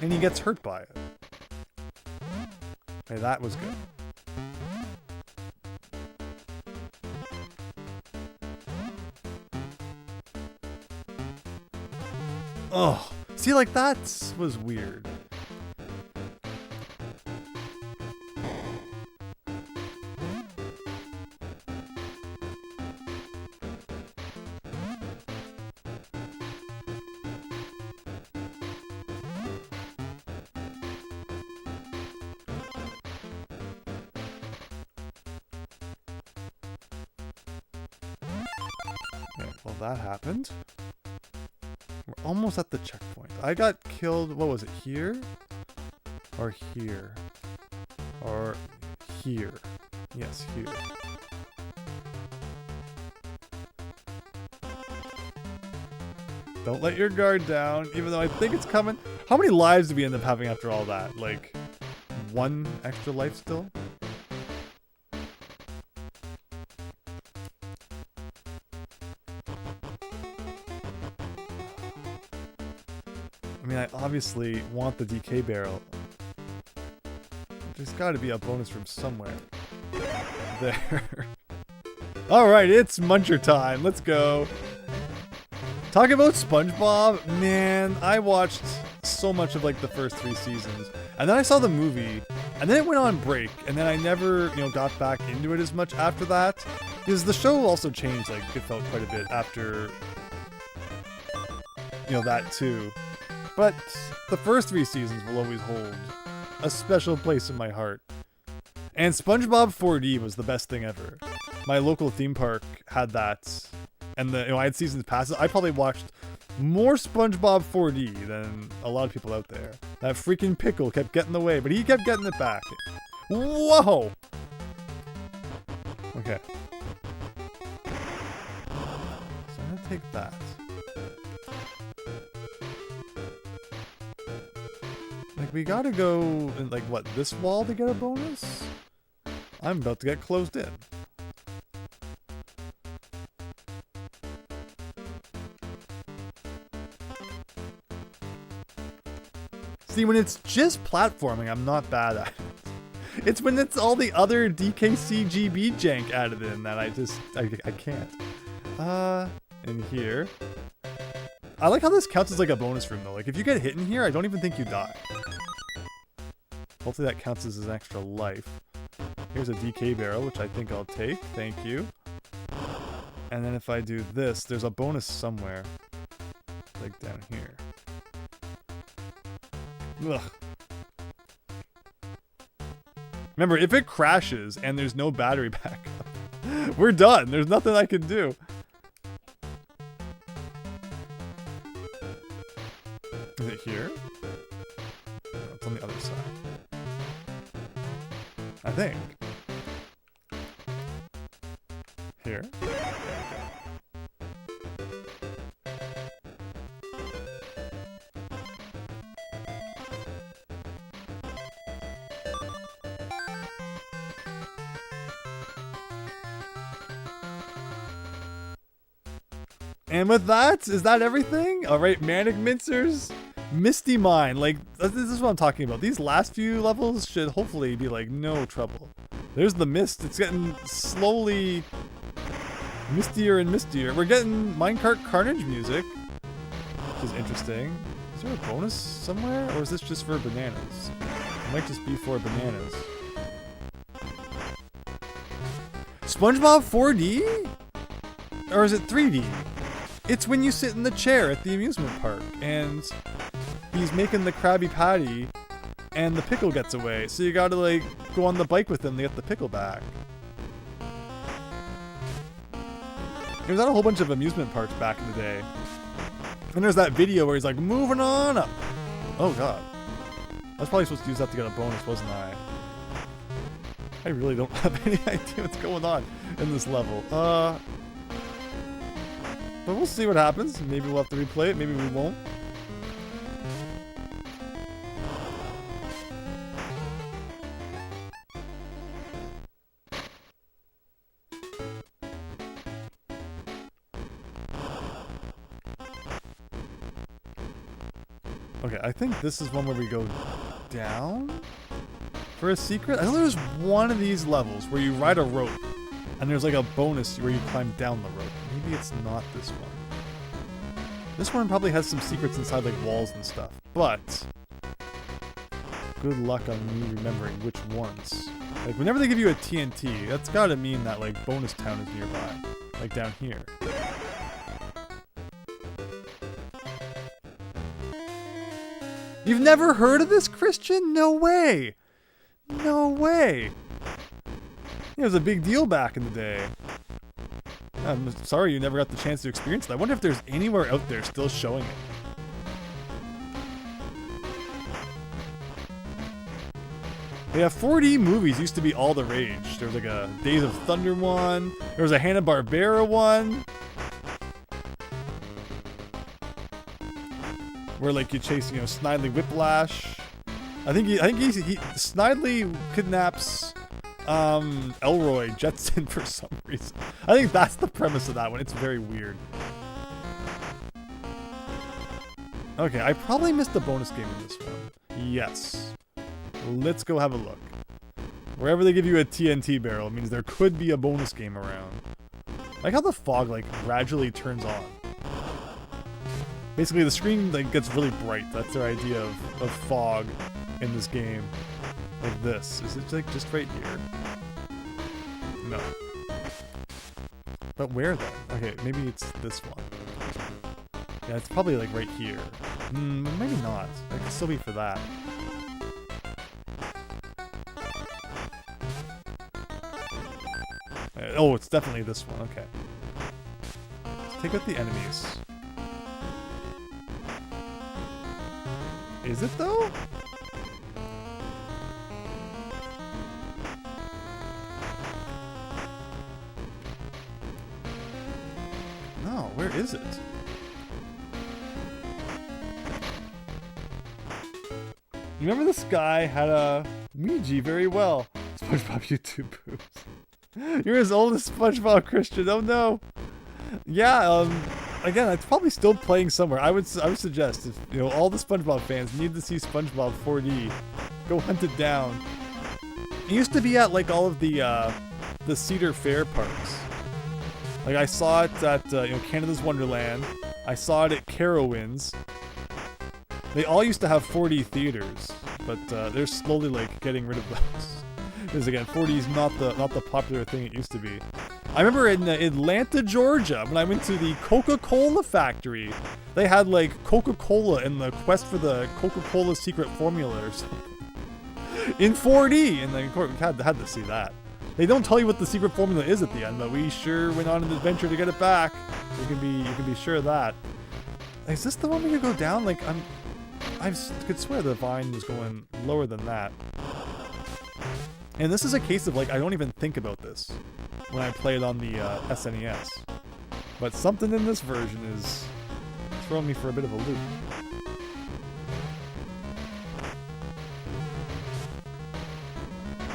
And he gets hurt by it. Okay, that was good. Oh, see, like, that was weird. Well, that happened. We're almost at the checkpoint. I got killed, what was it, here? Or here? Or here? Yes, here. Don't let your guard down, even though I think it's coming. How many lives do we end up having after all that? Like, 1 extra life still? I mean, I obviously want the DK barrel. There's got to be a bonus room somewhere. There. Alright, it's Muncher time. Let's go. Talking about SpongeBob, man, I watched so much of like the first 3 seasons. And then I saw the movie, and then it went on break, and then I never, got back into it as much after that. Because the show also changed, like, it felt quite a bit after, that too. But the first 3 seasons will always hold a special place in my heart. And SpongeBob 4D was the best thing ever. My local theme park had that, and I had seasons passes. I probably watched more SpongeBob 4D than a lot of people out there. That freaking pickle kept getting in the way, but he kept getting it back. Whoa! Okay. So I'm gonna take that. Like, we gotta go in, like, what, this wall to get a bonus? I'm about to get closed in. See, when it's just platforming, I'm not bad at it. It's when it's all the other DKC GB jank added in that I can't. In here. I like how this counts as like a bonus room though. Like, if you get hit in here, I don't even think you die. Hopefully that counts as an extra life. Here's a DK barrel, which I think I'll take. Thank you. And then if I do this, there's a bonus somewhere. Like down here. Ugh. Remember, if it crashes and there's no battery backup, we're done. There's nothing I can do. Is it here? No, it's on the other side. I think. Here? And with that, is that everything? Alright, Manic Mincers, Misty Mine. Like, this is what I'm talking about. These last few levels should hopefully be like no trouble. There's the mist. It's getting slowly mistier and mistier. We're getting Minecart Carnage music, which is interesting. Is there a bonus somewhere? Or is this just for bananas? It might just be for bananas. SpongeBob 4D? Or is it 3D? It's when you sit in the chair at the amusement park and he's making the Krabby Patty and the pickle gets away. So you gotta like go on the bike with him to get the pickle back. He was at a whole bunch of amusement parks back in the day. And there's that video where he's like, moving on up. Oh god. I was probably supposed to use that to get a bonus, wasn't I? I really don't have any idea what's going on in this level. But we'll see what happens. Maybe we'll have to replay it, maybe we won't. Okay, I think this is one where we go down for a secret. I know there's one of these levels where you ride a rope and there's like a bonus where you climb down the rope. Maybe it's not this one. This one probably has some secrets inside like walls and stuff, but good luck on me remembering which ones. Like whenever they give you a TNT, that's gotta mean that like bonus town is nearby. Like down here. You've never heard of this, Christian? No way! No way! It was a big deal back in the day. I'm sorry you never got the chance to experience it. I wonder if there's anywhere out there still showing it. Yeah, 4D movies used to be all the rage. There was like a Days of Thunder one. There was a Hanna-Barbera one. Where like you chase, Snidely Whiplash. I think Snidely kidnaps Elroy Jetson for some reason. I think that's the premise of that one. It's very weird. Okay, I probably missed the bonus game in this one. Yes. Let's go have a look. Wherever they give you a TNT barrel, it means there could be a bonus game around. I like how the fog like gradually turns on. Basically, the screen like gets really bright. That's their idea of fog in this game. Like this. Is it like just right here? No. But where then? Okay, maybe it's this one. Yeah, it's probably like right here. Maybe not. It could still be for that. Oh, it's definitely this one. Okay. Let's take out the enemies. Is it though? No, where is it? You remember this guy had a Ouija very well. SpongeBob YouTube boobs. You're as old as SpongeBob, Christian. Oh no. Yeah, again, it's probably still playing somewhere. I would suggest if all the SpongeBob fans need to see SpongeBob 4D, go hunt it down. It used to be at like all of the Cedar Fair parks. Like I saw it at Canada's Wonderland. I saw it at Carowinds. They all used to have 4D theaters, but they're slowly like getting rid of those. Because again, 4D is not the popular thing it used to be. I remember in Atlanta, Georgia, when I went to the Coca-Cola factory, they had like Coca-Cola in the quest for the Coca-Cola secret formula or something. In 4D, and of course we had to see that. They don't tell you what the secret formula is at the end, but we sure went on an adventure to get it back. You can be sure of that. Is this the one where you go down? Like I could swear the vine was going lower than that. And this is a case of like I don't even think about this when I play it on the SNES. But something in this version is throwing me for a bit of a loop.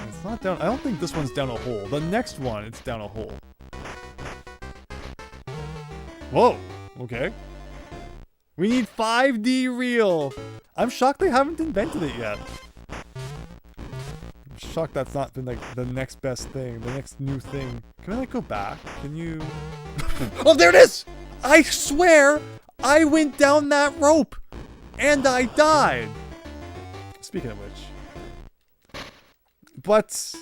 It's not down. I don't think this one's down a hole. The next one, it's down a hole. Whoa. Okay. We need 5D reel. I'm shocked they haven't invented it yet. I'm shocked that's not been like the next best thing, the next new thing. Can I like go back? Can you? Oh, there it is! I swear I went down that rope and I died. Speaking of which. But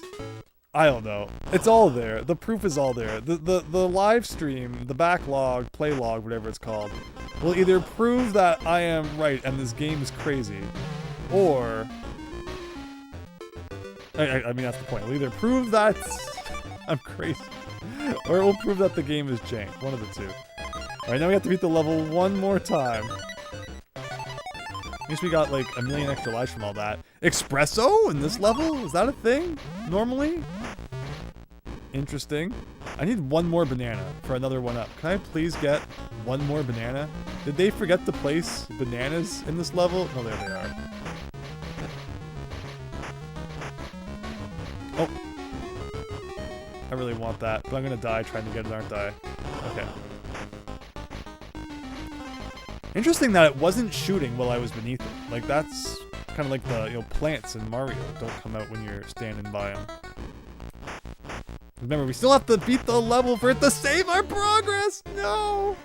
I don't know. It's all there. The proof is all there. The live stream, the backlog, play log, whatever it's called, will either prove that I am right and this game is crazy, or I mean that's the point. It'll either prove that I'm crazy, Or it will prove that the game is jank. One of the two. Alright, now we have to beat the level one more time. At least we got like a million extra lives from all that. Espresso in this level? Is that a thing? Normally? Interesting. I need one more banana for another one up. Can I please get one more banana? Did they forget to place bananas in this level? No, there they are. Oh. I really want that, but I'm gonna die trying to get it, aren't I? Okay. Interesting that it wasn't shooting while I was beneath it. Like, that's kind of like the, you know, plants in Mario don't come out when you're standing by them. Remember, we still have to beat the level for it to save our progress! No!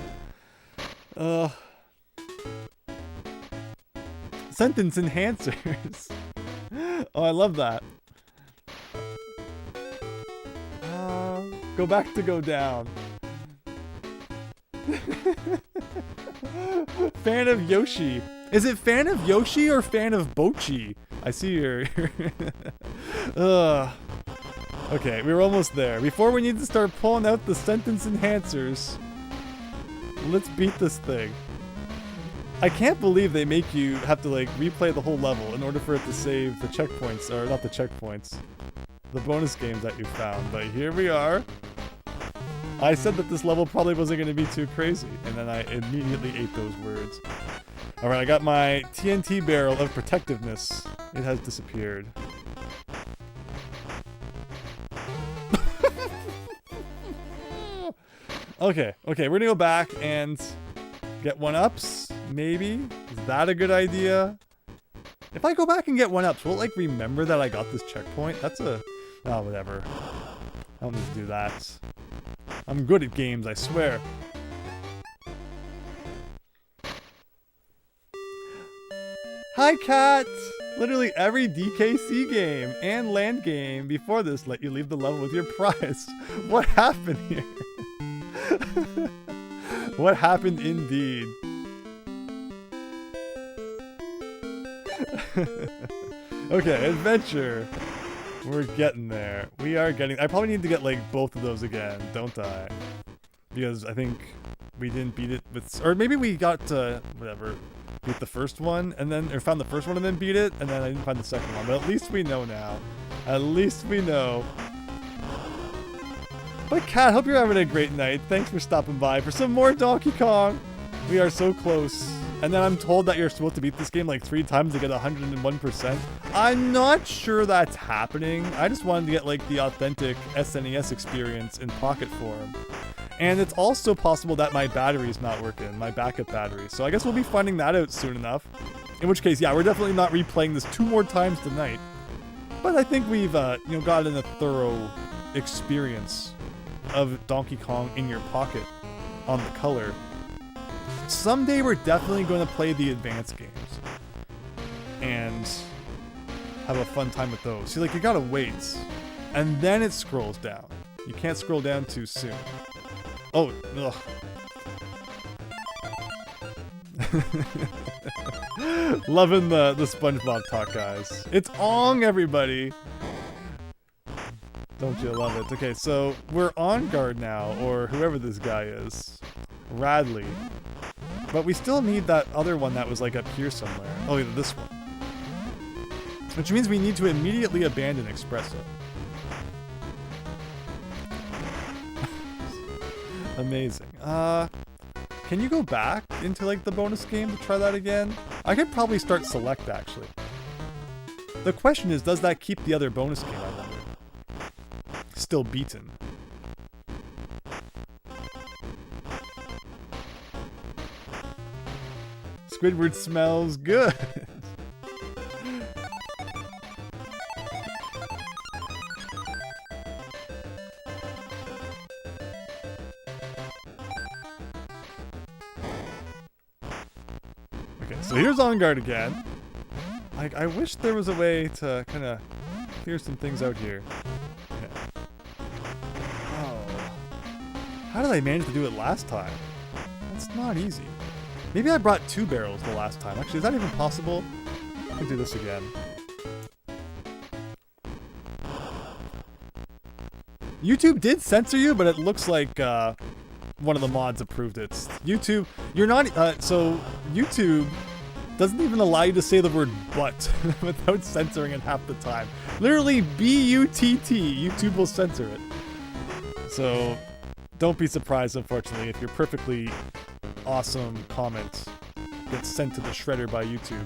Sentence enhancers. Oh, I love that. Go back to go down. Fan of Yoshi. Is it fan of Yoshi or fan of Bochi? I see your... Okay, we were almost there. Before we need to start pulling out the sentence enhancers, let's beat this thing. I can't believe they make you have to like replay the whole level in order for it to save the checkpoints, or not the checkpoints, the bonus games that you found. But here we are. I said that this level probably wasn't going to be too crazy, and then I immediately ate those words. Alright, I got my TNT barrel of protectiveness. It has disappeared. Okay, we're gonna go back and get one-ups, maybe? Is that a good idea? If I go back and get one-ups, will it, like, remember that I got this checkpoint? That's a... Oh, whatever. I don't need to do that. I'm good at games, I swear. Hi, Cat! Literally every DKC game and land game before this let you leave the level with your prize. What happened here? What happened indeed? Okay, adventure. We're getting there. We are getting... I probably need to get, like, both of those again, don't I? Because I think we didn't beat it with... Or maybe we got to... Whatever. Beat the first one, and then... Or found the first one and then beat it, and then I didn't find the second one. But at least we know now. At least we know. But Cat, hope you're having a great night. Thanks for stopping by for some more Donkey Kong. We are so close. And then I'm told that you're supposed to beat this game like 3 times to get 101%. I'm not sure that's happening. I just wanted to get like the authentic SNES experience in pocket form. And it's also possible that my battery's not working, my backup battery. So I guess we'll be finding that out soon enough. In which case, yeah, we're definitely not replaying this 2 more times tonight. But I think we've, you know, gotten a thorough experience of Donkey Kong in your pocket on the color. Someday we're definitely going to play the advanced games and have a fun time with those. See, like, you gotta wait, and then it scrolls down. You can't scroll down too soon. Oh, ugh. Loving the SpongeBob talk, guys. It's Ong, everybody. Don't you love it? Okay, so we're on guard now, or whoever this guy is. Radley. But we still need that other one that was like up here somewhere. Oh, yeah, this one. Which means we need to immediately abandon Espresso. Amazing. Can you go back into like the bonus game to try that again? I could probably start Select, actually. The question is, does that keep the other bonus game, I wonder? Still beaten. Squidward smells good. Okay, so here's On Guard again. Like, I wish there was a way to kind of clear some things out here. Okay. Oh. How did I manage to do it last time? That's not easy. Maybe I brought 2 barrels the last time. Actually, is that even possible? I can do this again. YouTube did censor you, but it looks like one of the mods approved it. YouTube, you're not, so YouTube doesn't even allow you to say the word but without censoring it half the time. Literally B-U-T-T, YouTube will censor it. So don't be surprised, unfortunately, if your perfectly awesome comment gets sent to the shredder by YouTube.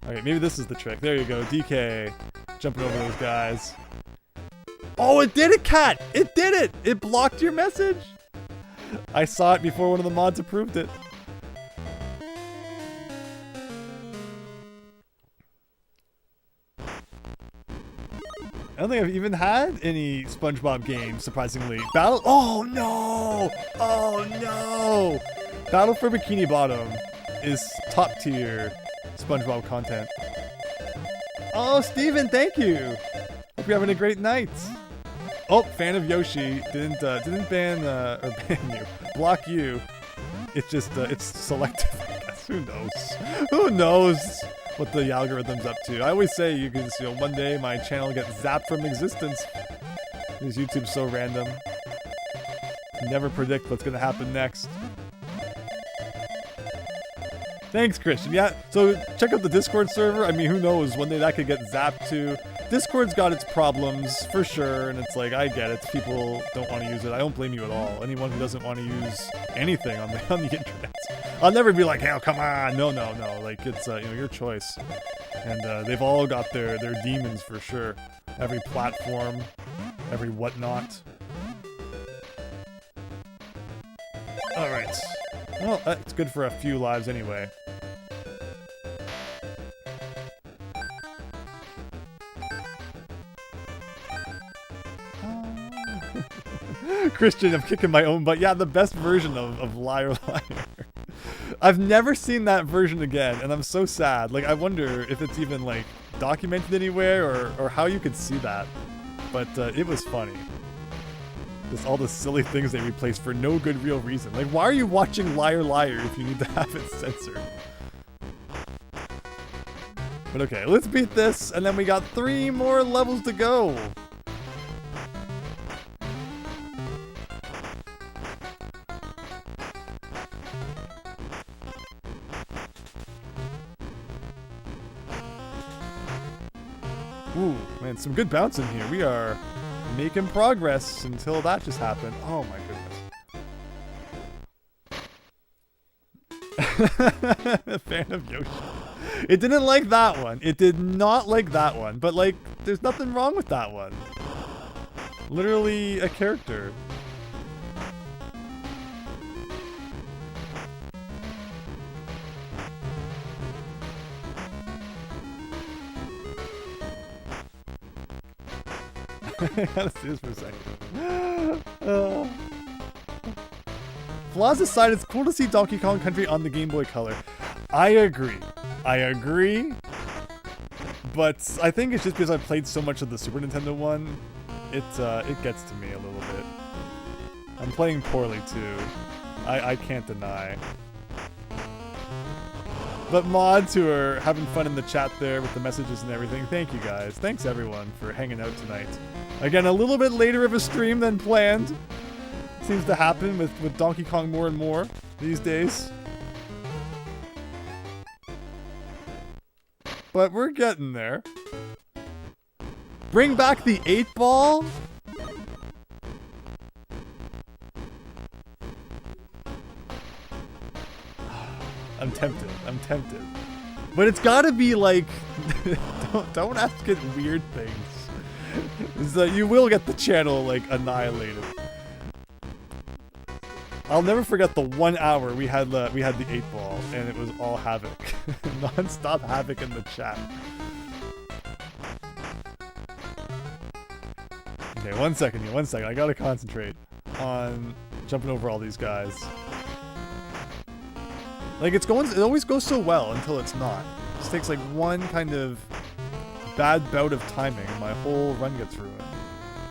Alright, maybe this is the trick. There you go, DK. Jumping over those guys. Oh, it did it, Cat! It did it! It blocked your message! I saw it before one of the mods approved it. I don't think I've even had any SpongeBob games, surprisingly. Battle- Oh no! Oh no! Battle for Bikini Bottom is top tier SpongeBob content. Oh, Steven, thank you! Hope you're having a great night. Oh, fan of Yoshi. Didn't ban, or ban you. Block you. It's just, it's selective, I guess. Who knows? Who knows what the algorithm's up to? I always say you can, you know, one day my channel gets zapped from existence. Because YouTube's so random. You never predict what's gonna happen next. Thanks, Christian. Yeah, so check out the Discord server. I mean, who knows? One day that could get zapped too. Discord's got its problems, for sure, and it's like, I get it. People don't want to use it. I don't blame you at all. Anyone who doesn't want to use anything on the internet. I'll never be like, hey, come on. No. Like, it's, you know, your choice. And they've all got their demons, for sure. Every platform, every whatnot. Alright. Well, that's good for a few lives anyway. Christian, I'm kicking my own butt. Yeah, the best version of Liar Liar. I've never seen that version again, and I'm so sad. Like, I wonder if it's even, like, documented anywhere, or how you could see that. But it was funny. Just all the silly things they replaced for no good real reason. Like, why are you watching Liar Liar if you need to have it censored? But okay, let's beat this, and then we got 3 more levels to go. Ooh, man, some good bouncing here. We are making progress until that just happened. Oh my goodness. Fan of Yoshi. It didn't like that one. It did not like that one. But, like, there's nothing wrong with that one. Literally a character. I gotta see this for a second. Flaws aside, it's cool to see Donkey Kong Country on the Game Boy Color. I agree. But I think it's just because I played so much of the Super Nintendo one, it gets to me a little bit. I'm playing poorly too. I can't deny. But mods who are having fun in the chat there with the messages and everything, thank you guys. Thanks everyone for hanging out tonight. Again, a little bit later of a stream than planned. Seems to happen with Donkey Kong more and more these days. But we're getting there. Bring back the 8-ball? I'm tempted. But it's gotta be like, don't ask it weird things. Is that you will get the channel like annihilated. I'll never forget the 1 hour we had the 8-ball, and it was all havoc. Non-stop havoc in the chat. Okay, one second. I gotta concentrate on jumping over all these guys. Like, it always goes so well until it's not. It just takes like one kind of bad bout of timing and my whole run gets ruined.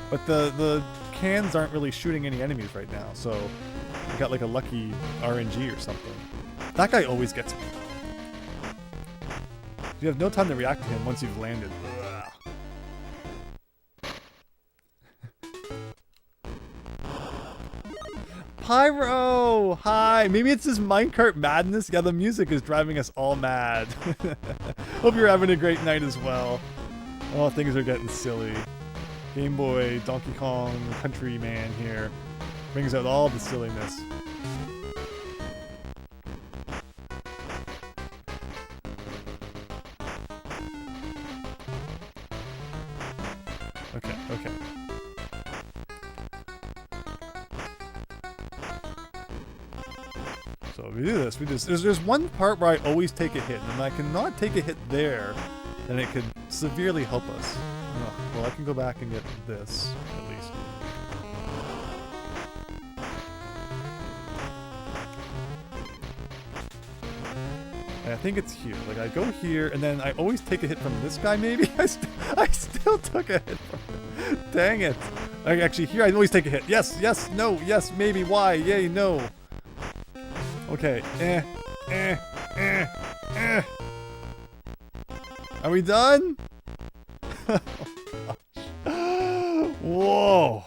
But the cans aren't really shooting any enemies right now, so I got like a lucky RNG or something. That guy always gets me. You have no time to react to him once you've landed. Ugh. Pyro! Hi! Maybe it's this minecart madness. Yeah, the music is driving us all mad. Hope you're having a great night as well. Oh, things are getting silly. Game Boy, Donkey Kong, Countryman here. Brings out all the silliness. Okay, okay. So we do this, there's one part where I always take a hit, and I cannot take a hit there, then it could severely help us. Oh, well, I can go back and get this, at least. And I think it's here. Like, I go here, and then I always take a hit from this guy, maybe? I still took a hit from him. Dang it. Actually, here I always take a hit. Yes, yes, no, yes, maybe, why, yay, no. Okay, Are we done? Whoa.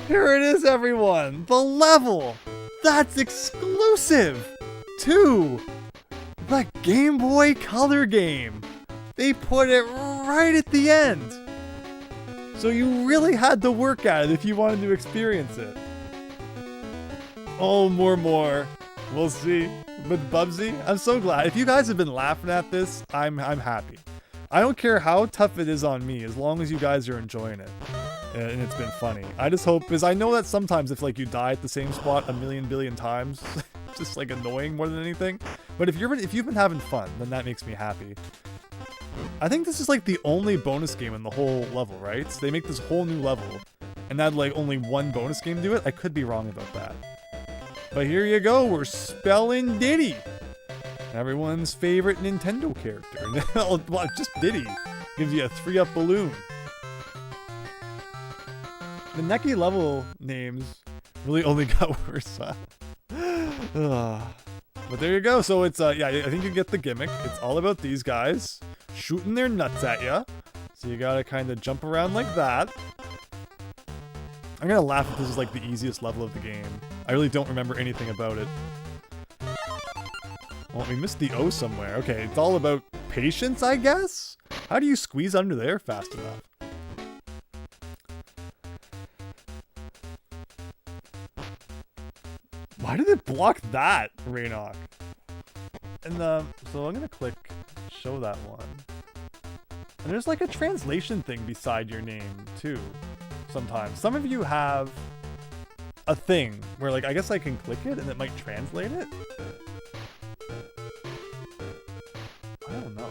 Here it is, everyone. The level. That's exclusive to the Game Boy Color game. They put it right at the end. So you really had to work at it if you wanted to experience it. Oh, more. We'll see. But Bubsy, I'm so glad. If you guys have been laughing at this, I'm happy. I don't care how tough it is on me, as long as you guys are enjoying it. And it's been funny. I just hope, because I know that sometimes if like you die at the same spot a million billion times, it's just like annoying more than anything. But if you've been having fun, then that makes me happy. I think this is like the only bonus game in the whole level, right? So they make this whole new level, and add like only one bonus game to it. I could be wrong about that. But here you go, we're spelling Diddy. Everyone's favorite Nintendo character. Well, just Diddy. Gives you a 3-up balloon. The Neki level names really only got worse, huh? But there you go. So it's, yeah, I think you get the gimmick. It's all about these guys shooting their nuts at you. So you gotta kind of jump around like that. I'm gonna laugh if this is like the easiest level of the game. I really don't remember anything about it. Well, we missed the O somewhere. Okay, it's all about patience, I guess? How do you squeeze under there fast enough? Why did it block that, Raynok? And so I'm gonna click show that one. And there's like a translation thing beside your name, too. Sometimes. Some of you have a thing where, like, I guess I can click it and it might translate it. I don't know.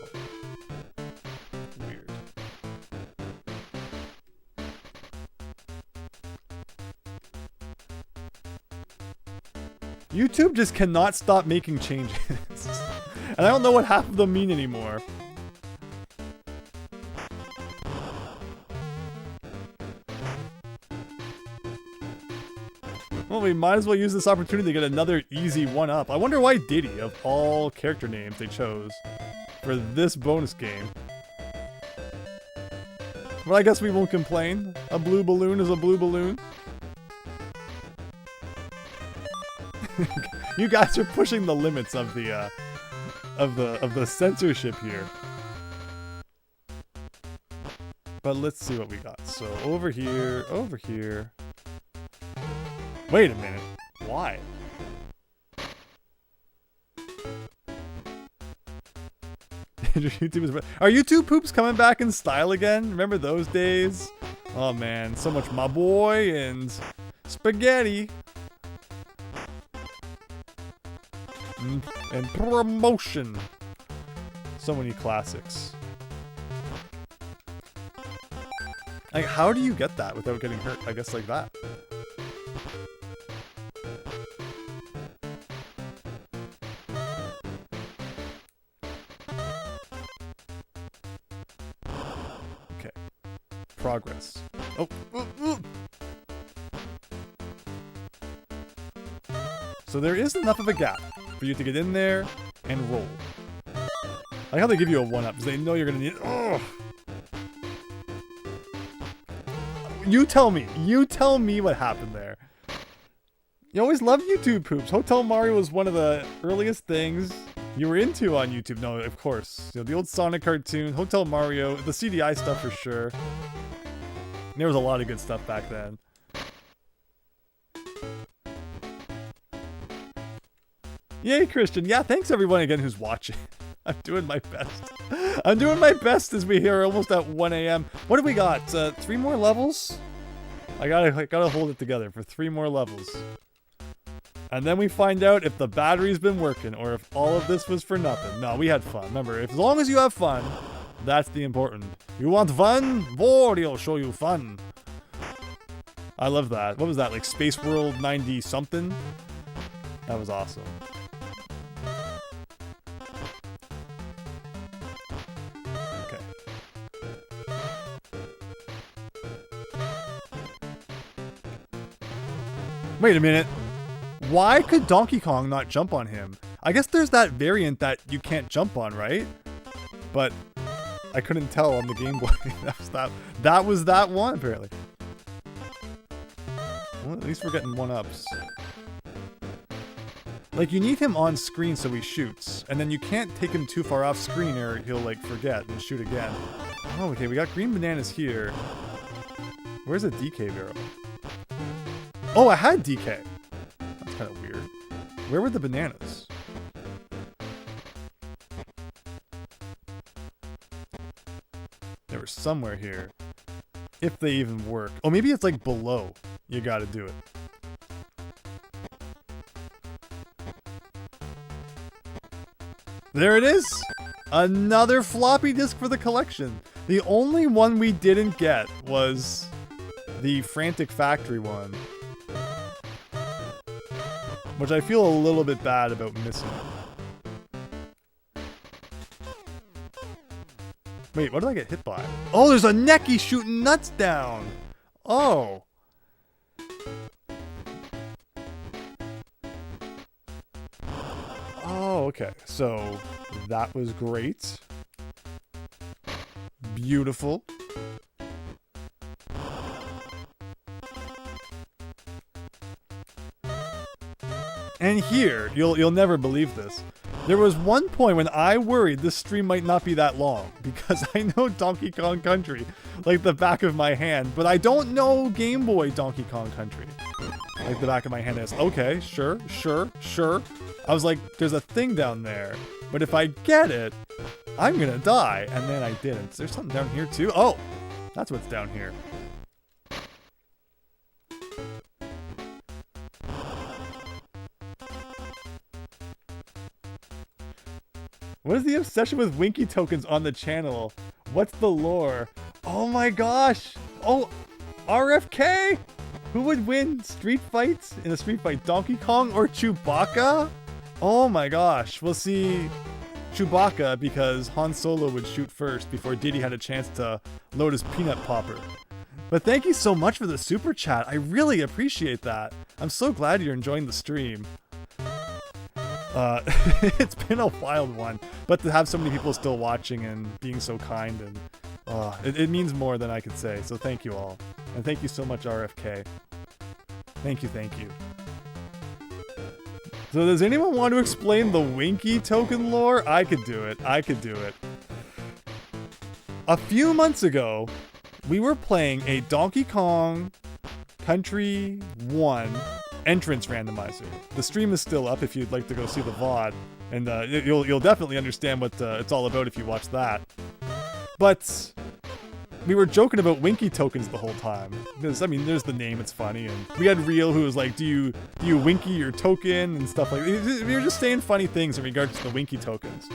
Weird. YouTube just cannot stop making changes. And I don't know what half of them mean anymore. Well, we might as well use this opportunity to get another easy one-up. I wonder why Diddy, of all character names they chose for this bonus game. Well, I guess we won't complain. A blue balloon is a blue balloon. You guys are pushing the limits of the censorship here. But let's see what we got. So over here, over here. Wait a minute. Why? Are YouTube poops coming back in style again? Remember those days? Oh man, so much my boy and spaghetti. And promotion. So many classics. Like, how do you get that without getting hurt? I guess like that. Okay. Progress. Oh. So there is enough of a gap for you to get in there and roll. I like how they give you a 1-up because they know you're gonna need it. Oh. You tell me what happened there. You always loved YouTube poops. Hotel Mario was one of the earliest things you were into on YouTube. No, of course. You know, the old Sonic cartoon, Hotel Mario, the CDI stuff for sure. There was a lot of good stuff back then. Yay, Christian. Yeah, thanks everyone again who's watching. I'm doing my best. I'm doing my best as we are almost at 1 a.m. What do we got? 3 more levels? I gotta hold it together for 3 more levels. And then we find out if the battery's been working or if all of this was for nothing. No, we had fun. Remember, as long as you have fun, that's the important. You want fun? Wario show you fun. I love that. What was that, like Space World 90 something? That was awesome. Okay. Wait a minute. Why could Donkey Kong not jump on him? I guess there's that variant that you can't jump on, right? But I couldn't tell on the Game Boy. that was that one, apparently. Well, at least we're getting 1-ups. Like, you need him on screen so he shoots, and then you can't take him too far off screen or he'll, like, forget and shoot again. Oh, okay, we got green bananas here. Where's a DK barrel? Oh, I had DK! That's kind of weird. Where were the bananas? They were somewhere here. If they even work. Oh, maybe it's, like, below. You gotta do it. There it is! Another floppy disk for the collection. The only one we didn't get was the Frantic Factory one. Which I feel a little bit bad about missing. Wait, what did I get hit by? Oh, there's a Neki shooting nuts down! Oh! Oh, okay. So, that was great. Beautiful. And here, you'll never believe this. There was one point when I worried this stream might not be that long, because I know Donkey Kong Country like the back of my hand, but I don't know Game Boy Donkey Kong Country like the back of my hand is. Okay, sure. I was like, there's a thing down there, but if I get it, I'm gonna die, and then I didn't. Is there something down here too? Oh, that's what's down here. What is the obsession with Winky tokens on the channel? What's the lore? Oh my gosh! Oh, RFK? Who would win street fights in a street fight? Donkey Kong or Chewbacca? Oh my gosh. We'll see Chewbacca because Han Solo would shoot first before Diddy had a chance to load his peanut popper. But thank you so much for the super chat. I really appreciate that. I'm so glad you're enjoying the stream. It's been a wild one, but to have so many people still watching and being so kind, and it means more than I could say, so thank you all. And thank you so much, RFK. Thank you. So does anyone want to explain the Winky token lore? I could do it. A few months ago, we were playing a Donkey Kong Country 1 entrance randomizer. The stream is still up if you'd like to go see the VOD, and you'll definitely understand what it's all about if you watch that. But we were joking about Winky tokens the whole time because I mean, there's the name, it's funny, and we had Real who was like, "Do you Winky your token?" and stuff like that. We were just saying funny things in regards to the Winky tokens.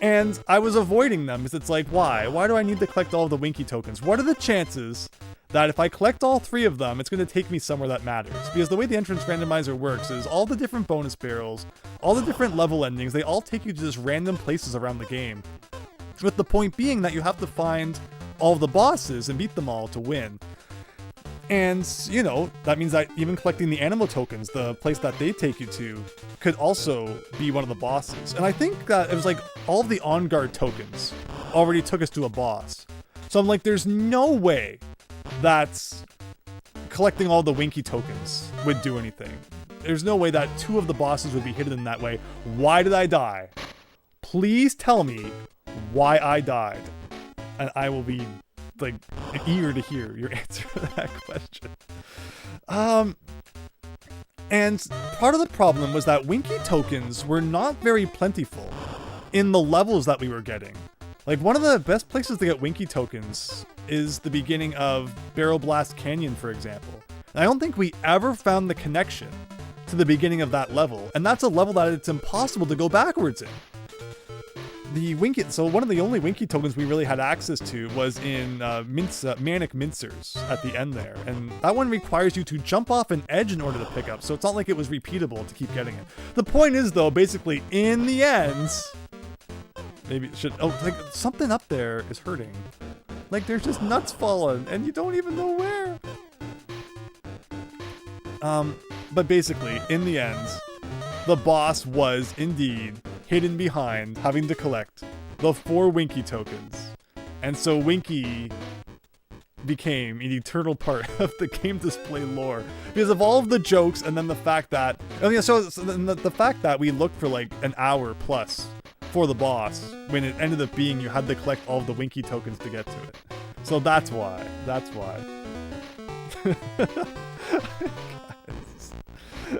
And I was avoiding them because it's like, why? Why do I need to collect all of the Winky tokens? What are the chances that if I collect all 3 of them, it's going to take me somewhere that matters? Because the way the entrance randomizer works is all the different bonus barrels, all the different level endings, they all take you to just random places around the game. With the point being that you have to find all of the bosses and beat them all to win. And, you know, that means that even collecting the animal tokens, the place that they take you to, could also be one of the bosses. And I think that it was like all of the on-guard tokens already took us to a boss. So I'm like, there's no way that collecting all the Winky tokens would do anything. there's no way that 2 of the bosses would be hidden in that way. Why did I die? Please tell me why I died. And I will be, like, eager to hear your answer to that question. And part of the problem was that Winky tokens were not very plentiful in the levels that we were getting. Like, one of the best places to get Winky tokens is the beginning of Barrel Blast Canyon, for example. And I don't think we ever found the connection to the beginning of that level, and that's a level that it's impossible to go backwards in. So one of the only Winky tokens we really had access to was in Manic Mincers at the end there, and that one requires you to jump off an edge in order to pick up, so it's not like it was repeatable to keep getting it. The point is, though, basically, in the end, maybe it should, like, something up there is hurting. Like, there's just nuts falling, and you don't even know where. But basically, in the end, the boss was indeed hidden behind having to collect the 4 Winky tokens. And so Winky became an eternal part of the game display lore because of all of the jokes, and then the fact that, the fact that we looked for like an hour plus for the boss, when it ended up being you had to collect all of the Winky tokens to get to it. So that's why.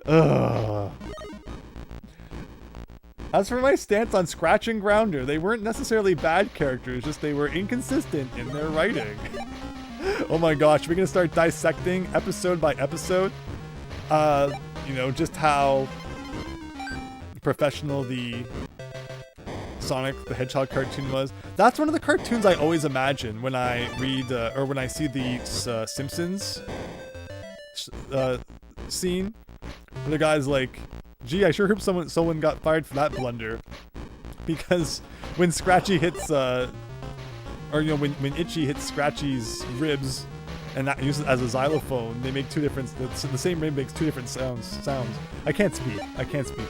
Ugh. As for my stance on Scratch and Grounder, they weren't necessarily bad characters, just they were inconsistent in their writing. Oh my gosh, we're gonna start dissecting episode by episode, just how professional the Sonic the Hedgehog cartoon was. That's one of the cartoons I always imagine when I read, or when I see the Simpsons scene, where the guy's like, gee, I sure hope someone got fired for that blunder. Because when Scratchy hits, when Itchy hits Scratchy's ribs and that uses it as a xylophone, they make 2 different, the same rib makes 2 different sounds. I can't speak,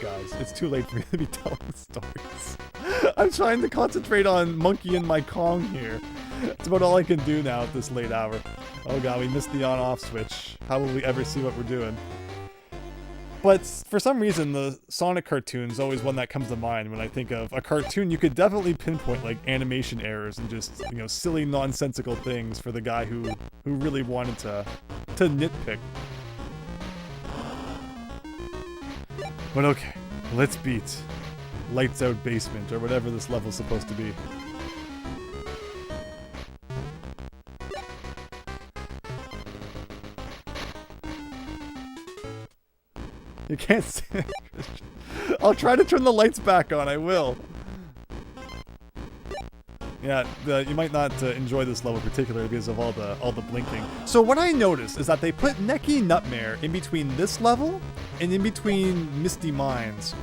guys. It's too late for me to be telling stories. I'm trying to concentrate on Monkey and my Kong here. It's about all I can do now at this late hour. Oh god, we missed the on-off switch. How will we ever see what we're doing? But for some reason, the Sonic cartoon is always one that comes to mind when I think of a cartoon. You could definitely pinpoint like animation errors and just, silly nonsensical things for the guy who really wanted to nitpick. But okay, let's beat Lights Out Basement, or whatever this level's supposed to be. You can't see it, Christian. I'll try to turn the lights back on, I will. Yeah, you might not enjoy this level particularly because of all the blinking. So what I noticed is that they put Necky Nutmare in between this level and in between Misty Mines.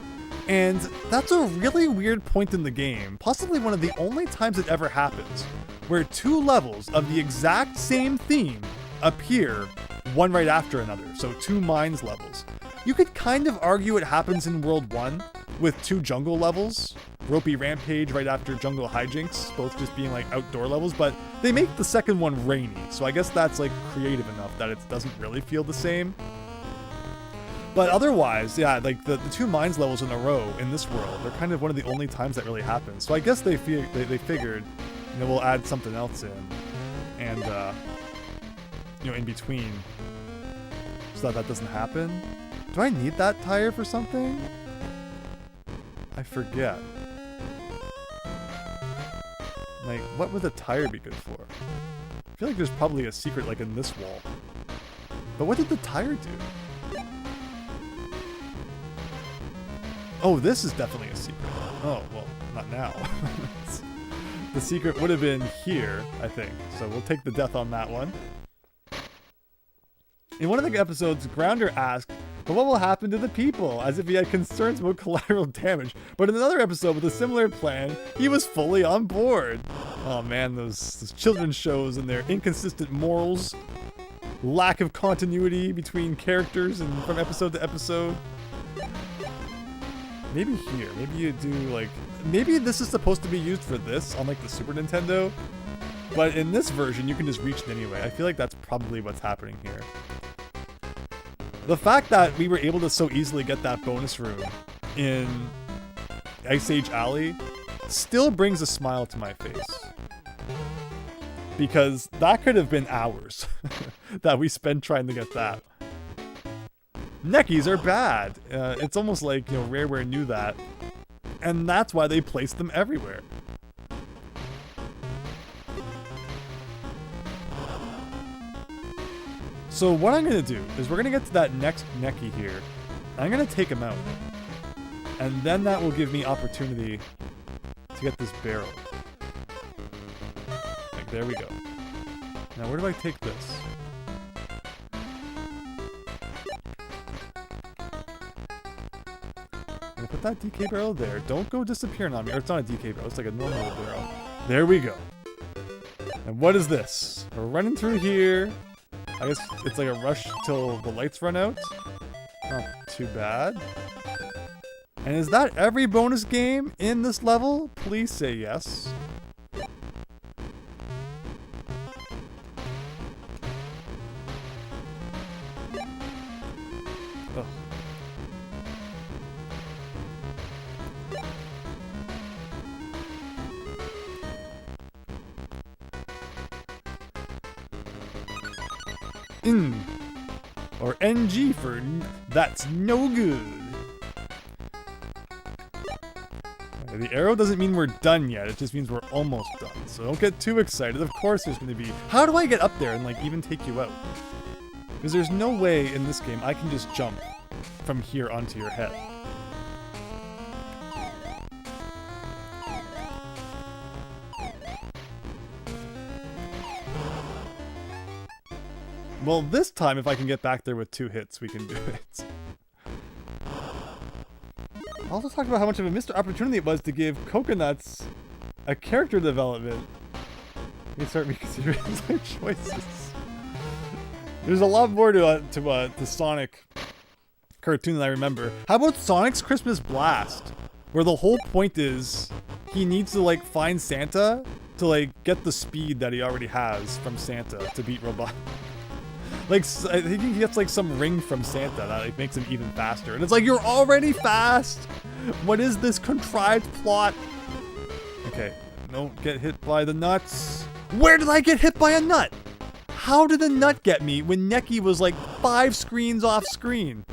And that's a really weird point in the game, possibly one of the only times it ever happens, where 2 levels of the exact same theme appear one right after another, so 2 mines levels. You could kind of argue it happens in World 1 with 2 jungle levels, Ropey Rampage right after Jungle Hijinks, both just being like outdoor levels, but they make the second one rainy, so I guess that's like creative enough that it doesn't really feel the same. But otherwise, yeah, like the 2 mines levels in a row in this world, they're kind of one of the only times that really happens. So I guess they figured, we'll add something else in, and in between, so that doesn't happen. Do I need that tire for something? I forget. Like, what would the tire be good for? I feel like there's probably a secret like in this wall. But what did the tire do? Oh, this is definitely a secret. Oh, well, not now. The secret would have been here, I think. So we'll take the death on that one. In one of the episodes, Grounder asked, but what will happen to the people? As if he had concerns about collateral damage. But in another episode with a similar plan, he was fully on board. Oh man, those children's shows and their inconsistent morals, lack of continuity between characters and from episode to episode. Maybe here, maybe you do like, maybe this is supposed to be used for this on like the Super Nintendo, but in this version you can just reach it anyway. I feel like that's probably what's happening here. The fact that we were able to so easily get that bonus room in Ice Age Alley still brings a smile to my face. Because that could have been hours that we spent trying to get that. Neckies are bad. It's almost like, you know, Rareware knew that. And that's why they placed them everywhere. So what I'm going to do is we're going to get to that next Necky here. I'm going to take him out. And then that will give me opportunity to get this barrel. Like, there we go. Now, where do I take this? I'm gonna put that DK barrel there. Don't go disappearing on me. Or it's not a DK barrel, it's like a normal barrel. There we go. And what is this? We're running through here. I guess it's like a rush till the lights run out. Not too bad. And is that every bonus game in this level? Please say yes. Oh. Or NG for that's no good. The arrow doesn't mean we're done yet, it just means we're almost done. So don't get too excited. Of course there's going to be... How do I get up there and like even take you out? Because there's no way in this game I can just jump from here onto your head. Well, this time if I can get back there with 2 hits, we can do it. I also talked about how much of a missed opportunity it was to give Coconuts a character development. We start reconsidering our choices. There's a lot more to Sonic cartoon than I remember. How about Sonic's Christmas Blast, where the whole point is he needs to like find Santa to like get the speed that he already has from Santa to beat Robot. Like, I think he gets like some ring from Santa that like makes him even faster. And it's like, you're already fast! What is this contrived plot? Okay, don't get hit by the nuts. Where did I get hit by a nut? How did the nut get me when Necky was like 5 screens off screen?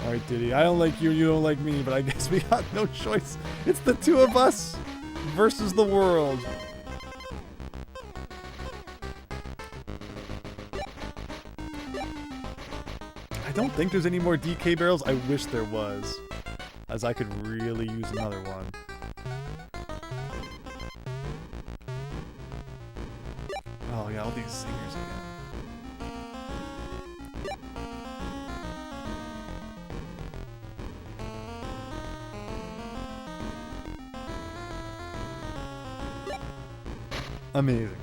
Alright, Diddy, I don't like you, you don't like me, but I guess we got no choice. It's the 2 of us versus the world. I don't think there's any more DK barrels. I wish there was, as I could really use another one. Oh yeah, all these singers again. Amazing.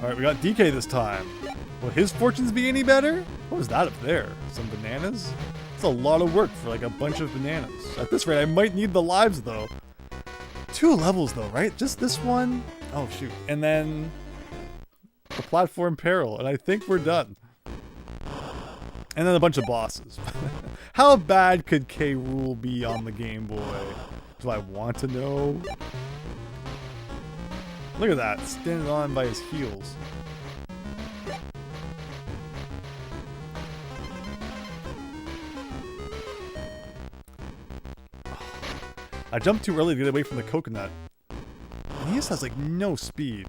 Alright, we got DK this time. Will his fortunes be any better? What was that up there? Some bananas? It's a lot of work for like a bunch of bananas. At this rate, I might need the lives though. 2 levels though, right? Just this one? Oh shoot. And then the platform peril, and I think we're done. And then a bunch of bosses. How bad could K. Rool be on the Game Boy? Do I want to know? Look at that, standing on by his heels. I jumped too early to get away from the coconut. And he just has like no speed.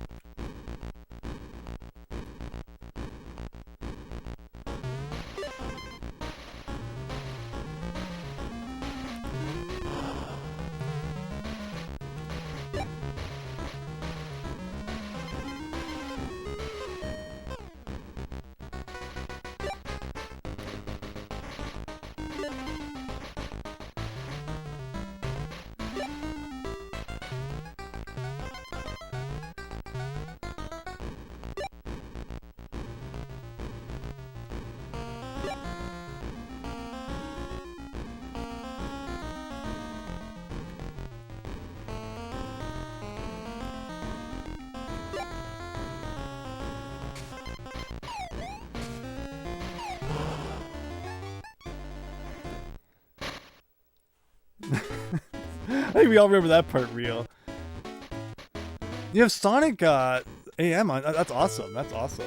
I think we all remember that part real. You have Sonic AM on. That's awesome. That's awesome.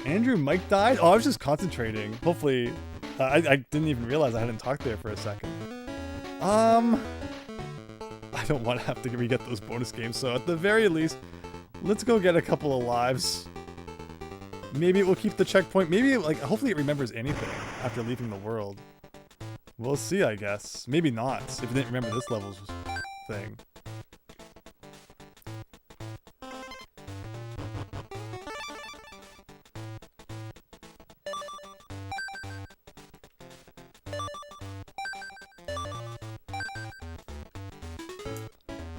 Andrew Mike died? Oh, I was just concentrating. Hopefully, I didn't even realize I hadn't talked there for a second. I don't want to have to re-get those bonus games, so at the very least, let's go get a couple of lives. Maybe it will keep the checkpoint. Maybe, like, hopefully it remembers anything after leaving the world. We'll see, I guess. Maybe not, if it didn't remember this level's thing.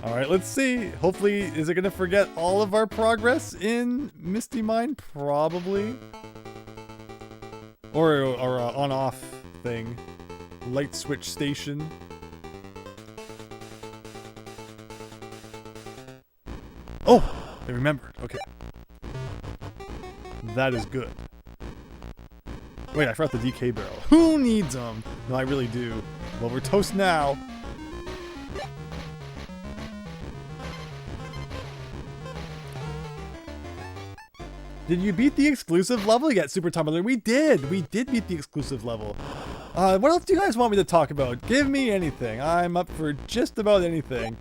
Alright, let's see. Hopefully, is it going to forget all of our progress in Misty Mine? Probably. Or on-off thing. Light switch station. Oh! They remembered. Okay. That is good. Wait, I forgot the DK barrel. Who needs them? No, I really do. Well, we're toast now. Did you beat the exclusive level yet, Super Tumblr? We did! We did beat the exclusive level. What else do you guys want me to talk about? Give me anything. I'm up for just about anything.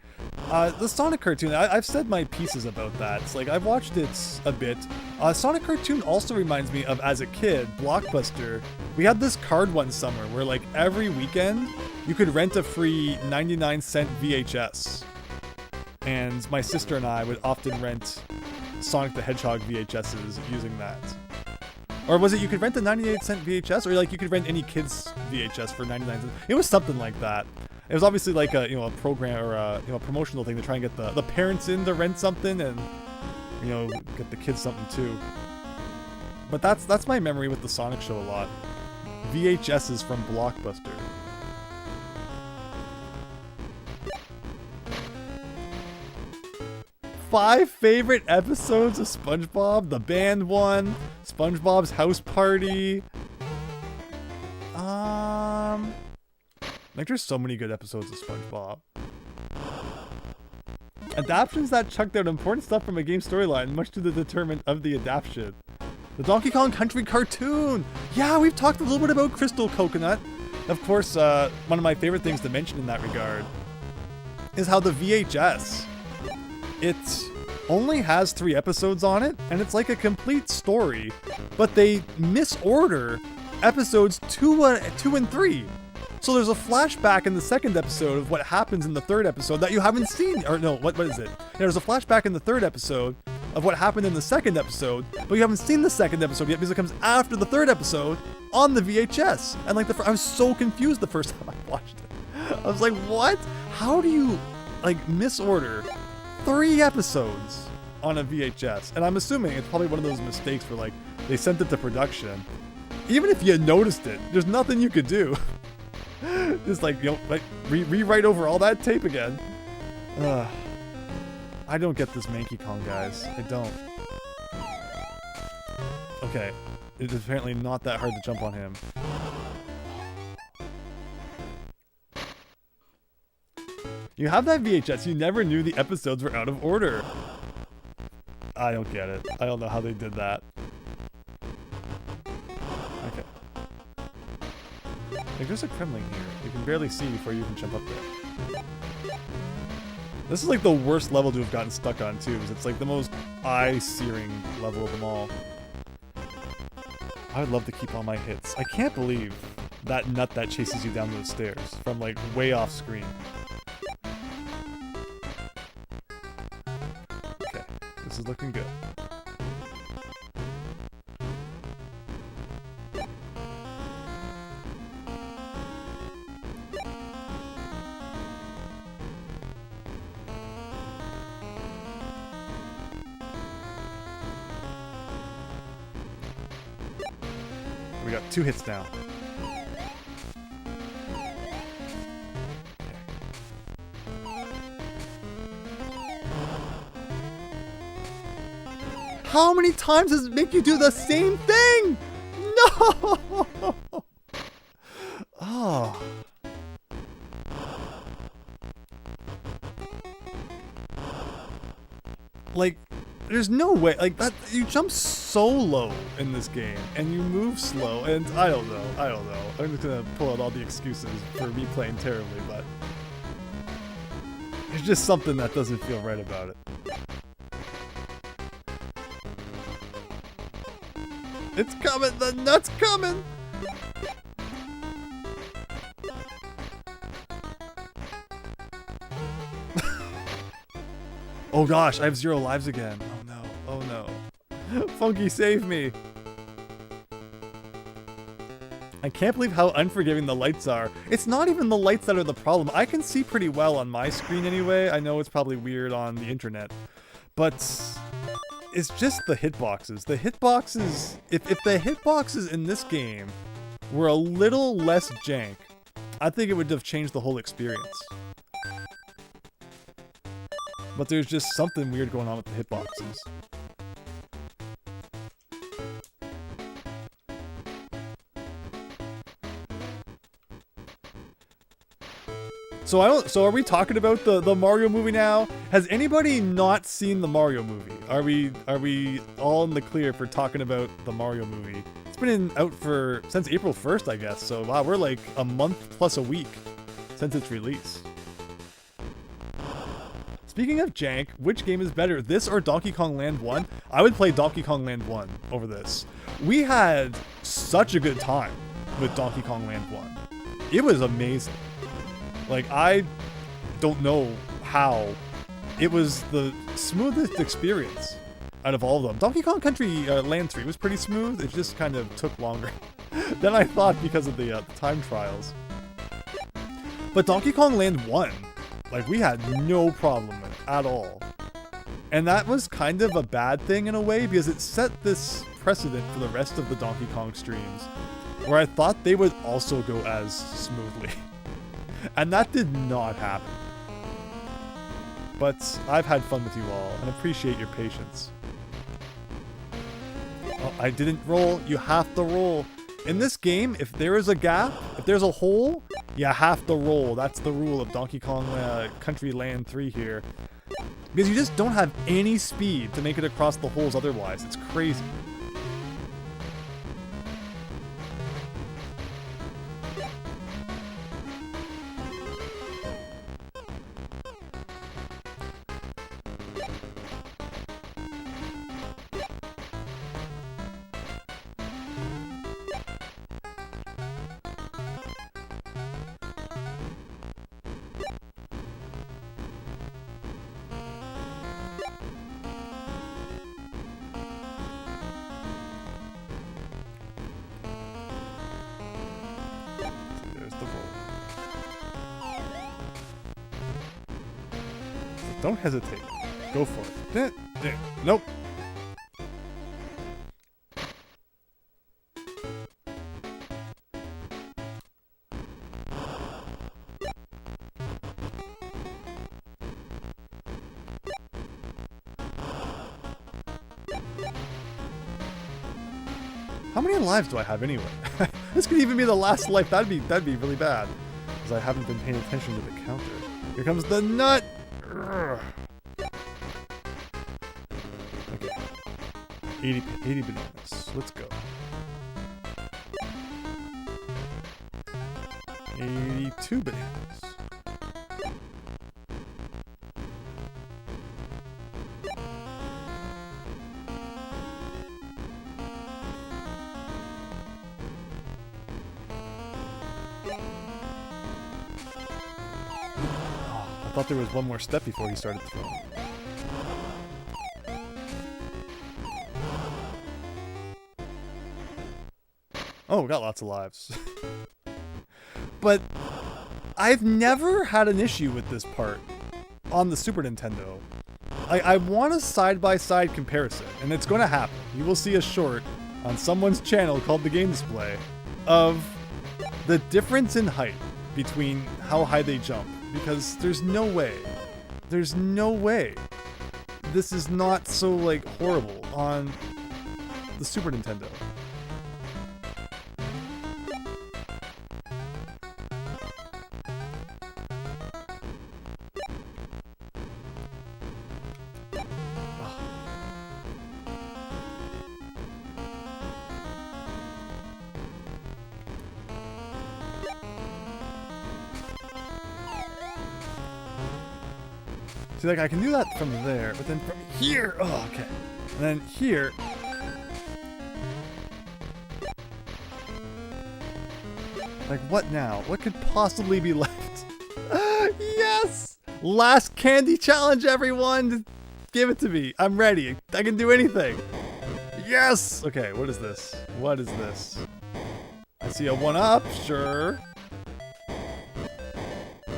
The Sonic cartoon, I've said my pieces about that. It's like, I've watched it a bit. Sonic cartoon also reminds me of, as a kid, Blockbuster. We had this card one summer where, like, every weekend, you could rent a free 99-cent VHS. And my sister and I would often rent Sonic the Hedgehog VHSs using that. Or was it you could rent a 98-cent VHS, or like you could rent any kid's VHS for 99 cents? It was something like that. It was obviously like a, a program or a, promotional thing to try and get the parents in to rent something and, get the kids something too. But that's my memory with the Sonic show a lot. VHSs from Blockbuster. Five favorite episodes of SpongeBob: the band one, SpongeBob's house party. Like, there's so many good episodes of SpongeBob. Adaptions that chucked out important stuff from a game storyline, much to the detriment of the adaption. The Donkey Kong Country cartoon. Yeah, we've talked a little bit about Crystal Coconut. Of course, one of my favorite things to mention in that regard is how the VHS, it only has 3 episodes on it, and it's like a complete story, but they misorder episodes 2 and 3. So there's a flashback in the second episode of what happens in the third episode that you haven't seen. Or no, what is it? Yeah, there's a flashback in the third episode of what happened in the second episode, but you haven't seen the second episode yet because it comes after the third episode on the VHS. And like I was so confused the first time I watched it. I was like, what? How do you like misorder 3 episodes on a VHS? And I'm assuming it's probably one of those mistakes where like they sent it to production. Even if you noticed it, there's nothing you could do. Just like, rewrite over all that tape again. I don't get this Donkey Kong, guys. I don't. Okay. It's apparently not that hard to jump on him. You have that VHS, you never knew the episodes were out of order. I don't get it. I don't know how they did that. Okay. Like, there's a Kremling here. You can barely see before you can jump up there. This is like the worst level to have gotten stuck on too, because it's like the most eye-searing level of them all. I would love to keep all my hits. I can't believe that nut that chases you down those stairs from like way off screen. Okay, this is looking good. We got 2 hits now. How many times does it make you do the same thing? No! Oh. There's no way, like, that, you jump so low in this game, and you move slow, and I don't know. I'm just gonna pull out all the excuses for me playing terribly, but there's just something that doesn't feel right about it. It's coming, the nut's coming! Oh gosh, I have 0 lives again. Oh no, oh no. Funky, save me. I can't believe how unforgiving the lights are. It's not even the lights that are the problem. I can see pretty well on my screen anyway. I know it's probably weird on the internet, but it's just the hitboxes. The hitboxes, if the hitboxes in this game were a little less jank, I think it would have changed the whole experience. But there's just something weird going on with the hitboxes. So are we talking about the Mario movie now? Has anybody not seen the Mario movie? Are we all in the clear for talking about the Mario movie? It's been out since April 1st, I guess. So wow, we're like a month plus a week since its release. Speaking of jank, which game is better, this or Donkey Kong Land 1? I would play Donkey Kong Land 1 over this. We had such a good time with Donkey Kong Land 1. It was amazing. Like, I don't know how. It was the smoothest experience out of all of them. Donkey Kong Country Land 3 was pretty smooth. It just kind of took longer than I thought because of the time trials. But Donkey Kong Land 1, like, we had no problem with it at all. And that was kind of a bad thing in a way, because it set this precedent for the rest of the Donkey Kong streams, where I thought they would also go as smoothly. And that did not happen. But I've had fun with you all, and appreciate your patience. Oh, I didn't roll. You have to roll. In this game, if there is a gap, if there's a hole, you have to roll. That's the rule of Donkey Kong Country Land 3 here. Because you just don't have any speed to make it across the holes otherwise. It's crazy. Don't hesitate. Go for it. Nope. How many lives do I have anyway? This could even be the last life. That'd be really bad, because I haven't been paying attention to the counter. Here comes the nut. Okay. 80 bananas. Let's go. 82 bananas. I thought there was one more step before he started throwing. Oh, we got lots of lives. But I've never had an issue with this part on the Super Nintendo. I want a side-by-side comparison, and it's going to happen. You will see a short on someone's channel called The Game Display of the difference in height between how high they jump. Because there's no way this is not so, like, horrible on the Super Nintendo. See, like, I can do that from there, but then from here, oh, okay. And then here. Like, what now? What could possibly be left? Yes! Last candy challenge, everyone! Give it to me. I'm ready. I can do anything. Yes! Okay, what is this? What is this? I see a 1-up, sure.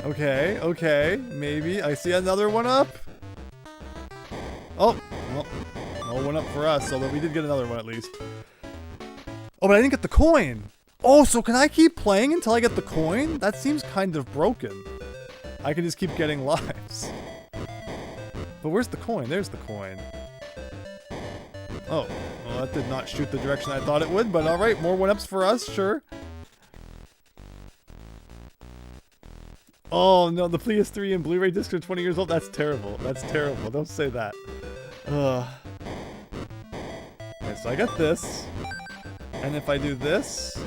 Okay, okay, maybe. I see another 1-up. Oh, well, no 1-up for us, although we did get another one at least. Oh, but I didn't get the coin. Oh, so can I keep playing until I get the coin? That seems kind of broken. I can just keep getting lives. But where's the coin? There's the coin. Oh, well, that did not shoot the direction I thought it would, but alright, more 1-ups for us, sure. Oh no, the PS3 and Blu-ray discs are 20 years old? That's terrible. That's terrible. Don't say that. Ugh. Okay, so I got this. And if I do this...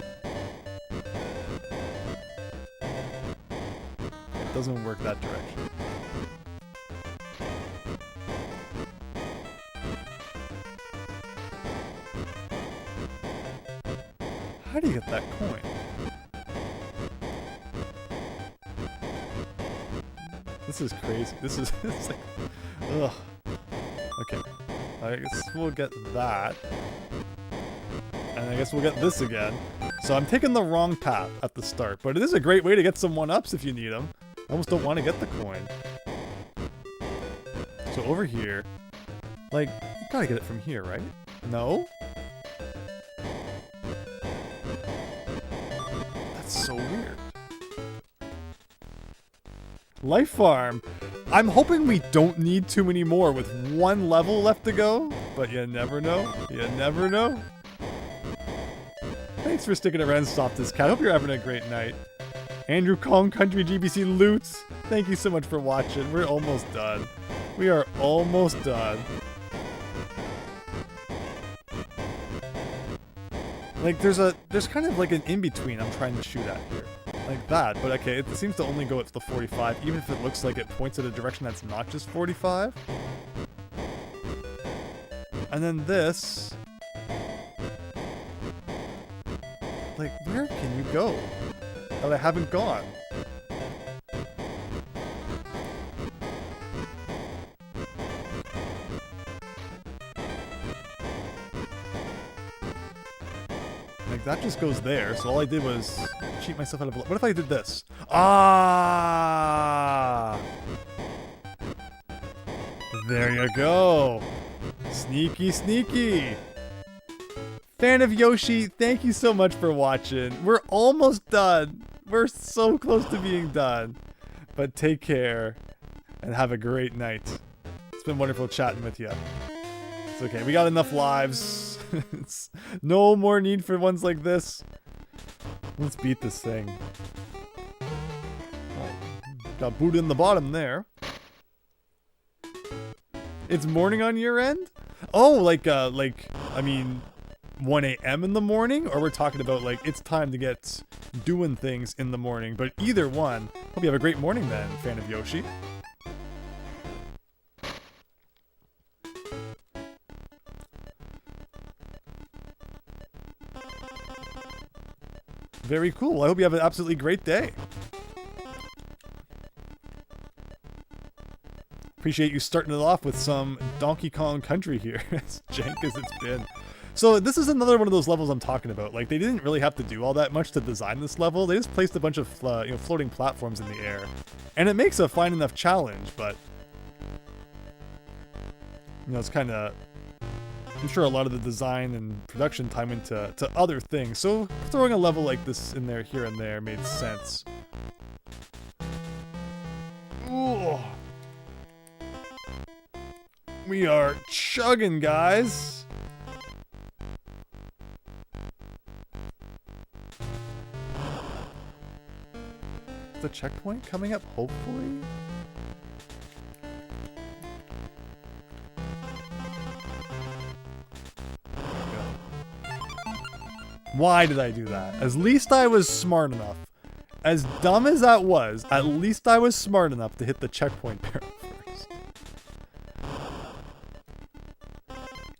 It doesn't work that direction. How do you get that coin? This is crazy. This is it's like, ugh. Okay, I guess we'll get that, and I guess we'll get this again. So I'm taking the wrong path at the start, but it is a great way to get some 1-ups if you need them. I almost don't want to get the coin. So over here, like, you gotta get it from here, right? No? That's so weird. Life Farm. I'm hoping we don't need too many more with 1 level left to go, but you never know. You never know. Thanks for sticking around, Softest Cat. Hope you're having a great night. Andrew Kong Country GBC Loots. Thank you so much for watching. We're almost done. We are almost done. Like, there's kind of like an in-between I'm trying to shoot at here. Like that, but okay, it seems to only go at the 45, even if it looks like it points at a direction that's not just 45. And then this... Like, where can you go that I haven't gone? Like, that just goes there, so all I did was cheat myself out of... What if I did this? Ah! There you go! Sneaky, sneaky! Fan of Yoshi, thank you so much for watching. We're almost done. We're so close to being done. But take care, and have a great night. It's been wonderful chatting with you. It's okay, we got enough lives. No more need for ones like this. Let's beat this thing. Oh, got Buddha in the bottom there. It's morning on your end? Oh, like, I mean, 1 a.m. in the morning? Or we're talking about, like, it's time to get doing things in the morning. But either one. Hope you have a great morning then, fan of Yoshi. Very cool. I hope you have an absolutely great day. Appreciate you starting it off with some Donkey Kong Country here, as jank as it's been. So this is another one of those levels I'm talking about. Like, they didn't really have to do all that much to design this level. They just placed a bunch of floating platforms in the air. And it makes a fine enough challenge, but... You know, it's kind of... I'm sure a lot of the design and production time into other things, so throwing a level like this in there here and there made sense. Ooh. We are chugging, guys. Is the checkpoint coming up, hopefully? Why did I do that? At least I was smart enough. As dumb as that was, at least I was smart enough to hit the checkpoint barrel first.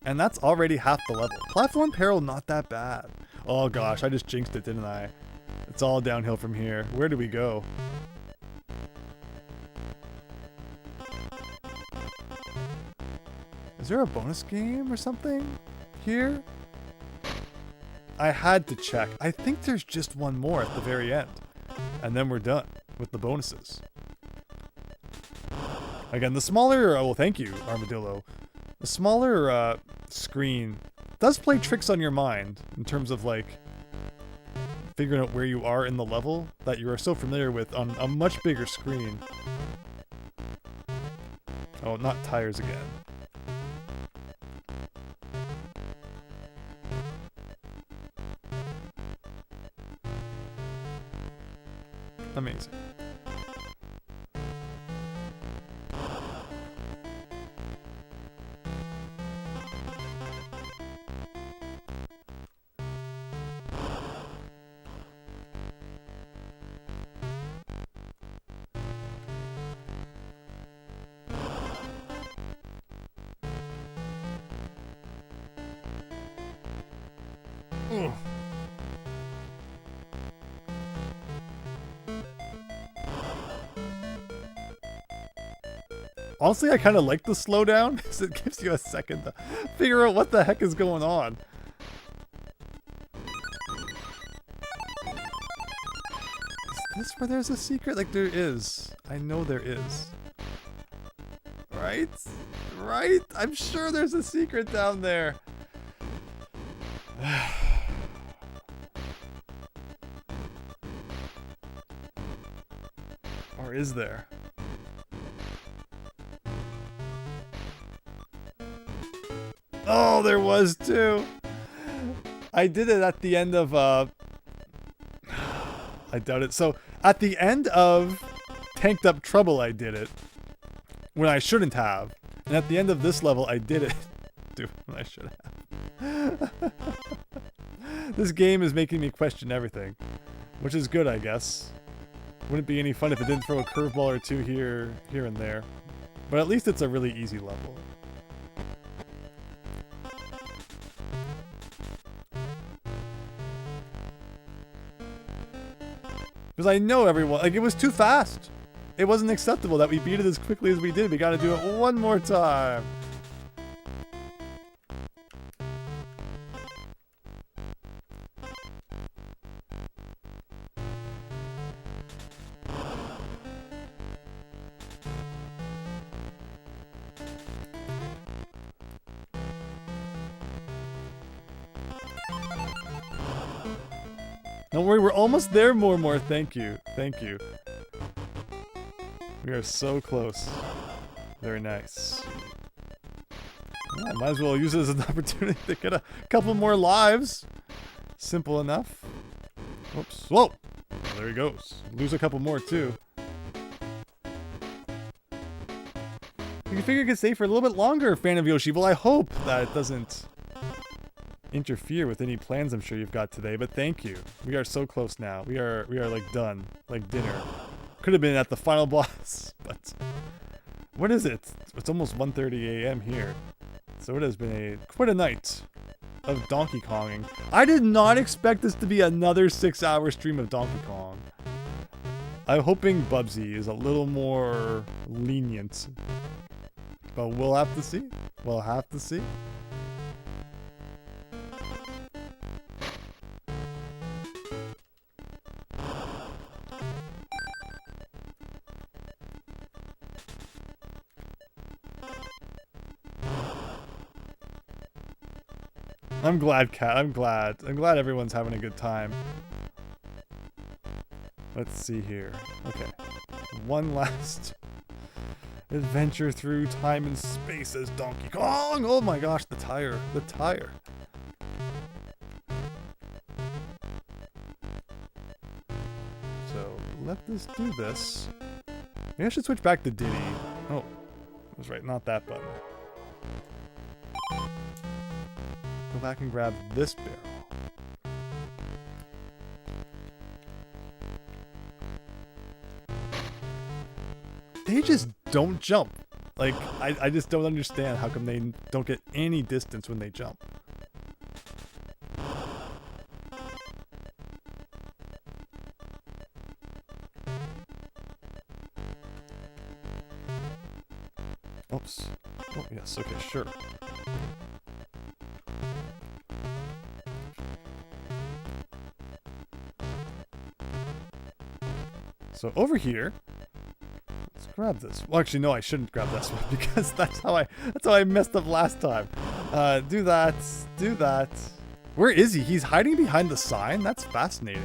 And that's already half the level. Platform peril, not that bad. Oh gosh, I just jinxed it, didn't I? It's all downhill from here. Where do we go? Is there a bonus game or something here? I had to check. I think there's just one more at the very end. And then we're done with the bonuses. Again, the smaller... well, thank you, Armadillo. The smaller screen does play tricks on your mind in terms of, like, figuring out where you are in the level that you are so familiar with on a much bigger screen. Oh, not tires again. Amazing. Ugh. Honestly, I kind of like the slowdown because it gives you a second to figure out what the heck is going on. Is this where there's a secret? Like, there is. I know there is. Right? Right? I'm sure there's a secret down there. Or is there? Oh, there was too. I did it at the end of I doubt it. So at the end of Tanked Up Trouble, I did it when I shouldn't have, and at the end of this level, I did it when I should have. This game is making me question everything, which is good, I guess. Wouldn't be any fun if it didn't throw a curveball or two here and there, but at least it's a really easy level. Because I know everyone, like, it was too fast. It wasn't acceptable that we beat it as quickly as we did. We gotta do it one more time. Don't worry, we're almost there, more. Thank you. Thank you. We are so close. Very nice. Yeah, might as well use it as an opportunity to get a couple more lives. Simple enough. Whoops. Whoa! Oh, there he goes. Lose a couple more, too. You can figure it could stay for a little bit longer, fan of Yoshi. Well, I hope that it doesn't interfere with any plans I'm sure you've got today, but thank you. We are so close now. We are like done. Like dinner. Could have been at the final boss, but what is it? It's almost 1:30 a.m. here. So it has been quite a night of Donkey Konging. I did not expect this to be another 6-hour stream of Donkey Kong. I'm hoping Bubsy is a little more lenient. But we'll have to see. We'll have to see. I'm glad, Kat. I'm glad. I'm glad everyone's having a good time. Let's see here. Okay. One last adventure through time and space as Donkey Kong! Oh my gosh, the tire. The tire. So, let this do this. Maybe I should switch back to Diddy. Oh. I was right, not that button. Go back and grab this barrel. They just don't jump. Like, I just don't understand how come they don't get any distance when they jump. Oops. Oh, yes, okay, sure. So over here, let's grab this. Well, actually, no, I shouldn't grab this one because that's how I messed up last time. Do that, do that. Where is he? He's hiding behind the sign? That's fascinating.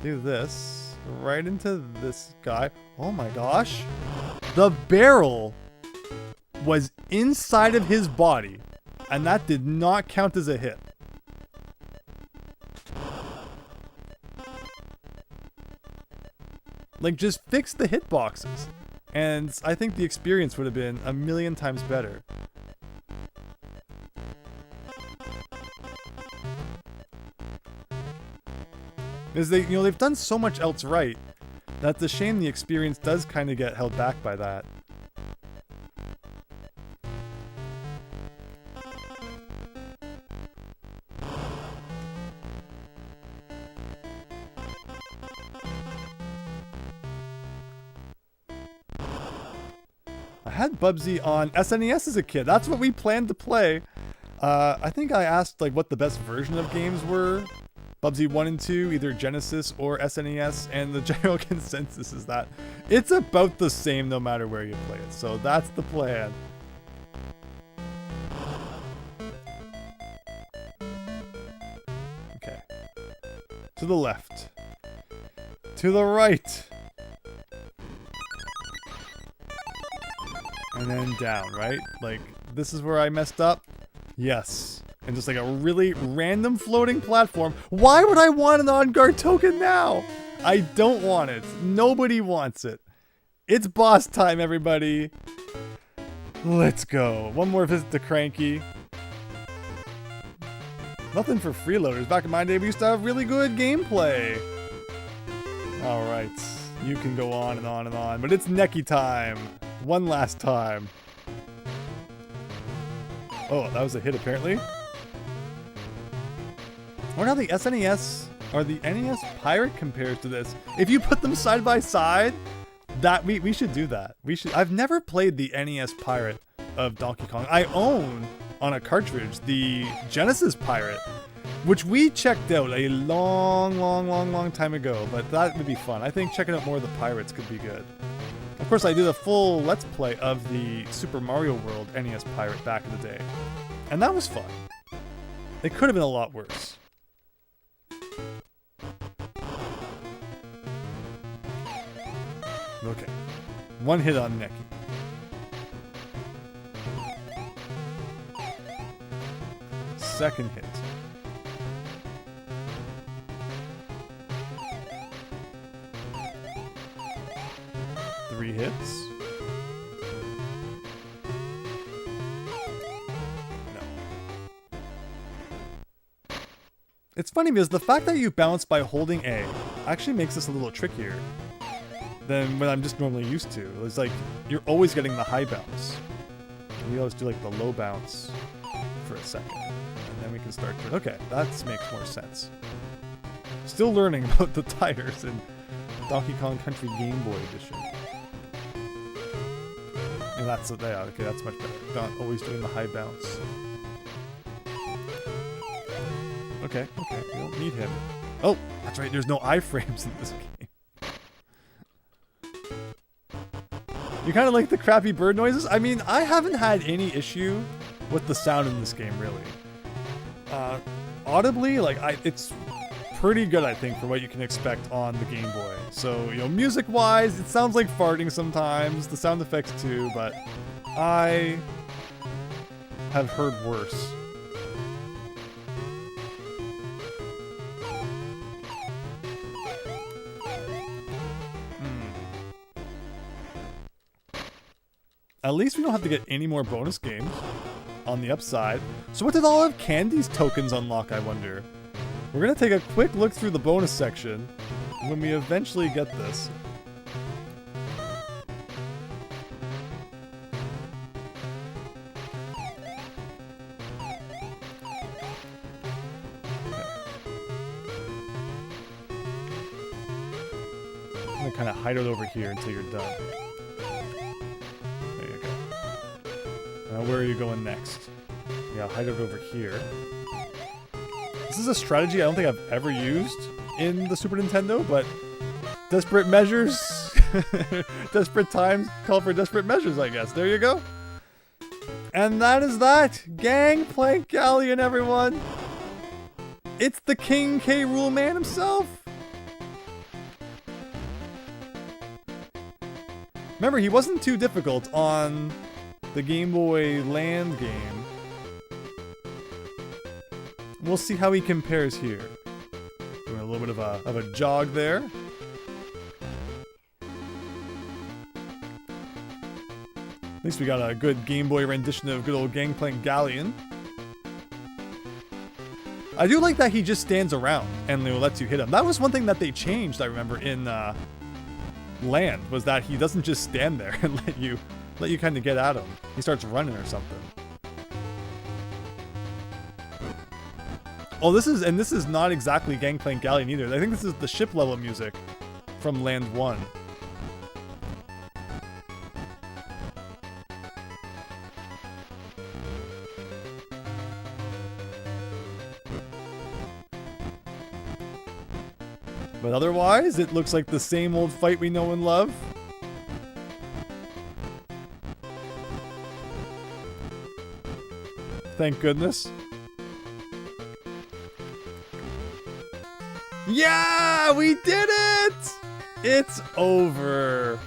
Do this, right into this guy. Oh my gosh. The barrel was inside of his body, and that did not count as a hit. Like, just fix the hitboxes, and I think the experience would have been a million times better. Because they've done so much else right, that's a shame the experience does kind of get held back by that. I had Bubsy on SNES as a kid. That's what we planned to play. I think I asked like what the best version of games were. Bubsy 1 and 2, either Genesis or SNES, and the general consensus is that it's about the same no matter where you play it. So that's the plan. Okay. To the left. To the right. And then down, right? Like, this is where I messed up. Yes. And just like a really random floating platform. Why would I want an on-guard token now? I don't want it. Nobody wants it. It's boss time, everybody. Let's go. One more visit to Cranky. Nothing for freeloaders. Back in my day, we used to have really good gameplay. Alright. You can go on and on and on. But it's Neki time. One last time. Oh, that was a hit apparently. I wonder how the SNES or the NES Pirate compares to this. If you put them side by side, that we should do that. I've never played the NES Pirate of Donkey Kong. I own on a cartridge the Genesis Pirate, which we checked out a long time ago, but that would be fun. I think checking out more of the pirates could be good. Of course, I did a full Let's Play of the Super Mario World NES Pirate back in the day, and that was fun. It could have been a lot worse. Okay, one hit on Neki. Second hit. Three hits. No. It's funny because the fact that you bounce by holding A actually makes this a little trickier than what I'm just normally used to. It's like you're always getting the high bounce. We always do like the low bounce for a second. And then we can start to... Okay, that makes more sense. Still learning about the tires in Donkey Kong Country Game Boy Edition. And that's... Yeah, okay, that's much better. Not always doing the high bounce. Okay, we don't need him. Oh, that's right, there's no iframes in this game. You kind of like the crappy bird noises? I mean, I haven't had any issue with the sound in this game, really. Audibly, like, it's pretty good, I think, for what you can expect on the Game Boy. So, you know, music-wise, it sounds like farting sometimes, the sound effects too, but I have heard worse. At least we don't have to get any more bonus games on the upside. So what did all of Candy's tokens unlock, I wonder? We're going to take a quick look through the bonus section when we eventually get this. I'm gonna kind of hide it over here until you're done. There you go. Now where are you going next? Yeah, I'll hide it over here. This is a strategy I don't think I've ever used in the Super Nintendo, but desperate measures, desperate times call for desperate measures, I guess. There you go. And that is that. Gangplank Galleon, everyone. It's the King K. Rool man himself. Remember, he wasn't too difficult on the Game Boy Land game. We'll see how he compares here. Doing a little bit of a jog there. At least we got a good Game Boy rendition of good old Gangplank Galleon. I do like that he just stands around and lets you hit him. That was one thing that they changed, I remember, in Land, was that he doesn't just stand there and let you kind of get at him. He starts running or something. Oh, this is not exactly Gangplank Galleon either. I think this is the ship level music from Land 1. But otherwise, it looks like the same old fight we know and love. Thank goodness. Yeah, we did it! It's over.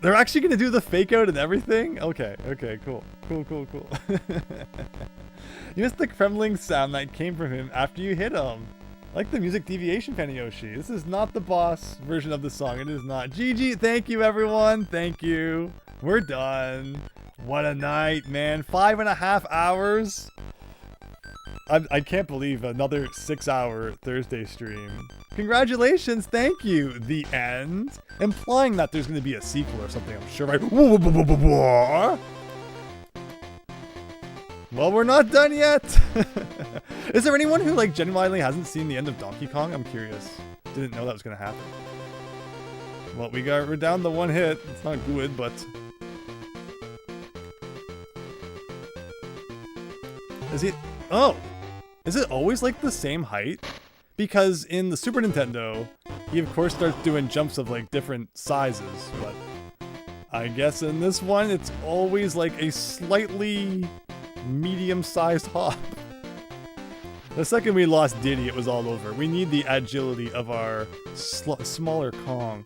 They're actually gonna do the fake out and everything? Okay, cool. Cool. You missed the trembling sound that came from him after you hit him. I like the music deviation, Yoshi. This is not the boss version of the song. It is not. GG, thank you, everyone. Thank you. We're done. What a night, man. 5.5 hours. I can't believe another 6-hour Thursday stream. Congratulations, thank you. The end. Implying that there's going to be a sequel or something, I'm sure, right? Well, we're not done yet. Is there anyone who, like, genuinely hasn't seen the end of Donkey Kong? I'm curious. Didn't know that was going to happen. Well, we're down to one hit. It's not good, but... Is he... Oh! Is it always, like, the same height? Because in the Super Nintendo, he, of course, starts doing jumps of, like, different sizes, but... I guess in this one, it's always, like, a slightly... medium-sized hop. The second we lost Diddy, it was all over. We need the agility of our smaller Kong.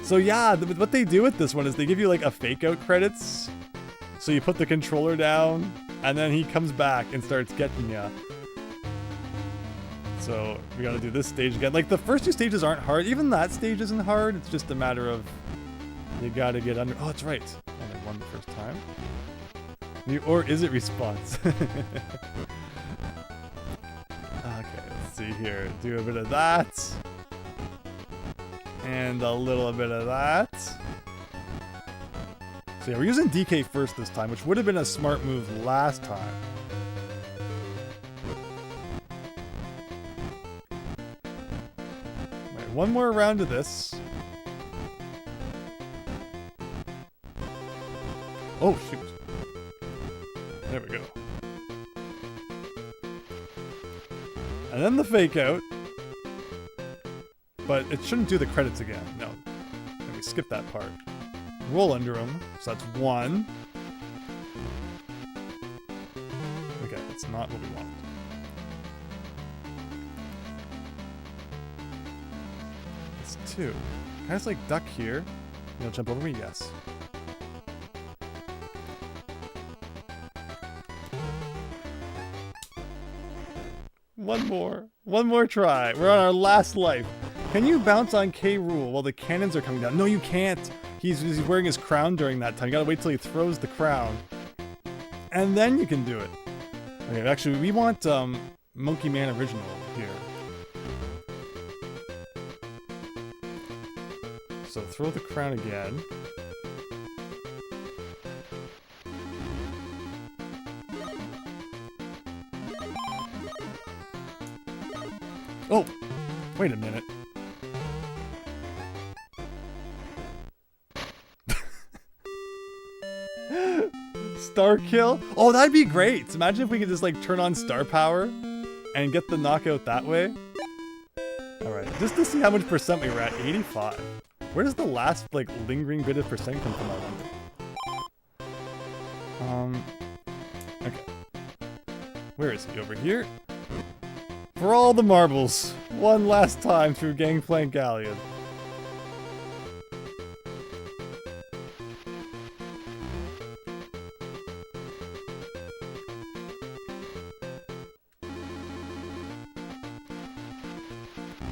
So yeah, what they do with this one is they give you like a fake out credits. So you put the controller down, and then he comes back and starts getting ya. So we gotta do this stage again. Like, the first two stages aren't hard. Even that stage isn't hard. It's just a matter of you gotta get under. Oh, that's right. Only won the first time. Or is it response? Okay, let's see here. Do a bit of that. And a little bit of that. So yeah, we're using DK first this time, which would have been a smart move last time. Right, one more round of this. Oh, shoot. There we go. And then the fake out. But it shouldn't do the credits again. No. Let me skip that part. Roll under him. So that's one. Okay, that's not what we want. It's two. Can I just like duck here? You'll jump over me? Yes. One more try. We're on our last life. Can you bounce on K. Rool while the cannons are coming down? No, you can't. He's wearing his crown during that time. You gotta wait till he throws the crown. And then you can do it. Okay, actually, we want Monkey Man Original here. So throw the crown again. Oh, wait a minute. Star kill? Oh, that'd be great. Imagine if we could just like turn on star power and get the knockout that way. Alright, just to see how much percent we were at. 85. Where does the last like lingering bit of percent come from, I wonder? Okay. Where is he? Over here? For all the marbles, one last time through Gangplank Galleon.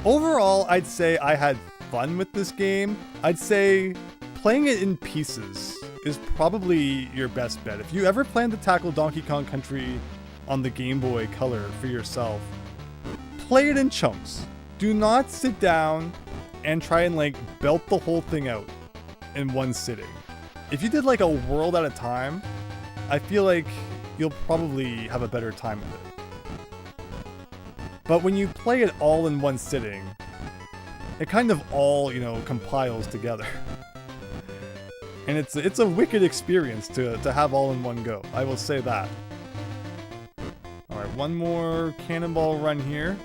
Overall, I'd say I had fun with this game. I'd say playing it in pieces is probably your best bet. If you ever plan to tackle Donkey Kong Country on the Game Boy Color for yourself, play it in chunks. Do not sit down and try and like belt the whole thing out in one sitting. If you did like a world at a time, I feel like you'll probably have a better time with it. But when you play it all in one sitting, it kind of all, you know, compiles together. And it's a wicked experience to have all in one go. I will say that. Alright, one more cannonball run here.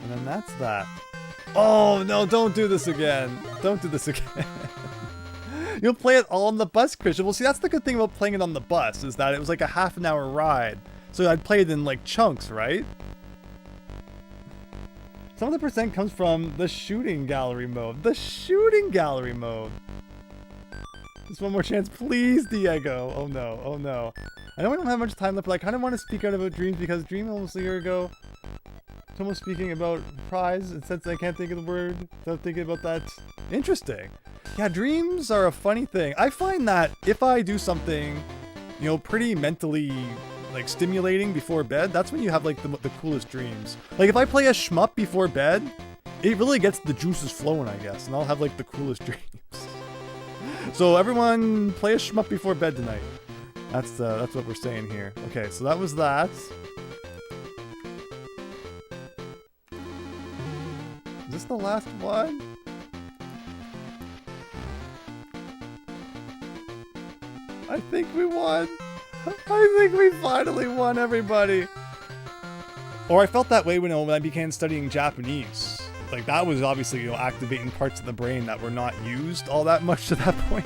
And then that's that. Oh no, don't do this again. Don't do this again. You'll play it all on the bus, Christian. Well, see, that's the good thing about playing it on the bus, is that it was like a half-an-hour ride. So I'd play it in like chunks, right? Some of the percent comes from the shooting gallery mode. The shooting gallery mode. Just one more chance, please, Diego. Oh no, oh no. I know we don't have much time left, but I kind of want to speak out about Dreams because Dream almost a year ago. Someone speaking about prize, and since I can't think of the word, so I'm thinking about that. Interesting. Yeah, dreams are a funny thing. I find that if I do something, you know, pretty mentally like stimulating before bed, that's when you have like the coolest dreams. Like if I play a shmup before bed, it really gets the juices flowing, I guess, and I'll have like the coolest dreams. So everyone, play a shmup before bed tonight. That's what we're saying here. Okay, so that was that. Is this the last one? I think we won. I think we finally won, everybody. Or I felt that way when I began studying Japanese. Like that was obviously, you know, activating parts of the brain that were not used all that much to that point.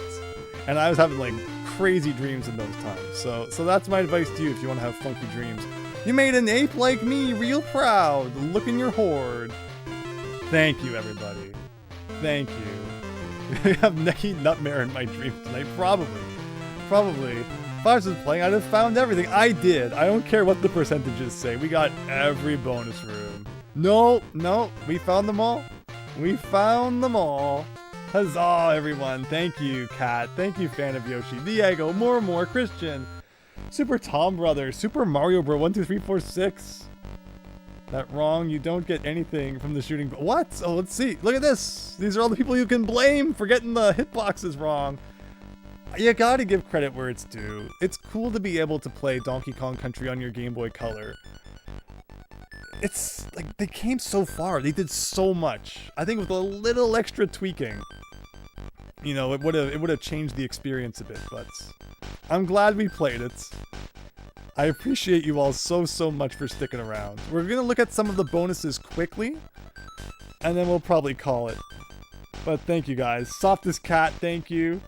And I was having like crazy dreams in those times. So that's my advice to you if you want to have funky dreams. You made an ape like me real proud. Look in your hoard. Thank you, everybody. Thank you. I have Neki Nutmare in my dream tonight. Probably. If I was just playing, I'd have found everything. I did. I don't care what the percentages say. We got every bonus room. No, we found them all. We found them all. Huzzah, everyone. Thank you, Kat. Thank you, fan of Yoshi. Diego, more, Christian. Super Tom Brother. Super Mario Bro 1, 2, 3, 4, 6. That wrong. You don't get anything from the shooting. What? Oh, let's see. Look at this. These are all the people you can blame for getting the hitboxes wrong. You gotta give credit where it's due. It's cool to be able to play Donkey Kong Country on your Game Boy Color. It's like they came so far. They did so much. I think with a little extra tweaking, you know, it would have changed the experience a bit. But I'm glad we played it. I appreciate you all so much for sticking around. We're gonna look at some of the bonuses quickly, and then we'll probably call it. But thank you guys. Softest Cat, thank you.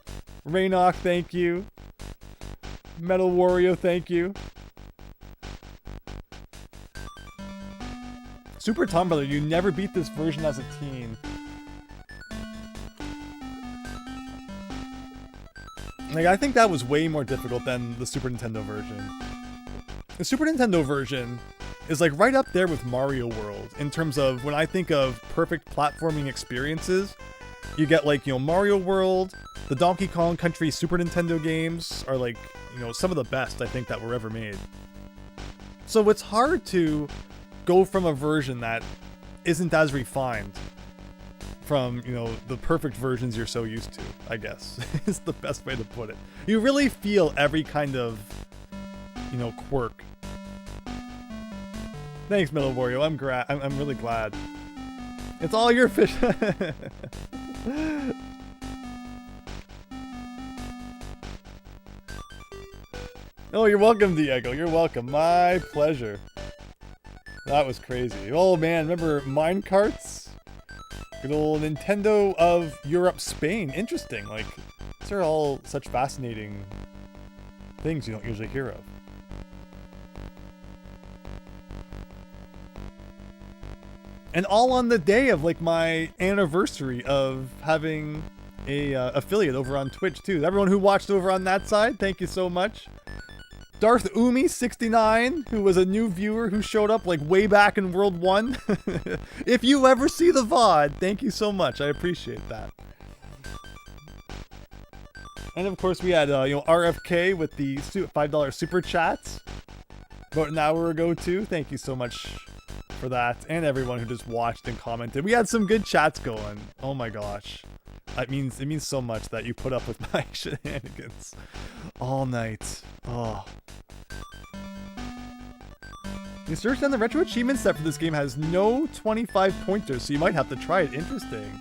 Rainoch, thank you. Metal Wario, thank you. Super Tom Brother, you never beat this version as a teen. Like, I think that was way more difficult than the Super Nintendo version. The Super Nintendo version is like right up there with Mario World in terms of when I think of perfect platforming experiences. You get like, you know, Mario World, the Donkey Kong Country Super Nintendo games are like, you know, some of the best I think that were ever made. So it's hard to go from a version that isn't as refined from, you know, the perfect versions you're so used to, I guess, is the best way to put it. You really feel every kind of, you know, quirk. Thanks, Middle Wario. I'm really glad. It's all your fish. Oh, you're welcome, Diego. You're welcome. My pleasure. That was crazy. Oh man, remember minecarts? Good old Nintendo of Europe, Spain. Interesting. Like, these are all such fascinating things you don't usually hear of. And all on the day of like my anniversary of having a affiliate over on Twitch too. Everyone who watched over on that side, thank you so much. Darth Umi69, who was a new viewer who showed up like way back in World 1. If you ever see the VOD, thank you so much. I appreciate that. And of course we had you know, RFK with the $5 super chats about an hour ago too. Thank you so much for that, and everyone who just watched and commented. We had some good chats going. Oh my gosh. It means so much that you put up with my shenanigans all night. Oh. You searched on the retro achievement set for this game has no 25 pointers, so you might have to try it. Interesting.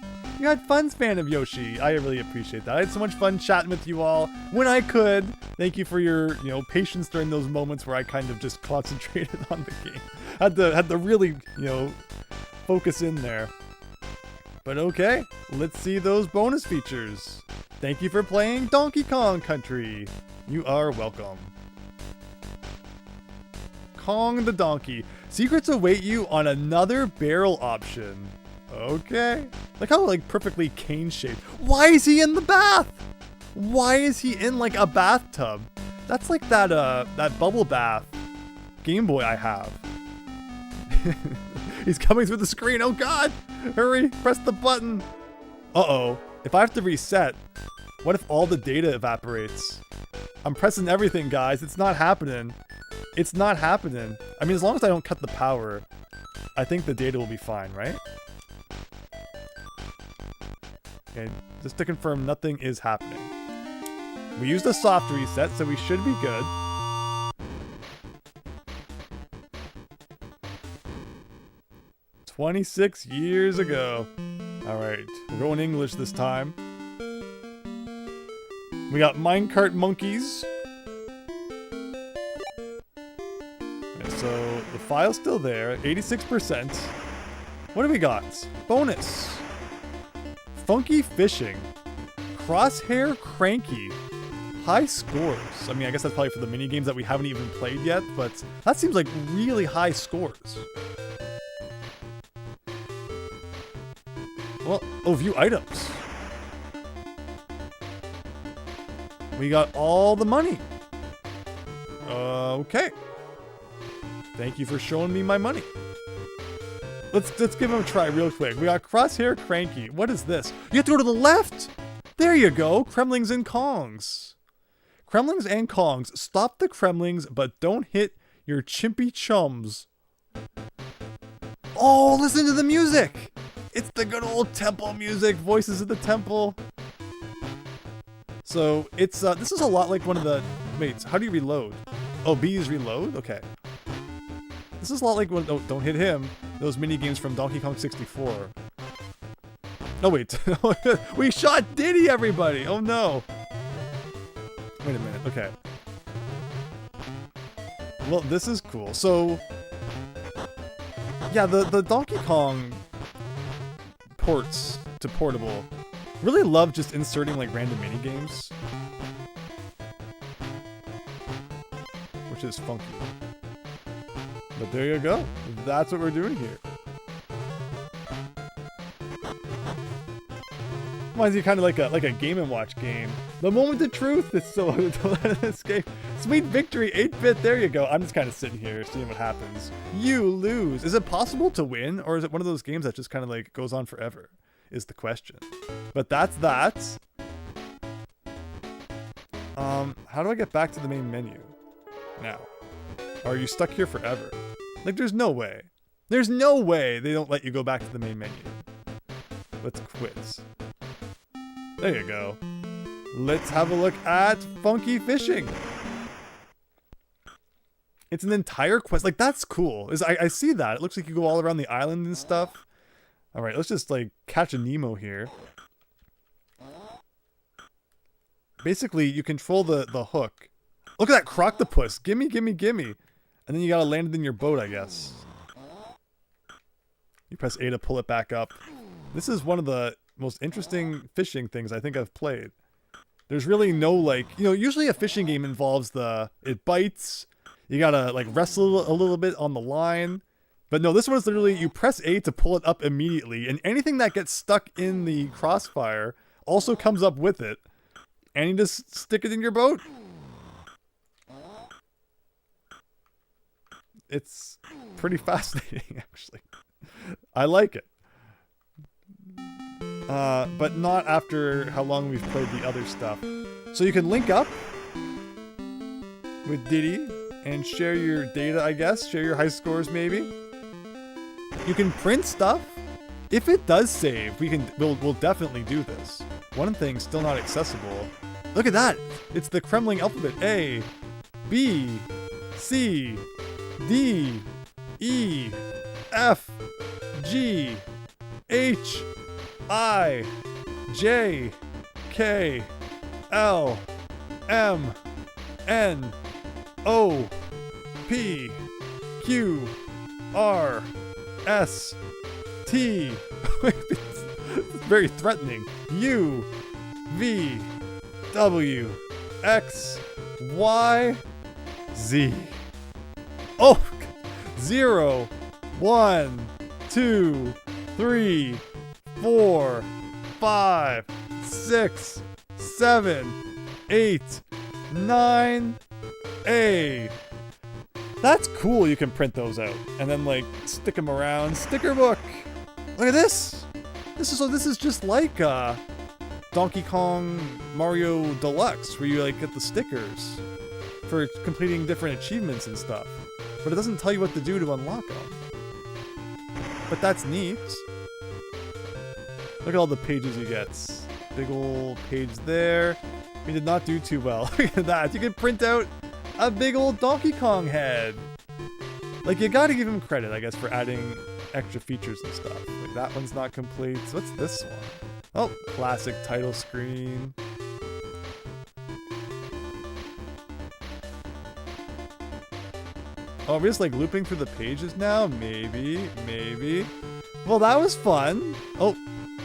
You had fun, fan of Yoshi. I really appreciate that. I had so much fun chatting with you all when I could. Thank you for your, you know, patience during those moments where I kind of just concentrated on the game. Had to really, you know, focus in there. But okay, let's see those bonus features. Thank you for playing Donkey Kong Country. You are welcome. Kong the Donkey. Secrets await you on another barrel option. Okay. Look how like perfectly cane shaped. Why is he in the bath? Why is he in like a bathtub? That's like that bubble bath Game Boy I have. He's coming through the screen. Oh god! Hurry! Press the button! Uh-oh. If I have to reset, what if all the data evaporates? I'm pressing everything, guys. It's not happening. It's not happening. I mean, as long as I don't cut the power, I think the data will be fine, right? Okay, just to confirm, nothing is happening. We used a soft reset, so we should be good. "26 years ago." Alright, we're going English this time. We got minecart monkeys. And so the file's still there, 86%. What do we got? Bonus. Funky fishing. Crosshair cranky. High scores. I mean, I guess that's probably for the mini games that we haven't even played yet, but that seems like really high scores. Well, oh, view items. We got all the money. Okay. Thank you for showing me my money. Let's give him a try real quick. We got Crosshair Cranky. What is this? You have to go to the left. There you go. Kremlings and Kongs. Kremlings and Kongs. Stop the Kremlings, but don't hit your chimpy chums. Oh, listen to the music. It's the good old temple music. Voices of the temple. So it's this is a lot like one of the. Wait, how do you reload? Oh, B is reload. Okay. This is a lot like one. Oh, don't hit him. Those mini games from Donkey Kong 64. Oh wait, we shot Diddy, everybody. Oh no. Wait a minute. Okay. Well, this is cool. So yeah, the Donkey Kong ports to portable really love just inserting like random mini games, which is funky. But there you go. That's what we're doing here. Reminds you kind of like a Game & Watch game. The moment of truth is so to let it escape. Sweet victory, 8-bit. There you go. I'm just kind of sitting here seeing what happens. You lose. Is it possible to win, or is it one of those games that just kind of like goes on forever? Is the question. But that's that. How do I get back to the main menu now? Are you stuck here forever? Like, there's no way. There's no way they don't let you go back to the main menu. Let's quit. There you go. Let's have a look at funky fishing. It's an entire quest. Like, that's cool. I see that. It looks like you go all around the island and stuff. All right, let's just, like, catch a Nemo here. Basically, you control the hook. Look at that croctopus. Gimme, gimme, gimme. And then you gotta land it in your boat, I guess. You press A to pull it back up. This is one of the most interesting fishing things I think I've played. There's really no, like, you know, usually a fishing game involves it bites. You gotta, like, wrestle a little bit on the line. But no, this one's literally, you press A to pull it up immediately, and anything that gets stuck in the crossfire also comes up with it. And you just stick it in your boat. It's pretty fascinating, actually. I like it. But not after how long we've played the other stuff. So you can link up with Diddy and share your data, I guess. Share your high scores, maybe. You can print stuff. If it does save, we'll definitely do this. One thing still not accessible. Look at that! It's the Kremling alphabet. A, B, C, D, E, F, G, H, I, J, K, L, M, N, O, P, Q, R, S, T. It's very threatening. U, V, W, X, Y, Z. Oh! 0, 1, 2, 3, 4, 5, 6, 7, 8, 9, A. That's cool, you can print those out. And then, like, stick them around. Sticker book! Look at this! This is just like, Donkey Kong Mario Deluxe, where you, like, get the stickers for completing different achievements and stuff. But it doesn't tell you what to do to unlock them. But that's neat. Look at all the pages you get. Big old page there. We did not do too well. Look at that. You can print out a big old Donkey Kong head. Like, you gotta give him credit, I guess, for adding extra features and stuff. Like, that one's not complete. So what's this one? Oh, classic title screen. Oh, are we just, like, looping through the pages now? Maybe, maybe. Well, that was fun. Oh,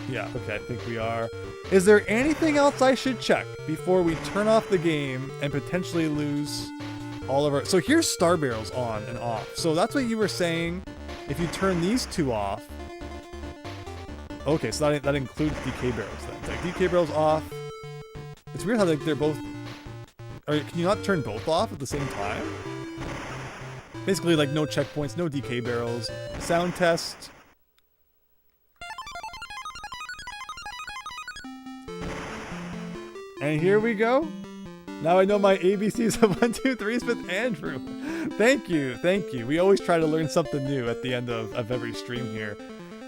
yeah, okay, I think we are. Is there anything else I should check before we turn off the game and potentially lose all of our... So here's star barrels on and off. So that's what you were saying. If you turn these two off... Okay, so that includes DK barrels then. It's like DK barrels off. It's weird how, like, they're both... Can you not turn both off at the same time? Basically, like, no checkpoints, no DK barrels. Sound test. And here we go. Now I know my ABCs of 1, 2, 3s with Andrew. Thank you, thank you. We always try to learn something new at the end of every stream here.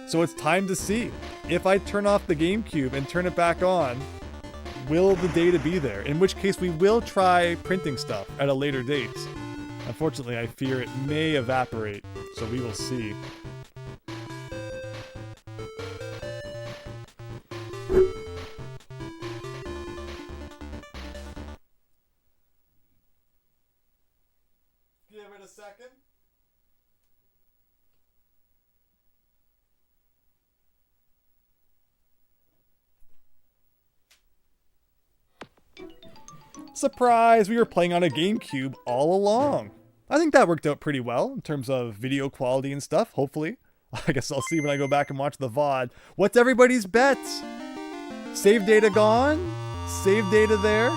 So it's time to see. If I turn off the GameCube and turn it back on, will the data be there? In which case we will try printing stuff at a later date. Unfortunately, I fear it may evaporate, so we will see. Give it a second. Surprise! We were playing on a GameCube all along. I think that worked out pretty well in terms of video quality and stuff, hopefully. I guess I'll see when I go back and watch the VOD. What's everybody's bet? Save data gone? Save data there?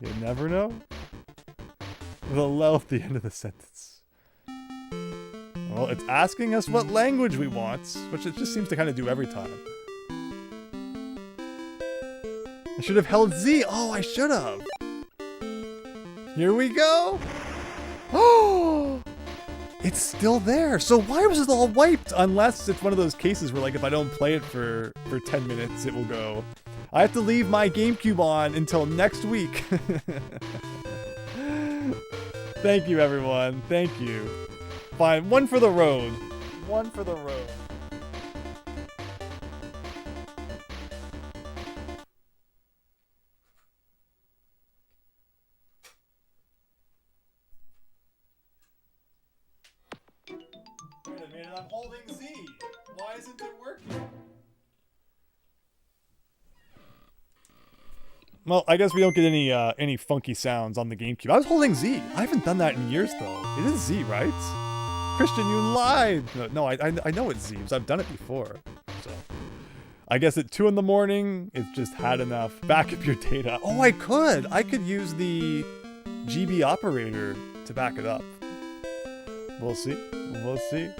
You never know. With a lull at the end of the sentence. Well, it's asking us what language we want, which it just seems to kind of do every time. I should have held Z. Oh, I should have. Here we go. Oh! It's still there. So why was it all wiped? Unless it's one of those cases where, like, if I don't play it for 10 minutes, it will go. I have to leave my GameCube on until next week. Thank you, everyone. Thank you. Fine. One for the road. One for the road. Wait a minute, I'm holding Z. Why isn't it working? Well, I guess we don't get any funky sounds on the GameCube. I was holding Z. I haven't done that in years, though. It is Z, right? Christian, you lied! No, I know it's Z, because I've done it before. So, I guess at 2 in the morning, it's just had enough. Back up your data. Oh, I could! I could use the GB operator to back it up. We'll see. We'll see.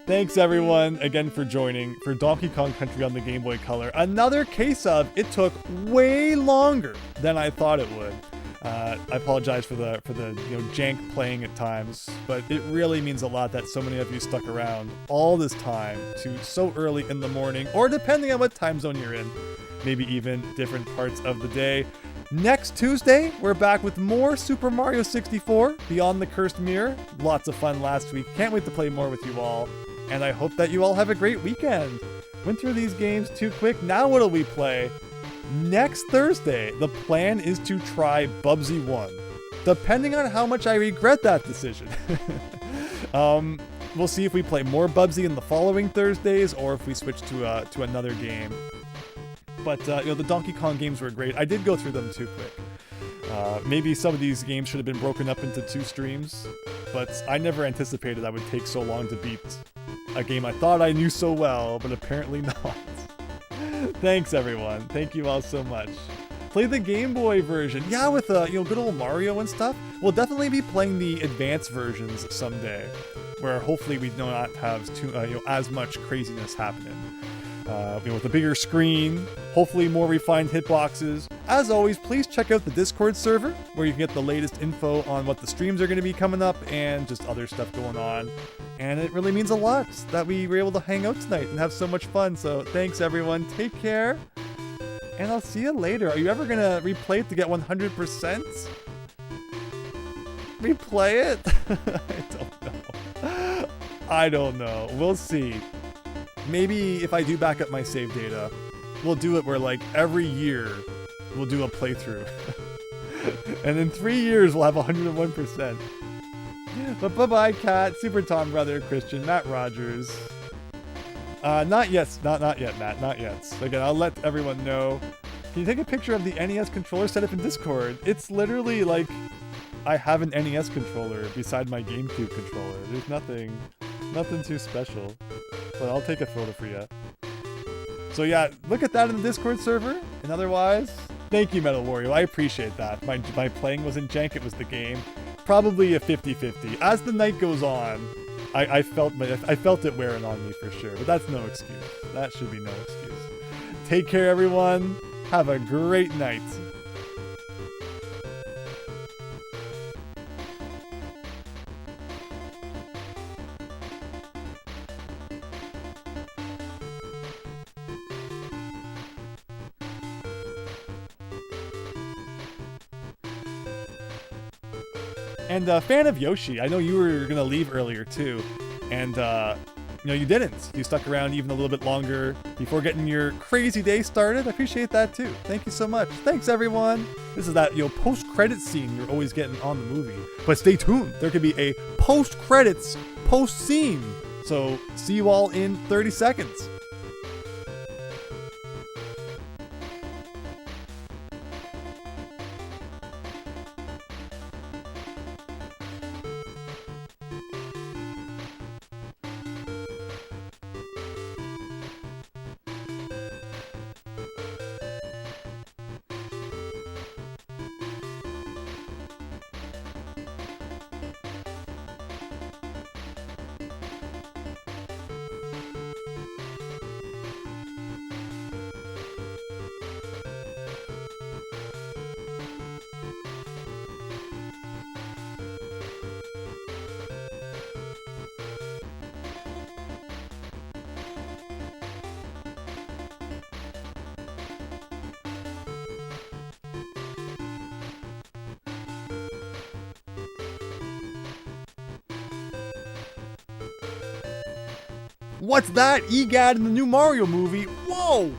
Thanks everyone again for joining for Donkey Kong Country on the Game Boy Color. Another case of it took way longer than I thought it would. I apologize for the jank playing at times, but it really means a lot that so many of you stuck around all this time to so early in the morning, or depending on what time zone you're in, maybe even different parts of the day. Next Tuesday, we're back with more Super Mario 64, Beyond the Cursed Mirror. Lots of fun last week. Can't wait to play more with you all. And I hope that you all have a great weekend. Went through these games too quick. Now what'll we play? Next Thursday, the plan is to try Bubsy 1. Depending on how much I regret that decision. We'll see if we play more Bubsy in the following Thursdays or if we switch to another game. But, the Donkey Kong games were great. I did go through them too quick. Maybe some of these games should have been broken up into 2 streams, but I never anticipated I would take so long to beat a game I thought I knew so well, but apparently not. Thanks, everyone. Thank you all so much. Play the Game Boy version. Yeah, with, good old Mario and stuff. We'll definitely be playing the advanced versions someday, where hopefully we do not have as much craziness happening. With a bigger screen, hopefully more refined hitboxes. As always, please check out the Discord server, where you can get the latest info on what the streams are going to be coming up and just other stuff going on. And it really means a lot that we were able to hang out tonight and have so much fun. So thanks, everyone. Take care, and I'll see you later. Are you ever going to replay it to get 100%? Replay it? I don't know. We'll see. Maybe if I do back up my save data, we'll do it where, like, every year we'll do a playthrough. And in 3 years we'll have 101%. But bye-bye, Kat, Super Tom Brother, Christian, Matt Rogers. Not yet, not yet, Matt, not yet. So again, I'll let everyone know. Can you take a picture of the NES controller set up in Discord? It's literally like I have an NES controller beside my GameCube controller. There's nothing too special. But I'll take a photo for you. So yeah, look at that in the Discord server. And otherwise, thank you, Metal Wario. I appreciate that. My playing wasn't jank, it was the game. Probably a 50-50. As the night goes on, I felt it wearing on me for sure. But that's no excuse. That should be no excuse. Take care, everyone. Have a great night. And fan of Yoshi, I know you were gonna leave earlier too, and you didn't. You stuck around even a little bit longer before getting your crazy day started. I appreciate that too. Thank you so much. Thanks everyone. This is that post-credits scene you're always getting on the movie. But stay tuned. There could be a post-credits post-scene. So see you all in 30 seconds. What's that? EGAD in the new Mario movie? Whoa!